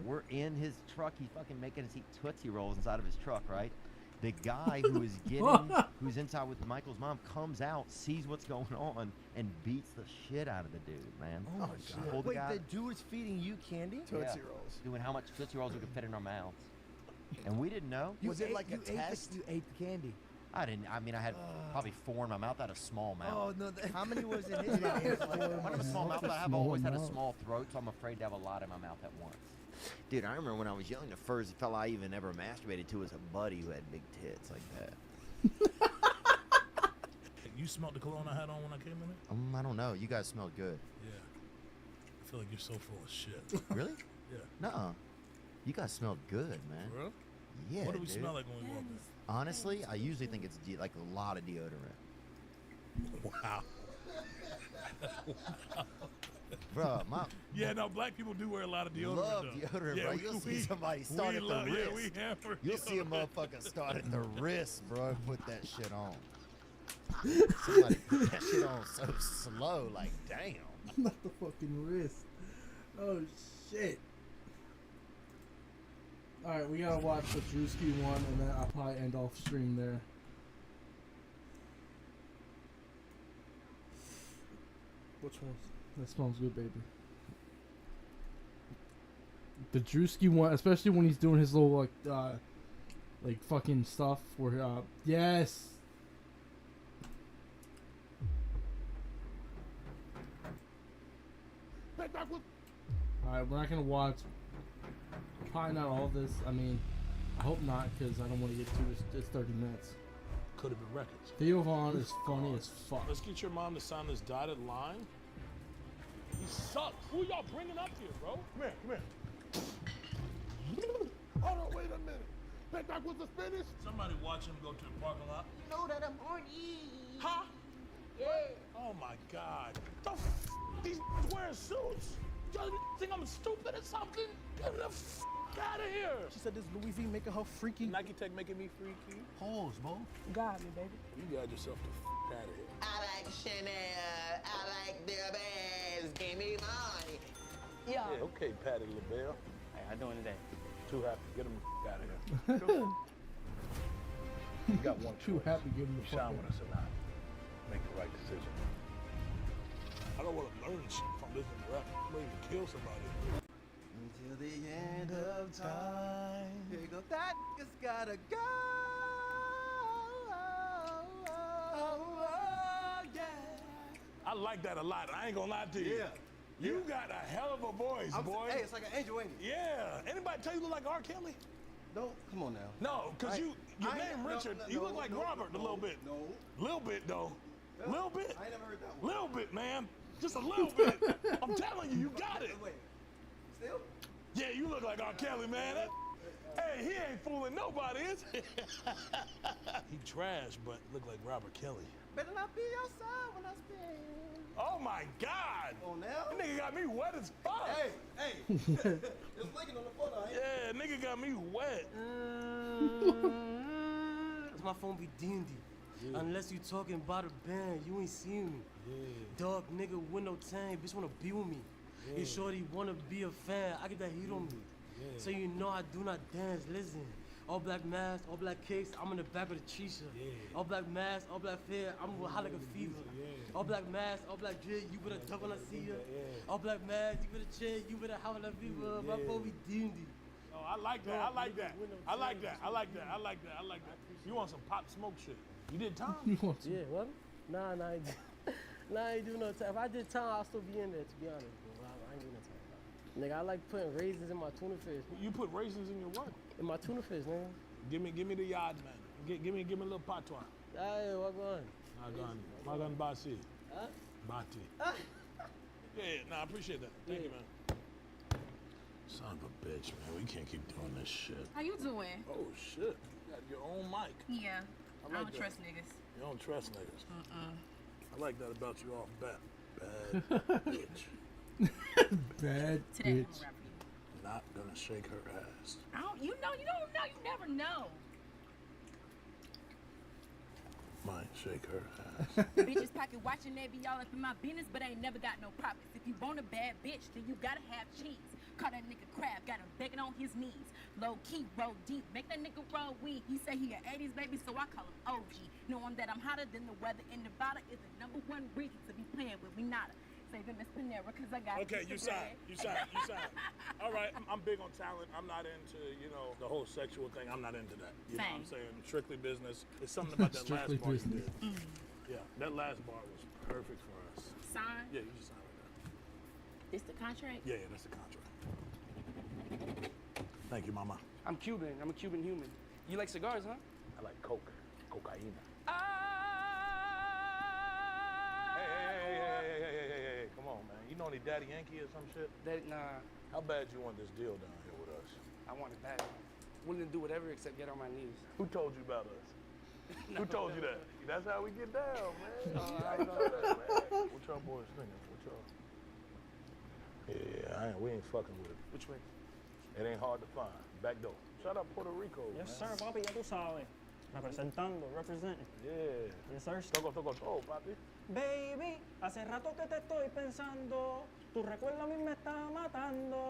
Speaker 26: we're in his truck. He's fucking making us eat Tootsie Rolls inside of his truck, right? The guy who's inside with Michael's mom comes out, sees what's going on, and beats the shit out of the dude, man.
Speaker 27: Oh my God. Wait, the dude was feeding you candy?
Speaker 26: Tootsie Rolls. Doing how much Tootsie Rolls we could fit in our mouths. And we didn't know.
Speaker 28: Was it like a test?
Speaker 27: You ate the candy.
Speaker 26: I didn't. I mean, I had probably 4 in my mouth. I had a small mouth.
Speaker 27: Oh, no. How many was in his mouth?
Speaker 26: I have a small mouth, but I've always had a small throat, so I'm afraid to have a lot in my mouth at once.
Speaker 5: Dude, I remember when I was young, the first fella I even ever masturbated to was a buddy who had big tits like that.
Speaker 7: You smelled the cologne I had on when I came in there?
Speaker 5: I don't know. You guys smelled good.
Speaker 7: Yeah. I feel like you're so full of shit.
Speaker 5: Really?
Speaker 7: Yeah.
Speaker 5: Nuh-uh. You guys smelled good, man.
Speaker 7: For real?
Speaker 5: Yeah,
Speaker 7: What do we
Speaker 5: dude.
Speaker 7: smell like when we walk in?
Speaker 5: Honestly, I usually think it's like a lot of deodorant.
Speaker 7: Wow. Wow.
Speaker 26: Bro,
Speaker 7: Yeah, no, black people do wear a lot of deodorant.
Speaker 26: love
Speaker 7: though.
Speaker 26: deodorant,
Speaker 7: yeah,
Speaker 26: bro. You'll see somebody start at the
Speaker 7: love,
Speaker 26: wrist.
Speaker 7: Yeah, we hammer
Speaker 26: You'll see a
Speaker 7: deodorant.
Speaker 26: motherfucker start at the wrist, bro. Put that shit on. Somebody put that shit on so slow, like damn.
Speaker 4: Not the fucking wrist. Oh shit. Alright, we gotta watch the Drewski one and then I'll probably end off stream there. Which one? That smells good, baby. The Drewski one, especially when he's doing his little like fucking stuff where yes. Alright, we're not gonna watch probably not all of this. I mean, I hope not because I don't want to get too. It's 30 minutes.
Speaker 7: Could have been records.
Speaker 4: Theo Vaughn is funny as fuck.
Speaker 7: Let's get your mom to sign this dotted line. He sucks. Who y'all bringing up here, bro? Come here.
Speaker 3: Hold on, wait a minute. Back with the finish.
Speaker 7: Somebody watch him go to the parking lot.
Speaker 3: You know that I'm horny.
Speaker 7: Huh?
Speaker 3: Yeah.
Speaker 7: Oh my God. The these wearing suits. Y'all think I'm stupid or something? Get the out of here.
Speaker 28: She said this Louis V making her freaky.
Speaker 7: Nike Tech making me freaky.
Speaker 28: Pause, bro.
Speaker 9: Got me, baby.
Speaker 7: You got yourself the out of here.
Speaker 18: I like Chanel. I like their bags. Give me money.
Speaker 7: Yeah, okay, Patty LaBelle.
Speaker 28: Hey, how doing today?
Speaker 7: Too happy. Get him out of here. You got one choice.
Speaker 4: Too happy giving the
Speaker 7: Shine with us or not. Make the right decision. I don't want to learn shit from listening to rap. I'm ready to kill somebody.
Speaker 26: Until the end of time. Here you go. That nigga's gotta go.
Speaker 7: Yeah. I like that a lot. I ain't gonna lie to you.
Speaker 26: Yeah.
Speaker 7: You got a hell of a voice, boy.
Speaker 26: Hey, it's like an angel, ain't it?
Speaker 7: Yeah. Anybody tell you look like R. Kelly?
Speaker 26: No, come on now.
Speaker 7: No, because your name Richard. You look like Robert a little bit.
Speaker 26: No.
Speaker 7: Little bit, though.
Speaker 26: No.
Speaker 7: Little bit.
Speaker 26: I ain't never heard that one.
Speaker 7: Little bit, man. Just a little bit. I'm telling you, you got it.
Speaker 26: Wait. Still?
Speaker 7: Yeah, you look like R. Kelly, man. Hey, he ain't fooling nobody, is he? He trash, but look like Robert Kelly.
Speaker 26: Better not be outside when I spin.
Speaker 7: Oh my God!
Speaker 26: Oh, now?
Speaker 7: That nigga got me wet as fuck.
Speaker 26: Hey. It's linking on the photo, ain't it?
Speaker 7: Yeah, nigga got me wet.
Speaker 6: My phone be dingy. Yeah. Unless you talking about a band, you ain't seen me. Yeah. Dog nigga with no time, bitch wanna be with me. Yeah. If shorty wanna be a fan, I get that heat on me. Yeah. So you know I do not dance, listen. All black mask, all black kicks, I'm in the back of the Trisha. Yeah. All black mask, all black fear, I'm hot like a fever. Yeah. All black mask, all black dread, you better duck when I see ya. Yeah. All black mask, you better chill, you better howl at fever. My phone be dingy.
Speaker 7: Oh, I like that. I like that. I like that. I like that. I like that. I like that. You want some pop smoke shit? You did time?
Speaker 6: Yeah, what? Nah, I ain't do no time. If I did time, I'll still be in there, to be honest, bro. I ain't do no time. Nigga, I like putting raisins in my tuna fish.
Speaker 7: You put raisins in your what?
Speaker 6: In my tuna fish, nigga.
Speaker 7: Give me the yard, man. Give me a little patois.
Speaker 6: Hey, what going?
Speaker 7: Magan Basi.
Speaker 6: Huh?
Speaker 7: Bati. Yeah, nah, I appreciate that. Thank you, man. Son of a bitch, man. We can't keep doing this shit.
Speaker 10: How you doing?
Speaker 7: Oh, shit. You got your own mic.
Speaker 10: Yeah. I
Speaker 7: like
Speaker 10: don't
Speaker 7: that.
Speaker 10: trust niggas.
Speaker 7: You don't trust niggas.
Speaker 10: Mm-mm.
Speaker 7: I like that about you off bat. Bad bitch.
Speaker 4: Bad
Speaker 10: Today,
Speaker 4: bitch.
Speaker 10: I'm gonna rap for you.
Speaker 7: Not gonna shake her ass.
Speaker 10: I don't, you don't know, you never know.
Speaker 7: Might shake her ass.
Speaker 10: Bitches pocket watching, they be all up in my business, but I ain't never got no profits. If you want a bad bitch, then you gotta have cheese. Call that nigga crab, got him begging on his knees. Low key, roll deep, make that nigga roll weed. He say he an 80s baby, so I call him OG. Knowing that I'm hotter than the weather in Nevada is the #1 reason to be playing with me nada. Saving Miss Panera, cause I got
Speaker 7: Okay, you sign. All right, I'm big on talent. I'm not into, the whole sexual thing. I'm not into that. You know what I'm saying? Strictly business. It's something about that last bar you did. Yeah, that last bar was perfect for us.
Speaker 10: Sign?
Speaker 7: Yeah, you just sign right there.
Speaker 10: This the contract?
Speaker 7: Yeah, that's the contract. Thank you, mama.
Speaker 11: I'm Cuban. I'm a Cuban human. You like cigars, huh?
Speaker 7: I like coke. Cocaine. Hey, come on, man. You know any Daddy Yankee or some shit?
Speaker 11: Nah.
Speaker 7: How bad you want this deal down here with us?
Speaker 11: I want it bad. Willing to do whatever except get on my knees.
Speaker 7: Who told you about us? Who told you that? That's how we get down, man.
Speaker 11: I know that,
Speaker 7: man. What y'all boys thinking? What y'all? Yeah, we ain't fucking with it.
Speaker 11: Which way?
Speaker 7: It ain't hard to find. Back door. Shout out Puerto Rico,
Speaker 12: Yes,
Speaker 7: man.
Speaker 12: sir, papi, ya tú sabes. Representando, representing.
Speaker 7: Yeah.
Speaker 12: Yes, sir.
Speaker 7: Toco, papi.
Speaker 12: Baby, hace rato que te estoy pensando. Tu recuerdo a mí me está matando.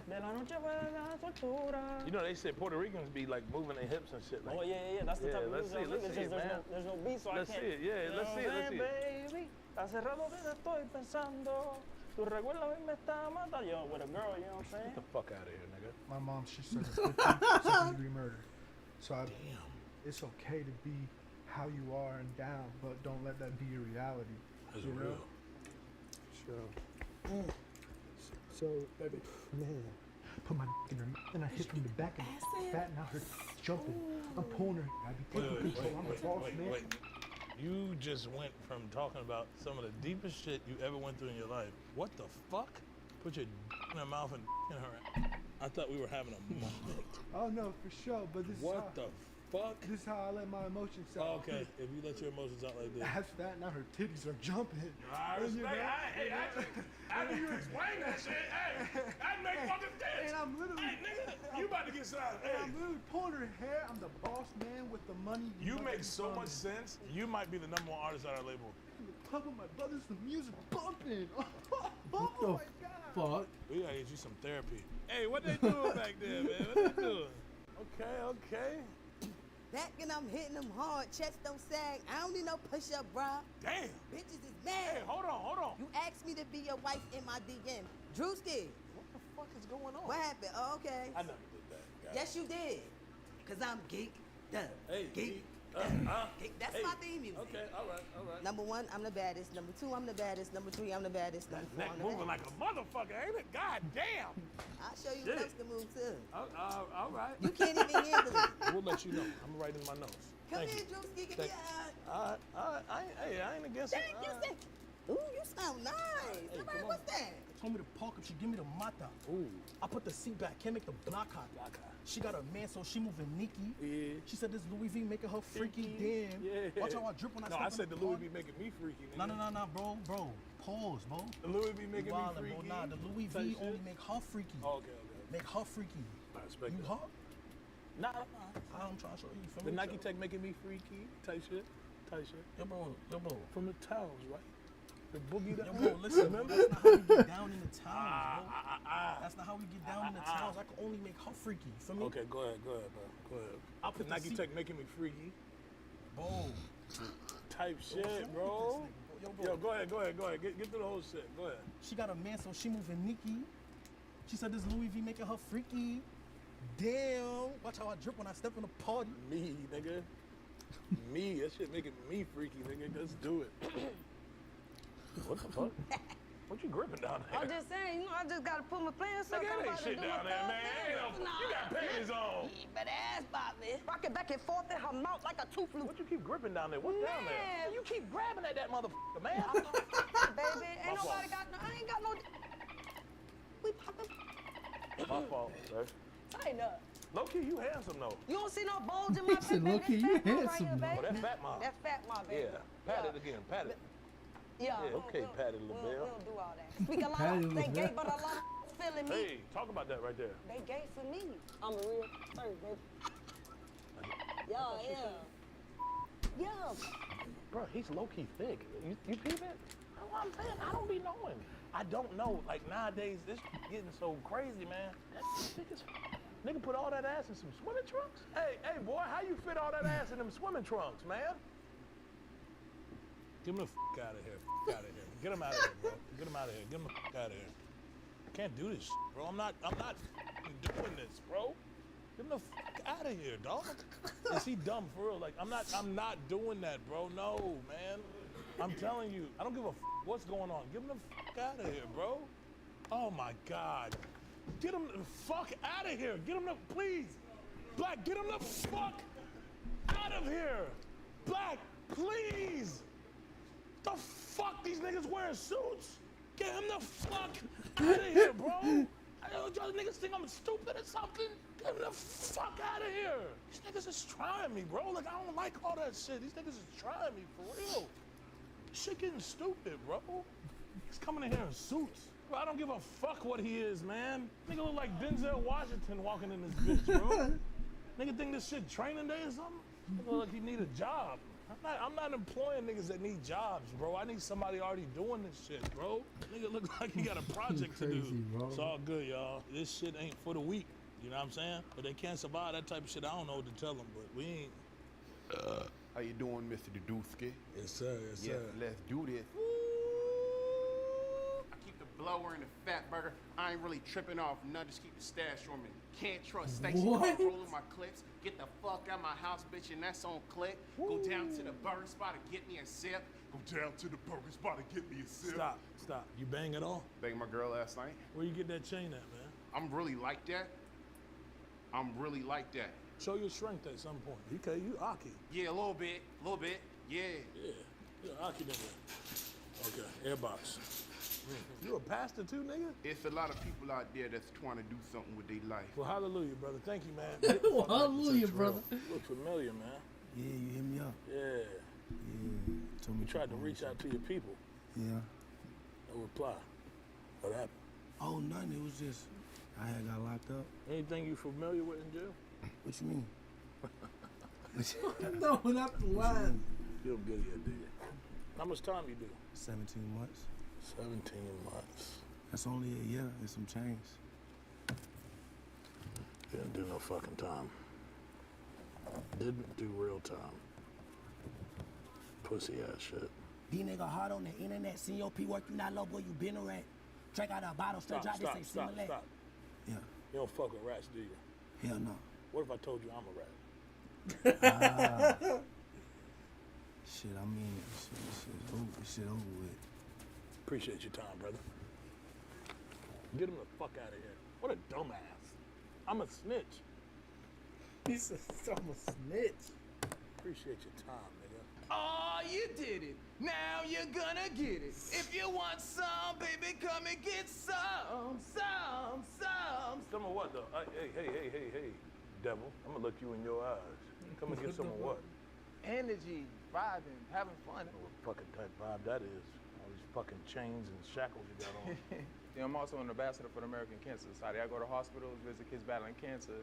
Speaker 12: De la noche fue la tortura.
Speaker 7: You know, they say Puerto Ricans be like moving their hips and shit. Like,
Speaker 12: Oh, yeah. That's the type of
Speaker 7: let's
Speaker 12: music.
Speaker 7: see it, man.
Speaker 12: There's no beat, so
Speaker 7: Let's
Speaker 12: I can't.
Speaker 7: see it, yeah,
Speaker 12: You know
Speaker 7: let's
Speaker 12: what
Speaker 7: see it,
Speaker 12: I'm
Speaker 7: let's
Speaker 12: saying, baby? Hace rato que te estoy pensando. Tu recuerdo a mí me está matando. Yo, with a girl, you know what I'm saying?
Speaker 7: Get the fuck out of here, nigga.
Speaker 13: My mom, she said it's 50 degree murder. So it's okay to be how you are and down, but don't let that be your reality.
Speaker 7: That's
Speaker 13: you
Speaker 7: real.
Speaker 13: know? Sure. So, baby, man, put my dick in her mouth and I hit from the back of the fat, now her jumping. I'm pulling her. I be taking control. I'm the boss, man.
Speaker 7: You just went from talking about some of the deepest shit you ever went through in your life. What the fuck? Put your in her mouth and in her. I thought we were having a moment.
Speaker 13: Oh no, for sure. But this
Speaker 7: What
Speaker 13: is
Speaker 7: the fuck?
Speaker 13: This is how I let my emotions out.
Speaker 7: Okay, if you let your emotions out like this.
Speaker 13: After that, now her titties are jumping.
Speaker 7: I
Speaker 13: And, you
Speaker 7: respect.
Speaker 13: know,
Speaker 7: Hey, after you explain that shit, hey, that make fucking sense.
Speaker 13: And I'm literally,
Speaker 7: hey, nigga, you about to get started.
Speaker 13: And I'm literally pulling her hair. I'm the boss man with the money.
Speaker 7: You make so much sense. You might be the #1 artist at our label.
Speaker 13: In the club with my brothers, the music bumping.
Speaker 1: What the fuck?
Speaker 7: We gotta get you some therapy. Hey, what they doing back there, man? What they doing? Okay.
Speaker 15: Back and I'm hitting them hard, chest don't sag. I don't need no push-up, bra.
Speaker 7: Damn.
Speaker 15: Bitches is mad.
Speaker 7: Hey, hold on.
Speaker 15: You asked me to be your wife in my DM. Drewski.
Speaker 7: What the fuck is going on?
Speaker 15: What happened? Oh, okay.
Speaker 7: I never did that. Guys.
Speaker 15: Yes, you did. Cause I'm geek.
Speaker 7: Hey,
Speaker 15: geek. Geek. That's my theme music.
Speaker 7: Okay, all right.
Speaker 15: #1, I'm the baddest. #2, I'm the baddest. #3, I'm the baddest. #4,
Speaker 7: Neck
Speaker 15: I'm the
Speaker 7: moving like
Speaker 15: baddest.
Speaker 7: a motherfucker, ain't it? God damn.
Speaker 15: I'll show you what else to move too.
Speaker 7: All right.
Speaker 15: You can't even handle it.
Speaker 7: We'll let you know. I'm writing my notes.
Speaker 15: Come
Speaker 7: Thank
Speaker 15: here,
Speaker 7: you.
Speaker 15: Drewski. Give me
Speaker 7: Thank
Speaker 15: a
Speaker 7: you. I ain't against it.
Speaker 15: Thank you, sis. Ooh, you sound nice.
Speaker 7: Hey,
Speaker 15: Somebody,
Speaker 7: come
Speaker 15: what's that?
Speaker 6: Told me to park up, she give me the mata.
Speaker 7: Ooh.
Speaker 6: I put the seat back, can't make the block hot. She got a man, so she moving Nikki.
Speaker 7: Yeah.
Speaker 6: She said this Louis V making her freaky. Damn.
Speaker 7: Yeah.
Speaker 6: Watch how I drip when I
Speaker 7: No,
Speaker 6: step
Speaker 7: I
Speaker 6: in
Speaker 7: said the Louis be making me freaky.
Speaker 6: No,
Speaker 7: nigga.
Speaker 6: bro. Pause, bro.
Speaker 7: The Louis be making me
Speaker 6: Wildin',
Speaker 7: freaky.
Speaker 6: Bro. Nah, the Louis
Speaker 7: Type
Speaker 6: V
Speaker 7: shit?
Speaker 6: only make her freaky.
Speaker 7: Oh, okay.
Speaker 6: Make her freaky.
Speaker 7: I respect
Speaker 6: You
Speaker 7: that.
Speaker 6: hot?
Speaker 7: Nah.
Speaker 6: I'm trying to show you. Feel
Speaker 7: The
Speaker 6: me?
Speaker 7: Nike Tech making me freaky. Type shit.
Speaker 6: Yo, bro.
Speaker 7: From the towels, right? The boogie down.
Speaker 6: Yo, bro, listen,
Speaker 7: Remember?
Speaker 6: that's not how we get down in the towns, bro. That's not how we get down in the towns. I can only make her freaky. Feel me?
Speaker 7: Okay, go ahead, bro. Go ahead.
Speaker 6: I'll put the
Speaker 7: Nike
Speaker 6: seat-
Speaker 7: Tech making me freaky.
Speaker 6: Bro.
Speaker 7: Type shit, bro. Yo, go ahead. Get through the whole shit. Go ahead.
Speaker 6: She got a man, so she moving Nikki. She said this Louis V making her freaky. Damn. Watch how I drip when I step in the party.
Speaker 7: Me, nigga. Me. That shit making me freaky, nigga. Let's do it. What the fuck? What you gripping down there?
Speaker 16: I'm just saying, you know, I just gotta put my pants up.
Speaker 7: Nigga, that ain't shit down there, man. You got panties on.
Speaker 16: You better ask about me. Rocking back and forth in her mouth like a tooth loop.
Speaker 7: What you keep gripping down there? What's down there?
Speaker 16: Man.
Speaker 7: You keep grabbing at that motherfucker, man.
Speaker 16: Baby, ain't
Speaker 7: My
Speaker 16: nobody
Speaker 7: fault.
Speaker 16: got no, I ain't got no. We poppin'.
Speaker 7: My fault, sir.
Speaker 16: Tighten up.
Speaker 7: Low key, you handsome though.
Speaker 16: You don't see no bulge in my
Speaker 1: He said,
Speaker 16: baby.
Speaker 1: "Low-key,
Speaker 16: This
Speaker 1: you
Speaker 16: fat mom right
Speaker 1: handsome,
Speaker 16: here,
Speaker 1: though."
Speaker 16: baby.
Speaker 7: Oh, that's Fat Mom.
Speaker 16: That's Fat Mom, baby.
Speaker 7: Yeah. Pat it again. Pat it.
Speaker 16: Yeah.
Speaker 7: Yeah, okay, Patty
Speaker 16: We
Speaker 7: LaBelle.
Speaker 16: don't do all that. Speak a lot.
Speaker 1: Patty
Speaker 16: They gay,
Speaker 1: LaBelle.
Speaker 16: but a lot of feeling me.
Speaker 7: Hey, talk about that right there.
Speaker 16: They gay for me. I'm a real third, baby. Yeah. Yeah.
Speaker 7: Bro, he's low key thick. You peep it? That's what I'm saying. I don't be knowing. I don't know. Like nowadays, this getting so crazy, man. That thick as nigga put all that ass in some swimming trunks? Hey, boy, how you fit all that ass in them swimming trunks, man? Get him the fuck out of here. Get him out of here, bro. Get him out of here. Get him the fuck out of here. I can't do this, bro. I'm not doing this, bro. Get him the fuck out of here, dog. Is he dumb for real? Like, I'm not doing that, bro. No, man. I'm telling you, I don't give a fuck what's going on. Get him the fuck out of here, bro. Oh my God. Get him the fuck out of here. Get him the, please. Black, get him the fuck out of here. Black, please. The fuck, these niggas wearing suits? Get him the fuck out of here, bro. Y'all niggas think I'm stupid or something? Get him the fuck out of here. These niggas is trying me, bro. Like, I don't like all that shit. These niggas is trying me for real. This shit getting stupid, bro. He's coming in here in suits. Bro, I don't give a fuck what he is, man. Nigga look like Denzel Washington walking in this bitch, bro. Nigga think this shit training day or something? Nigga look like he need a job. I'm not employing niggas that need jobs, bro. I need somebody already doing this shit, bro. Nigga look like he got a project to do.
Speaker 4: Bro.
Speaker 7: It's all good, y'all. This shit ain't for the weak. You know what I'm saying? But they can't survive that type of shit. I don't know what to tell them, but we ain't.
Speaker 8: How you doing, Mr. Dudusky?
Speaker 7: Yes, sir. Yes,
Speaker 8: Yeah,
Speaker 7: sir.
Speaker 8: let's do this. I keep the blower and the fat burger. I ain't really tripping off none. Just keep the stash on me. Can't trust Stacy.
Speaker 4: What?
Speaker 8: Rolling my clips. Get the fuck out my house, bitch, and that's on click. Go down to the burger spot and get me a sip. Go down to the burger spot and get me a sip.
Speaker 7: Stop. You bang at all?
Speaker 8: Banged my girl last night.
Speaker 7: Where you get that chain at, man?
Speaker 8: I'm really like that. I'm really like that.
Speaker 7: Show your strength at some point. Okay, you Aki.
Speaker 8: Yeah, a little bit. Yeah.
Speaker 7: Yeah, you're Aki nigga. Okay, airbox. You a pastor too, nigga?
Speaker 8: It's a lot of people out there that's trying to do something with their life.
Speaker 7: Well, hallelujah, brother. Thank you, man.
Speaker 4: Well, hallelujah, brother.
Speaker 7: Look familiar, man.
Speaker 14: Yeah, you hit me up.
Speaker 7: Yeah.
Speaker 14: Yeah. Told me
Speaker 7: You tried to reach out to your people.
Speaker 14: Yeah.
Speaker 7: No reply. What happened?
Speaker 14: Oh, nothing. It was just, I had got locked up.
Speaker 7: Anything you familiar with in jail?
Speaker 14: What you mean?
Speaker 4: No, not the line.
Speaker 7: You don't get it, do you? How much time you do?
Speaker 14: 17 months.
Speaker 7: 17 months.
Speaker 14: That's only a year and some change.
Speaker 7: Didn't do no fucking time. Didn't do real time. Pussy ass shit.
Speaker 17: These nigga hard on the internet, seen your P work, you not low boy, you been a rat. Drink out a bottle, straight drop, this ain't
Speaker 7: Stop.
Speaker 14: Yeah.
Speaker 7: You don't fuck with rats, do you?
Speaker 14: Hell no.
Speaker 7: What if I told you I'm a rat?
Speaker 14: Shit, I mean, shit over with.
Speaker 7: Appreciate your time, brother. Get him the fuck out of here. What a dumbass. I'm a snitch.
Speaker 4: He said, I'm a snitch.
Speaker 7: Appreciate your time, nigga.
Speaker 3: Oh, you did it. Now you're gonna get it. If you want some, baby, come and get some.
Speaker 7: Some of what, though? Hey, devil. I'm gonna look you in your eyes. Come and get some of what?
Speaker 3: Energy, vibing, having fun.
Speaker 7: What fucking type vibe that is. All these fucking chains and shackles you got on.
Speaker 19: Yeah, I'm also an ambassador for the American Cancer Society. I go to hospitals, visit kids battling cancer.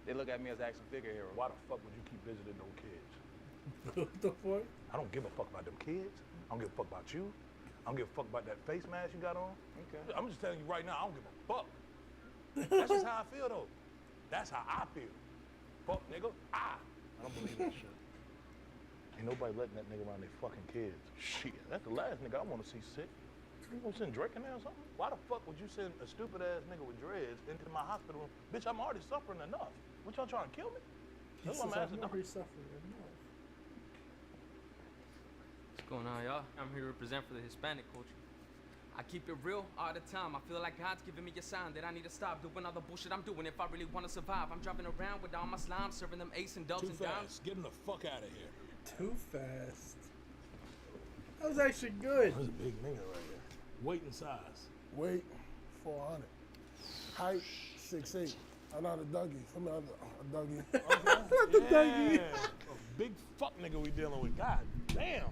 Speaker 19: They look at me as an action figure hero.
Speaker 7: Why the fuck would you keep visiting those kids?
Speaker 4: What the fuck?
Speaker 7: I don't give a fuck about them kids. I don't give a fuck about you. I don't give a fuck about that face mask you got on.
Speaker 19: Okay.
Speaker 7: I'm just telling you right now, I don't give a fuck. That's just how I feel, though. That's how I feel. Fuck, nigga. I don't believe that shit. Ain't nobody letting that nigga around their fucking kids. Shit, that's the last nigga I want to see sick. You gonna send Drake in there or something? Why the fuck would you send a stupid ass nigga with dreads into my hospital room? Bitch, I'm already suffering enough. What y'all trying to kill me? That's what I'm asking.
Speaker 4: I'm already suffering enough.
Speaker 20: What's going on, y'all? I'm here to represent for the Hispanic culture. I keep it real all the time. I feel like God's giving me a sign that I need to stop doing all the bullshit I'm doing if I really want to survive. I'm driving around with all my slime, serving them ace and dubs
Speaker 7: Too
Speaker 20: and dimes.
Speaker 7: fast. Get him the fuck out of here.
Speaker 4: Too fast. That was actually good.
Speaker 7: That's a big nigga right here. Weight and size.
Speaker 21: Weight, 400. Height, 6'8". I'm not a Dougie. I'm not a Dougie.
Speaker 7: Not the Dougie. A big fuck nigga we dealing with. God damn.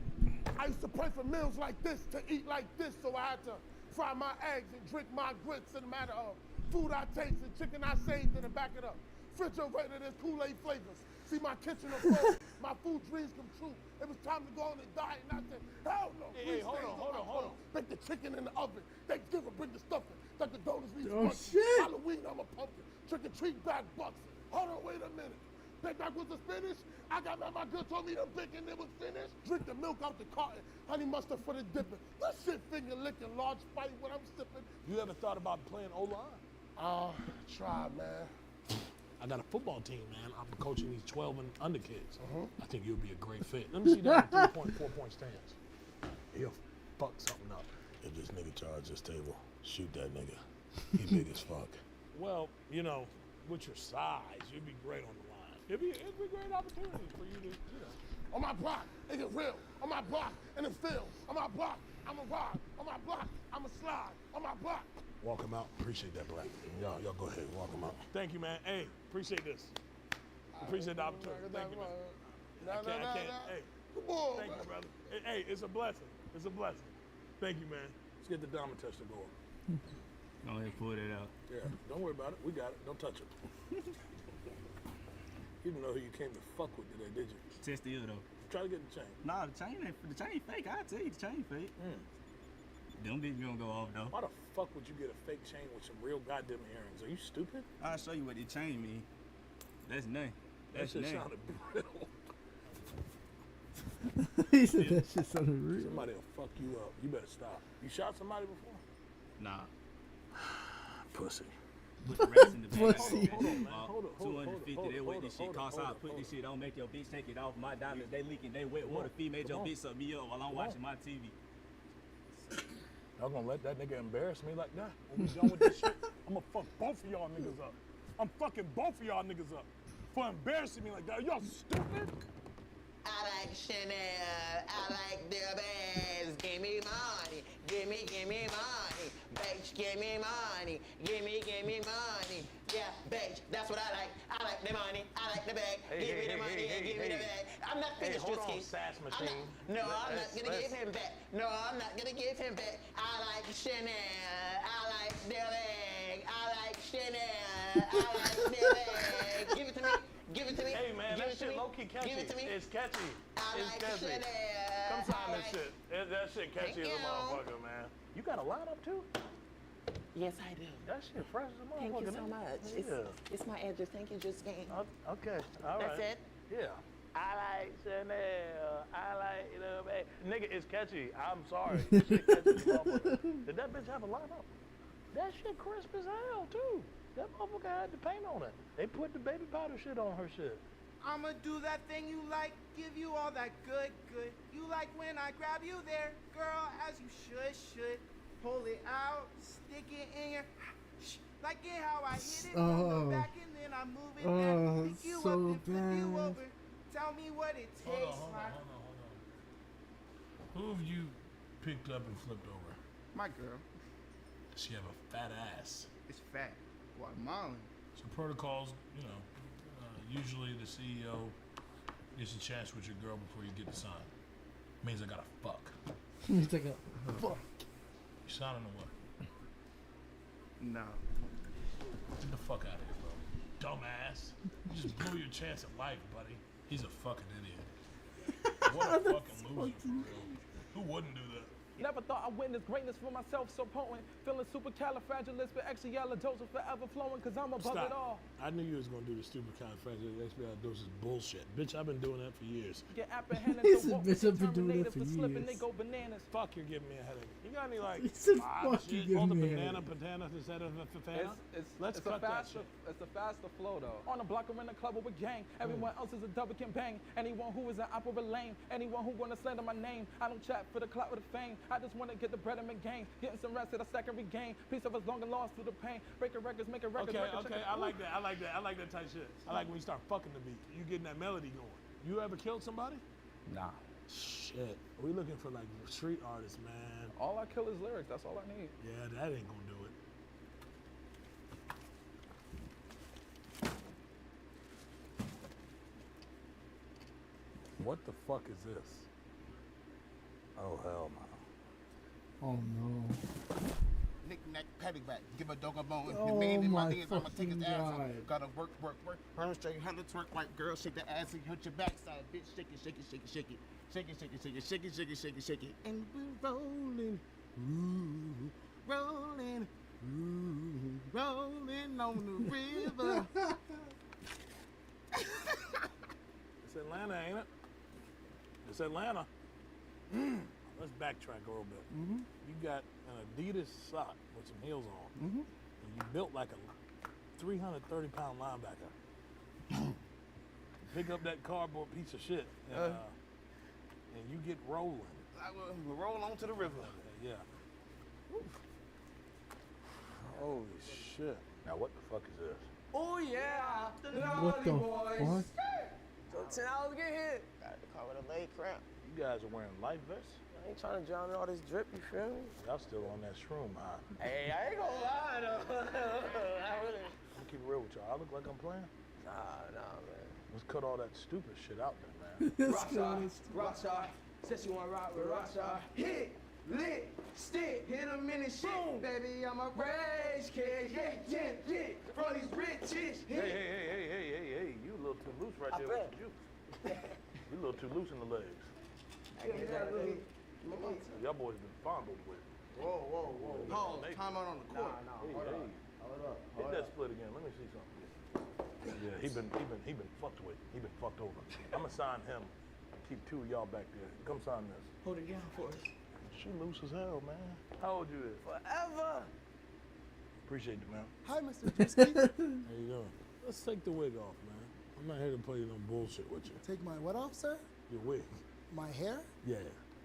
Speaker 21: I used to pray for meals like this, to eat like this, so I had to fry my eggs and drink my grits in a matter of food I taste and chicken I saved in the back of the refrigerator. There's Kool-Aid flavors. See my kitchen afloat. My food dreams come true. It was time to go on and die, and I said, hell no.
Speaker 7: Hey, hold on.
Speaker 21: Bake the chicken in the oven. Thanksgiving, bring the stuffing. Dunkin' Donuts needs
Speaker 4: Oh,
Speaker 21: monkey.
Speaker 4: shit.
Speaker 21: Halloween, I'm a pumpkin. Trick or treat back bucks. Hold on, wait a minute. Big Mac was finished. I got mad. My girl told me the bacon it was finished. Drink the milk out the carton. Honey mustard for the dipping. That shit finger licking. Large fight when I'm sipping.
Speaker 7: You ever thought about playing O-line?
Speaker 21: Try, man.
Speaker 7: I got a football team, man. I'm coaching these 12 and under kids. I think you'll be a great fit. Let me see that 3-point, 4-point stance. He'll fuck something up. If this nigga charge this table, shoot that nigga. He big as fuck. Well, you know, with your size, you'd be great on the line. It'd be great opportunity for you to, you know.
Speaker 21: On my block, it get real. On my block, in the field. On my block, I'm a ride. On my block, I'm a slide. On my block.
Speaker 7: Walk him out. Appreciate that, Black. Y'all go ahead. Walk him out. Thank you, man. Hey, appreciate this. Appreciate the opportunity. Thank you, man. I can't. Hey,
Speaker 21: come on,
Speaker 7: thank you, brother. Hey, it's a blessing. It's a blessing. Thank you, man. Let's get the Dama tester going.
Speaker 2: Go ahead, pull that out.
Speaker 7: Yeah, don't worry about it. We got it. Don't touch it. You didn't know who you came to fuck with today, did you?
Speaker 2: Test the though.
Speaker 7: Try to get the chain.
Speaker 2: Nah, the chain fake. I tell you, the chain fake. Them bitches gonna go off though.
Speaker 7: Why the fuck would you get a fake chain with some real goddamn earrings? Are you stupid?
Speaker 2: I'll show you what the chain mean. That's nothing.
Speaker 7: That shit sounded brittle.
Speaker 4: He said that shit sounded real.
Speaker 7: Somebody will fuck you up. You better stop. You shot somebody before?
Speaker 2: Nah.
Speaker 7: Pussy.
Speaker 2: Put the rest in the bag.
Speaker 4: Pussy.
Speaker 7: Hold on, man. Hold on,
Speaker 2: 250. They wet this shit cost out. Put this shit on. Make your bitch take it off. My diamonds, they leaking. They wet water. Female, your bitch suck me up while I'm watching my TV.
Speaker 7: Y'all gonna let that nigga embarrass me like that? When we done with this shit, I'm gonna fuck both of y'all niggas up. I'm fucking both of y'all niggas up for embarrassing me like that. Y'all stupid?
Speaker 5: I like Chanel, I like their bags. Give me money, give me money. Bitch, give me money, give me money. Yeah, bitch, that's what I like. I like the money, I like the bag. Give me the money and give me the bag. I'm not finished,
Speaker 7: hold on,
Speaker 5: Drisky.
Speaker 7: sass machine.
Speaker 5: I'm not gonna give him back. No, I'm not gonna give him back. I like Chanel, I like their bag. I like Chanel, I like their bag. Give it to me. Give it to me.
Speaker 7: Hey man,
Speaker 5: Give
Speaker 7: that
Speaker 5: it to
Speaker 7: shit
Speaker 5: me.
Speaker 7: low-key catchy.
Speaker 5: Give it to me.
Speaker 7: It's catchy. It's
Speaker 5: like
Speaker 7: catchy.
Speaker 5: Chanel.
Speaker 7: Come sign this shit. That shit catchy
Speaker 5: Thank
Speaker 7: as a
Speaker 5: you.
Speaker 7: motherfucker, man. You got a lineup too?
Speaker 5: Yes, I do.
Speaker 7: That shit fresh as a
Speaker 5: Thank
Speaker 7: motherfucker.
Speaker 5: you so
Speaker 7: man.
Speaker 5: much.
Speaker 7: Yeah.
Speaker 5: It's my address. Thank you, just game.
Speaker 7: Okay. All right.
Speaker 5: That's it?
Speaker 7: Yeah. I like Chanel. I like the bag. Nigga, it's catchy. I'm sorry. This shit catchy as a motherfucker. Did that bitch have a lineup? That shit crisp as hell too. That motherfucker had the paint on it. They put the baby powder shit on her shit.
Speaker 3: I'ma do that thing you like, give you all that good. You like when I grab you there, girl, as you should. Pull it out, stick it in your, like it how I hit it from the back and then I move it back, pick you up and flip you over. Tell me what it tastes like.
Speaker 7: Hold on. Who have you picked up and flipped over?
Speaker 3: My girl,
Speaker 7: Does she have a fat ass?
Speaker 3: it's fat. Guatemalan.
Speaker 7: So protocols, usually the CEO gets a chance with your girl before you get to sign. Means I gotta fuck.
Speaker 4: He's like a fuck.
Speaker 7: You signing or what?
Speaker 3: No.
Speaker 7: Get the fuck out of here, bro. Dumbass. You just blew your chance at life, buddy. He's a fucking idiot. What a fucking loser, for real. Who wouldn't do that?
Speaker 9: Never thought I'd witness greatness for myself so potent. Feeling supercalifragilisticexpialidocious forever flowing, cause I'm above it all.
Speaker 7: I knew you was gonna do the stupid califragilisticexpialidocious bullshit. Bitch, I've been doing that for years.
Speaker 9: Get apprehended
Speaker 4: He
Speaker 9: to
Speaker 4: said,
Speaker 9: walk
Speaker 4: "Bitch,
Speaker 9: with
Speaker 4: I've been doing it
Speaker 9: determinators
Speaker 4: for
Speaker 9: to slip and
Speaker 4: years."
Speaker 9: they go bananas.
Speaker 7: Fuck, you're giving me a headache. You got any like
Speaker 4: He said,
Speaker 7: five
Speaker 4: "Fuck, you
Speaker 7: shit
Speaker 4: give
Speaker 7: on the
Speaker 4: me a
Speaker 7: banana
Speaker 4: headache."
Speaker 7: patanas instead of a fafana? Let's
Speaker 9: it's
Speaker 7: cut
Speaker 9: a
Speaker 7: that
Speaker 9: faster,
Speaker 7: shit.
Speaker 9: it's a faster flow though. On a block or in a club or a gang. Everyone else is a double can bang. Anyone who is an opera lame. Anyone who wanna slander my name. I don't chat for the clout or the fame. I just wanna get the bread and gain. Getting some rest that I stack and regain. Peace of us long and lost through the pain. Breaking records, making records.
Speaker 7: Okay, I like that. I like that type shit. I like when you start fucking the beat. You getting that melody going. You ever killed somebody?
Speaker 9: Nah.
Speaker 7: Shit. We looking for like street artists, man.
Speaker 9: All I kill is lyrics. That's all I need.
Speaker 7: Yeah, that ain't gonna do it. What the fuck is this? Oh hell no.
Speaker 4: Oh no.
Speaker 22: Knick-knack, paddywhack, give a dog a bone.
Speaker 4: Oh
Speaker 22: The man in my
Speaker 4: my
Speaker 22: hands, I'ma take his
Speaker 4: fucking
Speaker 22: ass
Speaker 4: God.
Speaker 22: off. Gotta work. Burn straight, 100 twerk, white girl, shake the ass and hit your backside. Bitch, shake it. Shake it. And we're rolling, rolling on the river.
Speaker 7: It's Atlanta, ain't it? It's Atlanta. Let's backtrack a little bit. You got an Adidas sock with some heels on. And you built like a 330-pound linebacker. Pick up that cardboard piece of shit and you get rolling.
Speaker 22: I will roll on to the river.
Speaker 7: Yeah. Holy shit. Now what the fuck is this?
Speaker 12: Oh yeah,
Speaker 4: What the fuck?
Speaker 12: So $10 get hit.
Speaker 5: Got the car with a leg cramp.
Speaker 7: You guys are wearing life vests?
Speaker 5: I ain't trying to drown in all this drip, you feel me?
Speaker 7: Y'all still on that shroom high.
Speaker 5: Hey, I ain't gonna lie though. I really.
Speaker 7: I'm keep it real with y'all. I look like I'm playing?
Speaker 5: Nah, man.
Speaker 7: Let's cut all that stupid shit out there, man.
Speaker 12: Rockstar, says you want to ride with Rockstar. Hit,
Speaker 3: lit, stick, hit him in the shit. Baby, I'm a rage kid, yeah. From these rich chicks.
Speaker 7: Hey, you a little too loose right there with your juice. You a little too loose in the legs. Y'all boys been fondled with.
Speaker 22: Whoa. Pause. Time out on the court.
Speaker 7: Hold up. Hit that split again. Let me see something. Yeah, he been fucked with. He been fucked over. I'ma sign him. Keep two of y'all back there. Come sign this.
Speaker 3: Hold it down for us.
Speaker 7: She loose as hell, man. How old you is?
Speaker 3: Forever.
Speaker 7: Appreciate you, man.
Speaker 21: Hi, Mr. Drewski.
Speaker 7: How you doing? Let's take the wig off, man. I'm not here to play no bullshit with you.
Speaker 21: Take my what off, sir?
Speaker 7: Your wig.
Speaker 21: My hair?
Speaker 7: Yeah.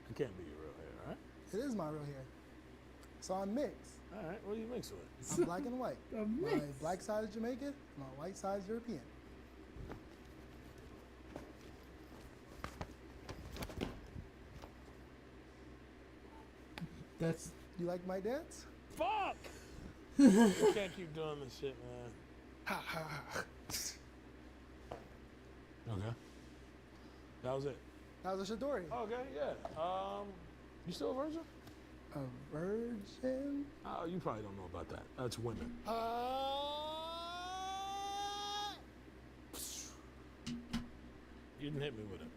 Speaker 7: It can't be your real hair, all right?
Speaker 21: It is my real hair. So I'm mixed.
Speaker 7: All right, what do you mix with?
Speaker 21: I'm black and white. My black side is Jamaican, my white side is European.
Speaker 4: That's.
Speaker 21: You like my dance?
Speaker 7: Fuck! You can't keep doing this shit, man.
Speaker 21: Ha ha ha.
Speaker 7: Okay. That was it.
Speaker 21: That was a Shadori.
Speaker 7: Okay, yeah. You still a virgin?
Speaker 21: A virgin?
Speaker 7: Oh, you probably don't know about that. That's women. You didn't hit me with it.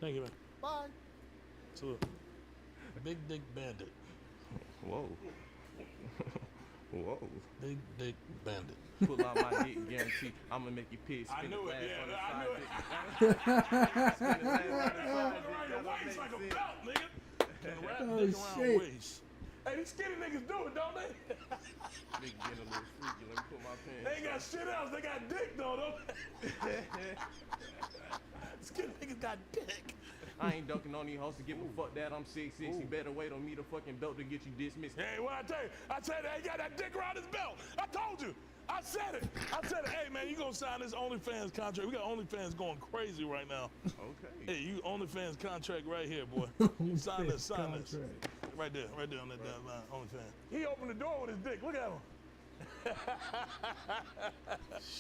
Speaker 7: Thank you, man.
Speaker 21: Bye.
Speaker 7: Salute. Big Dick Bandit.
Speaker 2: Whoa. Whoa.
Speaker 7: Big Dick Bandit.
Speaker 2: Pull out my dick, guarantee I'ma make you piss.
Speaker 7: I knew it, yeah, I knew
Speaker 2: it.
Speaker 7: Waist like a belt, nigga. Can wrap
Speaker 4: Oh,
Speaker 7: dick around
Speaker 4: shit.
Speaker 7: waist. Hey, these skinny niggas do it, don't they?
Speaker 2: Nigga getting a little freaky. Let me put my pants.
Speaker 7: They ain't got shit else. They got dick, though, don't they? Skinny niggas got dick.
Speaker 2: I ain't dunking on these hoes to give a fuck that I'm 6'6". You better wait on me to fucking belt to get you dismissed.
Speaker 7: Hey, what I tell you? I said that he got that dick around his belt. I told you. I said it. Hey, man, you gonna sign this OnlyFans contract. We got OnlyFans going crazy right now.
Speaker 2: Okay.
Speaker 7: Hey, you OnlyFans contract right here, boy. Sign this. Right there on that damn line, OnlyFans. He opened the door with his dick. Look at him.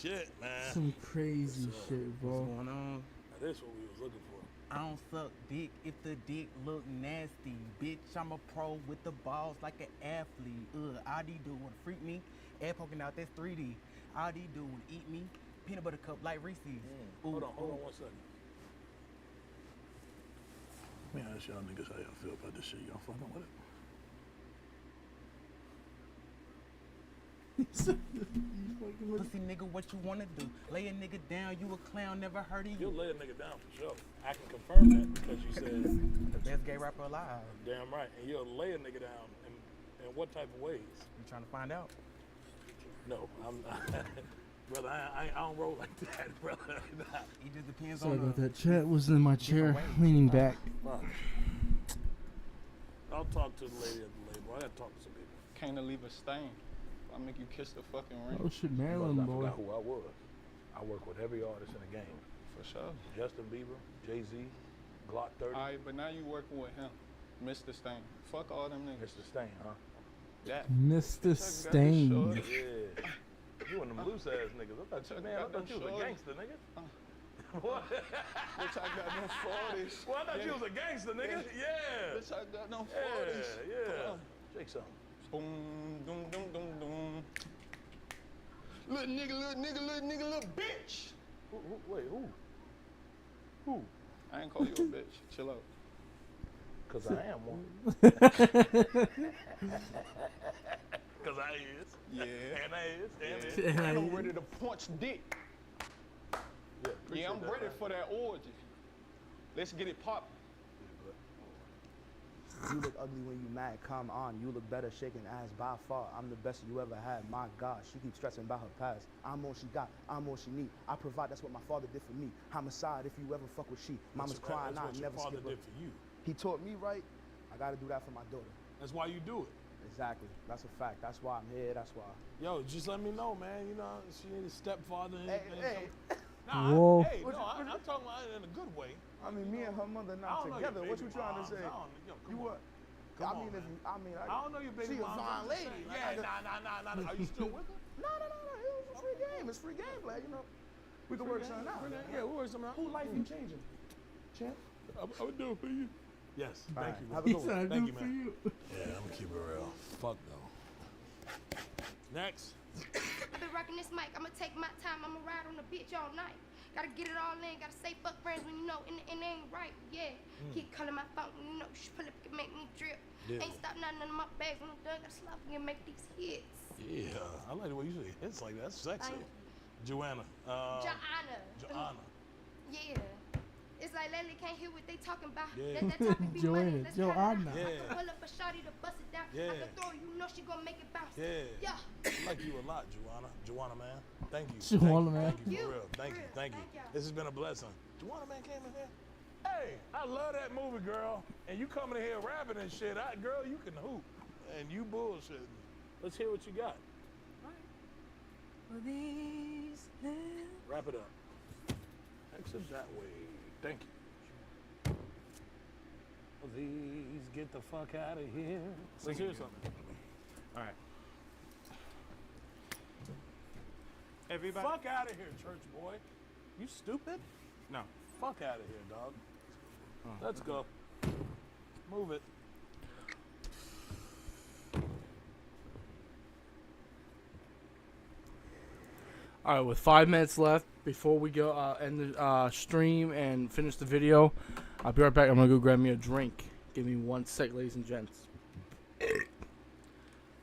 Speaker 7: Shit, man.
Speaker 4: Some crazy shit, bro.
Speaker 22: What's going on?
Speaker 7: Now, this what we was looking for.
Speaker 22: I don't suck dick if the dick look nasty. Bitch, I'm a pro with the balls like an athlete. All they do wanna freak me. Air poking out, that's 3D. All they do wanna eat me. Peanut butter cup like Reese's.
Speaker 7: Hold on 1 second. Let me ask y'all niggas how y'all feel about this shit. Y'all fucking with it?
Speaker 22: Pussy nigga, what you wanna do? Lay a nigga down, you a clown, never heard of you.
Speaker 7: You'll lay a nigga down for sure. I can confirm that because you said
Speaker 22: the best gay rapper alive.
Speaker 7: Damn right. And you'll lay a nigga down in what type of ways?
Speaker 22: You trying to find out?
Speaker 7: No, I'm brother, I don't roll like that, brother.
Speaker 22: It just depends
Speaker 4: Sorry
Speaker 22: on
Speaker 4: about that. Chat was in my chair, leaning back.
Speaker 7: Fuck. I'll talk to the lady at the label. I gotta talk to some people.
Speaker 10: Can't leave a stain. I'll make you kiss the fucking ring.
Speaker 4: Oh shit, Maryland
Speaker 7: I
Speaker 4: boy.
Speaker 7: forgot who I was. I work with every artist in the game.
Speaker 10: For sure.
Speaker 7: Justin Bieber, Jay-Z, Glock 30.
Speaker 10: All right, but now you working with him, Mr. Stain. Fuck all them niggas.
Speaker 7: Mr. Stain, huh?
Speaker 10: That.
Speaker 4: Mr. Stain.
Speaker 7: Yeah. You one of them loose ass niggas. I thought you was a gangster, nigga. What?
Speaker 10: Bitch, I got them 40s.
Speaker 7: Well, I thought you was a gangster, nigga. Yeah.
Speaker 10: Bitch, I got them 40s.
Speaker 7: Yeah. Shake something.
Speaker 10: Boom, doom, doom, doom, doom. Little nigga, little bitch.
Speaker 7: Wait, who?
Speaker 10: I ain't call you a bitch. Chill out.
Speaker 7: Cause I am one. Cause I is.
Speaker 10: Yeah.
Speaker 7: And I is.
Speaker 10: And I'm ready to punch dick.
Speaker 7: Yeah,
Speaker 10: I'm ready for that orgy. Let's get it poppin'.
Speaker 18: You look ugly when you mad, come on. You look better shaking ass by far. I'm the best you ever had, my God. She keeps stressing about her past. I'm all she got, I'm all she need. I provide, that's what my father did for me. Homicide if you ever fuck with she. Mama's crying, I never skip her.
Speaker 7: Did for you.
Speaker 18: He taught me right, I gotta do that for my daughter.
Speaker 7: That's why you do it.
Speaker 18: Exactly, that's a fact. That's why I'm here, that's why.
Speaker 7: Yo, just let me know, man. You know, she ain't a stepfather.
Speaker 18: Hey.
Speaker 4: Whoa.
Speaker 7: I'm talking about it in a good way.
Speaker 18: I mean, me and her mother not together. What you trying to say? You what? I mean,
Speaker 7: I don't know your baby
Speaker 18: she
Speaker 7: mom.
Speaker 18: a fine lady.
Speaker 7: Yeah, nah. Are you still with her?
Speaker 18: No. It was a free game. It's free gameplay, you know. We can work something out.
Speaker 7: Yeah, we'll work something out.
Speaker 18: Who life you changing? Champ?
Speaker 7: I would do it for you. Yes.
Speaker 18: All
Speaker 7: Thank
Speaker 18: right,
Speaker 7: you.
Speaker 18: have
Speaker 7: Man.
Speaker 18: a good one.
Speaker 7: Thank you, man. Yeah, I'm gonna keep it real. Fuck though. Next.
Speaker 11: I've been rocking this mic. I'ma take my time. I'ma ride on the bitch all night. Gotta get it all in. Gotta say fuck friends when you know and it ain't right. Yeah. Keep calling my phone. You know she pull up can make me drip.
Speaker 7: Yeah.
Speaker 11: Ain't stop nothing in my bags when I'm done. Gotta slap and make these hits.
Speaker 7: Yeah, I like the way you say hits like that. That's sexy.
Speaker 11: Thank
Speaker 7: Joanna.
Speaker 11: Joanna. Yeah. It's like lately can't hear what they talking about.
Speaker 7: Yeah.
Speaker 11: That topic be money. Let's cut it out.
Speaker 7: Yeah.
Speaker 11: I can pull up a shawty to bust it down.
Speaker 7: Yeah.
Speaker 11: I can throw you know she gonna make it bounce.
Speaker 7: Yeah.
Speaker 11: Yeah.
Speaker 7: I like you a lot, Joanna. Joanna, man. Thank you.
Speaker 4: Joanna, man.
Speaker 7: Thank you for real. Thank you. Thank you. This has been a blessing. Joanna, man, came in here. Hey, I love that movie, girl. And you coming in here rapping and shit. Girl, you can hoop. And you bullshitting. Let's hear what you got. Wrap it up. Exit that way. Thank you. Please get the fuck out of here. Let's hear something.
Speaker 13: All right. Everybody.
Speaker 7: Fuck out of here, church boy. You stupid?
Speaker 13: No.
Speaker 7: Fuck out of here, dog. Let's go. Move it.
Speaker 4: All right, with 5 minutes left before we go end the stream and finish the video, I'll be right back. I'm gonna go grab me a drink. Give me 1 sec, ladies and gents.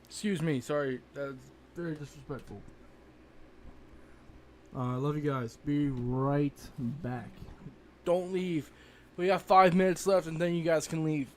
Speaker 4: Excuse me, sorry, that's very disrespectful. I love you guys. Be right back. Don't leave. We got 5 minutes left, and then you guys can leave.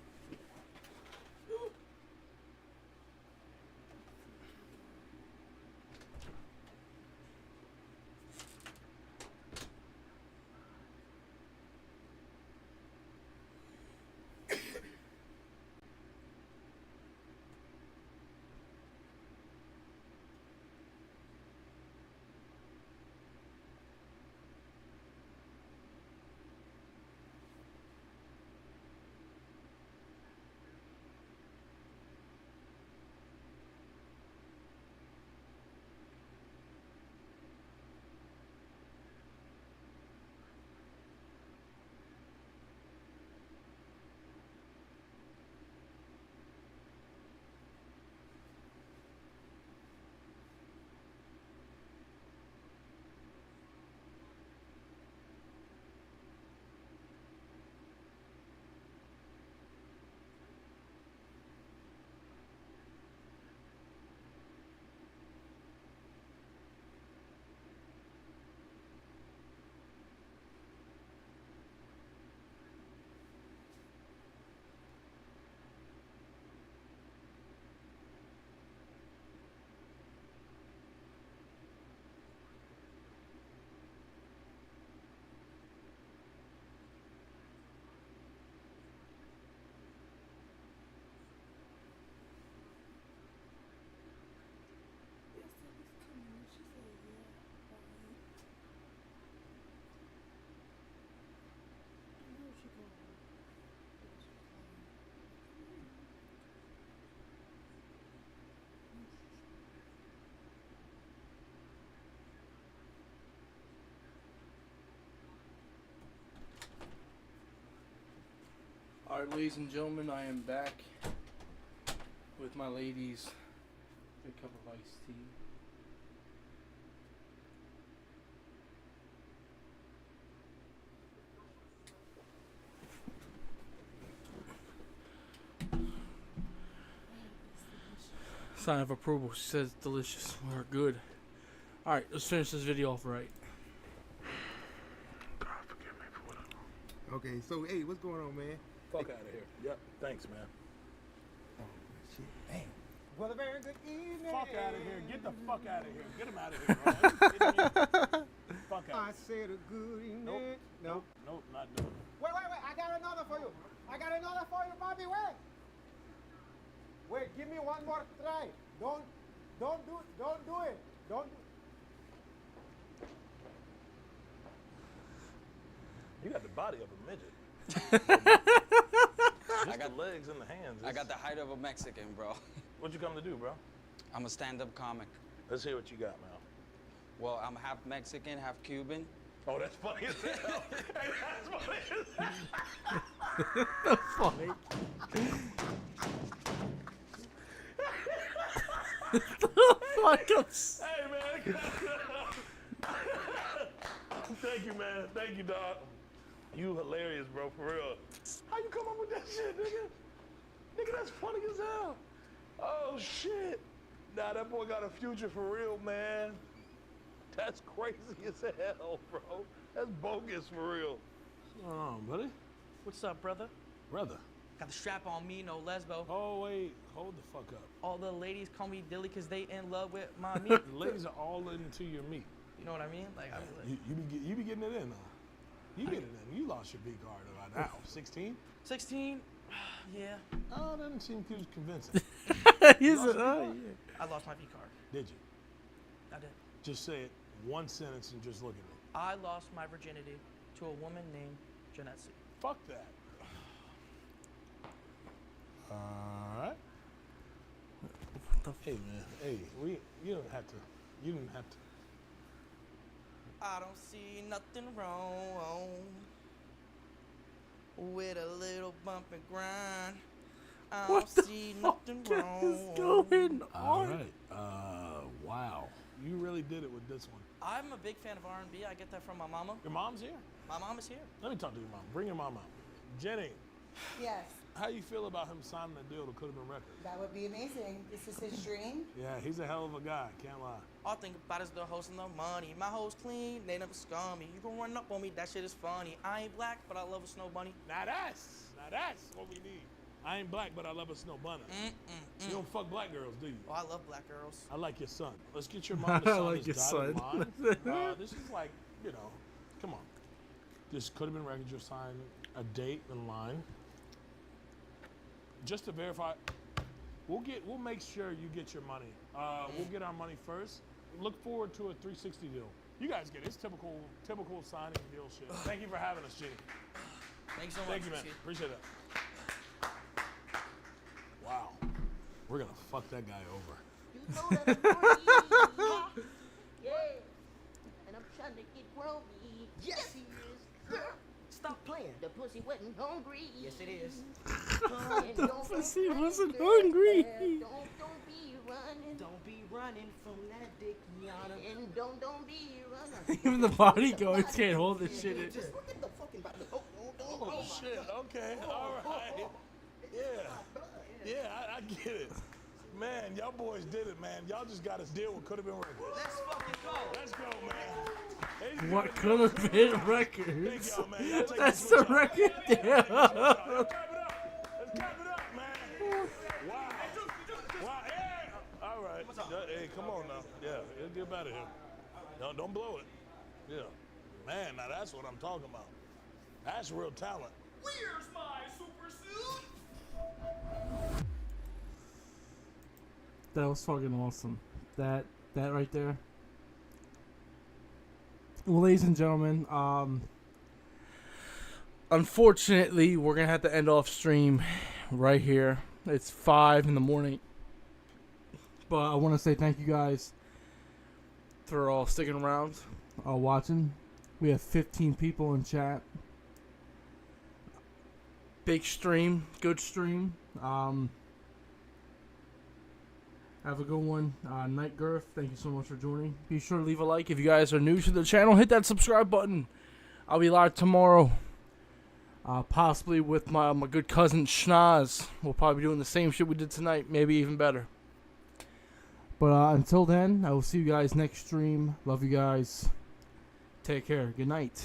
Speaker 4: Alright, ladies and gentlemen, I am back with my ladies. A cup of iced tea. Sign of approval. She says delicious. We're good. Alright, let's finish this video off right.
Speaker 7: God, forgive me for what I know.
Speaker 23: Okay, so hey, what's going on, man?
Speaker 7: Fuck out of here. Yep. Thanks, man.
Speaker 23: Shit, man. Well, a very good evening.
Speaker 7: Fuck out of here. Get the fuck out of here. Get him out of here, bro. Fuck out.
Speaker 23: I said a good evening.
Speaker 7: Nope. Nope, not doing it.
Speaker 23: Wait, I got another for you. I got another for you, Bobby. Wait, give me one more try. Don't do it. Don't do
Speaker 7: You got the body of a midget.
Speaker 24: I got
Speaker 7: the legs and the hands.
Speaker 24: I got the height of a Mexican, bro.
Speaker 7: What you come to do, bro?
Speaker 24: I'm a stand-up comic.
Speaker 7: Let's hear what you got, man.
Speaker 24: Well, I'm half Mexican, half Cuban.
Speaker 7: Oh, that's funny as hell. Hey, that's funny as hell.
Speaker 4: The funny.
Speaker 7: Hey, man. Thank you, man. Thank you, dog. You hilarious, bro, for real. How you come up with that shit, nigga? Nigga, that's funny as hell. Oh, shit. Nah, that boy got a future for real, man. That's crazy as hell, bro. That's bogus for real. What's going on, buddy?
Speaker 1: What's up, brother?
Speaker 7: Brother.
Speaker 1: Got the strap on me, no lesbo.
Speaker 7: Oh, wait. Hold the fuck up.
Speaker 1: All the ladies call me Dilly because they in love with my meat.
Speaker 7: The ladies are all into your meat.
Speaker 1: You know what I mean? Like, I mean,
Speaker 7: You be getting it in, huh? You get it in. You lost your B card about now. 16?
Speaker 1: 16? Yeah.
Speaker 7: Oh, that didn't seem too convincing.
Speaker 4: He's yeah.
Speaker 1: I lost my V card.
Speaker 7: Did you?
Speaker 1: I did.
Speaker 7: Just say it one sentence and just look at me.
Speaker 1: I lost my virginity to a woman named Janetsi.
Speaker 7: Fuck that. All right. Hey, man. Hey, you didn't have to.
Speaker 1: I don't see nothing wrong with a little bump and grind. I don't see nothing wrong.
Speaker 4: Is going on?
Speaker 7: All right. Wow. You really did it with this one.
Speaker 1: I'm a big fan of R&B. I get that from my mama.
Speaker 7: Your mom's here?
Speaker 1: My mom is here.
Speaker 7: Let me talk to your mom. Bring your mom out. Jenny,
Speaker 6: Yes,
Speaker 7: how you feel about him signing the deal to Could Have Been Records?
Speaker 6: that would be amazing. This is his dream.
Speaker 7: Yeah, he's a hell of a guy. Can't lie.
Speaker 1: All I think about is the host and the money. My hoes clean, they never scum me. You can run up on me, that shit is funny. I ain't black, but I love a snow bunny.
Speaker 7: Now that's what we need. I ain't black, but I love a snow bunny. You don't fuck black girls, do you?
Speaker 1: Oh, I love black girls.
Speaker 7: I like your son. Let's get your mom to
Speaker 4: I
Speaker 7: sign
Speaker 4: like
Speaker 7: this
Speaker 4: your
Speaker 7: dotted
Speaker 4: son.
Speaker 7: line. This is like, come on. This Could Have Been Records. You'll sign a date and line. Just to verify, we'll make sure you get your money. We'll get our money first. Look forward to a 360 deal. You guys get it. It's typical signing deal shit. Thank you for having us, Jenny.
Speaker 1: Thanks so much.
Speaker 7: Thank you, man. Appreciate that. Wow. We're gonna fuck that guy over.
Speaker 5: You know that I'm horny. Yeah. And I'm trying to get grown. Yes, he is. Stop playing. The pussy wasn't hungry. Yes, it is.
Speaker 4: The pussy wasn't hungry.
Speaker 5: Don't be running.
Speaker 17: Don't be running from that dick, Yana.
Speaker 5: And don't be running.
Speaker 4: Even the bodyguards can't hold this shit in.
Speaker 5: Just look at the fucking body.
Speaker 7: Oh shit. Okay. All right. Yeah, I get it. Man, y'all boys did it, man. Y'all just got us deal with Could Have Been Records.
Speaker 5: Let's fucking go.
Speaker 7: Let's go, man.
Speaker 4: What Could Have Been Records?
Speaker 7: Thank y'all, man. Y'all take
Speaker 4: That's
Speaker 7: this
Speaker 4: the
Speaker 7: with y'all.
Speaker 4: record deal.
Speaker 7: Let's clap it up, man. Wow. Hey. All right. Hey, come on now. Yeah, get out of here. Don't blow it. Yeah. Man, now that's what I'm talking about. That's real talent.
Speaker 3: Where's my super suit?
Speaker 4: That was fucking awesome. That right there. Well, ladies and gentlemen, unfortunately, we're gonna have to end off stream right here. It's 5 in the morning. But I want to say thank you guys for all sticking around, watching. We have 15 people in chat. Big stream, good stream. Have a good one. Night Girth, thank you so much for joining. Be sure to leave a like. If you guys are new to the channel, hit that subscribe button. I'll be live tomorrow. Possibly with my good cousin Schnoz. We'll probably be doing the same shit we did tonight, maybe even better. But until then, I will see you guys next stream. Love you guys. Take care. Good night.